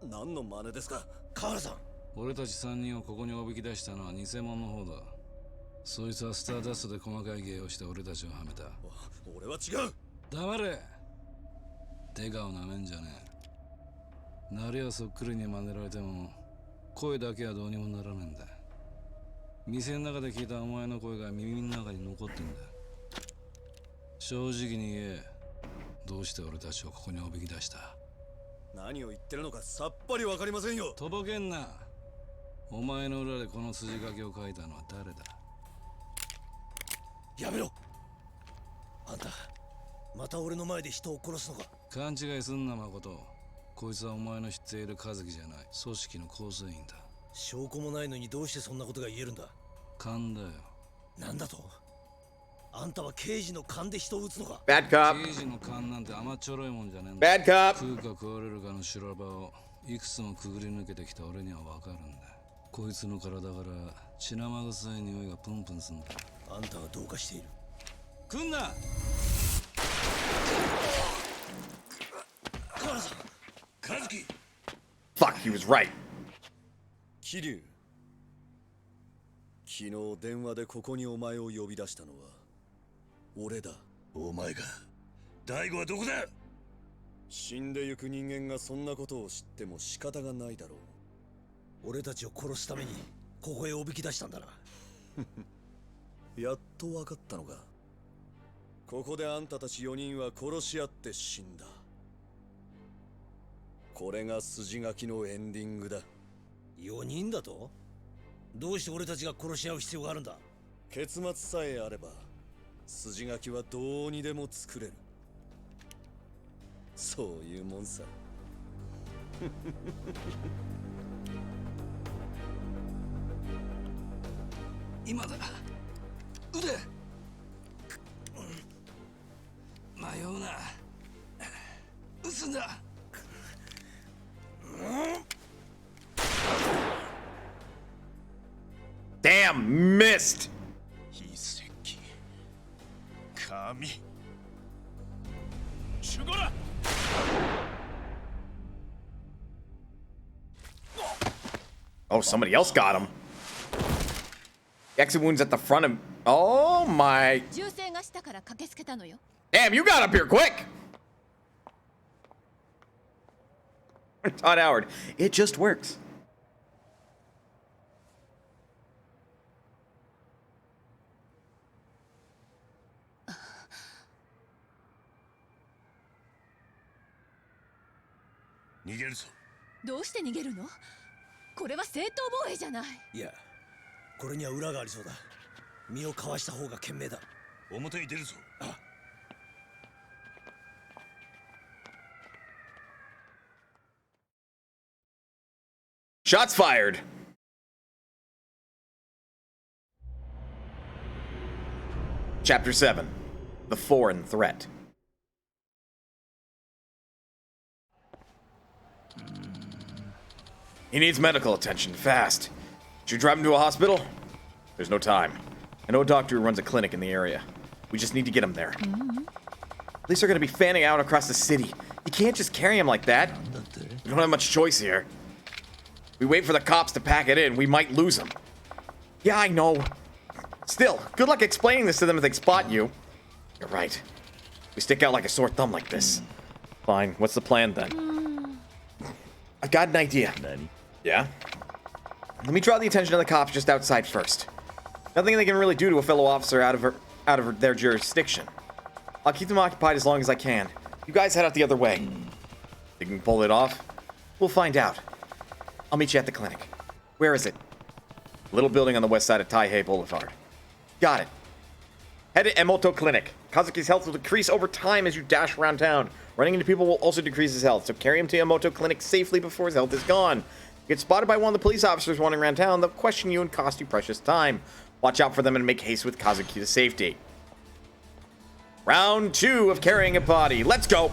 何の真似ですか？河原さん。俺たち3人をここにおびき出したのは偽物の方だ。そいつはスターダストで細かい芸をして俺たちをはめた。俺は違う。黙れ。デカをなめんじゃねえ。慣れはそっくりに真似られても声だけはどうにもならねえんだ。店の中で聞いたお前の声が耳の中に残ってんだ。正直に言え。どうして俺たちをここにおびき出した？何を言ってるのかさっぱりわかりませんよ。とぼけんな。お前の裏でこの筋書きを書いたのは誰だ？やめろ。あんたまた俺の前で人を殺すのか。勘違いすんな誠。こいつはお前の知っている和樹じゃない、組織の構成員だ。証拠もないのにどうしてそんなことが言えるんだ。勘だよ。なんだと。あんたは刑事の勘で人を撃つのか。 Bad cop. 刑事の勘なんて甘っちょろいもんじゃねえんだ。 Bad cop. 食うか食われるかの修羅場をいくつもくぐり抜けてきた俺にはわかるんだ。こいつの体から血生臭い匂いがプンプンすんだ。あんたはどうかしている。来んな。河原さん。和樹。 Fuck, he was right. 桐生、昨日電話でここにお前を呼び出したのは俺だ。お前が。大悟はどこだ。死んでゆく人間がそんなことを知っても仕方がないだろう。俺たちを殺すためにここへおびき出したんだな。やっと分かったのか。ここであんたたち4人は殺し合って死んだ。これが筋書きのエンディングだ。4人だと。どうして俺たちが殺し合う必要があるんだ。結末さえあれば筋書きはどうにでも作れる。そういうもんさ。今だ。腕。迷うな。撃つんだ。Damn, missed. 筆跡。紙。守護だ。Oh, somebody else got him. Exit wounds at the front of. Oh my. 銃声がしたから駆けつけたのよ。 Damn, you got up here quick. Todd Howard. It just works. Nigeru. どうして逃げるの？これは正当防衛じゃない。いや、これには裏がありそうだ。身をかわした方が賢明だ。表に出るぞ。あ。Shots fired. Chapter 7. The Foreign Threat. He needs medical attention, fast. Should you drive him to a hospital? There's no time. I know a doctor who runs a clinic in the area. We just need to get him there. Police are gonna be fanning out across the city. You can't just carry him like that. We don't have much choice here. We wait for the cops to pack it in, we might lose him. Yeah, I know. Still, good luck explaining this to them if they spot you. You're right. We stick out like a sore thumb like this. Fine, what's the plan then? I've got an idea. Yeah? Let me draw the attention of the cops just outside first. Nothing they can really do to a fellow officer out of their jurisdiction. I'll keep them occupied as long as I can. You guys head out the other way. Think you can pull it off? We'll find out. I'll meet you at the clinic. Where is it? Little building on the west side of Taihei Boulevard. Got it. Head to Emoto Clinic. Kazuki's health will decrease over time as you dash around town. Running into people will also decrease his health, so carry him to Emoto Clinic safely before his health is gone. If you get spotted by one of the police officers wandering around town, they'll question you and cost you precious time. Watch out for them and make haste with Kazuki to safety. Round 2 of carrying a body. Let's go!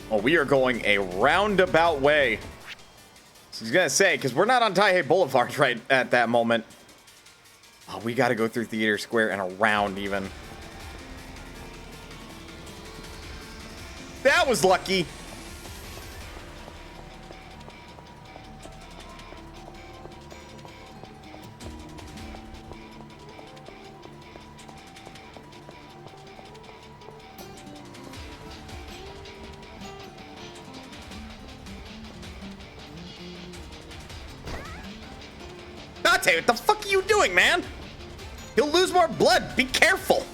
Oh, we are going a roundabout way. So I was gonna say, because we're not on Taihei Boulevard right at that moment. Oh, we gotta go through Theater Square and around even. That was lucky. Date, what the fuck are you doing, man? He'll lose more blood. Be careful.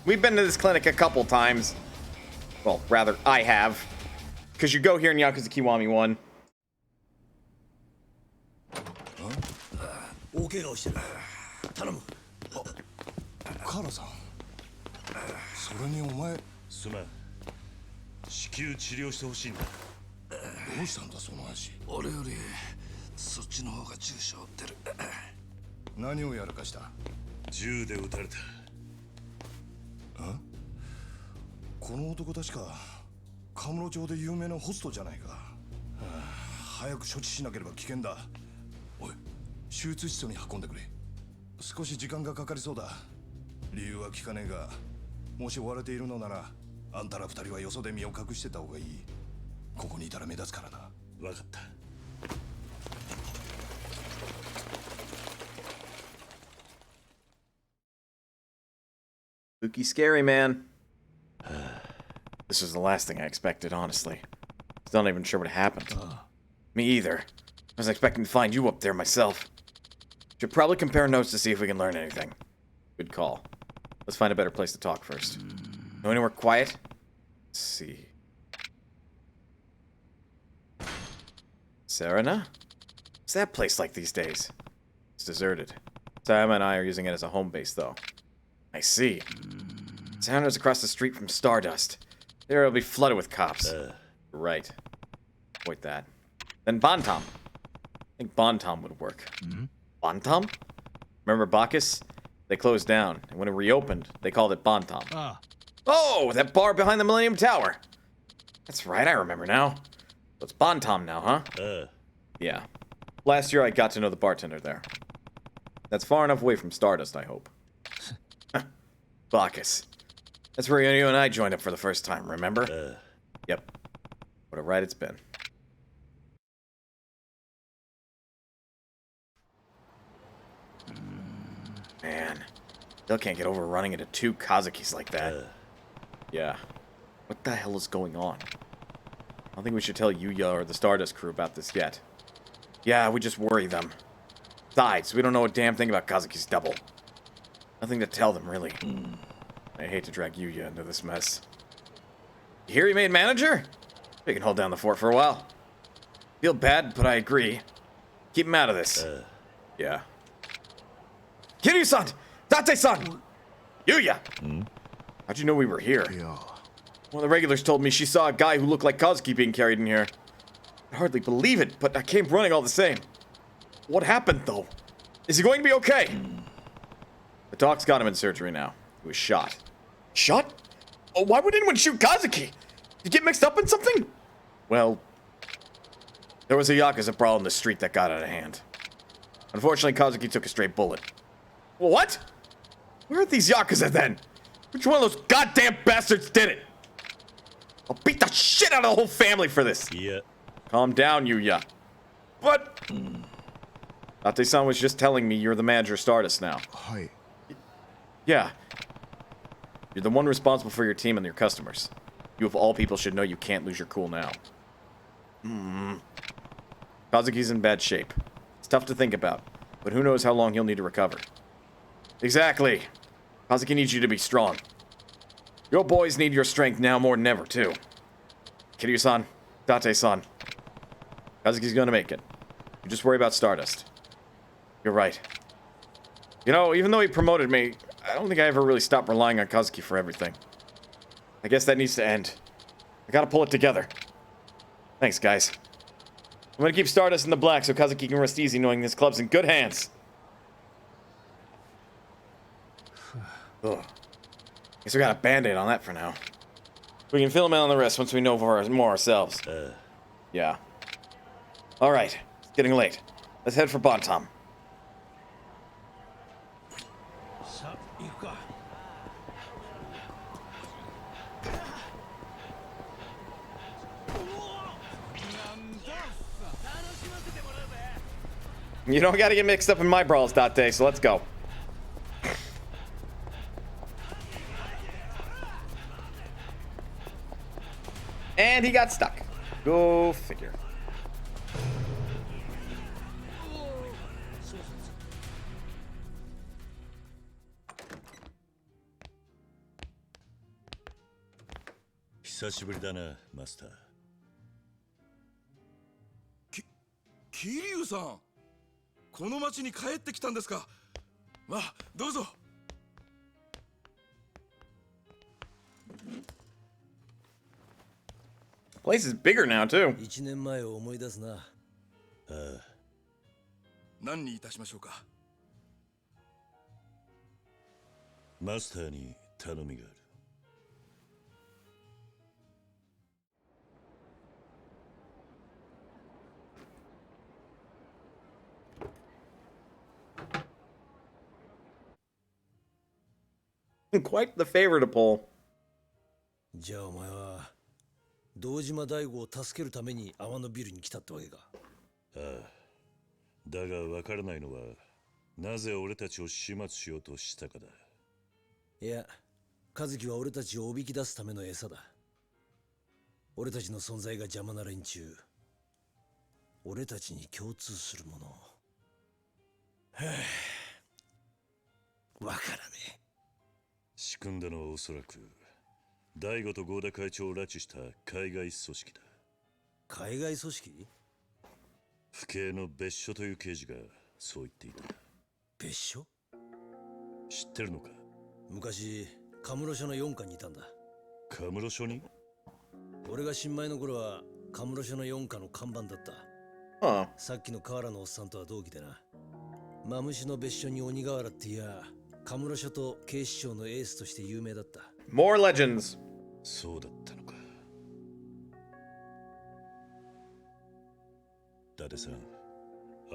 We've been to this clinic a couple times. Well, rather, I have. Because you go here in Yakuza Kiwami 1. 大怪我をしてる。頼む。カラさん、それにお前、すまん。至急治療してほしいんだ。どうしたんだその足。俺よりそっちの方が重傷負ってる。何をやらかした？銃で撃たれた。この男確かカムロ町で有名なホストじゃないか。早く処置しなければ危険だ。おい、手術室に運んでくれ。少し時間がかかりそうだ。理由は聞かねえが、もし追われているのならあんたら二人はよそで身を隠してた方がいい。ここにいたら目立つからな。分かった。Spooky scary, man. This was the last thing I expected, honestly. Still not even sure what happened. Me either. I was expecting to find you up there myself. Should probably compare notes to see if we can learn anything. Good call. Let's find a better place to talk first. Know anywhere quiet? Let's see. Serena? What's that place like these days? It's deserted. Sam and I are using it as a home base, though. I see. Sounders across the street from Stardust. There it'll be flooded with cops. Right. Avoid that. Then Bontom. I think Bontom would work. Bontom? Remember Bacchus? They closed down, and when it reopened, they called it Bontom. Oh, that bar behind the Millennium Tower. That's right, I remember now. So it's Bontom now, huh? Yeah. Last year I got to know the bartender there. That's far enough away from Stardust, I hope. Bacchus. That's where you and I joined up for the first time, remember? Yep. What a ride it's been. Man. Still can't get over running into two Kazakis like that. Yeah. What the hell is going on? I don't think we should tell Yuya or the Stardust crew about this yet. Yeah, we just worry them. Besides, we don't know a damn thing about Kazaki's double. Nothing to tell them, really. I hate to drag Yuya into this mess. You hear he made manager? We can hold down the fort for a while. Feel bad, but I agree. Keep him out of this. Yeah. Kiryu-san! Date-san! Yuya! How'd you know we were here? Yeah. One of the regulars told me she saw a guy who looked like Kazuki being carried in here. I hardly believe it, but I came running all the same. What happened, though? Is he going to be okay? The doc's got him in surgery now. He was shot. Shot? Oh, why would anyone shoot Kazuki? Did you get mixed up in something? Well, there was a Yakuza brawl in the street that got out of hand. Unfortunately, Kazuki took a straight bullet. What? Where are these Yakuza then? Which one of those goddamn bastards did it? I'll beat the shit out of the whole family for this. Yeah. Calm down, Yuya. But Date-san was just telling me you're the manager of Stardust now. Hi. Yeah. You're the one responsible for your team and your customers. You of all people should know you can't lose your cool now. Kazuki's in bad shape. It's tough to think about, but who knows how long he'll need to recover. Exactly. Kazuki needs you to be strong. Your boys need your strength now more than ever, too. Kiryu-san, Date-san. Kazuki's gonna make it. You just worry about Stardust. You're right. You know, even though he promoted me, I don't think I ever really stopped relying on Kazuki for everything. I guess that needs to end. I gotta pull it together. Thanks, guys. I'm gonna keep Stardust in the black so Kazuki can rest easy knowing this club's in good hands. Ugh. Guess we got a band-aid on that for now. We can fill him in on the rest once we know more ourselves. Yeah. Alright, it's getting late. Let's head for Bontom. さあ行くか。You don't gotta get mixed up in my brawls, Date, so let's go. And he got stuck. Go figure. Master. 桐生さん、この町に帰ってきたんですか。まあ、どうぞ。Place is bigger now too. 1年前を思い出すな。ああ。何にいたしましょうか。マスターに頼みがある。Quite the favor to pull. じゃあお前は堂島大吾を助けるために天野ビルに来たってわけか。ああ。だが分からないのはなぜ俺たちを始末しようとしたかだ。いや、和樹は俺たちをおびき出すための餌だ。俺たちの存在が邪魔な連中、俺たちに共通するもの。わからねえ。仕組んだのはおそらく大吾と合田会長を拉致した海外組織だ。海外組織？府警の別所という刑事がそう言っていた。別所？知ってるのか？昔カムロ署の4課にいたんだ。カムロ署に？俺が新米の頃はカムロ署の4課の看板だった。ああ。さっきの河原のおっさんとは同期でな。マムシの別所に鬼瓦っていや、カムロ署と警視庁のエースとして有名だった。More legends. そうだったのか。伊達さん、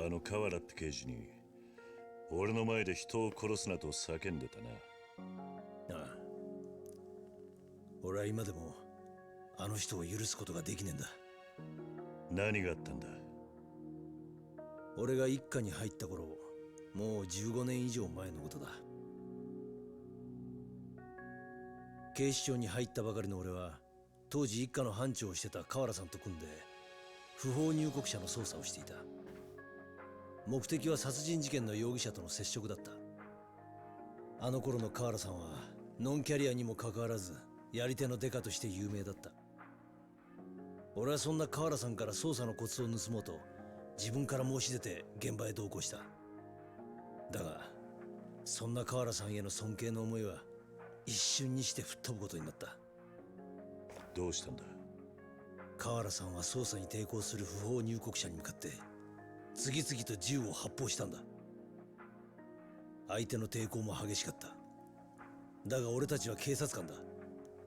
あの河原って刑事に俺の前で人を殺すなと叫んでたな。ああ。俺は今でもあの人を許すことができねえんだ。何があったんだ？俺が一課に入った頃、もう15年以上前のことだ。警視庁に入ったばかりの俺は当時一課の班長をしてた河原さんと組んで不法入国者の捜査をしていた。目的は殺人事件の容疑者との接触だった。あの頃の河原さんはノンキャリアにもかかわらずやり手のデカとして有名だった。俺はそんな河原さんから捜査のコツを盗もうと自分から申し出て現場へ同行した。だがそんな河原さんへの尊敬の思いは一瞬にして吹っ飛ぶことになった。どうしたんだ？河原さんは捜査に抵抗する不法入国者に向かって次々と銃を発砲したんだ。相手の抵抗も激しかった。だが俺たちは警察官だ。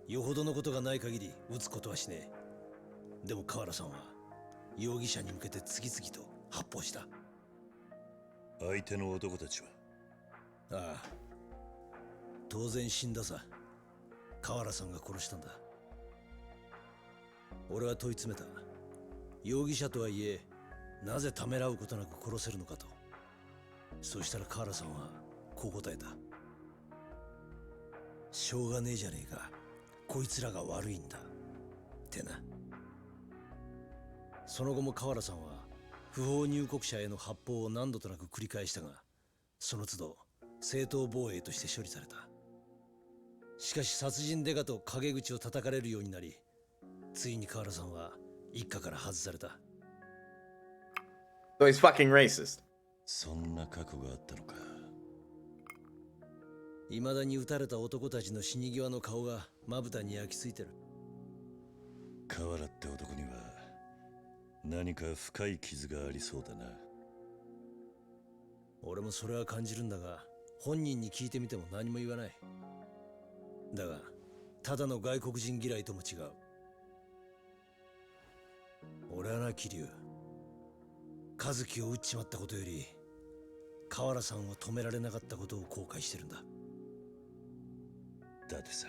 よほどのことがない限り撃つことはしねえ。でも河原さんは容疑者に向けて次々と発砲した。相手の男たちは？ああ、当然死んださ。河原さんが殺したんだ。俺は問い詰めた。容疑者とはいえなぜためらうことなく殺せるのかと。そしたら河原さんはこう答えた。しょうがねえじゃねえか、こいつらが悪いんだってな。その後も河原さんは不法入国者への発砲を何度となく繰り返したが、その都度正当防衛として処理された。しかし殺人デカと陰口を叩かれるようになり、ついに河原さんは一家から外された。So he's fucking racist. そんな過去があったのか。未だに撃たれた男たちの死に際の顔がまぶたに焼き付いてる。河原って男には何か深い傷がありそうだな。俺もそれは感じるんだが、本人に聞いてみても何も言わない。だがただの外国人嫌いとも違う。俺はな、桐生、和樹を撃っちまったことより河原さんを止められなかったことを後悔してるんだ。だってさ、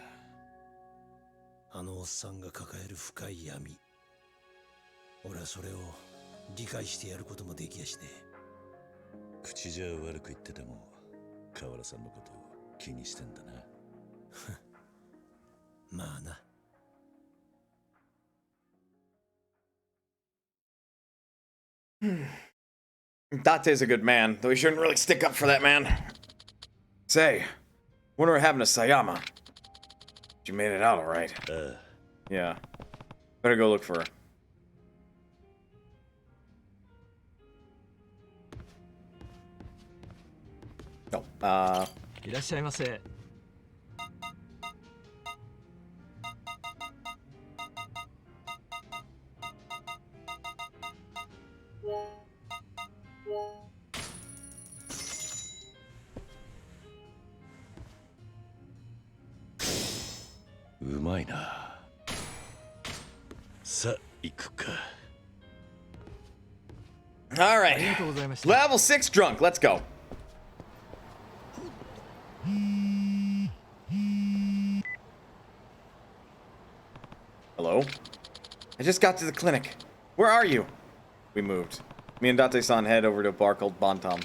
あのおっさんが抱える深い闇、俺はそれを理解してやることもできやしねえ。口じゃ悪く言ってても河原さんのことを気にしてんだな。まあな。Date's a good man, though he shouldn't really stick up for that man. Say, wonder what happened to Sayama. She made it out alright. Yeah. Better go look for her. Oh, いらっしゃいませ。うまいな。さあ行くか。Alright. Level 6 drunk, let's go. Hello? I just got to the clinic. Where are you? We moved. Me and Date-san head over to a bar called Bantam.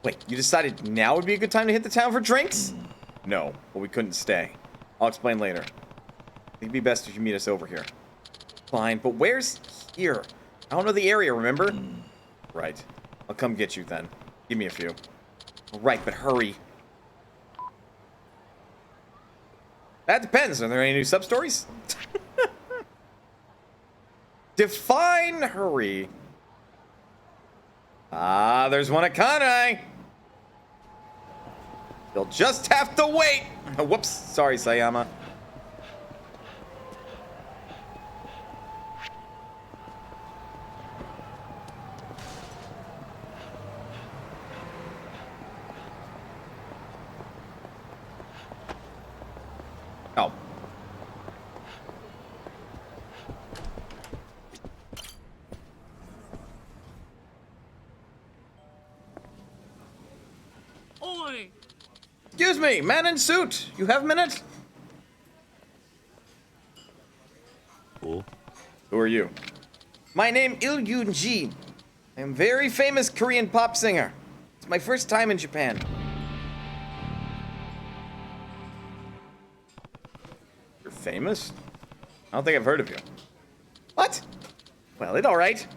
Wait, you decided now would be a good time to hit the town for drinks? No, but we couldn't stay. I'll explain later. I think it'd be best if you meet us over here. Fine, but where's here? I don't know the area, remember? Right. I'll come get you then. Give me a few. Alright, but hurry. That depends. Are there any new sub-stories? Define hurry. Ah, there's one at Kanai. You'll just have to wait. Whoops. Sorry, Sayama. Oh. Oi! Excuse me, man in suit. You have a minute? Oh? Who are you? My name Il Yoon-ji. I am a very famous Korean pop singer. It's my first time in Japan. You're famous? I don't think I've heard of you. What? Well, it's alright.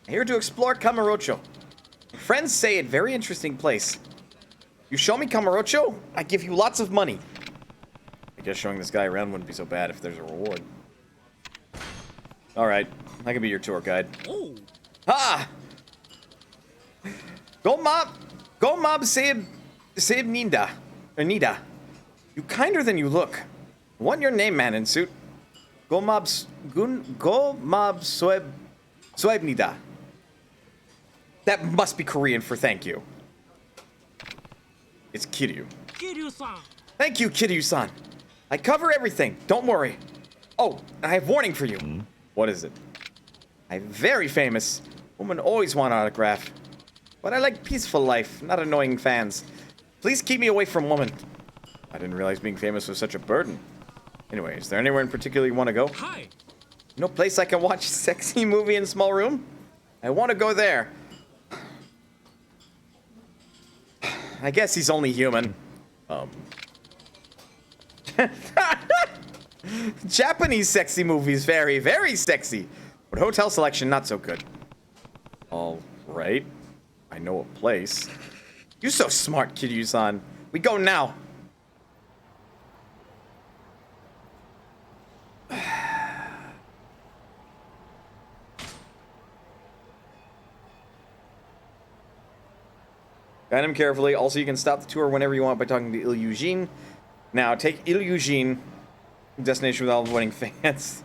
I'm here to explore Kamurocho. My friends say it's a very interesting place. You show me Kamurocho, I give you lots of money. I guess showing this guy around wouldn't be so bad if there's a reward. Alright, I can be your tour guide. Oh. Ha! Go mob save Nida. Or Nida. You kinder than you look. Want your name, man in suit? Go mob Soeb Nida. That must be Korean for thank you. It's Kiryu. Kiryu-san. Thank you, Kiryu-san. I cover everything. Don't worry. Oh, I have warning for you. What is it? I'm very famous. Women always want an autograph. But I like peaceful life, not annoying fans. Please keep me away from women. I didn't realize being famous was such a burden. Anyway, is there anywhere in particular you want to go? Hi. No place I can watch sexy movie in small room? I want to go there. I guess he's only human. Japanese sexy movies, very, very sexy. But hotel selection, not so good. All right. I know a place. You're so smart, Kiryu-san. We go now. Guide him carefully. Also, you can stop the tour whenever you want by talking to Il Eugene. Now, take Il Eugene, destination with all the wedding fans.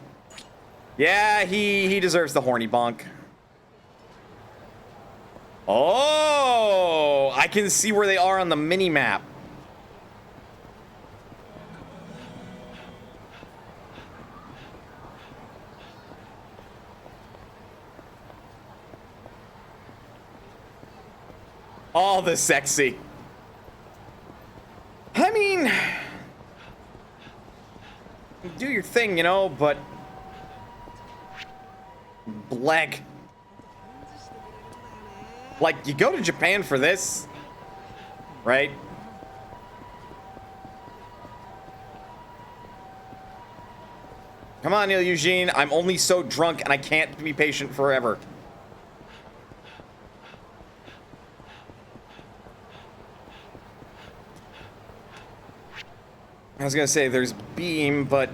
Yeah, he deserves the horny bonk. Oh, I can see where they are on the mini-map. All the sexy. I mean, do your thing, you know, but blank. Like, you go to Japan for this, right? Come on, Neil Eugene. I'm only so drunk and I can't be patient forever. I was gonna say there's Beam, but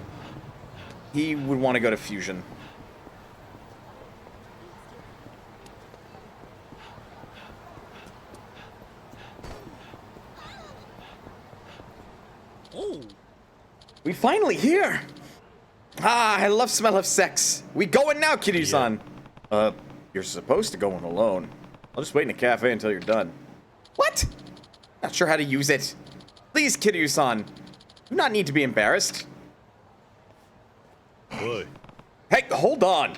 he would want to go to Fusion. Oh. We finally here. Ah, I love smell of sex. We going now, Kiryu-san. You're supposed to go in alone. I'll just wait in a cafe until you're done. What? Not sure how to use it. Please, Kiryu-san. Do not need to be embarrassed. Oi. Hey, hold on.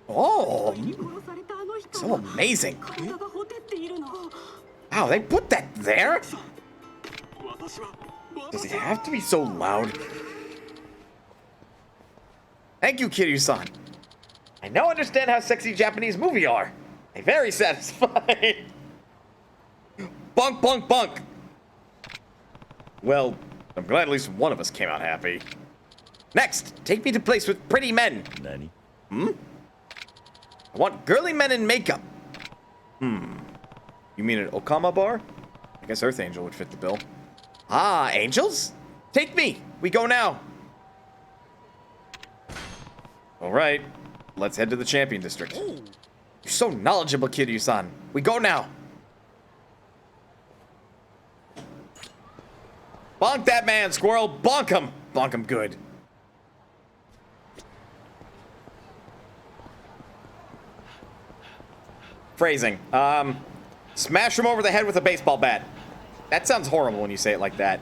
Oh, so amazing. Wow, they put that there? Does he have to be so loud? Thank you, Kiryu-san. I now understand how sexy Japanese movie are. They're very satisfying. Bunk, bunk, bunk. Well, I'm glad at least one of us came out happy. Next, take me to place with pretty men. Nani? I want girly men in makeup. You mean an Okama bar? I guess Earth Angel would fit the bill. Ah, angels? Take me. We go now. All right, let's head to the Champion District. You're so knowledgeable, Kiryu-san. We go now. Bonk that man, squirrel. Bonk him. Bonk him good. Phrasing. Smash him over the head with a baseball bat. That sounds horrible when you say it like that.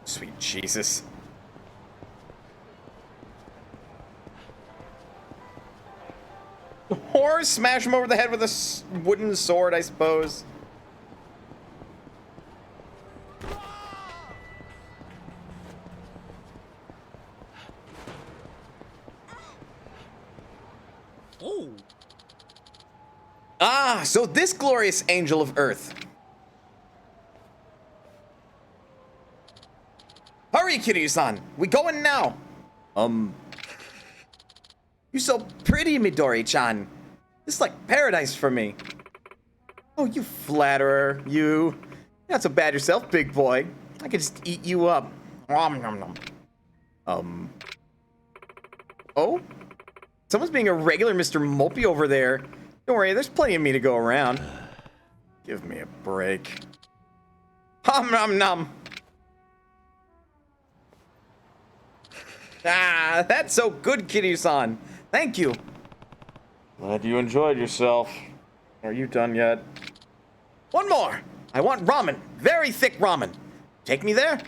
Sweet Jesus. Or smash him over the head with a wooden sword, I suppose. Oh. Ah, so this glorious angel of earth. Hurry, Kiryu-san. We going now. You're so pretty, Midori-chan. This is like paradise for me. Oh, you flatterer, you. You're not so bad yourself, big boy. I could just eat you up. Nom, nom, nom. Oh? Someone's being a regular Mr. Mopey over there. Don't worry, there's plenty of me to go around. Give me a break. Hum nom nom. Ah, that's so good, Kiryu-san. Thank you. Glad you enjoyed yourself. Are you done yet? One more. I want ramen. Very thick ramen. Take me there?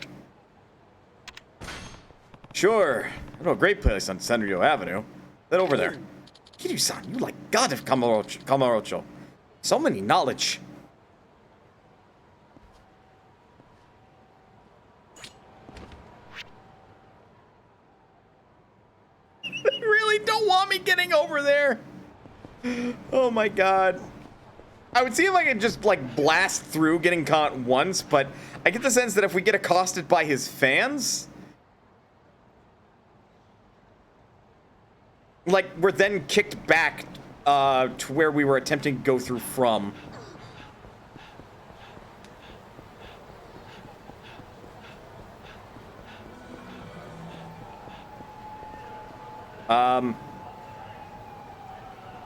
Sure. I know a great place on Senryo Avenue. Head over there. Kiryu-san, you like God of Kamurocho. So many knowledge. They really don't want me getting over there. Oh my God. I would see if I could just like blast through getting caught once, but I get the sense that if we get accosted by his fans, like we're then kicked back to where we were attempting to go through from.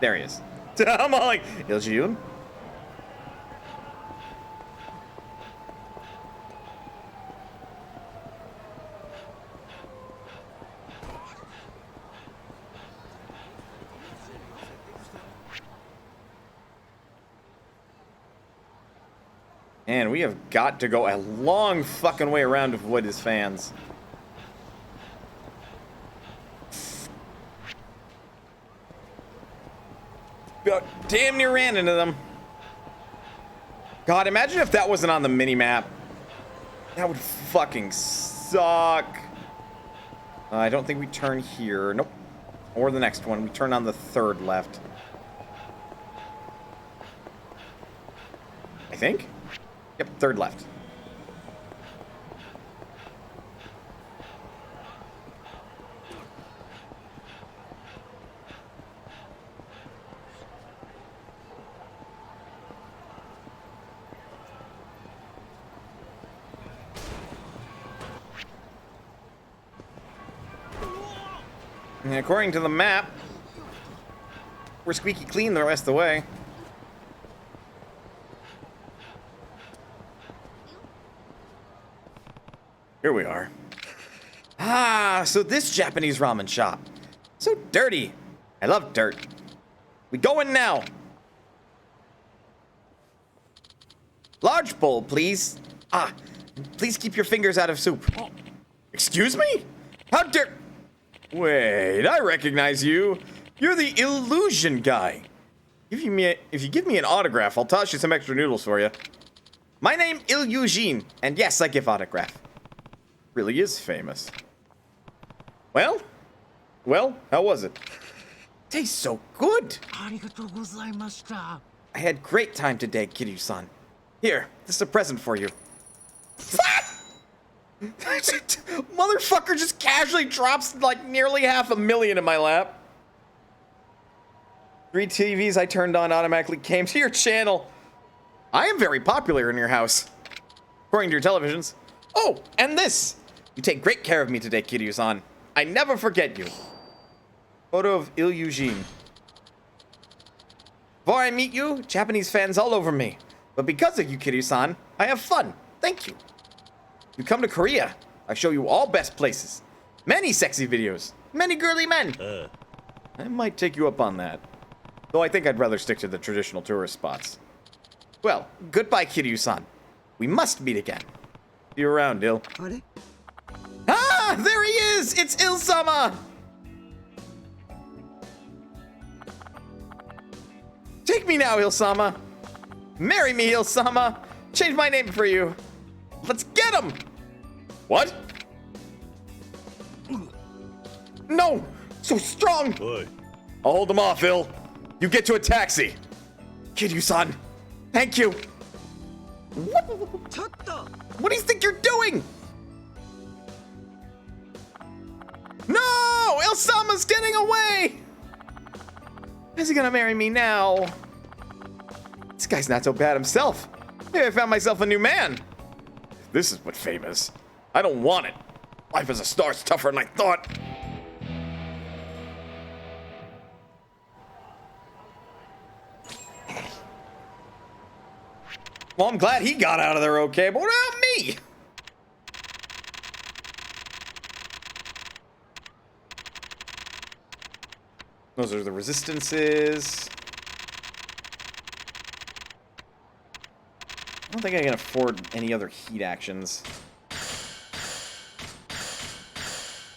There he is. I'm all like, Iljiyun? And we have got to go a long fucking way around to avoid his fans. About damn near ran into them. God, imagine if that wasn't on the mini-map. That would fucking suck. I don't think we turn here. Nope. Or the next one. We turn on the third left. I think? Yep, third left. And according to the map, we're squeaky clean the rest of the way. Here we are. Ah, so this Japanese ramen shop. So dirty. I love dirt. We go in now. Large bowl, please. Ah, please keep your fingers out of soup. Excuse me? How dare... Wait, I recognize you. You're the illusion guy. If you give me an autograph, I'll toss you some extra noodles for you. My name Eugene, and yes, I give autograph. Really is famous. Well, how was it? Tastes so good. I had great time today, Kiryu-san. Here, this is a present for you. Motherfucker just casually drops like nearly $500,000 in my lap. 3 TVs I turned on automatically came to your channel. I am very popular in your house, according to your televisions. Oh, and this. You take great care of me today, Kiryu-san. I never forget you. Photo of Eugene. Before I meet you, Japanese fans all over me. But because of you, Kiryu-san, I have fun. Thank you. You come to Korea, I show you all best places. Many sexy videos. Many girly men. I might take you up on that. Though I think I'd rather stick to the traditional tourist spots. Well, goodbye, Kiryu-san. We must meet again. See you around, Il. Ah, there he is! It's Il-sama! Take me now, Il-sama. Marry me, Il-sama. Change my name for you. Let's get him! What? No! So strong! Oi. I'll hold him off, Il. You get to a taxi. Kiryu-san, thank you. What do you think you're doing? No! Il-sama's getting away! How's he gonna marry me now? This guy's not so bad himself. Maybe I found myself a new man. This is what fame is. I don't want it. Life as a star's tougher than I thought. Well, I'm glad he got out of there okay, but what about me? Those are the resistances. I don't think I can afford any other heat actions.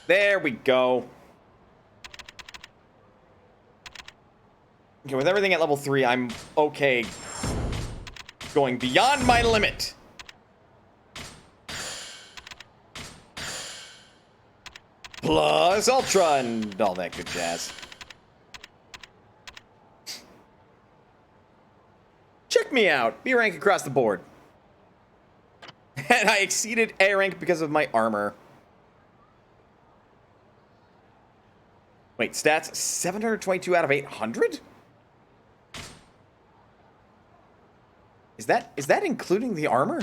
There we go. Okay, with everything at level 3, I'm okay going beyond my limit. Plus Ultra and all that good jazz. Check me out. B rank across the board. And I exceeded A rank because of my armor. Wait, stats 722 out of 800? Is that including the armor?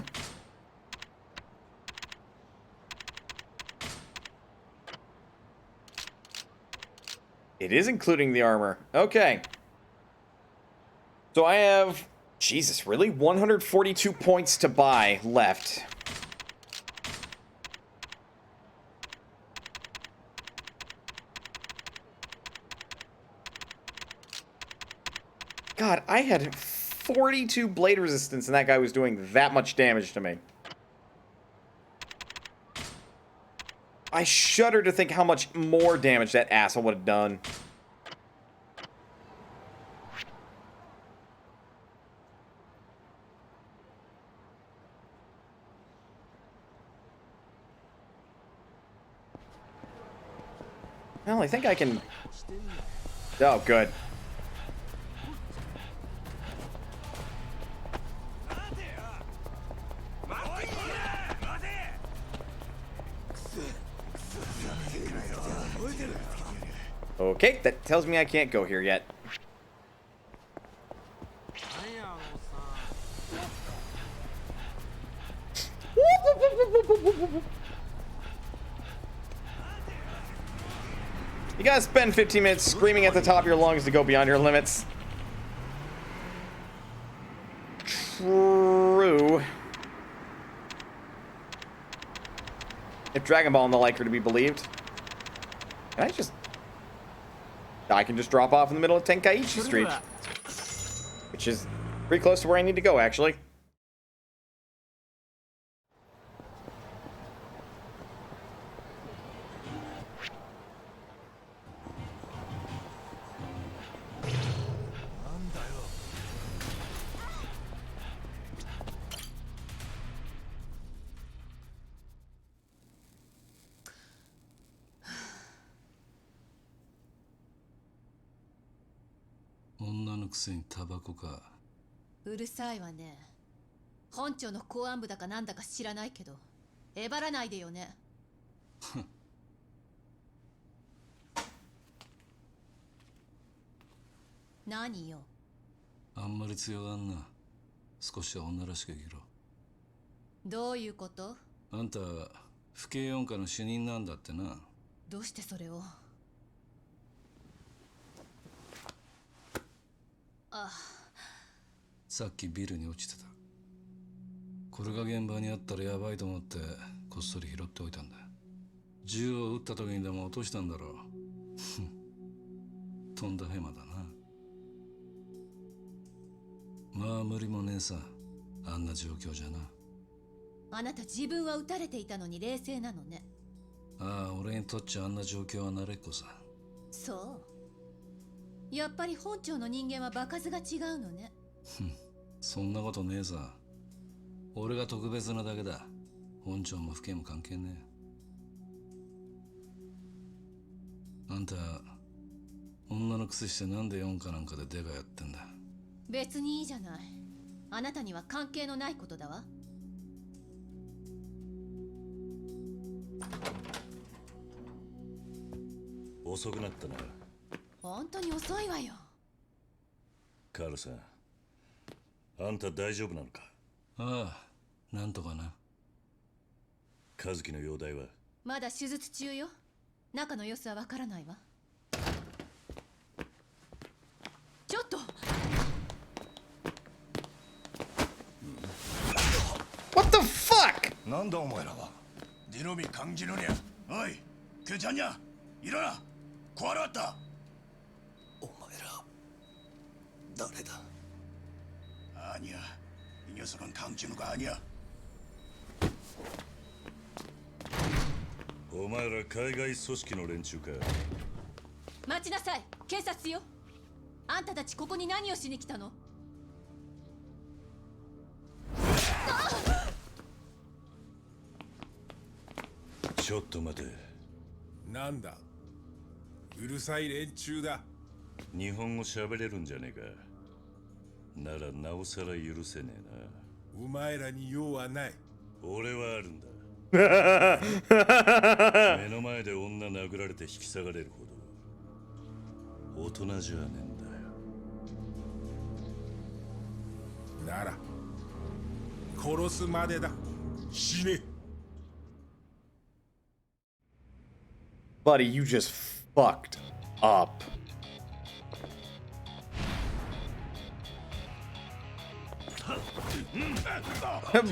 It is including the armor. Okay. So I have, Jesus, really? 142 points to buy left. God, I had 42 blade resistance and that guy was doing that much damage to me. I shudder to think how much more damage that asshole would have done. Well, I think I can... Oh, good. Okay, that tells me I can't go here yet. You gotta spend 15 minutes screaming at the top of your lungs to go beyond your limits. True. If Dragon Ball and the like are to be believed. I can just drop off in the middle of Tenkaichi Street. Which is pretty close to where I need to go, actually. Tabaco. うるさいわね。本庁の公安部だかなんだか知らないけど、えばらないでよね。何よ。あんまり強がんな。少しは女らしく生きろ。どういうこと？あんた、府警四課の主任なんだってな。どうしてそれを？さっきビルに落ちてた。これが現場にあったらやばいと思ってこっそり拾っておいたんだ。銃を撃った時にでも落としたんだろう。とんだヘマだな。まあ無理もねえさ、あんな状況じゃな。あなた自分は撃たれていたのに冷静なのね。ああ、俺にとっちゃあんな状況は慣れっこさ。そう。やっぱり本庁の人間は場数が違うのね。そんなことねえさ。俺が特別なだけだ。本庁も府警も関係ねえ。あんた、女のくせしてなんで四課なんかでデカやってんだ。別にいいじゃない。あなたには関係のないことだわ。遅くなったな。本当に遅いわよ。カールさん、あんた大丈夫なのか？ああ、なんとかな。和樹の容体は？まだ手術中よ。中の様子はわからないわ。ちょっと。What the fuck? なんだお前らは。ディノミ感じるにゃ。おい、ケちゃんにゃ。いらな。壊れわった。お前ら誰だ。아니야 이 녀석은 강진우가 아니야. お前ら海外組織の連中か。待ちなさい、警察よ。あんたたちここに何をしに来たの？ちょっと待て。なんだ、うるさい連中だ。日本語喋れるんじゃねえか。ならなおさら許せねえな。お前らに用はない。俺はあるんだ。目の前で女殴られて引き下がれるほど大人じゃねえんだよ。なら殺すまでだ。死ね。Buddy, you just fucked up.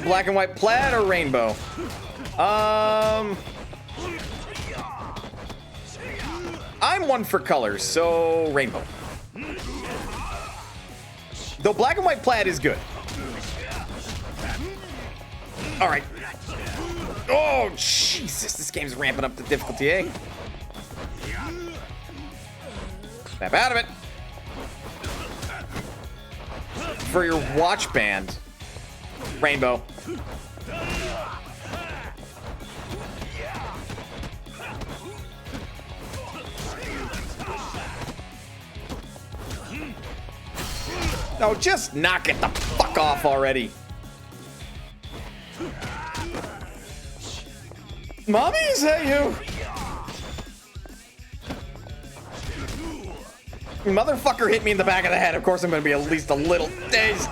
Black and white plaid or rainbow? I'm one for colors, so rainbow. Though black and white plaid is good. All right. Oh, Jesus. This game's ramping up the difficulty, eh? Snap out of it. For your watch band. Rainbow. No, just knock it the fuck off already. Mommy, is that you? Motherfucker hit me in the back of the head. Of course I'm gonna be at least a little dazed.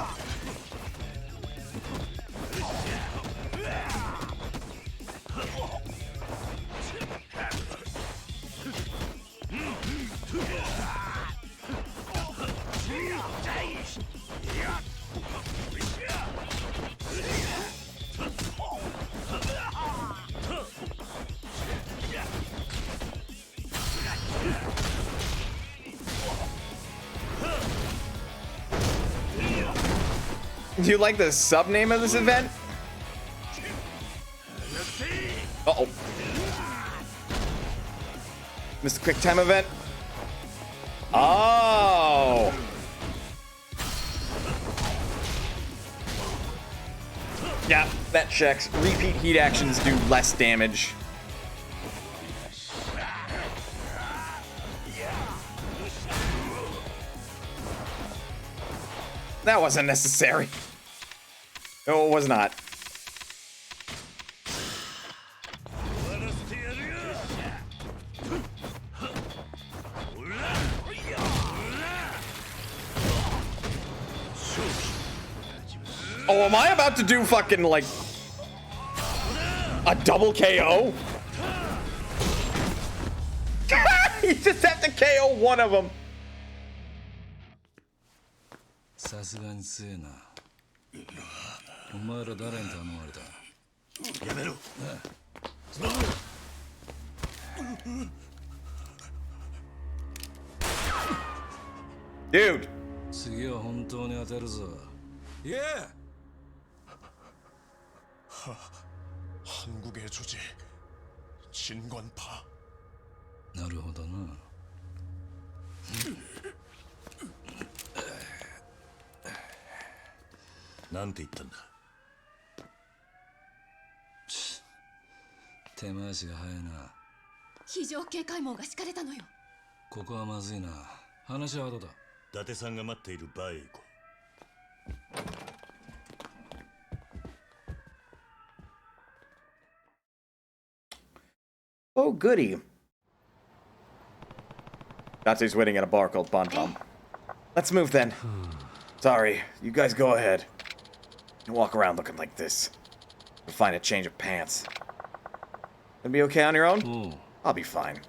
Do you like the sub name of this event? Uh-oh. Mr. Quick Time event? Oh! Yeah, that checks. Repeat heat actions do less damage. That wasn't necessary. No, it was not. Oh, am I about to do fucking like a double KO? You just have to KO one of them. さすがに強えな。お前ら誰に頼まれた？やめろ。Dude. 次は本当に当てるぞ。Yeah. 한국의 조지 진권파. なるほどな。なんて言ったんだ。手回しが早いな。非常警戒網が敷かれたのよ。ここはまずいな。話はどうだ。伊達さんが待っているバーへ行こう。Oh, goody. Datsu's waiting at a bar called Bontom. Let's move then. Sorry, you guys go ahead. Don't walk around looking like this. You'll find a change of pants. Gonna be okay on your own? I'll be fine.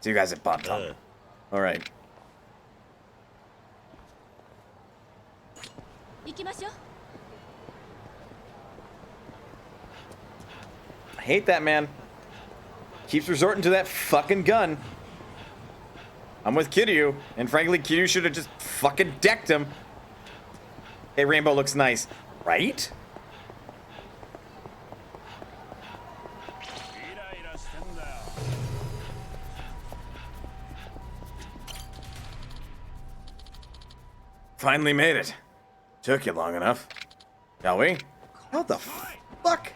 See you guys at Bontom. Alright. 行きましょう。 I hate that man. Keeps resorting to that fucking gun. I'm with Kiryu, and frankly, Kiryu should have just fucking decked him. Hey, Rainbow looks nice, right? Finally made it. Took you long enough. Shall we? How the fuck?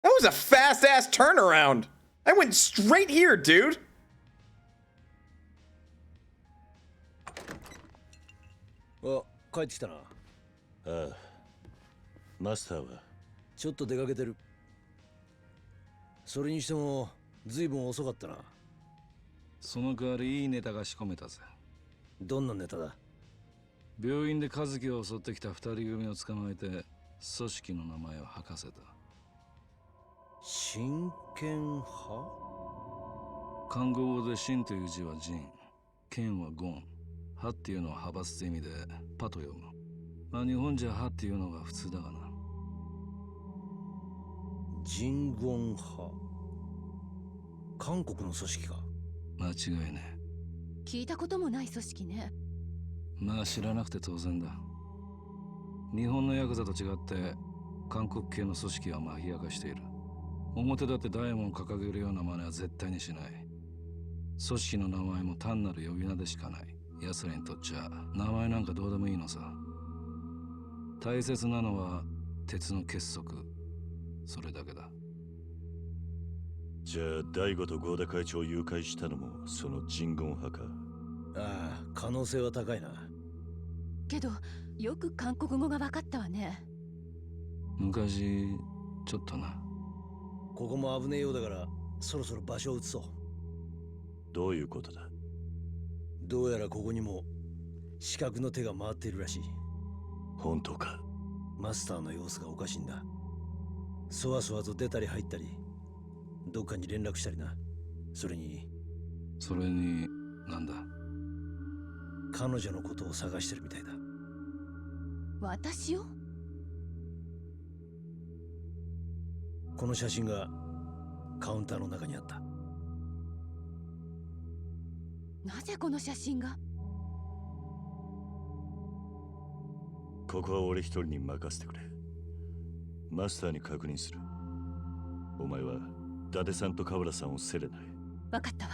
That was a fast-ass turnaround. I went straight here, dude. Oh, 帰ってきたな。ああ。マスターはちょっと出かけてる。それにしても随分遅かったな。その代わりいいネタが仕込めたぜ。どんなネタだ？病院で和樹を襲ってきた二人組を捕まえて組織の名前を吐かせた。真剣派？韓国語で真という字は仁、剣はゴン、派っていうのは派閥って意味でパと読む。まあ日本じゃ派っていうのが普通だがな。仁言派。韓国の組織か？間違いね聞いたこともない組織ね。え。まあ知らなくて当然だ。日本のヤクザと違って韓国系の組織はマフィア化している。表立って大門を掲げるような真似は絶対にしない。組織の名前も単なる呼び名でしかない。奴らにとっちゃ名前なんかどうでもいいのさ。大切なのは鉄の結束、それだけだ。じゃあ大悟と合田会長を誘拐したのもその人言派か。ああ、可能性は高いな。けどよく韓国語が分かったわね。昔ちょっとな。ここも危ねえようだからそろそろ場所を移そう。どういうことだ？どうやらここにも視覚の手が回っているらしい。本当か？マスターの様子がおかしいんだ。そわそわと出たり入ったり、どっかに連絡したりな。それになんだ？彼女のことを探してるみたいだ。私を？この写真がカウンターの中にあった。なぜこの写真が？ここは俺一人に任せてくれ。マスターに確認する。お前は伊達さんと河原さんを責れない。分かったわ。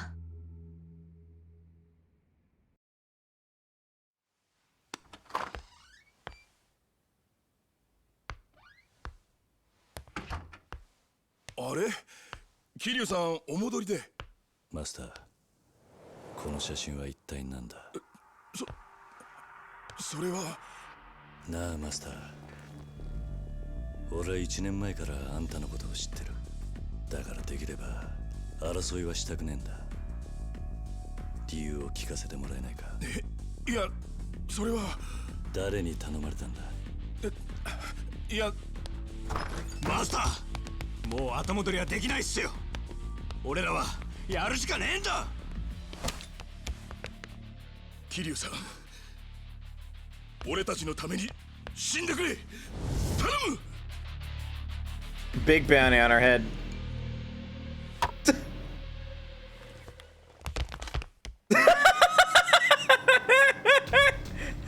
あれ、桐生さんお戻りで。マスター、この写真は一体何だ？それは。なあマスター、俺は1年前からあんたのことを知ってる。だからできれば争いはしたくねえんだ。理由を聞かせてもらえないか？いや、それは。誰に頼まれたんだ？いや、マスター、もう後戻りはできないっすよ。俺らはやるしかねえんだ。桐生さん、俺たちのために死んでくれ。頼む。 Big bounty on our head.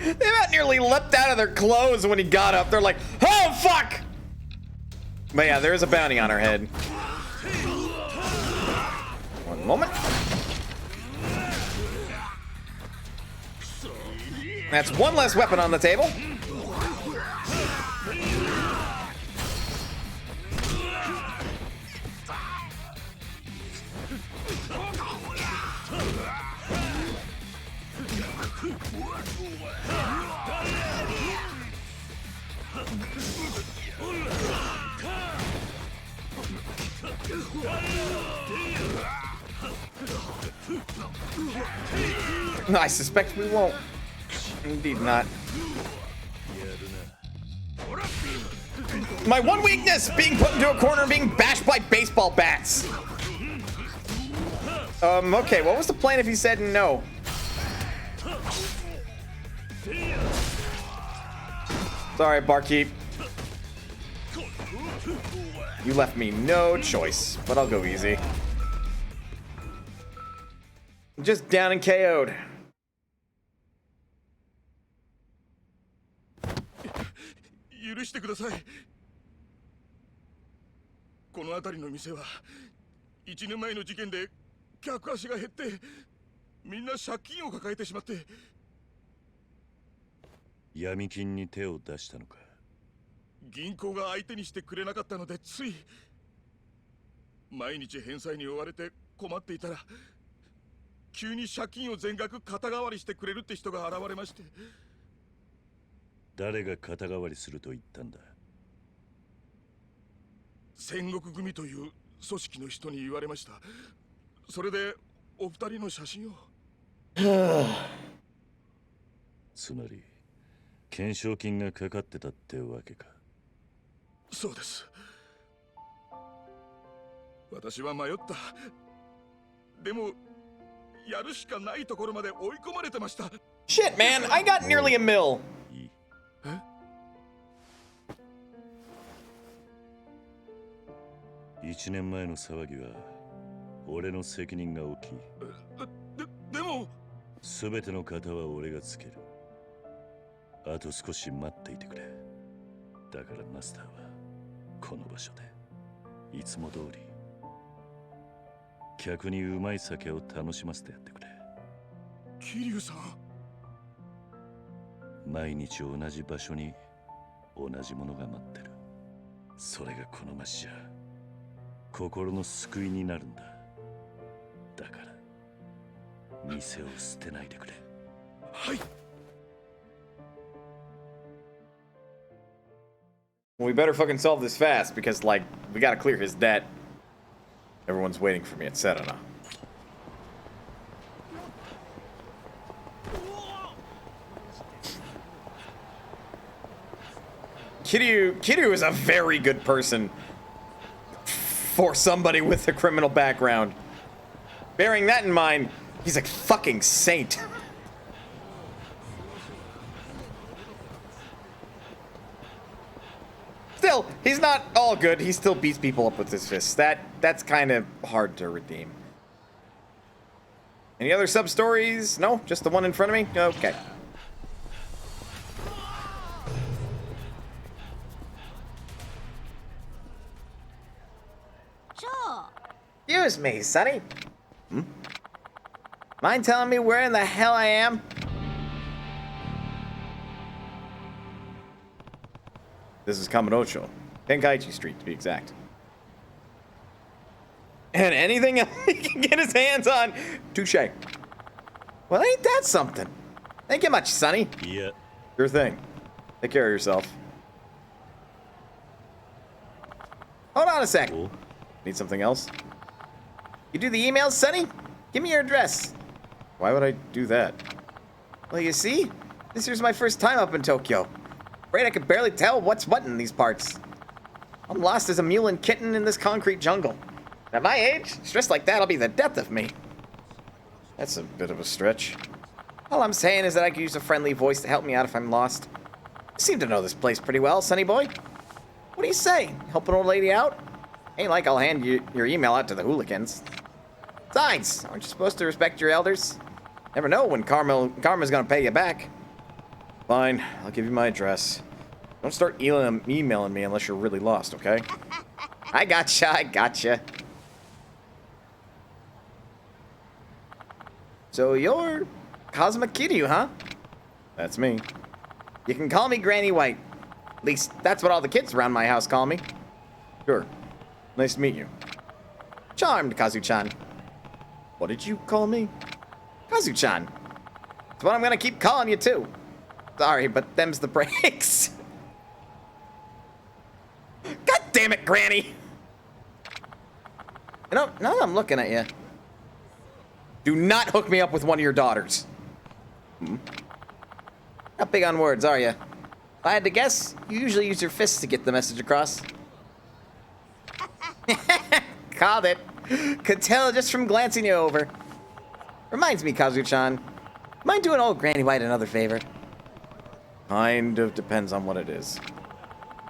They about nearly leapt out of their clothes when he got up. They're like, oh fuck! But yeah, there is a bounty on our head. One moment. That's one less weapon on the table. I suspect we won't. Indeed not. My one weakness, being put into a corner and being bashed by baseball bats. Okay, what was the plan if he said no? Sorry, barkeep. You left me no choice, but I'll go easy. Just down and KO'd. Excuse me. この辺りの店は1年前の事件で客足が減ってみんな借金を抱えてしまって。闇金に手を出したのか？銀行が相手にしてくれなかったのでつい。毎日返済に追われて困っていたら急に借金を全額肩代わりしてくれるって人が現れまして。誰が肩代わりすると言ったんだ？戦国組という組織の人に言われました。それでお二人の写真を。つまり懸賞金がかかってたってわけか？そうです。私は迷った。でもやるしかないところまで追い込まれてました。 Shit, man, I got nearly a mil. 1年前の騒ぎは俺の責任が大きい。でも全ての型は俺がつける。あと少し待っていてくれ。だからマスターはこの場所でいつも通り客にうまい酒を楽しませてやってくれ。桐生さん、毎日同じ場所に同じものが待ってる。それがこの街じゃ心の救いになるんだ。だから店を捨てないでくれ。はい。Well, we better fucking solve this fast because, like, we gotta clear his debt. Everyone's waiting for me, etc. Kiryu is a very good person for somebody with a criminal background. Bearing that in mind, he's a fucking saint. Still, he's not all good. He still beats people up with his fists. That's kind of hard to redeem. Any other sub-stories? No? Just the one in front of me? Okay. Sure. Excuse me, Sonny. Mind telling me where in the hell I am? This is Kamurocho. Tenkaichi Street, to be exact. And anything else he can get his hands on. Touche. Well, ain't that something? Thank you much, Sonny. Yeah. Sure thing. Take care of yourself. Hold on a sec. Cool. Need something else? You do the emails, Sonny? Give me your address. Why would I do that? Well, you see? This here's my first time up in Tokyo. Afraid I could barely tell what's what in these parts. I'm lost as a mule and kitten in this concrete jungle. At my age, stress like that'll be the death of me. That's a bit of a stretch. All I'm saying is that I could use a friendly voice to help me out if I'm lost. You seem to know this place pretty well, Sonny boy. What do you say? Help an old lady out? Ain't like I'll hand you your email out to the hooligans. Besides, aren't you supposed to respect your elders? Never know when karma's gonna pay you back. Fine, I'll give you my address. Don't start emailing me unless you're really lost, okay? I gotcha. So you're Kazuma Kiryu, huh? That's me. You can call me Granny White. At least, that's what all the kids around my house call me. Sure. Nice to meet you. Charmed, Kazu-chan. What did you call me? Kazu-chan. That's what I'm gonna keep calling you, too. Sorry, but them's the breaks. God damn it, Granny! You know, now that I'm looking at you, do not hook me up with one of your daughters. Not big on words, are you? If I had to guess, you usually use your fists to get the message across. Called it. Could tell just from glancing you over. Reminds me, Kazu-chan. Mind doing old Granny White another favor? Kind of depends on what it is.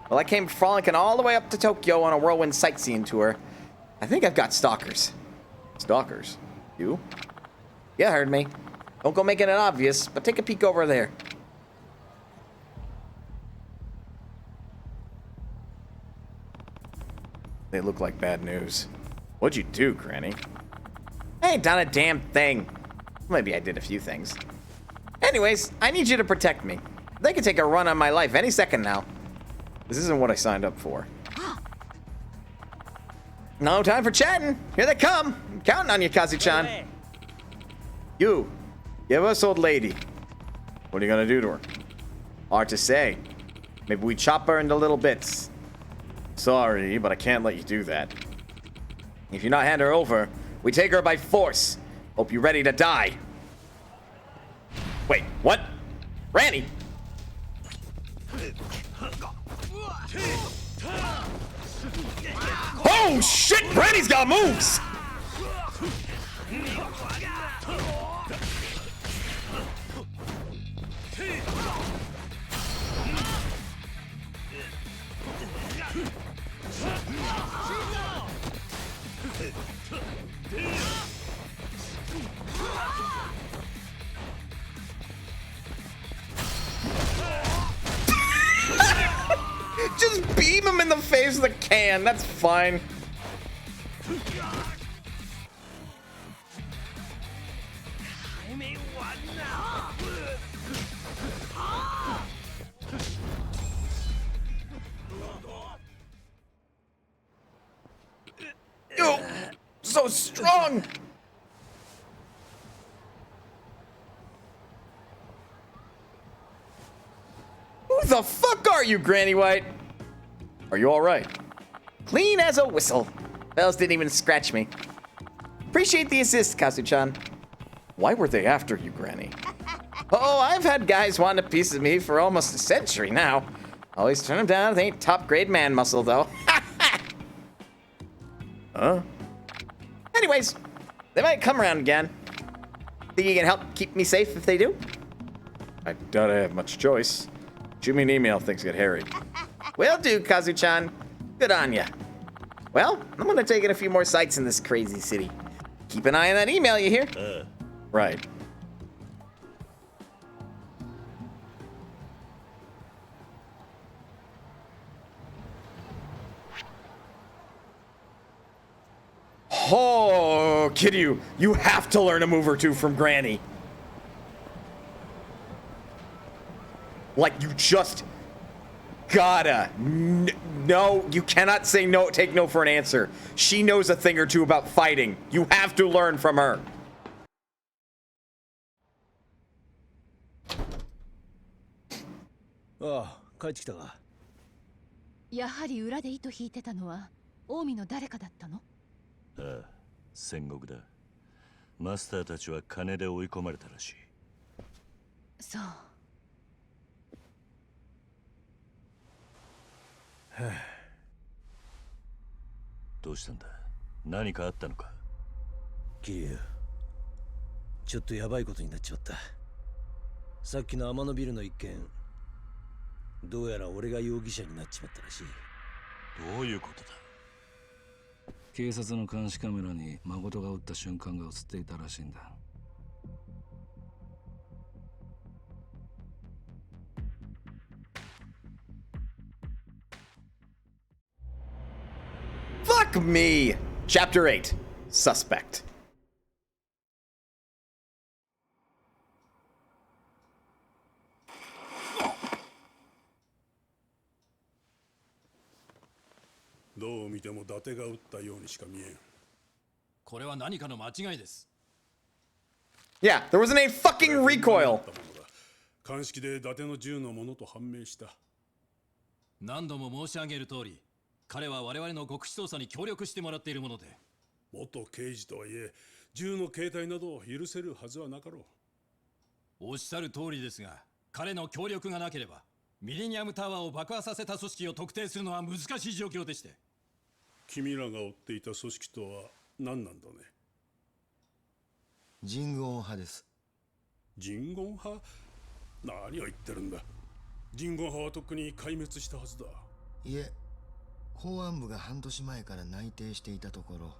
Well, I came frolicking all the way up to Tokyo on a whirlwind sightseeing tour. I think I've got stalkers. Stalkers? You? Yeah, heard me. Don't go making it obvious, but take a peek over there. They look like bad news. What'd you do, Granny? I ain't done a damn thing. Maybe I did a few things. Anyways, I need you to protect me. They could take a run on my life any second now. This isn't what I signed up for. No time for chatting. Here they come. I'm counting on you, Kazu-chan. You, give us old lady. What are you gonna do to her? Hard to say. Maybe we chop her into little bits. Sorry, but I can't let you do that. If you not hand her over, we take her by force. Hope you're ready to die. Wait, what? Granny! Oh shit! Granny's got moves! in the face with a can. That's fine. Yo, so strong. Who the fuck are you, Granny White? Are you all right? Clean as a whistle. Bells didn't even scratch me. Appreciate the assist, Kazu-chan. Why were they after you, Granny? Oh, I've had guys want a piece of me for almost a century now. Always turn them down. They ain't top grade man muscle, though. Huh? Anyways, they might come around again. Think you can help keep me safe if they do? I doubt I have much choice. Shoot me an email if things get hairy. Will do, Kazu-chan. Good on ya. Well, I'm gonna take in a few more sights in this crazy city. Keep an eye on that email, you hear? Right. Oh, Kiryu, you have to learn a move or two from Granny. Like, you just gotta. No, you cannot say no, take no for an answer. She knows a thing or two about fighting. You have to learn from her.ああ、帰ってきたか。やはり裏で糸引いてたのは近江の誰かだったの？ああ、戦国だ。マスターたちは金で追い込まれたらしい。そう。どうしたんだ？何かあったのか？桐生、ちょっとヤバいことになっちまった。さっきの天野ビルの一件、どうやら俺が容疑者になっちまったらしい。どういうことだ？警察の監視カメラに誠が撃った瞬間が映っていたらしいんだ。Fuck me! Chapter 8. Suspect. どう見ても伊達が撃ったようにしか見えん。これは何かの間違いです。Yeah, there wasn't a fucking recoil. 鑑識で伊達の銃のものと判明した。何度も申し上げる通り、彼は我々の極秘捜査に協力してもらっているもので。元刑事とはいえ、銃の携帯などを許せるはずはなかろう。おっしゃる通りですが、彼の協力がなければ、ミレニアムタワーを爆破させた組織を特定するのは難しい状況でして。君らが追っていた組織とは何なんだね。人言派です。人言派？何を言ってるんだ。人言派はとっくに壊滅したはずだ。いえ、公安部が半年前から内定していたところ、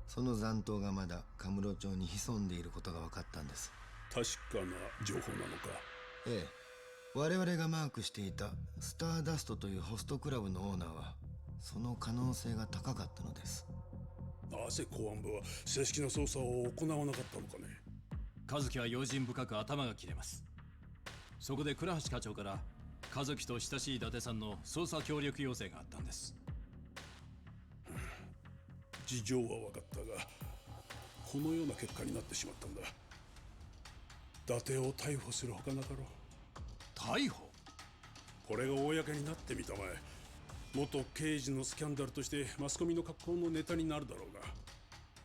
その残党がまだカムロ町に潜んでいることが分かったんです。確かな情報なのか。ええ、我々がマークしていたスターダストというホストクラブのオーナーはその可能性が高かったのです。なぜ公安部は正式な捜査を行わなかったのかね。和樹は用心深く頭が切れます。そこで倉橋課長から和樹と親しい伊達さんの捜査協力要請があったんです。事情は分かったが、このような結果になってしまったんだ。伊達を逮捕するほかなかろう。逮捕？これが公になってみたまえ。元刑事のスキャンダルとしてマスコミの格好のネタになるだろうが、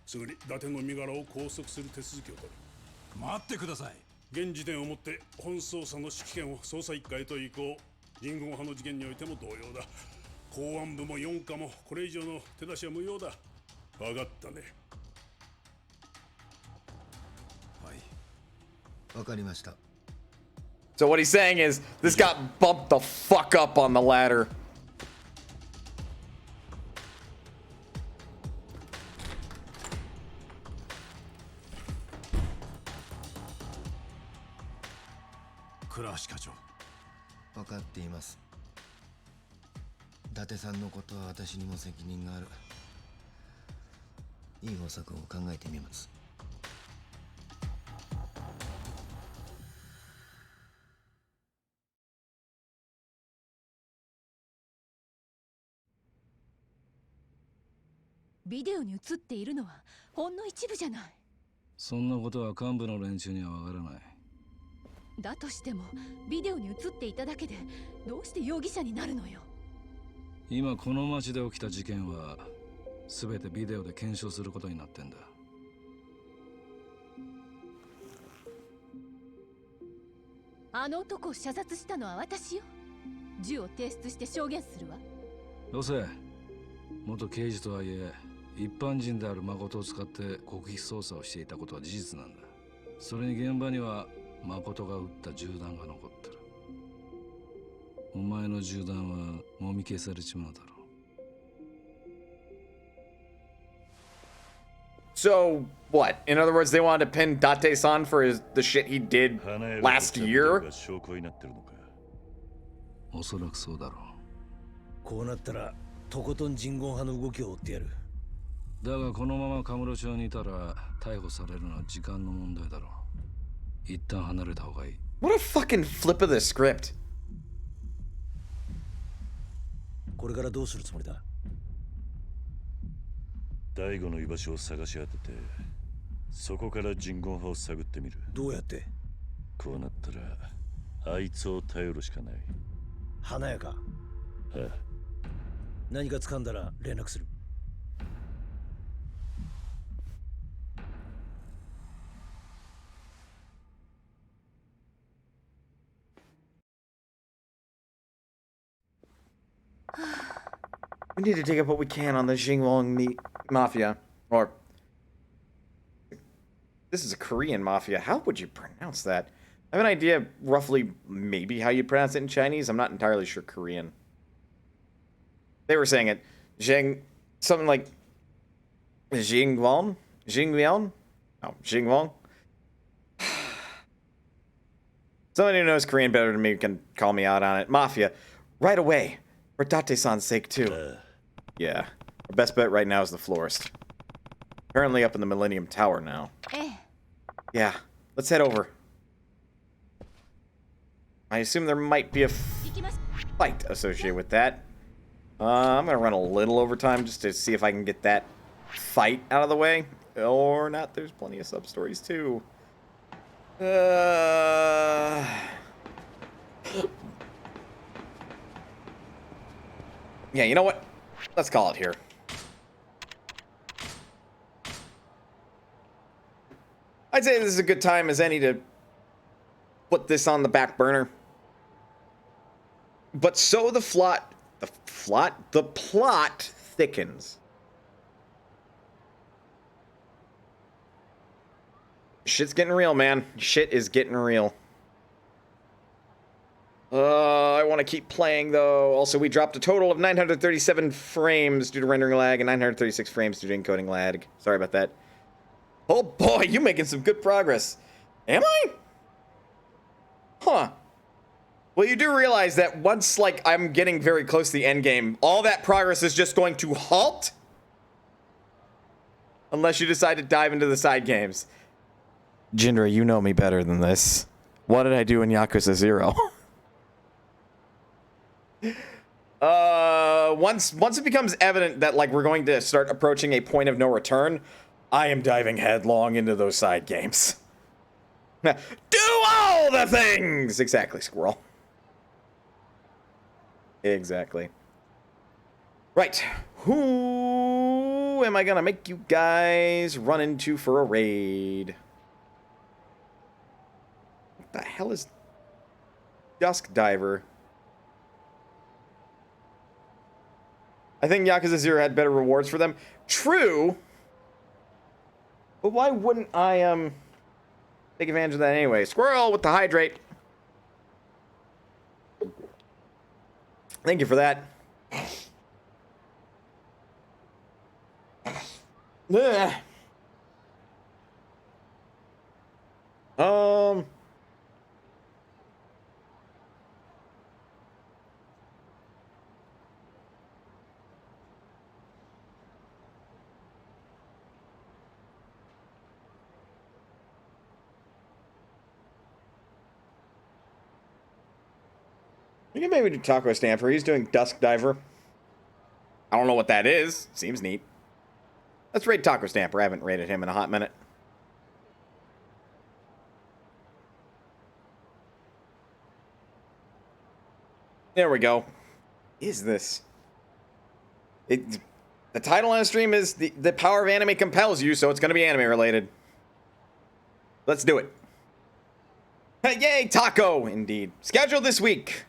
すぐに伊達の身柄を拘束する手続きを取る。待ってください。現時点をもって本捜査の指揮権を捜査一課へと移行。人言派の事件においても同様だ。公安部も四課もこれ以上の手出しは無用だ。分かったね。はい。わかりました。So what he's saying is, this got bumped the fuck up on the ladder.倉橋課長。分かっています。伊達さんのことは私にも責任がある。いい方策を考えてみます。ビデオに映っているのはほんの一部じゃない。そんなことは幹部の連中にはわからない。だとしてもビデオに映っていただけでどうして容疑者になるのよ。今この町で起きた事件は全てビデオで検証することになってんだ。あの男を射殺したのは私よ。銃を提出して証言するわ。どうせ元刑事とはいえ一般人である誠を使って極秘捜査をしていたことは事実なんだ。それに現場には誠が撃った銃弾が残ってる。お前の銃弾はもみ消されちまうだろう。So what? In other words, they wanted to pin Date-san for the shit he did last year? おそらくそうだろう。こうなったらとことん人言派の動きを追ってやる。だがこのままカムロ町にいたら逮捕されるのは時間の問題だろう。一旦離れた方がいい。What a fucking flip of the script. これからどうするつもりだ？大悟の居場所を探し当てて、そこから人言派を探ってみる。どうやって？こうなったらあいつを頼るしかない。華やか。ああ。何か掴んだら連絡する。We need to dig up what we can on the Xinguang Mafia. Or... This is a Korean mafia. How would you pronounce that? I have an idea roughly maybe how you pronounce it in Chinese. I'm not entirely sure Korean. They were saying it. Something like... Xinguang? Xinguang? No, Xinguang? Somebody who knows Korean better than me can call me out on it. Mafia. Right away. For Date-san's sake, too. Yeah. Our best bet right now is the florist. Apparently up in the Millennium Tower now. Yeah. Let's head over. I assume there might be a fight associated with that. I'm gonna run a little overtime just to see if I can get that fight out of the way. Or not. There's plenty of sub-stories, too. Yeah, you know what? Let's call it here. I'd say this is a good time as any to put this on the back burner. But so the plot thickens. Shit's getting real, man. Shit is getting real. I want to keep playing, though. Also, we dropped a total of 937 frames due to rendering lag and 936 frames due to encoding lag. Sorry about that. Oh boy, you making some good progress. Am I? Huh. Well, you do realize that once, like, I'm getting very close to the end game, all that progress is just going to halt? Unless you decide to dive into the side games. Jindra, you know me better than this. What did I do in Yakuza 0? Once it becomes evident that, like, we're going to start approaching a point of no return, I am diving headlong into those side games. Do all the things! Exactly, squirrel. Exactly. Right. Who am I gonna make you guys run into for a raid? What the hell is Dusk Diver? I think Yakuza 0 had better rewards for them. True. But why wouldn't I, take advantage of that anyway? Squirrel with the hydrate. Thank you for that. Ugh. We can maybe do Taco Stamper. He's doing Dusk Diver. I don't know what that is. Seems neat. Let's raid Taco Stamper. I haven't raided him in a hot minute. There we go. Is this? The title on the stream is the power of anime compels you, so it's going to be anime related. Let's do it. Yay, Taco! Indeed. Scheduled this week.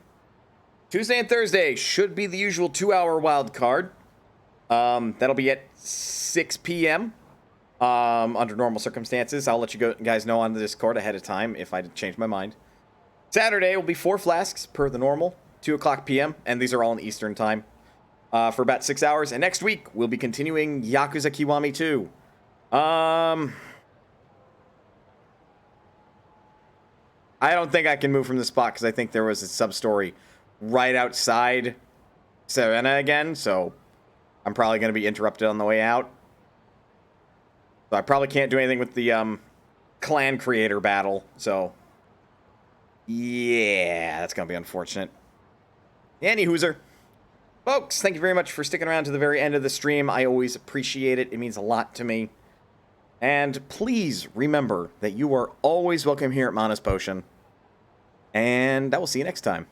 Tuesday and Thursday should be the usual 2-hour wild card. That'll be at 6 p.m. Under normal circumstances. I'll let you guys know on the Discord ahead of time if I change my mind. Saturday will be 4 flasks per the normal, 2 o'clock p.m. And these are all in Eastern time for about 6 hours. And next week we'll be continuing Yakuza Kiwami 2. I don't think I can move from the spot because I think there was a sub-story right outside Serena again, so I'm probably going to be interrupted on the way out. So I probably can't do anything with the clan creator battle, so yeah, that's going to be unfortunate. Any hooser. Folks, thank you very much for sticking around to the very end of the stream. I always appreciate it. It means a lot to me. And please remember that you are always welcome here at Mana's Potion. And I will see you next time.